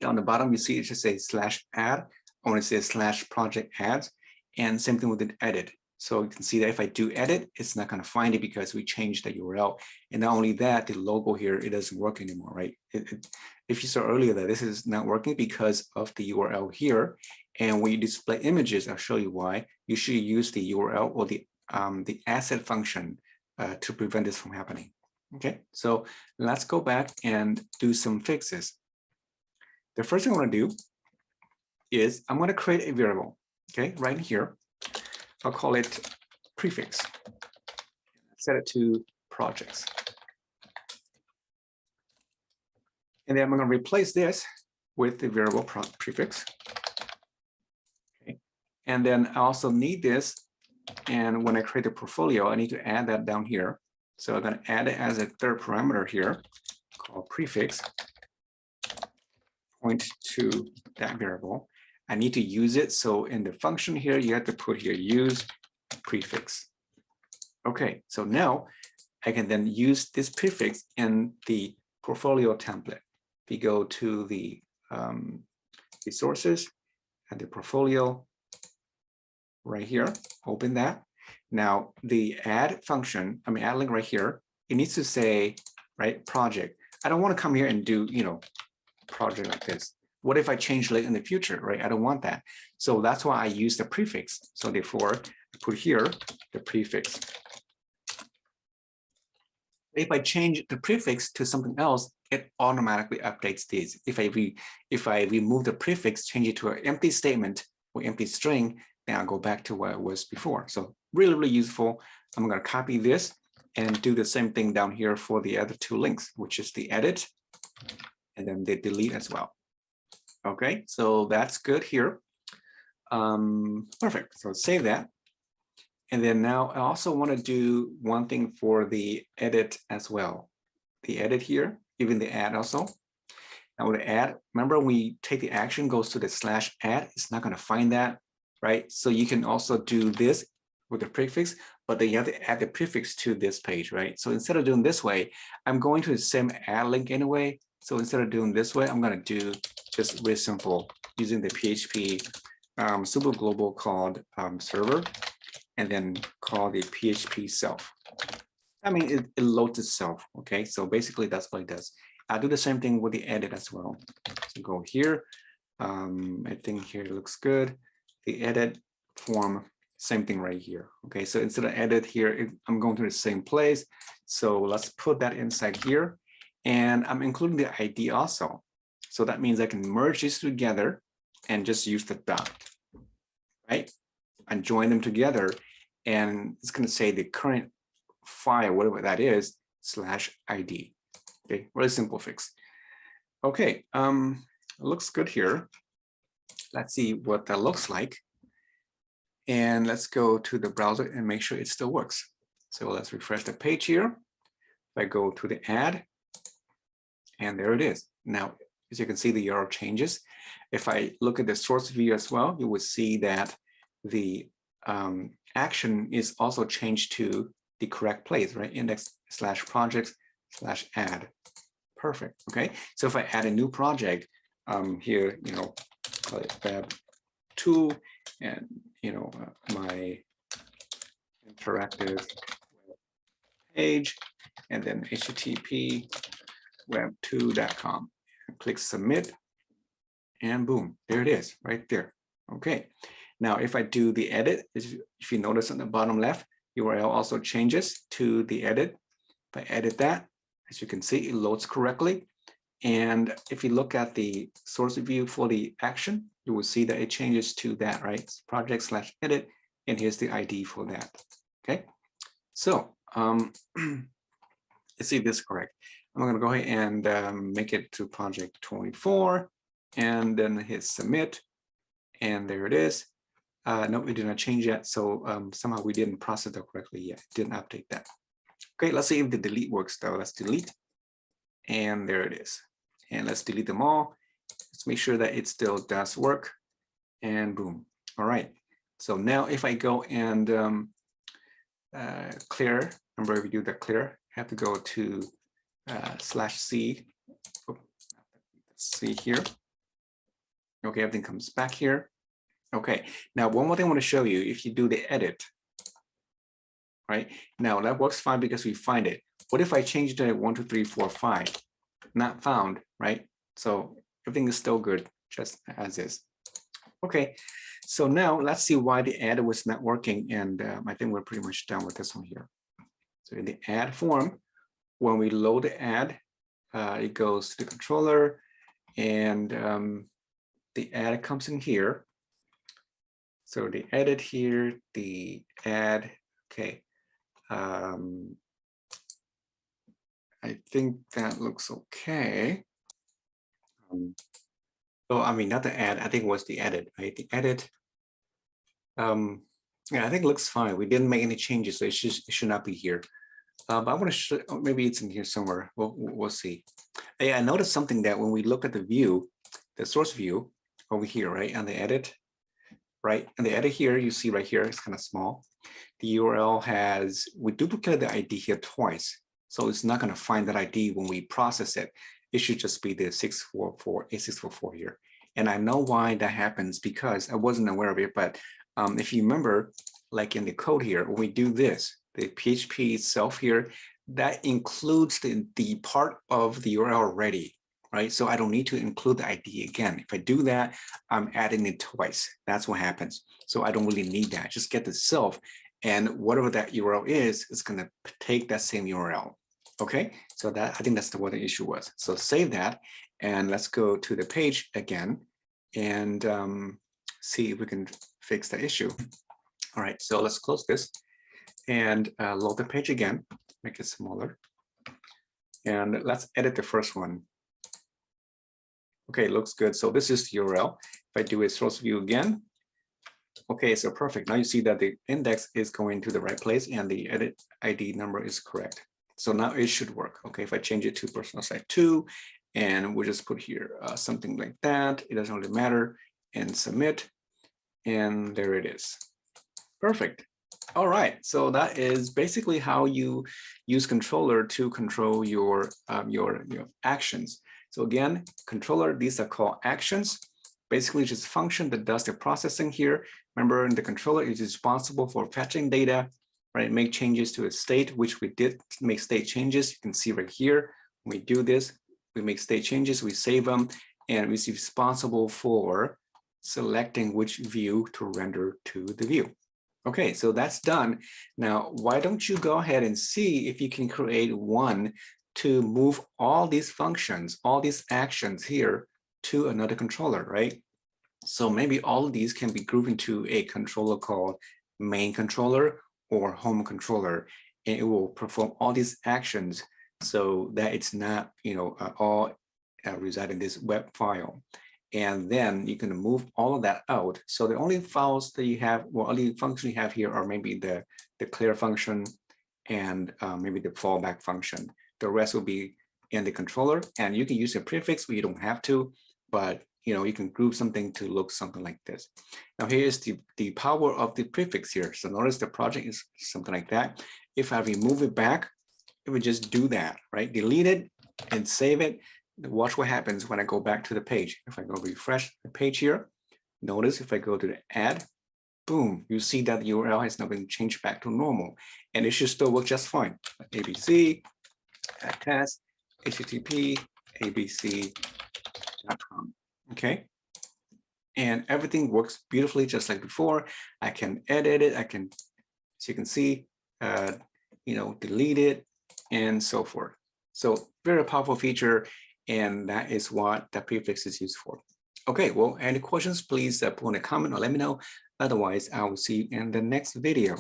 down the bottom, you see it just says /add. I want to say /project adds, and same thing with an edit. So you can see that if I do edit, it's not going to find it because we changed the URL. And not only that, the logo here, it doesn't work anymore, right? If you saw earlier that this is not working because of the URL here, and when you display images, I'll show you why. You should use the URL or the asset function to prevent this from happening. Okay, so let's go back and do some fixes. The first thing I want to do is I'm going to create a variable, okay, right here. I'll call it prefix. Set it to projects. And then I'm going to replace this with the variable prefix. Okay. And then I also need this. And when I create a portfolio, I need to add that down here. So I'm going to add it as a third parameter here called prefix. Point to that variable. I need to use it. So in the function here, you have to put here use prefix. Okay, so now I can then use this prefix in the portfolio template. If you go to the resources and the portfolio right here, open that. Now the add function, add link right here, it needs to say, right, project. I don't want to come here and do, project like this. What if I change it in the future, right? I don't want that. So that's why I use the prefix. So therefore, I put here the prefix. If I change the prefix to something else, it automatically updates these. If I remove the prefix, change it to an empty statement or empty string, then I'll go back to what it was before. So really, really useful. I'm going to copy this and do the same thing down here for the other two links, which is the edit and then the delete as well. Okay, so that's good here. Perfect. So save that. And then now I also want to do one thing for the edit as well. The edit here, even the add also. I want to add, remember we take the action goes to the /add, it's not going to find that, right? So you can also do this with the prefix, but then you have to add the prefix to this page, right? So instead of doing this way, I'm going to the same add link anyway. So instead of doing this way, I'm going to do just really simple using the PHP super global called server, and then call the PHP self. I mean, it loads itself. Okay, so basically that's what it does. I'll do the same thing with the edit as well. So go here. I think here it looks good. The edit form, same thing right here. Okay, so instead of edit here, I'm going to the same place. So let's put that inside here. And I'm including the ID also. So that means I can merge these together and just use the dot, right? And join them together. And it's going to say the current file, whatever that is, /ID. Okay, really simple fix. Okay, it looks good here. Let's see what that looks like. And let's go to the browser and make sure it still works. So let's refresh the page here. If I go to the add, and there it is. Now, as you can see, the URL changes. If I look at the source view as well, you will see that the action is also changed to the correct place, right? Index/projects /add. Perfect. Okay. So if I add a new project here, call it Fab 2, and my interactive page, and then http web2.com. Click submit, and boom, there it is right there. Okay. Now, if I do the edit, if you notice on the bottom left, URL also changes to the edit. If I edit that, as you can see, it loads correctly. And if you look at the source view for the action, you will see that it changes to that, right? It's project/edit, and here's the ID for that. Okay. So let's see if this is correct. I'm going to go ahead and make it to project 24, and then hit submit, and there it is. No, we did not change yet, so somehow we didn't process that correctly yet. Didn't update that. Okay, let's see if the delete works though. Let's delete, and there it is. And let's delete them all. Let's make sure that it still does work, and boom. All right. So now if I go and clear, remember if we do the clear, I have to go to /C. Oh, let's see here. Okay, everything comes back here. Okay, now one more thing I want to show you. If you do the edit, right? Now that works fine because we find it. What if I change it to 1, 2, 3, 4, 5? Not found, right? So everything is still good, just as is. Okay, so now let's see why the add was not working. And I think we're pretty much done with this one here. So in the add form, when we load the add, it goes to the controller, and the add comes in here. So the edit here, the add, okay. I think that looks okay. So I mean, not the add, I think it was the edit, right? The edit, yeah, I think it looks fine. We didn't make any changes, so it should not be here. But I want to show, maybe it's in here somewhere. We'll see. Hey, I noticed something that when we look at the view, the source view over here, right, on the edit, right, and the edit here, you see right here, it's kind of small. The URL has, we duplicated the ID here twice, so it's not going to find that ID when we process it. It should just be the 644 here. And I know why that happens because I wasn't aware of it, but if you remember, like in the code here, when we do this, the PHP itself here, that includes the part of the URL already, right? So I don't need to include the ID again. If I do that, I'm adding it twice. That's what happens. So I don't really need that. Just get the self, and whatever that URL is, it's going to take that same URL. Okay, so that, I think that's what the issue was. So save that, and let's go to the page again and see if we can fix the issue. All right, so let's close this and load the page again, make it smaller. And let's edit the first one. Okay, looks good. So this is the URL. If I do a source view again, okay, so perfect. Now you see that the index is going to the right place and the edit ID number is correct. So now it should work. Okay, if I change it to personal site 2, and we'll just put here something like that, it doesn't really matter, and submit, and there it is. Perfect. All right, so that is basically how you use controller to control your actions. So again, controller, these are called actions. Basically, just a function that does the processing here. Remember, in the controller, it is responsible for fetching data, right? Make changes to a state, which we did make state changes. You can see right here, when we do this, we make state changes, we save them, and it's responsible for selecting which view to render to the view. Okay, so that's done. Now, why don't you go ahead and see if you can create one to move all these functions, all these actions here to another controller, right? So maybe all of these can be grouped into a controller called main controller or home controller, and it will perform all these actions so that it's not, all reside in this web file. And then you can move all of that out. So the only files that you have, well, only function you have here are maybe the clear function and maybe the fallback function. The rest will be in the controller, and you can use a prefix, but you don't have to, but you can group something to look something like this. Now here's the power of the prefix here. So notice the project is something like that. If I remove it back, it would just do that, right? Delete it and save it. Watch what happens when I go back to the page. If I go refresh the page here, notice if I go to the add, boom, you see that the URL has now been changed back to normal, and it should still work just fine. ABC, test, HTTP, abc.com, okay? And everything works beautifully just like before. I can edit it, I can, as you can see, delete it and so forth. So very powerful feature, and that is what the prefix is used for. Okay, well, any questions, please put in a comment or let me know. Otherwise, I will see you in the next video.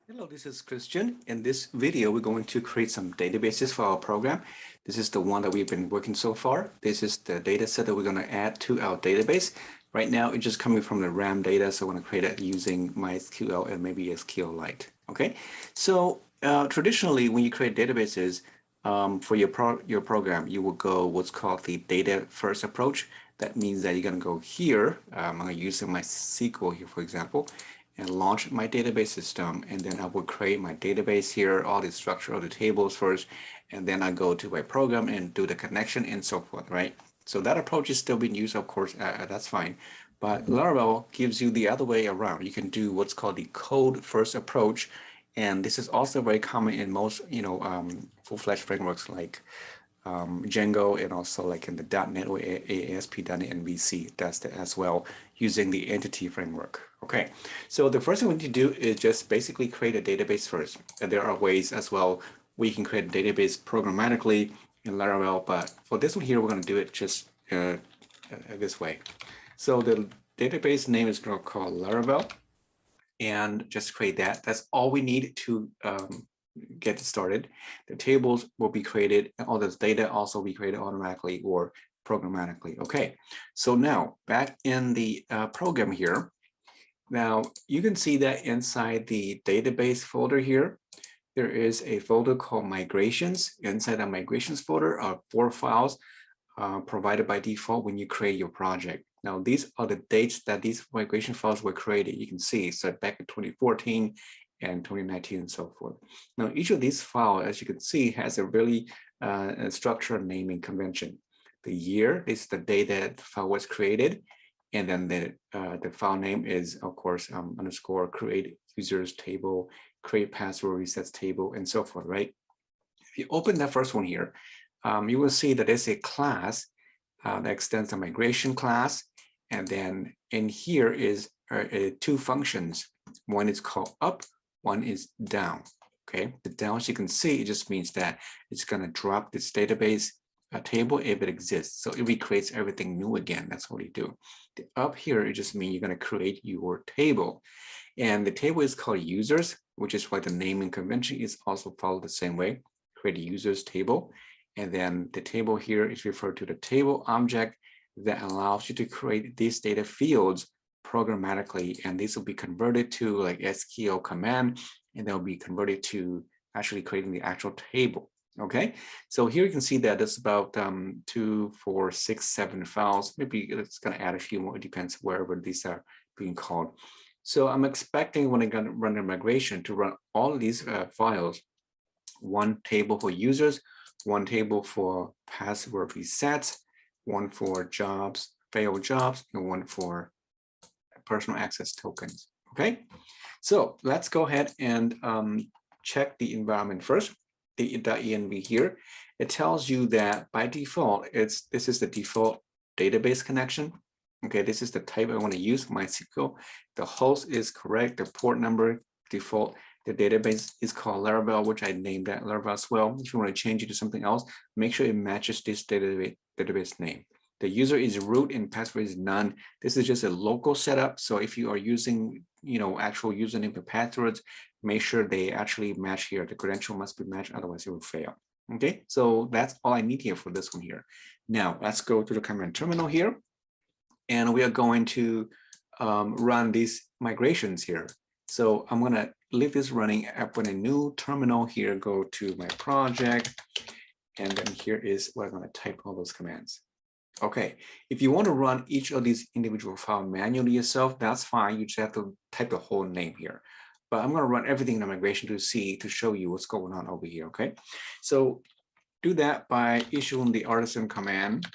Hello, this is Christian. In this video, we're going to create some databases for our program. This is the one that we've been working so far. This is the data set that we're going to add to our database. Right now, it's just coming from the RAM data, so I'm going to create it using MySQL and maybe SQLite. Okay, so traditionally, when you create databases for your program, you will go what's called the data first approach. That means that you're going to go here. I'm going to use MySQL here, for example, and launch my database system, and then I will create my database here, all the structure of the tables first, and then I go to my program and do the connection and so forth, right? So that approach is still being used, of course, that's fine. But Laravel gives you the other way around. You can do what's called the code first approach, and this is also very common in most, full-fledged frameworks like Django, and also like in the .NET or ASP.NET MVC does that as well, using the entity framework. Okay, so the first thing we need to do is just basically create a database first. And there are ways as well we can create a database programmatically in Laravel, but for this one here, we're going to do it just this way. So the database name is called Laravel, and just create that. That's all we need to get started. The tables will be created, and all this data also be created automatically or programmatically. Okay, so now back in the program here, now you can see that inside the database folder here, there is a folder called migrations. Inside the migrations folder are 4 files provided by default when you create your project. Now, these are the dates that these migration files were created. You can see, so back in 2014 and 2019 and so forth. Now, each of these files, as you can see, has a really structured naming convention. The year is the day that the file was created, and then the file name is, of course, underscore create users table, create password resets table, and so forth, right? If you open that first one here, you will see that there's a class that extends the migration class, and then in here is 2 functions. One is called up, one is down. Okay, the down, as you can see, it just means that it's going to drop this database table if it exists. So it recreates everything new again. That's what we do. The up here, it just means you're going to create your table. And the table is called users, which is why the naming convention is also followed the same way. Create a users table. And then the table here is referred to the table object that allows you to create these data fields programmatically. And these will be converted to like SQL command, and they'll be converted to actually creating the actual table. Okay, so here you can see that it's about 2, 4, 6, 7 files. Maybe it's going to add a few more. It depends wherever these are being called. So I'm expecting when I'm going to run the migration to run all of these files, 1 table for users, 1 table for password resets, 1 for jobs, failed jobs, and 1 for personal access tokens. Okay, so let's go ahead and check the environment first. The .env here, it tells you that by default, this is the default database connection. Okay, this is the type I want to use, MySQL. The host is correct, the port number default. The database is called Laravel, which I named that Laravel as well. If you want to change it to something else, make sure it matches this database name. The user is root and password is none. This is just a local setup. So if you are using, actual username and passwords, make sure they actually match here. The credential must be matched, otherwise it will fail. Okay, so that's all I need here for this one here. Now let's go to the command terminal here, and we are going to run these migrations here. So I'm going to leave this running, open a new terminal here, go to my project, and then here is where I'm going to type all those commands. Okay, if you want to run each of these individual files manually yourself, that's fine. You just have to type the whole name here. but I'm going to run everything in the migration to show you what's going on over here. Okay, so do that by issuing the artisan command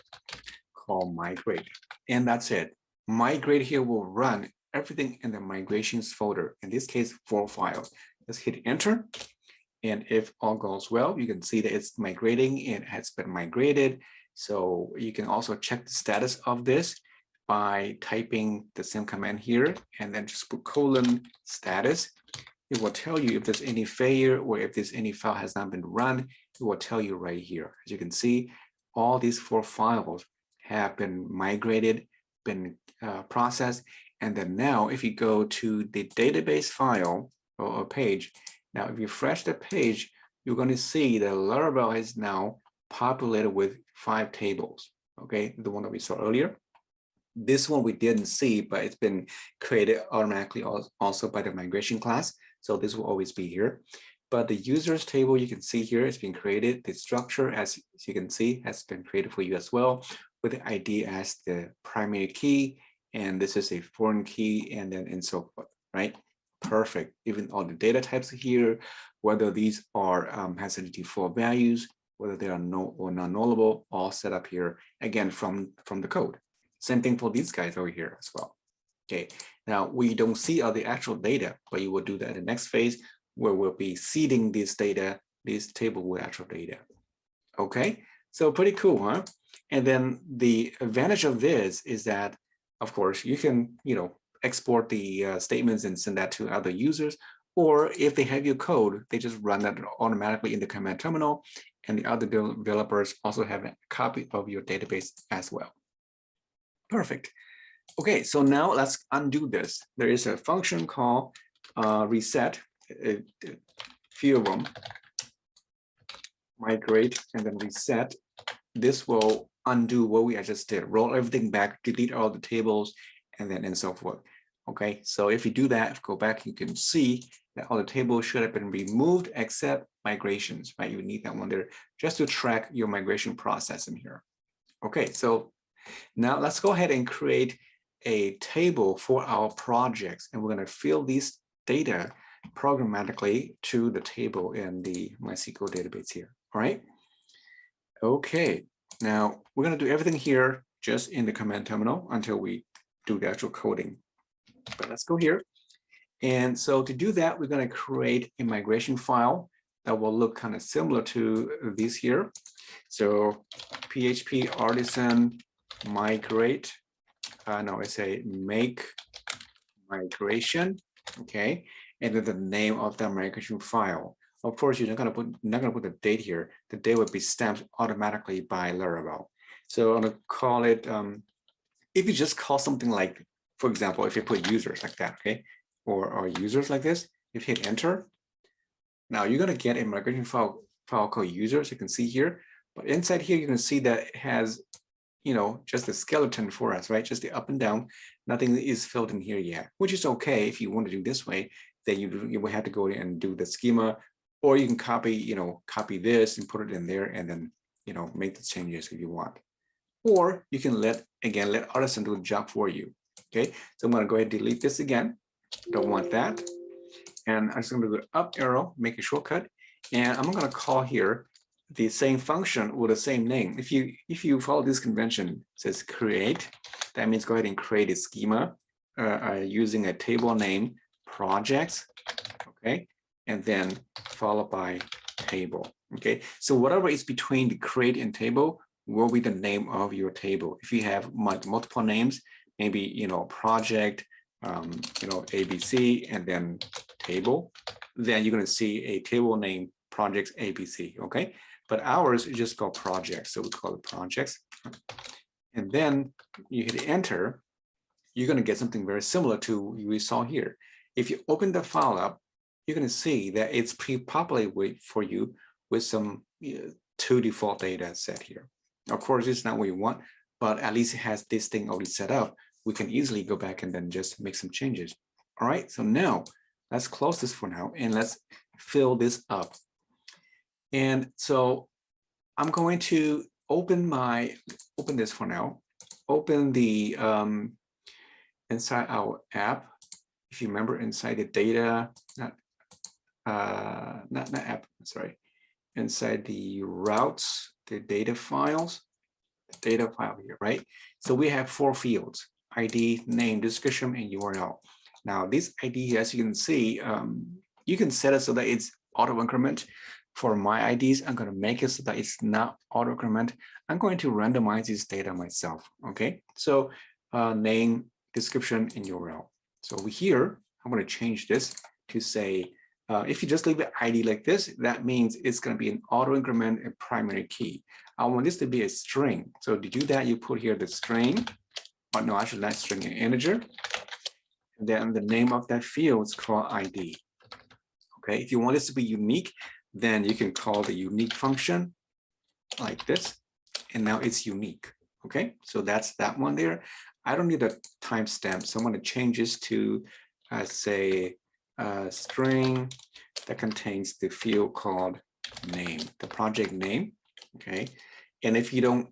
called migrate, and that's it. Migrate here will run everything in the migrations folder. In this case, 4 files. Just hit enter. And if all goes well, you can see that it's migrating. It has been migrated. So you can also check the status of this by typing the same command here and then just put colon status. It will tell you if there's any failure or if there's any file has not been run. It will tell you right here. As you can see, all these 4 files have been migrated, been processed. And then now if you go to the database file or page, now if you refresh the page, you're going to see that Laravel is now populated with 5 tables. Okay, the one that we saw earlier. This one we didn't see, but it's been created automatically also by the migration class. So this will always be here. But the users table you can see here has been created. The structure, as you can see, has been created for you as well, with the ID as the primary key. And this is a foreign key, and so forth, right? Perfect. Even all the data types here, whether these are has any default values, whether they are null or non-nullable, all set up here again from the code. Same thing for these guys over here as well. Okay, now we don't see all the actual data, but you will do that in the next phase where we'll be seeding this data, this table with actual data. Okay, so pretty cool, huh? And then the advantage of this is that, of course, you can, export the statements and send that to other users, or if they have your code, they just run that automatically in the command terminal, and the other developers also have a copy of your database as well. Perfect. Okay, so now let's undo this. There is a function called reset, a few of them, migrate and then reset. This will undo what we just did, roll everything back, delete all the tables, and so forth. Okay, so if you do that, go back, you can see that all the tables should have been removed except migrations, right? You need that one there just to track your migration process in here. Okay, so now let's go ahead and create a table for our projects, and we're going to fill these data programmatically to the table in the MySQL database here. All right. Okay, now we're going to do everything here just in the command terminal until we do the actual coding. But let's go here. And so to do that, we're going to create a migration file that will look kind of similar to these here. So PHP artisan migrate, no, I say make migration, okay, and then the name of the migration file. Of course, you're not gonna put the date here. The date will be stamped automatically by Laravel. So I'm gonna call it. If you just call something like, for example, if you put users like that, okay, or users like this, if you hit enter, now you're gonna get a migration file called users. You can see here, but inside here you can see that it has, just a skeleton for us, right? Just the up and down. Nothing is filled in here yet, which is okay. If you want to do this way, then you will have to go in and do the schema, or you can copy this and put it in there and then, make the changes if you want. Or you can let Artisan do the job for you. Okay, so I'm going to go ahead and delete this again. Don't want that. And I'm just going to go up arrow, make a shortcut. And I'm going to call here the same function with the same name. If you follow this convention, it says create, that means go ahead and create a schema using a table name projects, okay, and then followed by table. Okay, so whatever is between the create and table will be the name of your table. If you have multiple names, maybe project, ABC and then table, then you're going to see a table name projects ABC. Okay. But ours is just called projects, so we call it projects. And then you hit enter, you're going to get something very similar to what we saw here. If you open the file up, you're going to see that it's pre-populated for you with some 2 default data set here. Of course, it's not what you want, but at least it has this thing already set up. We can easily go back and then just make some changes. All right, so now let's close this for now and let's fill this up. And so I'm going to open this for now, open the inside our app, if you remember inside the data, not app, sorry, inside the routes, the data files, the data file here, right? So we have 4 fields: ID, name, description, and URL. Now this ID, as you can see, you can set it so that it's auto increment. For my IDs, I'm going to make it so that it's not auto increment. I'm going to randomize this data myself. Okay, so name, description, and URL. So over here, I'm going to change this to say, if you just leave the ID like this, that means it's going to be an auto increment and primary key. I want this to be a string. So to do that, you put here the string. Oh, no, actually not string, an integer. And then the name of that field is called ID. Okay, if you want this to be unique, then you can call the unique function like this. And now it's unique. Okay, so that's that one there. I don't need a timestamp, so I'm going to change this to say string that contains the field called name, the project name. Okay, and if you don't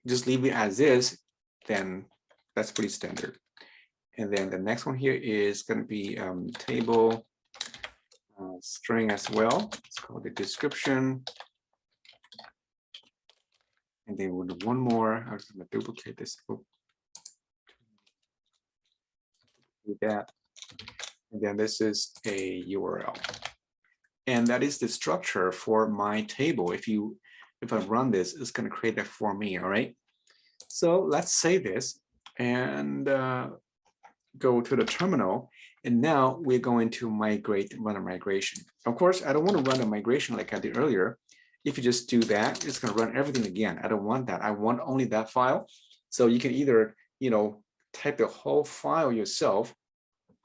just leave it as is, then that's pretty standard. And then the next one here is going to be table string as well. It's called the description. And then we'll do one more. I'm just going to duplicate this. Do that. And then this is a URL. And that is the structure for my table. If I run this, it's going to create that for me. All right. So let's save this and go to the terminal. And now we're going to run a migration. Of course, I don't want to run a migration like I did earlier. If you just do that, it's going to run everything again. I don't want that. I want only that file. So you can either, type the whole file yourself,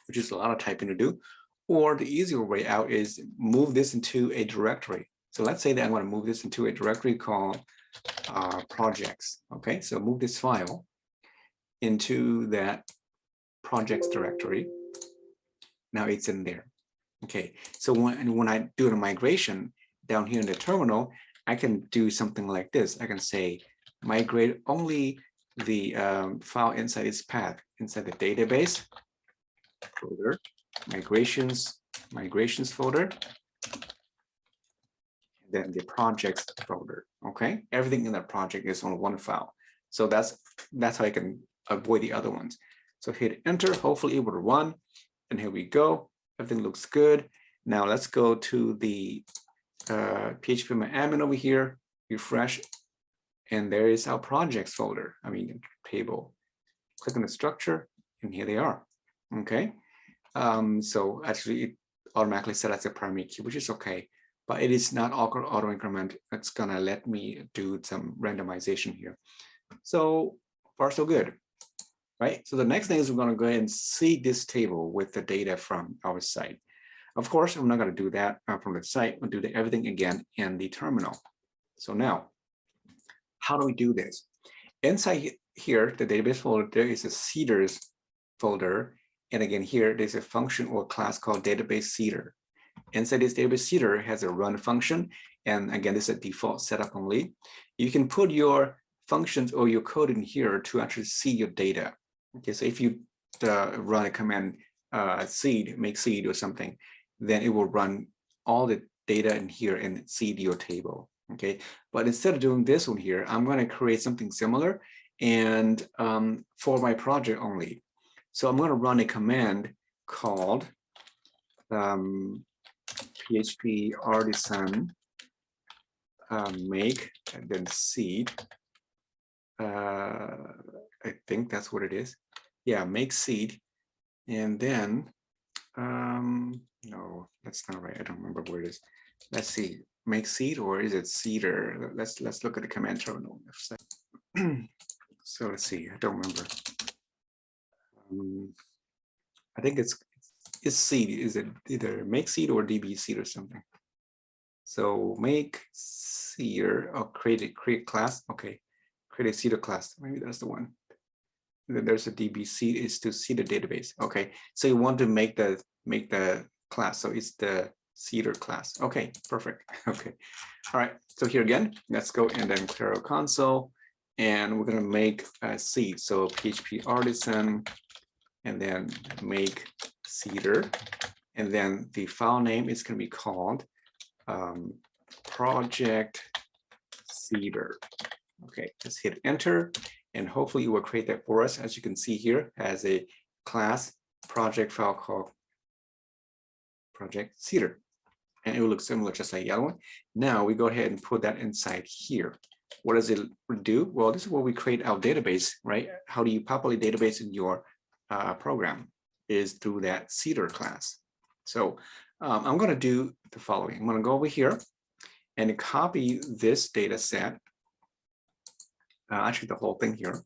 which is a lot of typing to do, or the easier way out is move this into a directory. So let's say that I'm going to move this into a directory called projects. Okay, so move this file into that projects directory. Now it's in there. Okay, so when I do the migration down here in the terminal, I can do something like this. I can say migrate only the file inside its path, inside the database folder, migrations folder, and then the projects folder. Okay, everything in that project is on one file. So that's how I can avoid the other ones. So hit enter, hopefully it will run. And here we go. Everything looks good. Now let's go to the php.admin over here, refresh, and there is our projects folder. Table. Click on the structure, and here they are. Okay. So actually, it automatically set as a primary key, which is okay, but it is not auto increment. It's gonna let me do some randomization here. So far, so good. Right. So the next thing is we're going to go ahead and seed this table with the data from our site. Of course, I'm not going to do that from the site. We'll do everything again in the terminal. So now, how do we do this? Inside here, the database folder, there is a seeders folder. And again, here, there's a function or class called database seeder. Inside this database seeder has a run function. And again, this is a default setup only. You can put your functions or your code in here to actually see your data. Okay, so if you run a command make seed or something, then it will run all the data in here and seed your table. Okay, but instead of doing this one here, I'm going to create something similar and for my project only. So I'm going to run a command called php artisan make and then seed. I think that's what it is. Yeah, make seed. And then, no, that's not right. I don't remember where it is. Let's see, make seed or is it seeder? Let's look at the command terminal. So let's see, I don't remember. I think it's seed. Is it either make seed or db seed or something? So make seeder or create class. Okay. Create a seeder class. Maybe that's the one. And then there's a db seed is to see the database. Okay, so you want to make the class. So it's the seeder class. Okay, perfect. Okay, all right. So here again, let's go and then clear our console, and we're gonna make a seed. So php artisan, and then make Cedar, and then the file name is going to be called project Cedar. Okay, just hit enter, and hopefully it will create that for us. As you can see here, as a class project file called project Cedar, and it will look similar, just like the other one. Now we go ahead and put that inside here. What does it do? Well, this is where we create our database, right? How do you populate database in your program? Is through that Cedar class. So I'm going to do the following. I'm going to go over here and copy this data set, actually the whole thing here,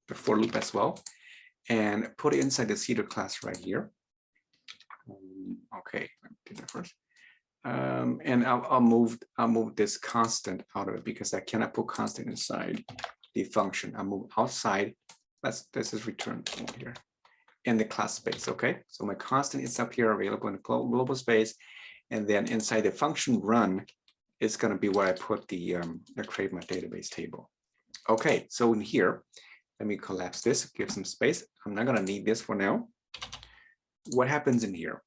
the for loop as well, and put it inside the Cedar class right here. Okay, let me do that first. And I'll move this constant out of it because I cannot put constant inside the function. I'll move outside. This is return over here in the class space. Okay, so my constant is up here available in the global space, and then inside the function run is going to be where I put the create my database table. Okay, so in here, let me collapse this, give some space. I'm not going to need this for now. What happens in here?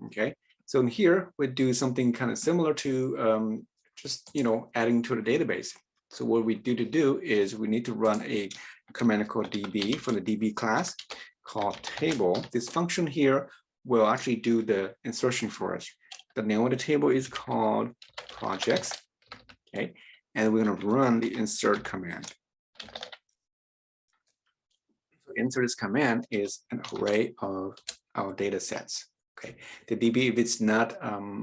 Okay, so in here we do something kind of similar to just adding to the database. So what we need to do is we need to run a command called db from the db class called table. This function here will actually do the insertion for us. The name of the table is called projects. Okay, and we're going to run the insert command. So insert this command is an array of our data sets. Okay, the DB, if it's not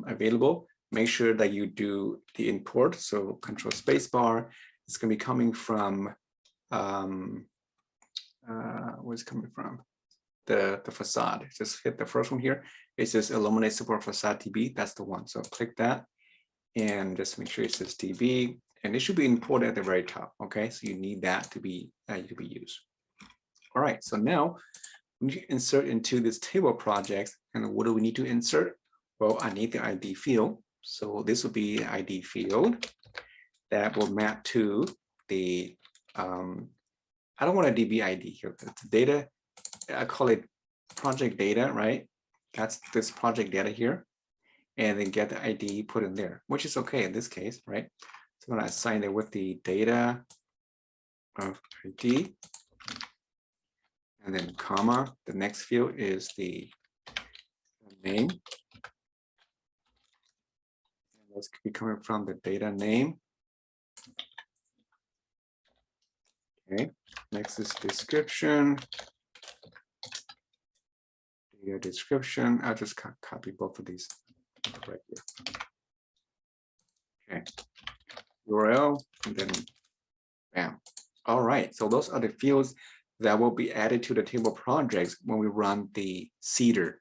available, make sure that you do the import. So control space bar. It's going to be coming from where's it coming from? The facade. Just hit the first one here. It says eliminate support facade DB. That's the one. So click that and just make sure it says DB, and it should be imported at the very top. Okay, so you need that to be used. All right. So now we need to insert into this table projects. And what do we need to insert? Well, I need the ID field. So this will be ID field that will map to the, I don't want a DB ID here, but it's data, I call it project data, right? That's this project data here. And then get the ID put in there, which is okay in this case, right? So I'm going to assign it with the data of ID. And then comma, the next field is the name. And that's be coming from the data name. Okay, next is description. Data description. I'll just copy both of these right here. Okay, URL, and then bam. All right, so those are the fields that will be added to the table projects when we run the Cedar.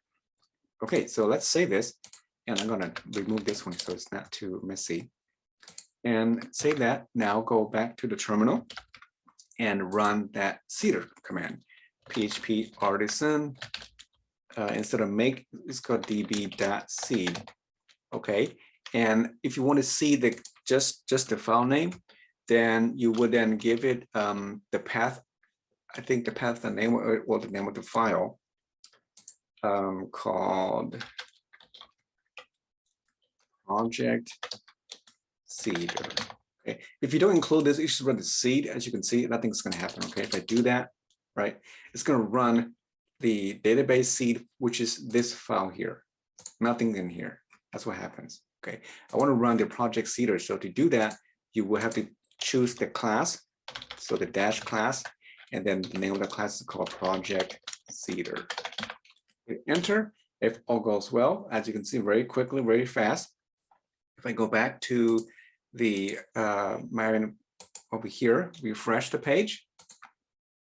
Okay, so let's save this, and I'm going to remove this one so it's not too messy. And save that. Now go back to the terminal and run that Cedar command. PHP artisan, instead of make, it's called db.c. Okay, and if you want to see the just the file name, then you would then give it the path. I think the path, the name, or the name of the file called project Cedar. Okay, if you don't include this, you should run the seed. As you can see, nothing's going to happen. Okay, if I do that, right, it's going to run the database seed, which is this file here. Nothing in here. That's what happens. Okay, I want to run the project Cedar. So to do that, you will have to choose the class. So the dash class, and then the name of the class is called project Cedar. Hit enter. If all goes well, as you can see, very quickly, very fast. If I go back to the over here, refresh the page,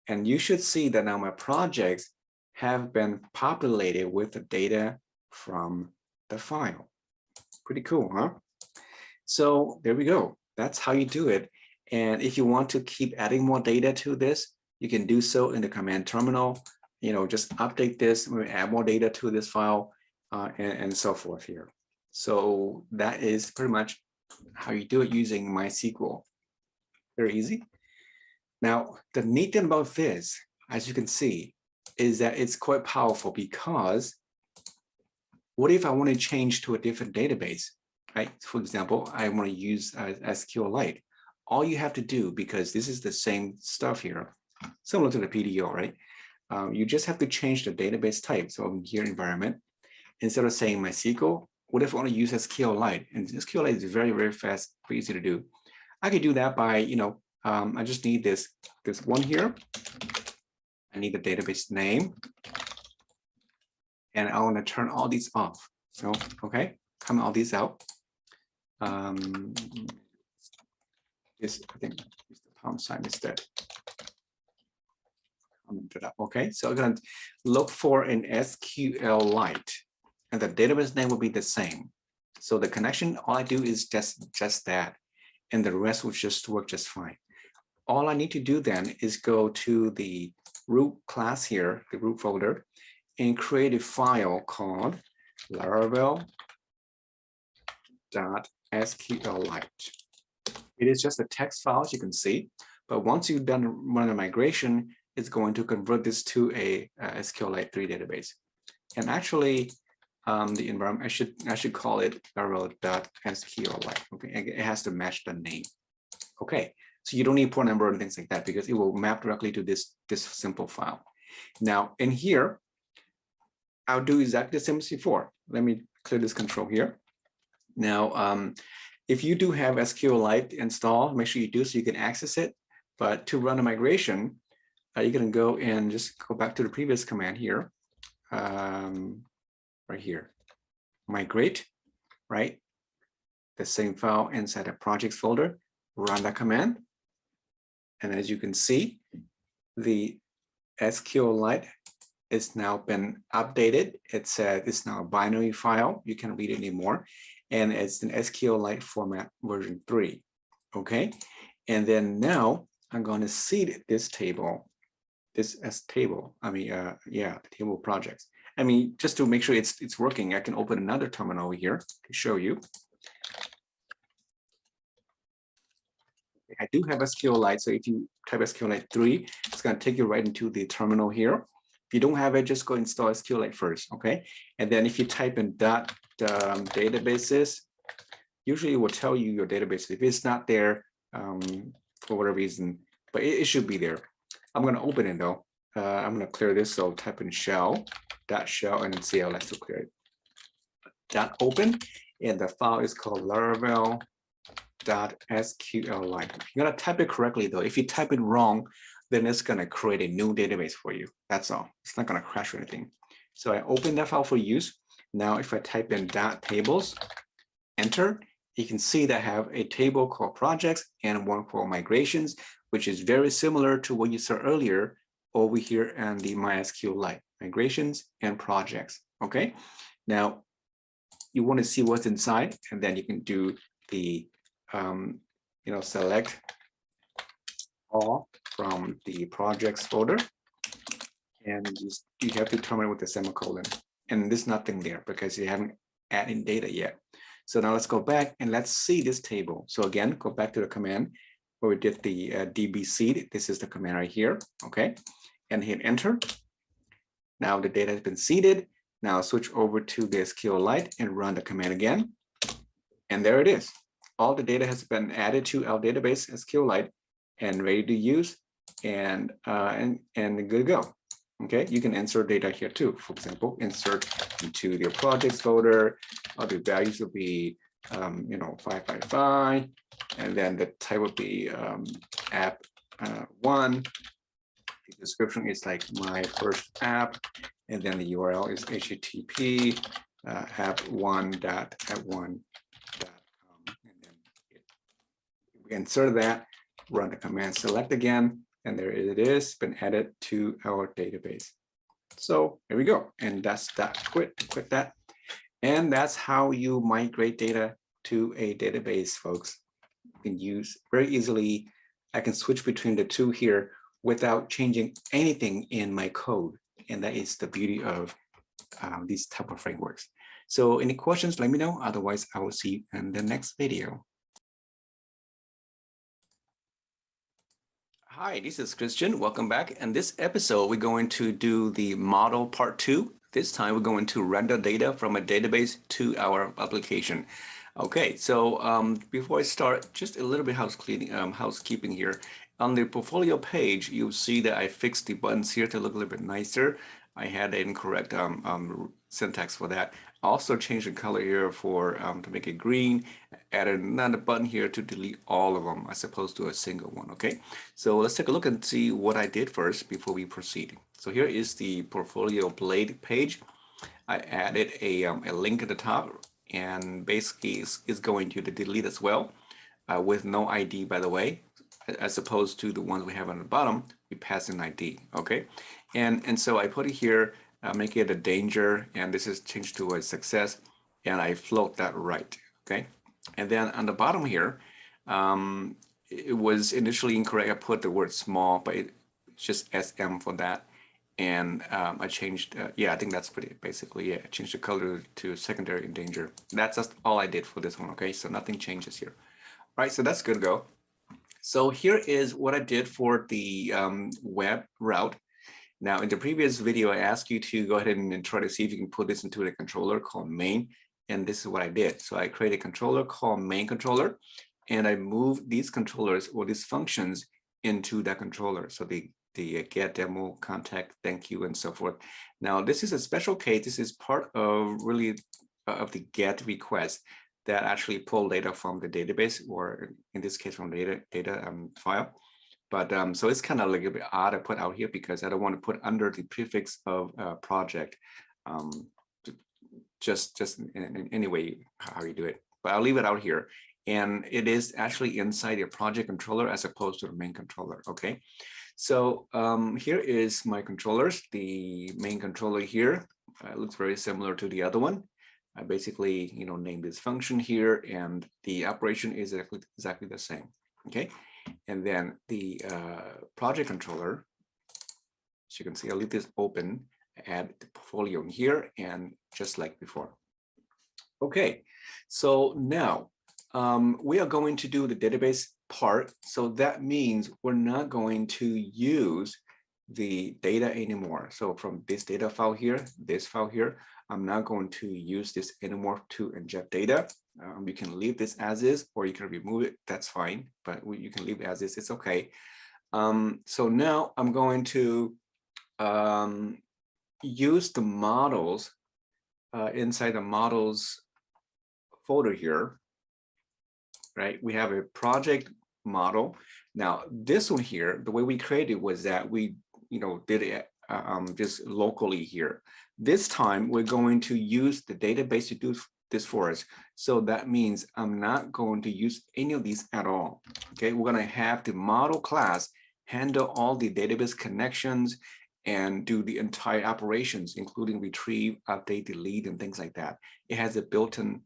and you should see that now my projects have been populated with the data from the file. Pretty cool, huh? So there we go. That's how you do it. And if you want to keep adding more data to this, you can do so in the command terminal. Just update this, add more data to this file, and so forth here. So that is pretty much how you do it using MySQL. Very easy. Now, the neat thing about this, as you can see, is that it's quite powerful because What if I want to change to a different database, right? For example, I want to use SQLite. All you have to do, because this is the same stuff here, similar to the PDO, right? You just have to change the database type. So here, environment, instead of saying MySQL, what if I want to use SQLite? And SQLite is very, very fast, very easy to do. I could do that by, I just need this one here. I need the database name. And I want to turn all these off. So, okay, comment all these out. This, I think, is the pound sign instead. Okay, so I'm going to look for an SQLite, and the database name will be the same. So the connection, all I do is just that, and the rest will just work just fine. All I need to do then is go to the root class here, the root folder, and create a file called Laravel.sqlite. It is just a text file, as you can see, but once you've run a migration, it's going to convert this to a SQLite 3 database. And actually, the environment, I should call it Laravel.sqlite. Okay, it has to match the name. Okay, so you don't need port number and things like that because it will map directly to this simple file. Now, in here, I'll do exactly the same as before. Let me clear this control here. Now, if you do have SQLite installed, make sure you do so you can access it. But to run a migration, you're going to go and just go back to the previous command here, right here, migrate, right? The same file inside the projects folder, run that command. And as you can see, the SQLite it's now been updated. It said it's now a binary file. You can't read it anymore. And it's an SQLite format version 3. Okay. And then now I'm going to seed this table, this as table. I mean, yeah, the table projects. I mean, just to make sure it's working, I can open another terminal over here to show you. I do have SQLite. So if you type SQLite 3, it's going to take you right into the terminal here. If you don't have it, just go install SQLite first, okay? And then if you type in databases, usually it will tell you your database. If it's not there for whatever reason, but it should be there. I'm going to open it though. I'm going to clear this. So type in shell, .shell, and then CLS to clear it. .open, and the file is called Laravel.sqlite. You're going to type it correctly though. If you type it wrong, then it's going to create a new database for you. That's all. It's not going to crash or anything. So I open that file for use. Now, if I type in .tables, enter, you can see that I have a table called projects and one for migrations, which is very similar to what you saw earlier over here in the MySQLite, migrations and projects. Okay. Now, you want to see what's inside, and then you can do the, select all from the projects folder, and you have to terminate with the semicolon. And there's nothing there because you haven't added data yet. So now let's go back and let's see this table. So again, go back to the command where we did the db seed. This is the command right here, okay? And hit enter. Now the data has been seeded. Now switch over to the SQLite and run the command again. And there it is. All the data has been added to our database SQLite and ready to use and good to go. Okay, you can insert data here too. For example, insert into your projects folder. All the values will be, 555, and then the type would be app 1. The description is like my first app, and then the URL is http app1.app1.com. And then we insert that, run the command select again, and there it is, been added to our database. So there we go, and that's that. Quit that. And that's how you migrate data to a database, folks. You can use very easily. I can switch between the two here without changing anything in my code. And that is the beauty of these type of frameworks. So any questions, let me know. Otherwise, I will see you in the next video. Hi, this is Christian. Welcome back. In this episode, we're going to do the model part 2 This time we're going to render data from a database to our application. Okay, so before I start, just a little bit housekeeping here. On the portfolio page, you'll see that I fixed the buttons here to look a little bit nicer. I had the incorrect syntax for that. I also changed the color here for to make it green. Added another button here to delete all of them as opposed to a single one. Okay, so let's take a look and see what I did first before we proceed. So here is the portfolio blade page. I added a link at the top, and basically is going to the delete as well, with no ID, by the way, as opposed to the ones we have on the bottom. We pass an ID. Okay, and so I put it here, make it a danger, and this is changed to a success, and I float that right. Okay, and then on the bottom here, it was initially incorrect. I put the word small, but it's just SM for that. And I changed, yeah, I think that's pretty basically, yeah, I changed the color to secondary in danger. That's just all I did for this one, okay? So nothing changes here. All right, so that's good to go. So here is what I did for the web route. Now, in the previous video, I asked you to go ahead and try to see if you can put this into a controller called main, and this is what I did. So I created a controller called main controller, and I moved these controllers or these functions into that controller. So the get, demo, contact, thank you, and so forth. Now, this is a special case. This is part of really of the get request that actually pull data from the database, or in this case from the data file. But so it's kind of like a bit odd to put out here because I don't want to put under the prefix of project, just in any way how you do it. But I'll leave it out here. And it is actually inside your project controller as opposed to the main controller, okay? So here is my controllers. The main controller here looks very similar to the other one. I basically, name this function here, and the operation is exactly the same. Okay, and then the project controller, as you can see, I'll leave this open, add the portfolio in here, and just like before. Okay, so now we are going to do the database part. So that means we're not going to use the data anymore. So from this data file here, this file here, I'm not going to use this anymore to inject data. You can leave this as is, or you can remove it. That's fine, but you can leave it as is. It's okay. So now I'm going to use the models inside the models folder here. Right, we have a project model. Now this one here, the way we created was that we did it just locally here. This time we're going to use the database to do this for us. So that means I'm not going to use any of these at all. Okay, we're going to have the model class handle all the database connections and do the entire operations, including retrieve, update, delete, and things like that. It has a built-in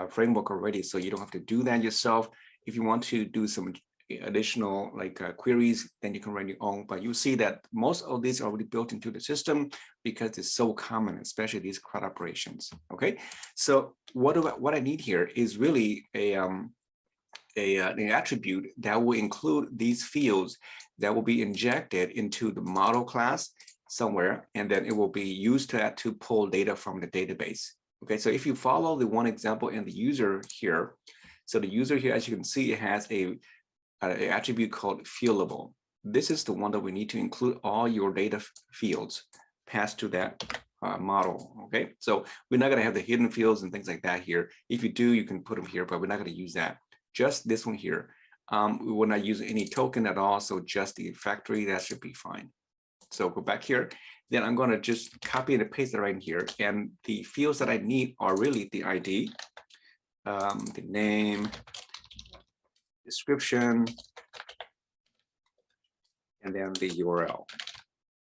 framework already, so you don't have to do that yourself. If you want to do some additional queries, then you can write your own. But you see that most of these are already built into the system because it's so common, especially these CRUD operations. Okay, so what I need here is really an attribute that will include these fields that will be injected into the model class somewhere, and then it will be used to pull data from the database. Okay, so if you follow the one example in the user here, so the user here, as you can see, it has an attribute called fieldable. This is the one that we need to include all your data fields passed to that model. Okay, so we're not going to have the hidden fields and things like that here. If you do, you can put them here, but we're not going to use that. Just this one here. We will not use any token at all, so just the factory, that should be fine. So go back here. Then I'm going to just copy and paste it right in here. And the fields that I need are really the ID, the name, description, and then the URL.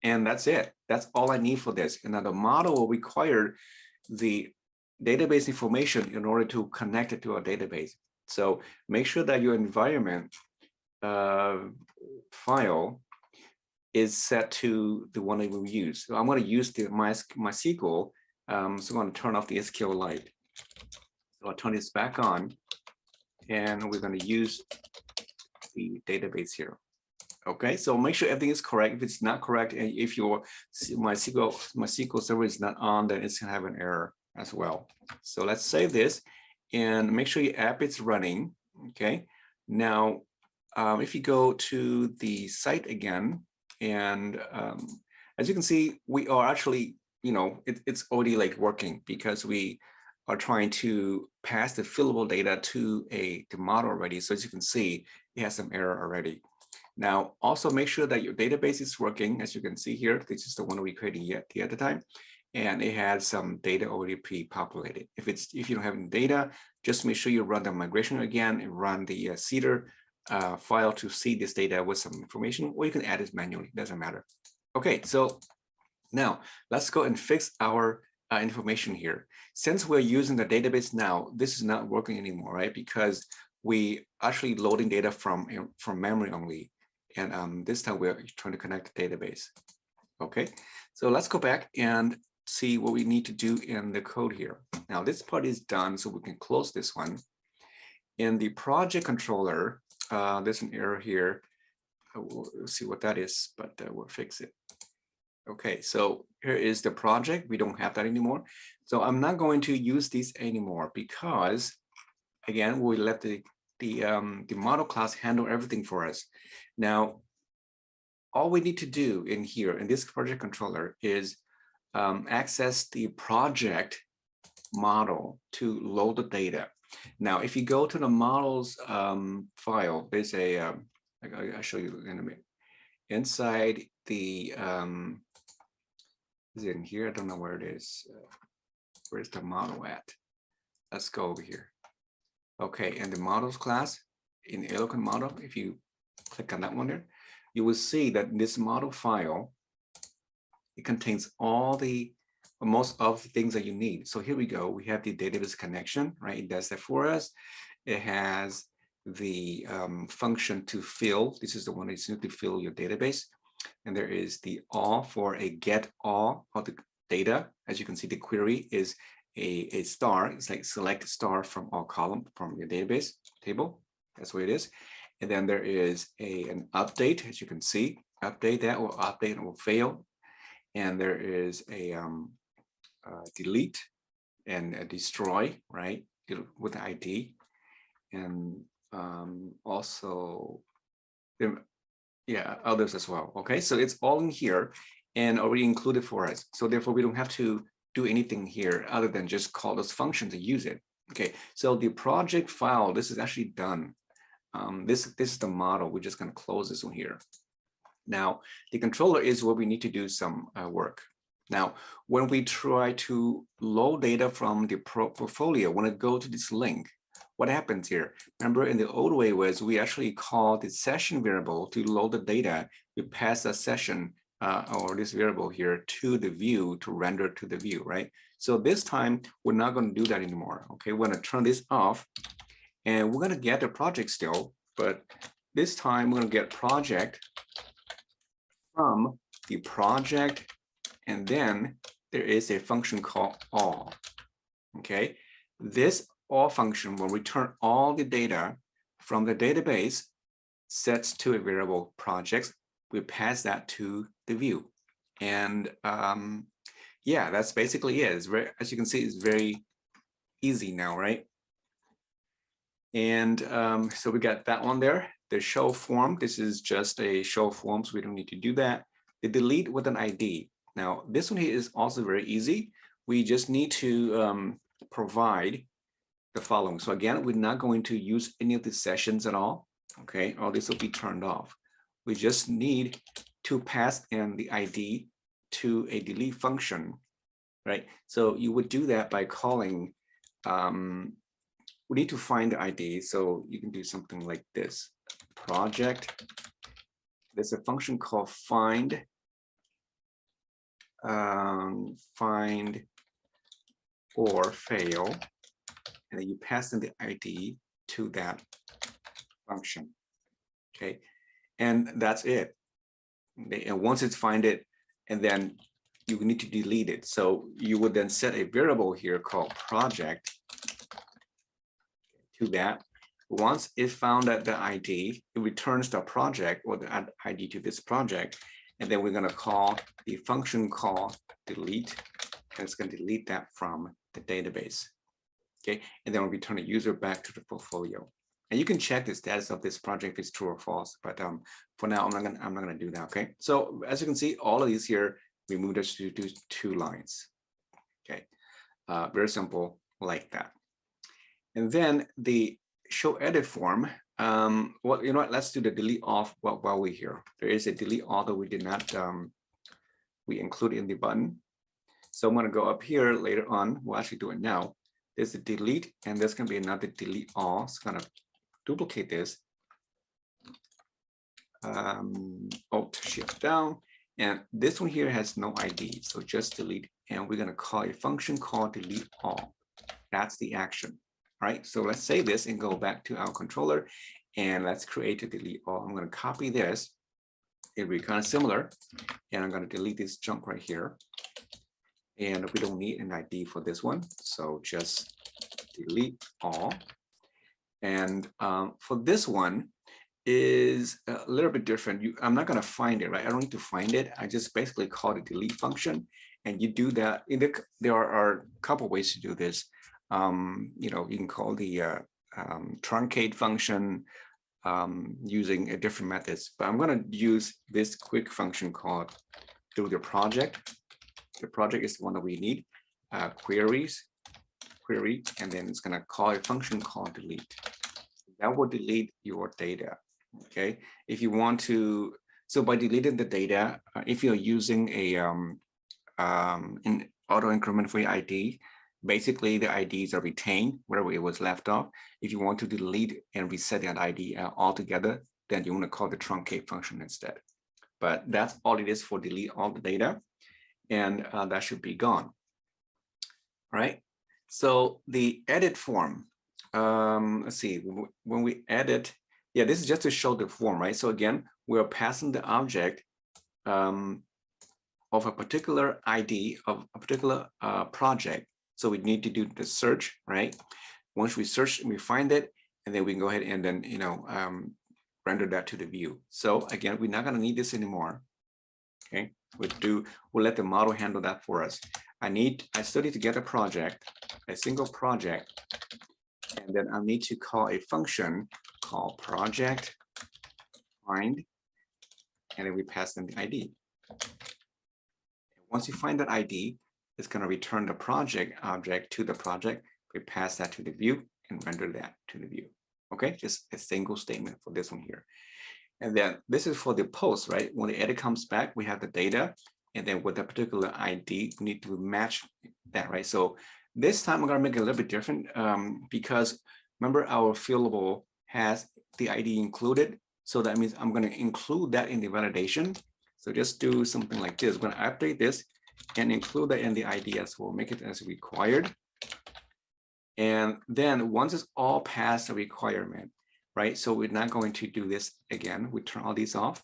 And that's it. That's all I need for this. And now the model will require the database information in order to connect it to our database. So make sure that your environment file is set to the one that we use. So I'm going to use the MySQL. So I'm going to turn off the SQLite. So I'll turn this back on, and we're going to use the database here. Okay, so make sure everything is correct. If it's not correct, and if your MySQL server is not on, then it's gonna have an error as well. So let's save this and make sure your app is running. Okay, now if you go to the site again, and as you can see, we are actually, it's already like working because we are trying to pass the fillable data to the model already. So as you can see, it has some error already. Now, also make sure that your database is working. As you can see here, this is the one we created the other time, and it has some data already pre-populated. If you don't have any data, just make sure you run the migration again and run the Cedar file to see this data with some information, or you can add it manually, doesn't matter. Okay, so now let's go and fix our information here. Since we're using the database now, this is not working anymore, right? Because we actually loading data from memory only. And this time we're trying to connect the database. Okay, so let's go back and see what we need to do in the code here. Now this part is done, so we can close this one. In the project controller, there's an error here. We'll see what that is, but we'll fix it. Okay, so here is the project. We don't have that anymore. So I'm not going to use these anymore because, again, we let the model class handle everything for us. Now, all we need to do in here, in this project controller, is access the project model to load the data. Now, if you go to the models file, there's a, I'll show you in a minute. Inside the, is it in here? I don't know where it is. Where's the model at? Let's go over here. Okay, and the models class in the Eloquent model, if you click on that one there, you will see that this model file, it contains most of the things that you need. So here we go. We have the database connection, right? It does that for us. It has the function to fill. This is the one that's need to fill your database. And there is the all for a get all of the data. As you can see, the query is a star. It's like select star from all column from your database table. That's what it is. And then there is an update, as you can see, update that will update and will fail. And there is a delete and a destroy, right, with the ID. And also, yeah, others as well. Okay, so it's all in here and already included for us. So therefore, we don't have to do anything here other than just call those functions to use it. Okay, so the project file, this is actually done. This is the model. We're just going to close this one here. Now, the controller is where we need to do some work. Now, when we try to load data from the portfolio, when I go to this link, what happens here? Remember, in the old way was we actually call the session variable to load the data. We pass a session or this variable here to the view to render to the view, right? So this time, we're not going to do that anymore. Okay, we're going to turn this off. And we're going to get the project still, but this time we're going to get project from the project, and then there is a function called all. Okay, this all function will return all the data from the database sets to a variable projects. We pass that to the view, and yeah, that's basically it. It's very, as you can see, it's very easy now, right? And so we got that one there. The show form, this is just a show form, so we don't need to do that. The delete with an ID. Now, this one here is also very easy. We just need to provide the following. So again, we're not going to use any of the sessions at all, okay? All this will be turned off. We just need to pass in the ID to a delete function, right? So you would do that by calling, we need to find the ID, so you can do something like this. Project, there's a function called find, find or fail, and then you pass in the ID to that function, okay? And that's it. And once it's find it, and then you need to delete it. So you would then set a variable here called project to that, Once it found that the ID, it returns the project or the ID to this project. And then we're going to call the function call delete. And it's going to delete that from the database. Okay, and then we'll return the user back to the portfolio. And you can check the status of this project if it's true or false. But for now, I'm not gonna do that. Okay, so as you can see, all of these here, we moved us to do 2 lines. Okay, very simple like that. And then the show edit form. Well, you know what? Let's do the delete off while we're here. There is a delete all that we did not we include in the button. So I'm going to go up here later on. We'll actually do it now. There's a delete, and there's going to be another delete all. It's going to duplicate this. Alt Shift down, and this one here has no ID, so just delete. And we're going to call a function called delete all. That's the action. All right, so let's save this and go back to our controller, and let's create a delete all. I'm going to copy this. It'll be kind of similar, and I'm going to delete this junk right here. And we don't need an ID for this one, so just delete all. And for this one is a little bit different. I'm not going to find it, right? I don't need to find it. I just basically call the delete function, and you do that. There are a couple ways to do this. You know, you can call the truncate function using a different methods, but I'm going to use this quick function called do the project. The project is the one that we need. Query, and then it's going to call a function called delete. That will delete your data. Okay, if you want to, so by deleting the data, if you're using a an auto increment free ID, basically the IDs are retained wherever it was left off. If you want to delete and reset that ID altogether, then you want to call the truncate function instead. But that's all it is for delete all the data, and that should be gone. All right. So the edit form. Let's see, when we edit, yeah, this is just to show the form, right? So again, we're passing the object of a particular ID of a particular project. So we need to do the search, right? Once we search, we find it, and then we can go ahead and then, you know, render that to the view. So again, we're not going to need this anymore. Okay, we'll let the model handle that for us. I still need to get a project, a single project, and then I need to call a function called project find, and then we pass them the ID. Once you find that ID, it's going to return the project object to the project. We pass that to the view and render that to the view. Okay, just a single statement for this one here. And then this is for the post, right? When the edit comes back, we have the data, and then with a particular ID, we need to match that, right? So this time I'm going to make it a little bit different because remember our fieldable has the ID included. So that means I'm going to include that in the validation. So just do something like this. I'm going to update this and include that in the ID as well, make it as required. And then once it's all past the requirement, right? So we're not going to do this again. We turn all these off.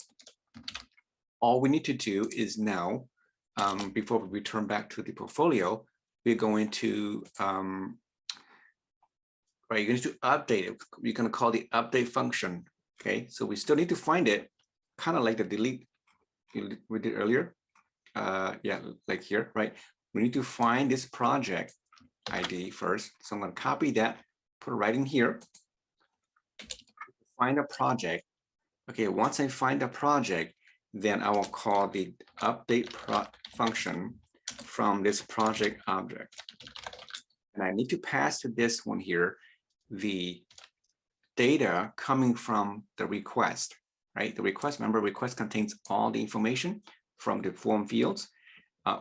All we need to do is now, before we return back to the portfolio, we're going to, right, you're going to update it. We're going to call the update function. Okay, so we still need to find it, kind of like the delete we did earlier. Yeah, like here, right? We need to find this project ID first. So I'm going to copy that, put it right in here. Find a project. Okay, once I find a project, then I will call the update function from this project object. And I need to pass to this one here the data coming from the request, right? The request, remember, request contains all the information from the form fields,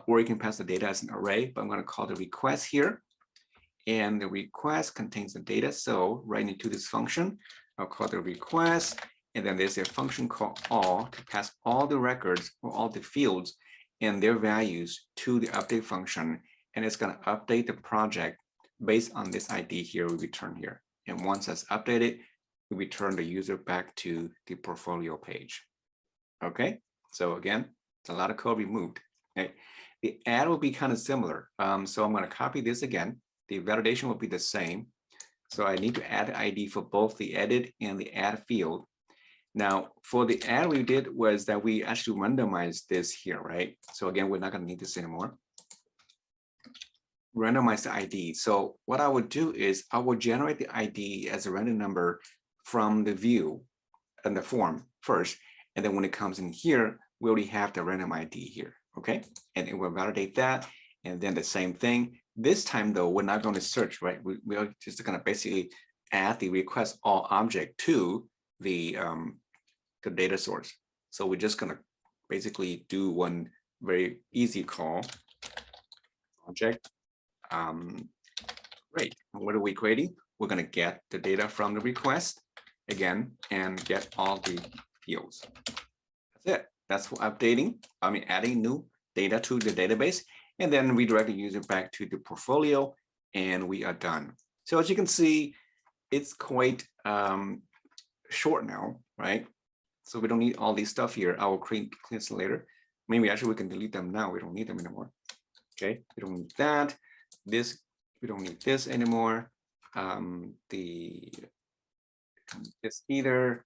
or you can pass the data as an array, but I'm going to call the request here. And the request contains the data. So right into this function, I'll call the request. And then there's a function called all to pass all the records or all the fields and their values to the update function. And it's going to update the project based on this ID here we return here. And once that's updated, we return the user back to the portfolio page. Okay, so again, it's a lot of code removed. Okay. The add will be kind of similar. So I'm going to copy this again. The validation will be the same. So I need to add the ID for both the edit and the add field. Now, for the add we did was that we actually randomized this here, right? So again, we're not going to need this anymore. Randomize the ID. So what I would do is I will generate the ID as a random number from the view and the form first. And then when it comes in here, we already have the random ID here, okay? And it will validate that. And then the same thing. This time though, we're not going to search, right? We are just going to basically add the request all object to the data source. So we're just going to basically do one very easy call, object. Great. And what are we creating? We're going to get the data from the request again and get all the fields. That's it. That's for updating. Adding new data to the database, and then redirect the user back to the portfolio, and we are done. So as you can see, it's quite short now, right? So we don't need all these stuff here. I will clean this later. Maybe actually we can delete them now. We don't need them anymore. Okay, we don't need that. This, we don't need this anymore. This either.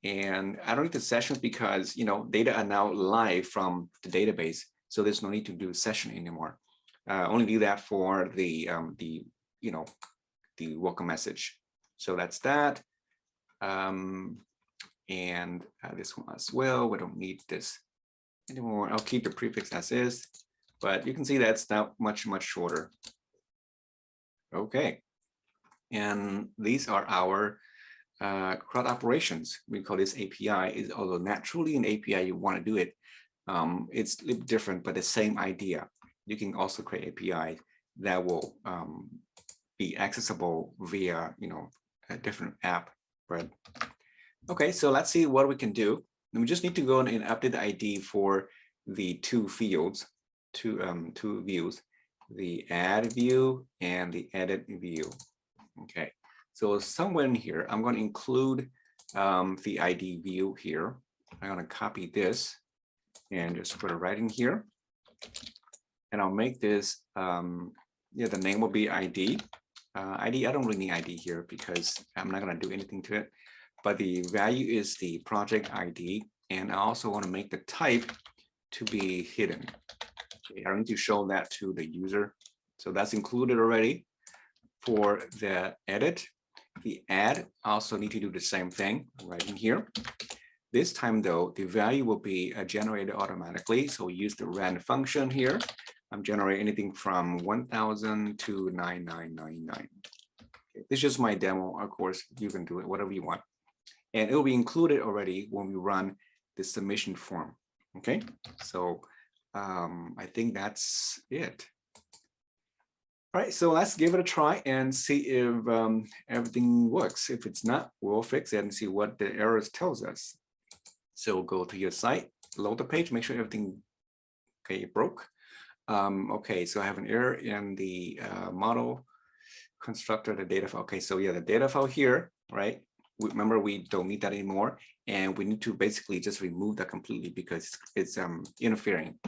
And I don't need the sessions because, data are now live from the database. So there's no need to do session anymore. Only do that for the welcome message. So that's that. And this one as well. We don't need this anymore. I'll keep the prefix as is, but you can see that's now much shorter. Okay. And these are our CRUD operations. We call this API. Although naturally in API you want to do it, it's a little different, but the same idea. You can also create API that will be accessible via a different app. Right? Okay, so let's see what we can do. And we just need to go and update the ID for the two fields, two views, the add view and the edit view. Okay. So somewhere in here, I'm going to include the ID view here. I'm going to copy this and just put it right in here. And I'll make this, the name will be ID. ID, I don't really need ID here because I'm not going to do anything to it. But the value is the project ID. And I also want to make the type to be hidden. Okay, I need to show that to the user. So that's included already. For the edit, the add also need to do the same thing right in here. This time though, the value will be generated automatically. So we use the rand function here. I'm generating anything from 1000 to 9999. Okay, this is just my demo. Of course, you can do it whatever you want. And it will be included already when we run the submission form. Okay, so I think that's it. All right, so let's give it a try and see if everything works. If it's not, we'll fix it and see what the errors tells us. So go to your site, load the page, make sure everything broke. Okay, so I have an error in the model constructor, the data file. Okay, so yeah, the data file here, right? Remember, we don't need that anymore, and we need to basically just remove that completely because it's interfering.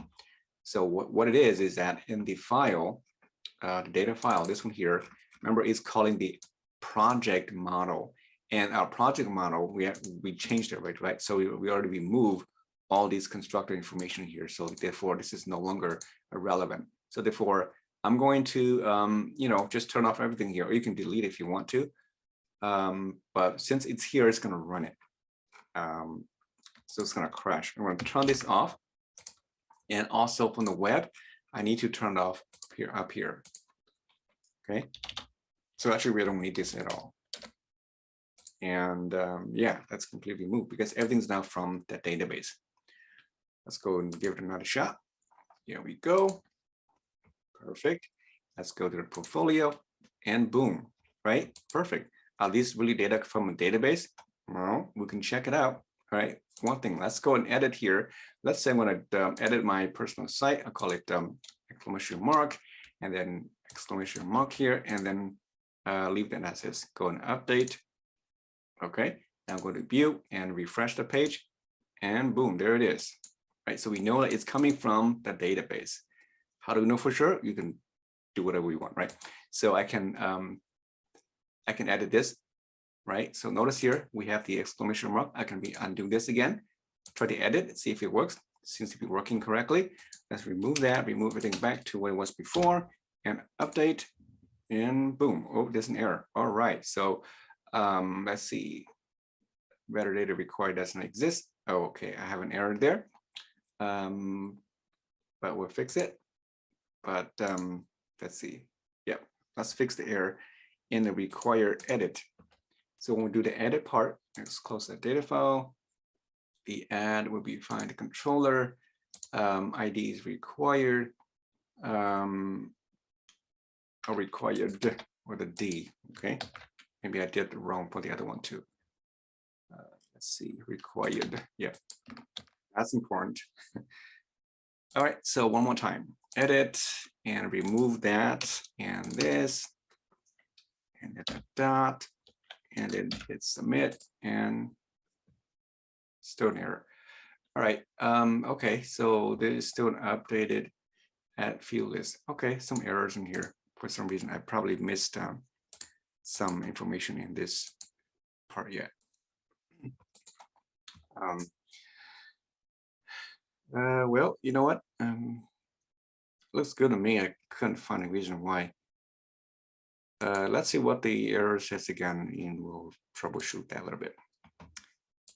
So what it is that in the file, the data file, this one here, remember, is calling the project model, and our project model we changed it, right? So we already removed all these constructor information here. So therefore, this is no longer relevant. So therefore, I'm going to just turn off everything here, or you can delete it if you want to. But since it's here, it's going to run it. So it's going to crash. I'm going to turn this off. And also from the web, I need to turn it off up here. Okay. So actually, we don't need this at all. And yeah, that's completely moved because everything's now from the database. Let's go and give it another shot. Here we go. Perfect. Let's go to the portfolio and boom, right? Perfect. Are these really data from a database? Well, we can check it out. All right. One thing, let's go and edit here. Let's say I'm going to edit my personal site. I'll call it exclamation mark and then exclamation mark here, and then leave that as is. Go and update. Okay. Now go to view and refresh the page, and boom, there it is. Right. So we know that it's coming from the database. How do we know for sure? You can do whatever we want, right? So I can I can edit this, right? So notice here, we have the exclamation mark. I can undo this again, try to edit, see if it works. Seems to be working correctly. Let's remove that, remove everything back to what it was before and update, and boom, oh, there's an error. All right, so let's see. Better data required doesn't exist. Oh, okay, I have an error there. But we'll fix it. But let's see. Yep, let's fix the error in the required edit. So when we do the edit part, let's close that data file. The add will be find the controller. ID is required. Or required with a D. Okay, maybe I did wrong for the other one too. Let's see, required. Yeah, that's important. All right, so one more time. Edit and remove that and this and hit a dot and then hit submit and still an error. All right, okay, so there is still an updated add field list. Okay, some errors in here. For some reason, I probably missed some information in this part yet. Well, you know what? Looks good to me. I couldn't find a reason why. Let's see what the error says again, and we'll troubleshoot that a little bit.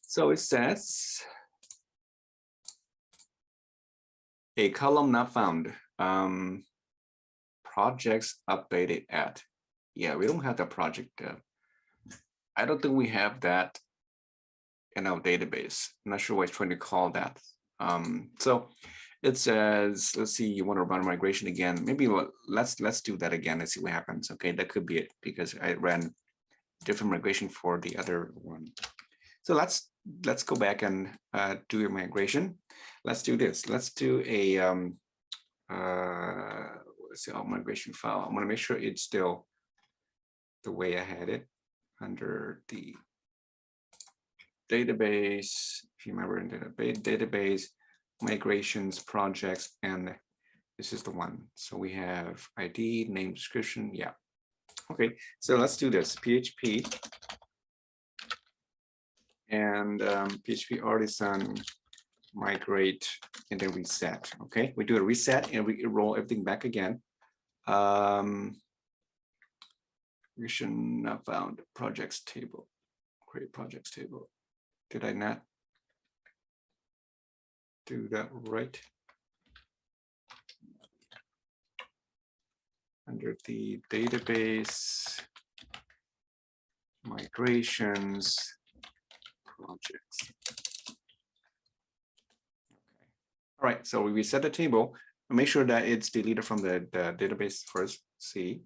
So it says a column not found. Projects updated at. Yeah, we don't have the project. I don't think we have that in our database. I'm not sure what it's trying to call that. So it says, let's see, you want to run migration again. Maybe let's do that again and see what happens. Okay, that could be it because I ran different migration for the other one. So let's go back and do a migration. Let's do this. Let's do a let's see, our migration file. I want to make sure it's still the way I had it under the database. If you remember in the database, migrations, projects, and this is the one. So we have ID, name, description. Yeah. Okay, so let's do this. PHP and PHP artisan migrate and then reset. Okay, we do a reset and we roll everything back again. We should not found projects table. Create projects table. Did I not do that right? Under the database, migrations, projects. Okay. All right, so we reset the table. Make sure that it's deleted from the database first. See.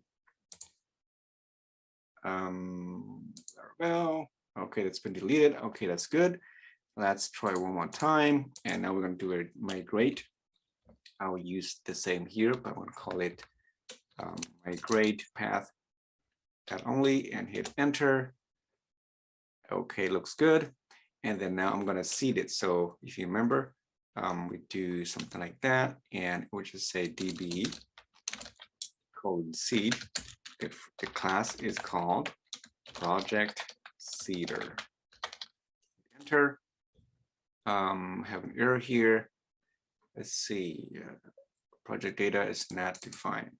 Laravel. Okay, that's been deleted. Okay, that's good. Let's try one more time. And now we're going to do a migrate. I'll use the same here, but I'm going to call it migrate path that only and hit enter. Okay, looks good. And then now I'm going to seed it. So if you remember, we do something like that, and we'll just say db colon seed. The class is called project seeder. Enter. Have an error here. Let's see. Project data is not defined.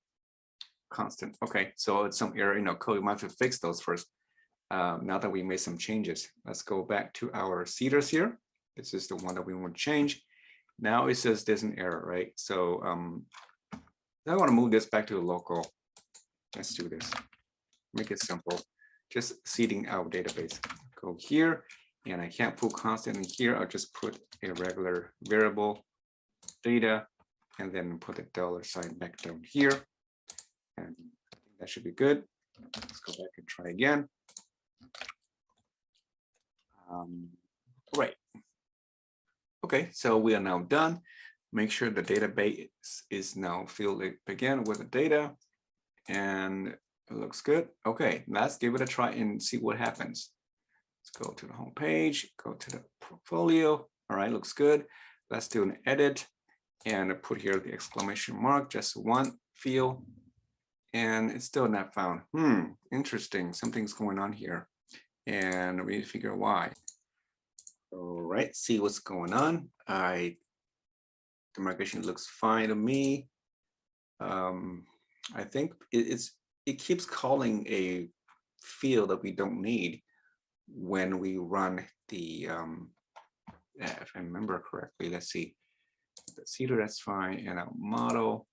Constant. Okay, so it's some error in our code. We might have to fix those first. Now that we made some changes, let's go back to our seeders here. This is the one that we want to change. Now it says there's an error, right? So I want to move this back to the local. Let's do this. Make it simple. Just seeding our database. Go here, and I can't put constant in here. I'll just put a regular variable data, and then put a $sign back down here. And I think that should be good. Let's go back and try again. Right. Okay, so we are now done. Make sure the database is now filled again with the data, and it looks good. Okay, let's give it a try and see what happens. Let's go to the home page, go to the portfolio. All right, looks good. Let's do an edit and put here the exclamation mark, just one field. and it's still not found. Interesting. Something's going on here, and we need to figure out why. All right, see what's going on. The migration looks fine to me. I think it keeps calling a field that we don't need when we run the if I remember correctly. Let's see. The Cedar, that's fine, and our model.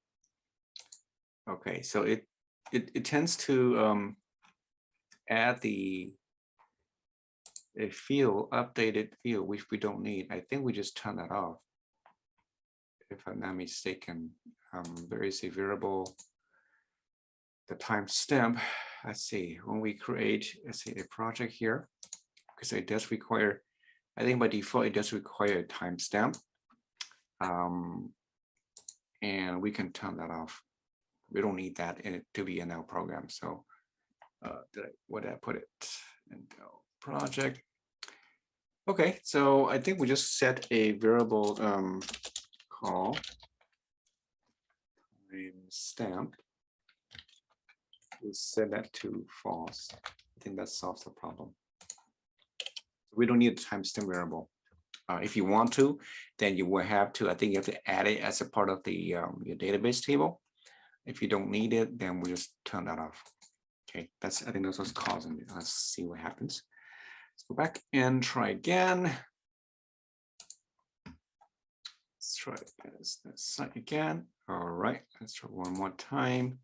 Okay, so it tends to add a field, updated field, which we don't need. I think we just turn that off. If I'm not mistaken, there is a variable, the timestamp. Let's see, when we create, let's say, a project here, because it does require, I think by default, it does require a timestamp. And we can turn that off. We don't need that in it to be in our program. So where did I put it? And project. Okay, so I think we just set a variable call timestamp. We'll set that to false. I think that solves the problem. We don't need a timestamp variable. If you want to, then you will have to, I think you have to add it as a part of the your database table. If you don't need it, then we just turn that off. Okay, I think that's what's causing it. Let's see what happens. Let's go back and try again. Let's try this site again. All right, let's try one more time.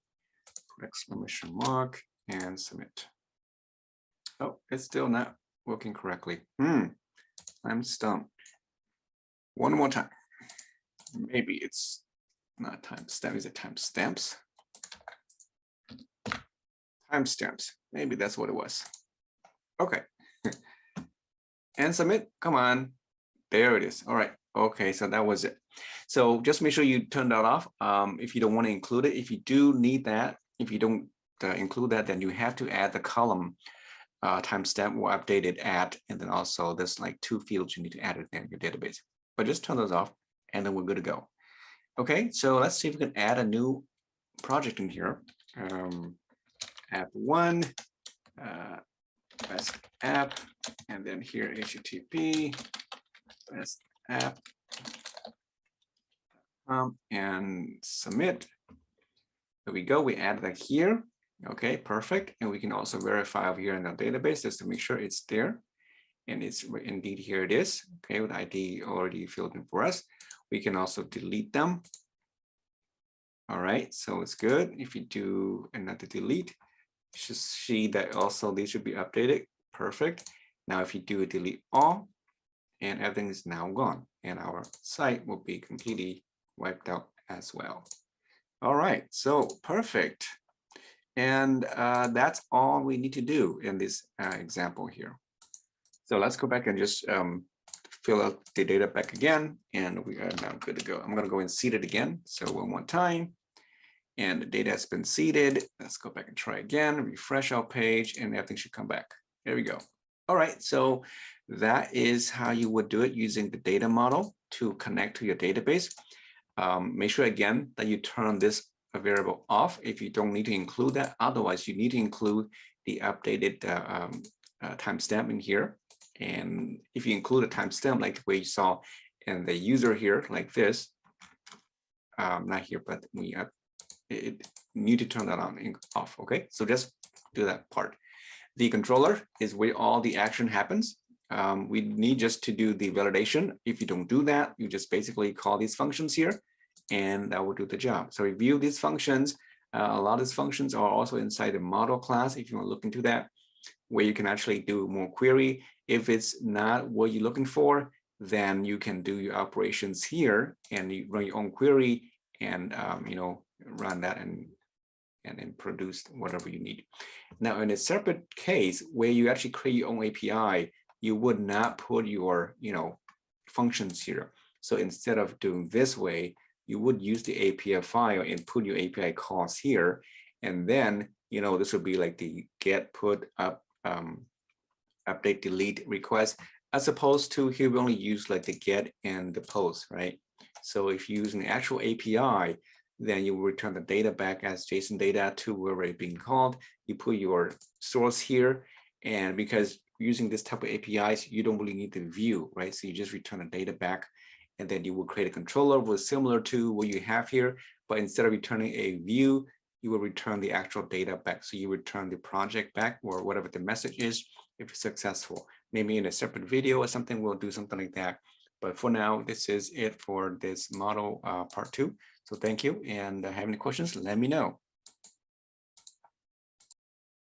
Put exclamation mark and submit. Oh, it's still not working correctly. I'm stumped. One more time. Maybe it's not timestamp. Is it timestamps? Timestamps. Maybe that's what it was. Okay. And submit. Come on. There it is. All right. Okay. So that was it. So just make sure you turn that off. If you don't want to include it. If you do need that, if you don't include that, then you have to add the column timestamp or updated at, and then also there's like 2 fields you need to add it in your database. But just turn those off, and then we're good to go. Okay, so let's see if we can add a new project in here. App 1, best app, and then here HTTP best app, and submit. There we go. We add that here. Okay, perfect. And we can also verify over here in our database just to make sure it's there. And it's indeed, here it is. Okay, with ID already filled in for us. We can also delete them. All right, so it's good. If you do another delete, you should see that also these should be updated. Perfect. Now, if you do a delete all, and everything is now gone, and our site will be completely wiped out as well. All right, so perfect. And that's all we need to do in this example here. So let's go back and just fill out the data back again, and we are now good to go. I'm going to go and seed it again. So one more time, and the data has been seeded. Let's go back and try again, refresh our page, and everything should come back. There we go. All right, so that is how you would do it using the data model to connect to your database. Make sure again that you turn this variable off if you don't need to include that. Otherwise, you need to include the updated timestamp in here. And if you include a timestamp like the way you saw in the user here, like this, not here, but we need to turn that on and off. Okay, so just do that part. The controller is where all the action happens. We need just to do the validation. If you don't do that, you just basically call these functions here, and that will do the job. So review these functions. A lot of these functions are also inside the model class. If you want to look into that, where you can actually do more query. If it's not what you're looking for, then you can do your operations here and you run your own query and run that and produce whatever you need. Now, in a separate case where you actually create your own API, you would not put your functions here. So instead of doing this way, you would use the API file and put your API calls here, and then this would be like the get, put, up, update, delete request, as opposed to here we only use like the get and the post, right? So if you use an actual API, then you will return the data back as JSON data to wherever it's being called. You put your source here, and because using this type of APIs, you don't really need the view, right? So you just return the data back, and then you will create a controller with similar to what you have here, but instead of returning a view, you will return the actual data back. So you return the project back or whatever the message is if it's successful. Maybe in a separate video or something, we'll do something like that. But for now, this is it for this model part 2. So thank you. And have any questions, let me know.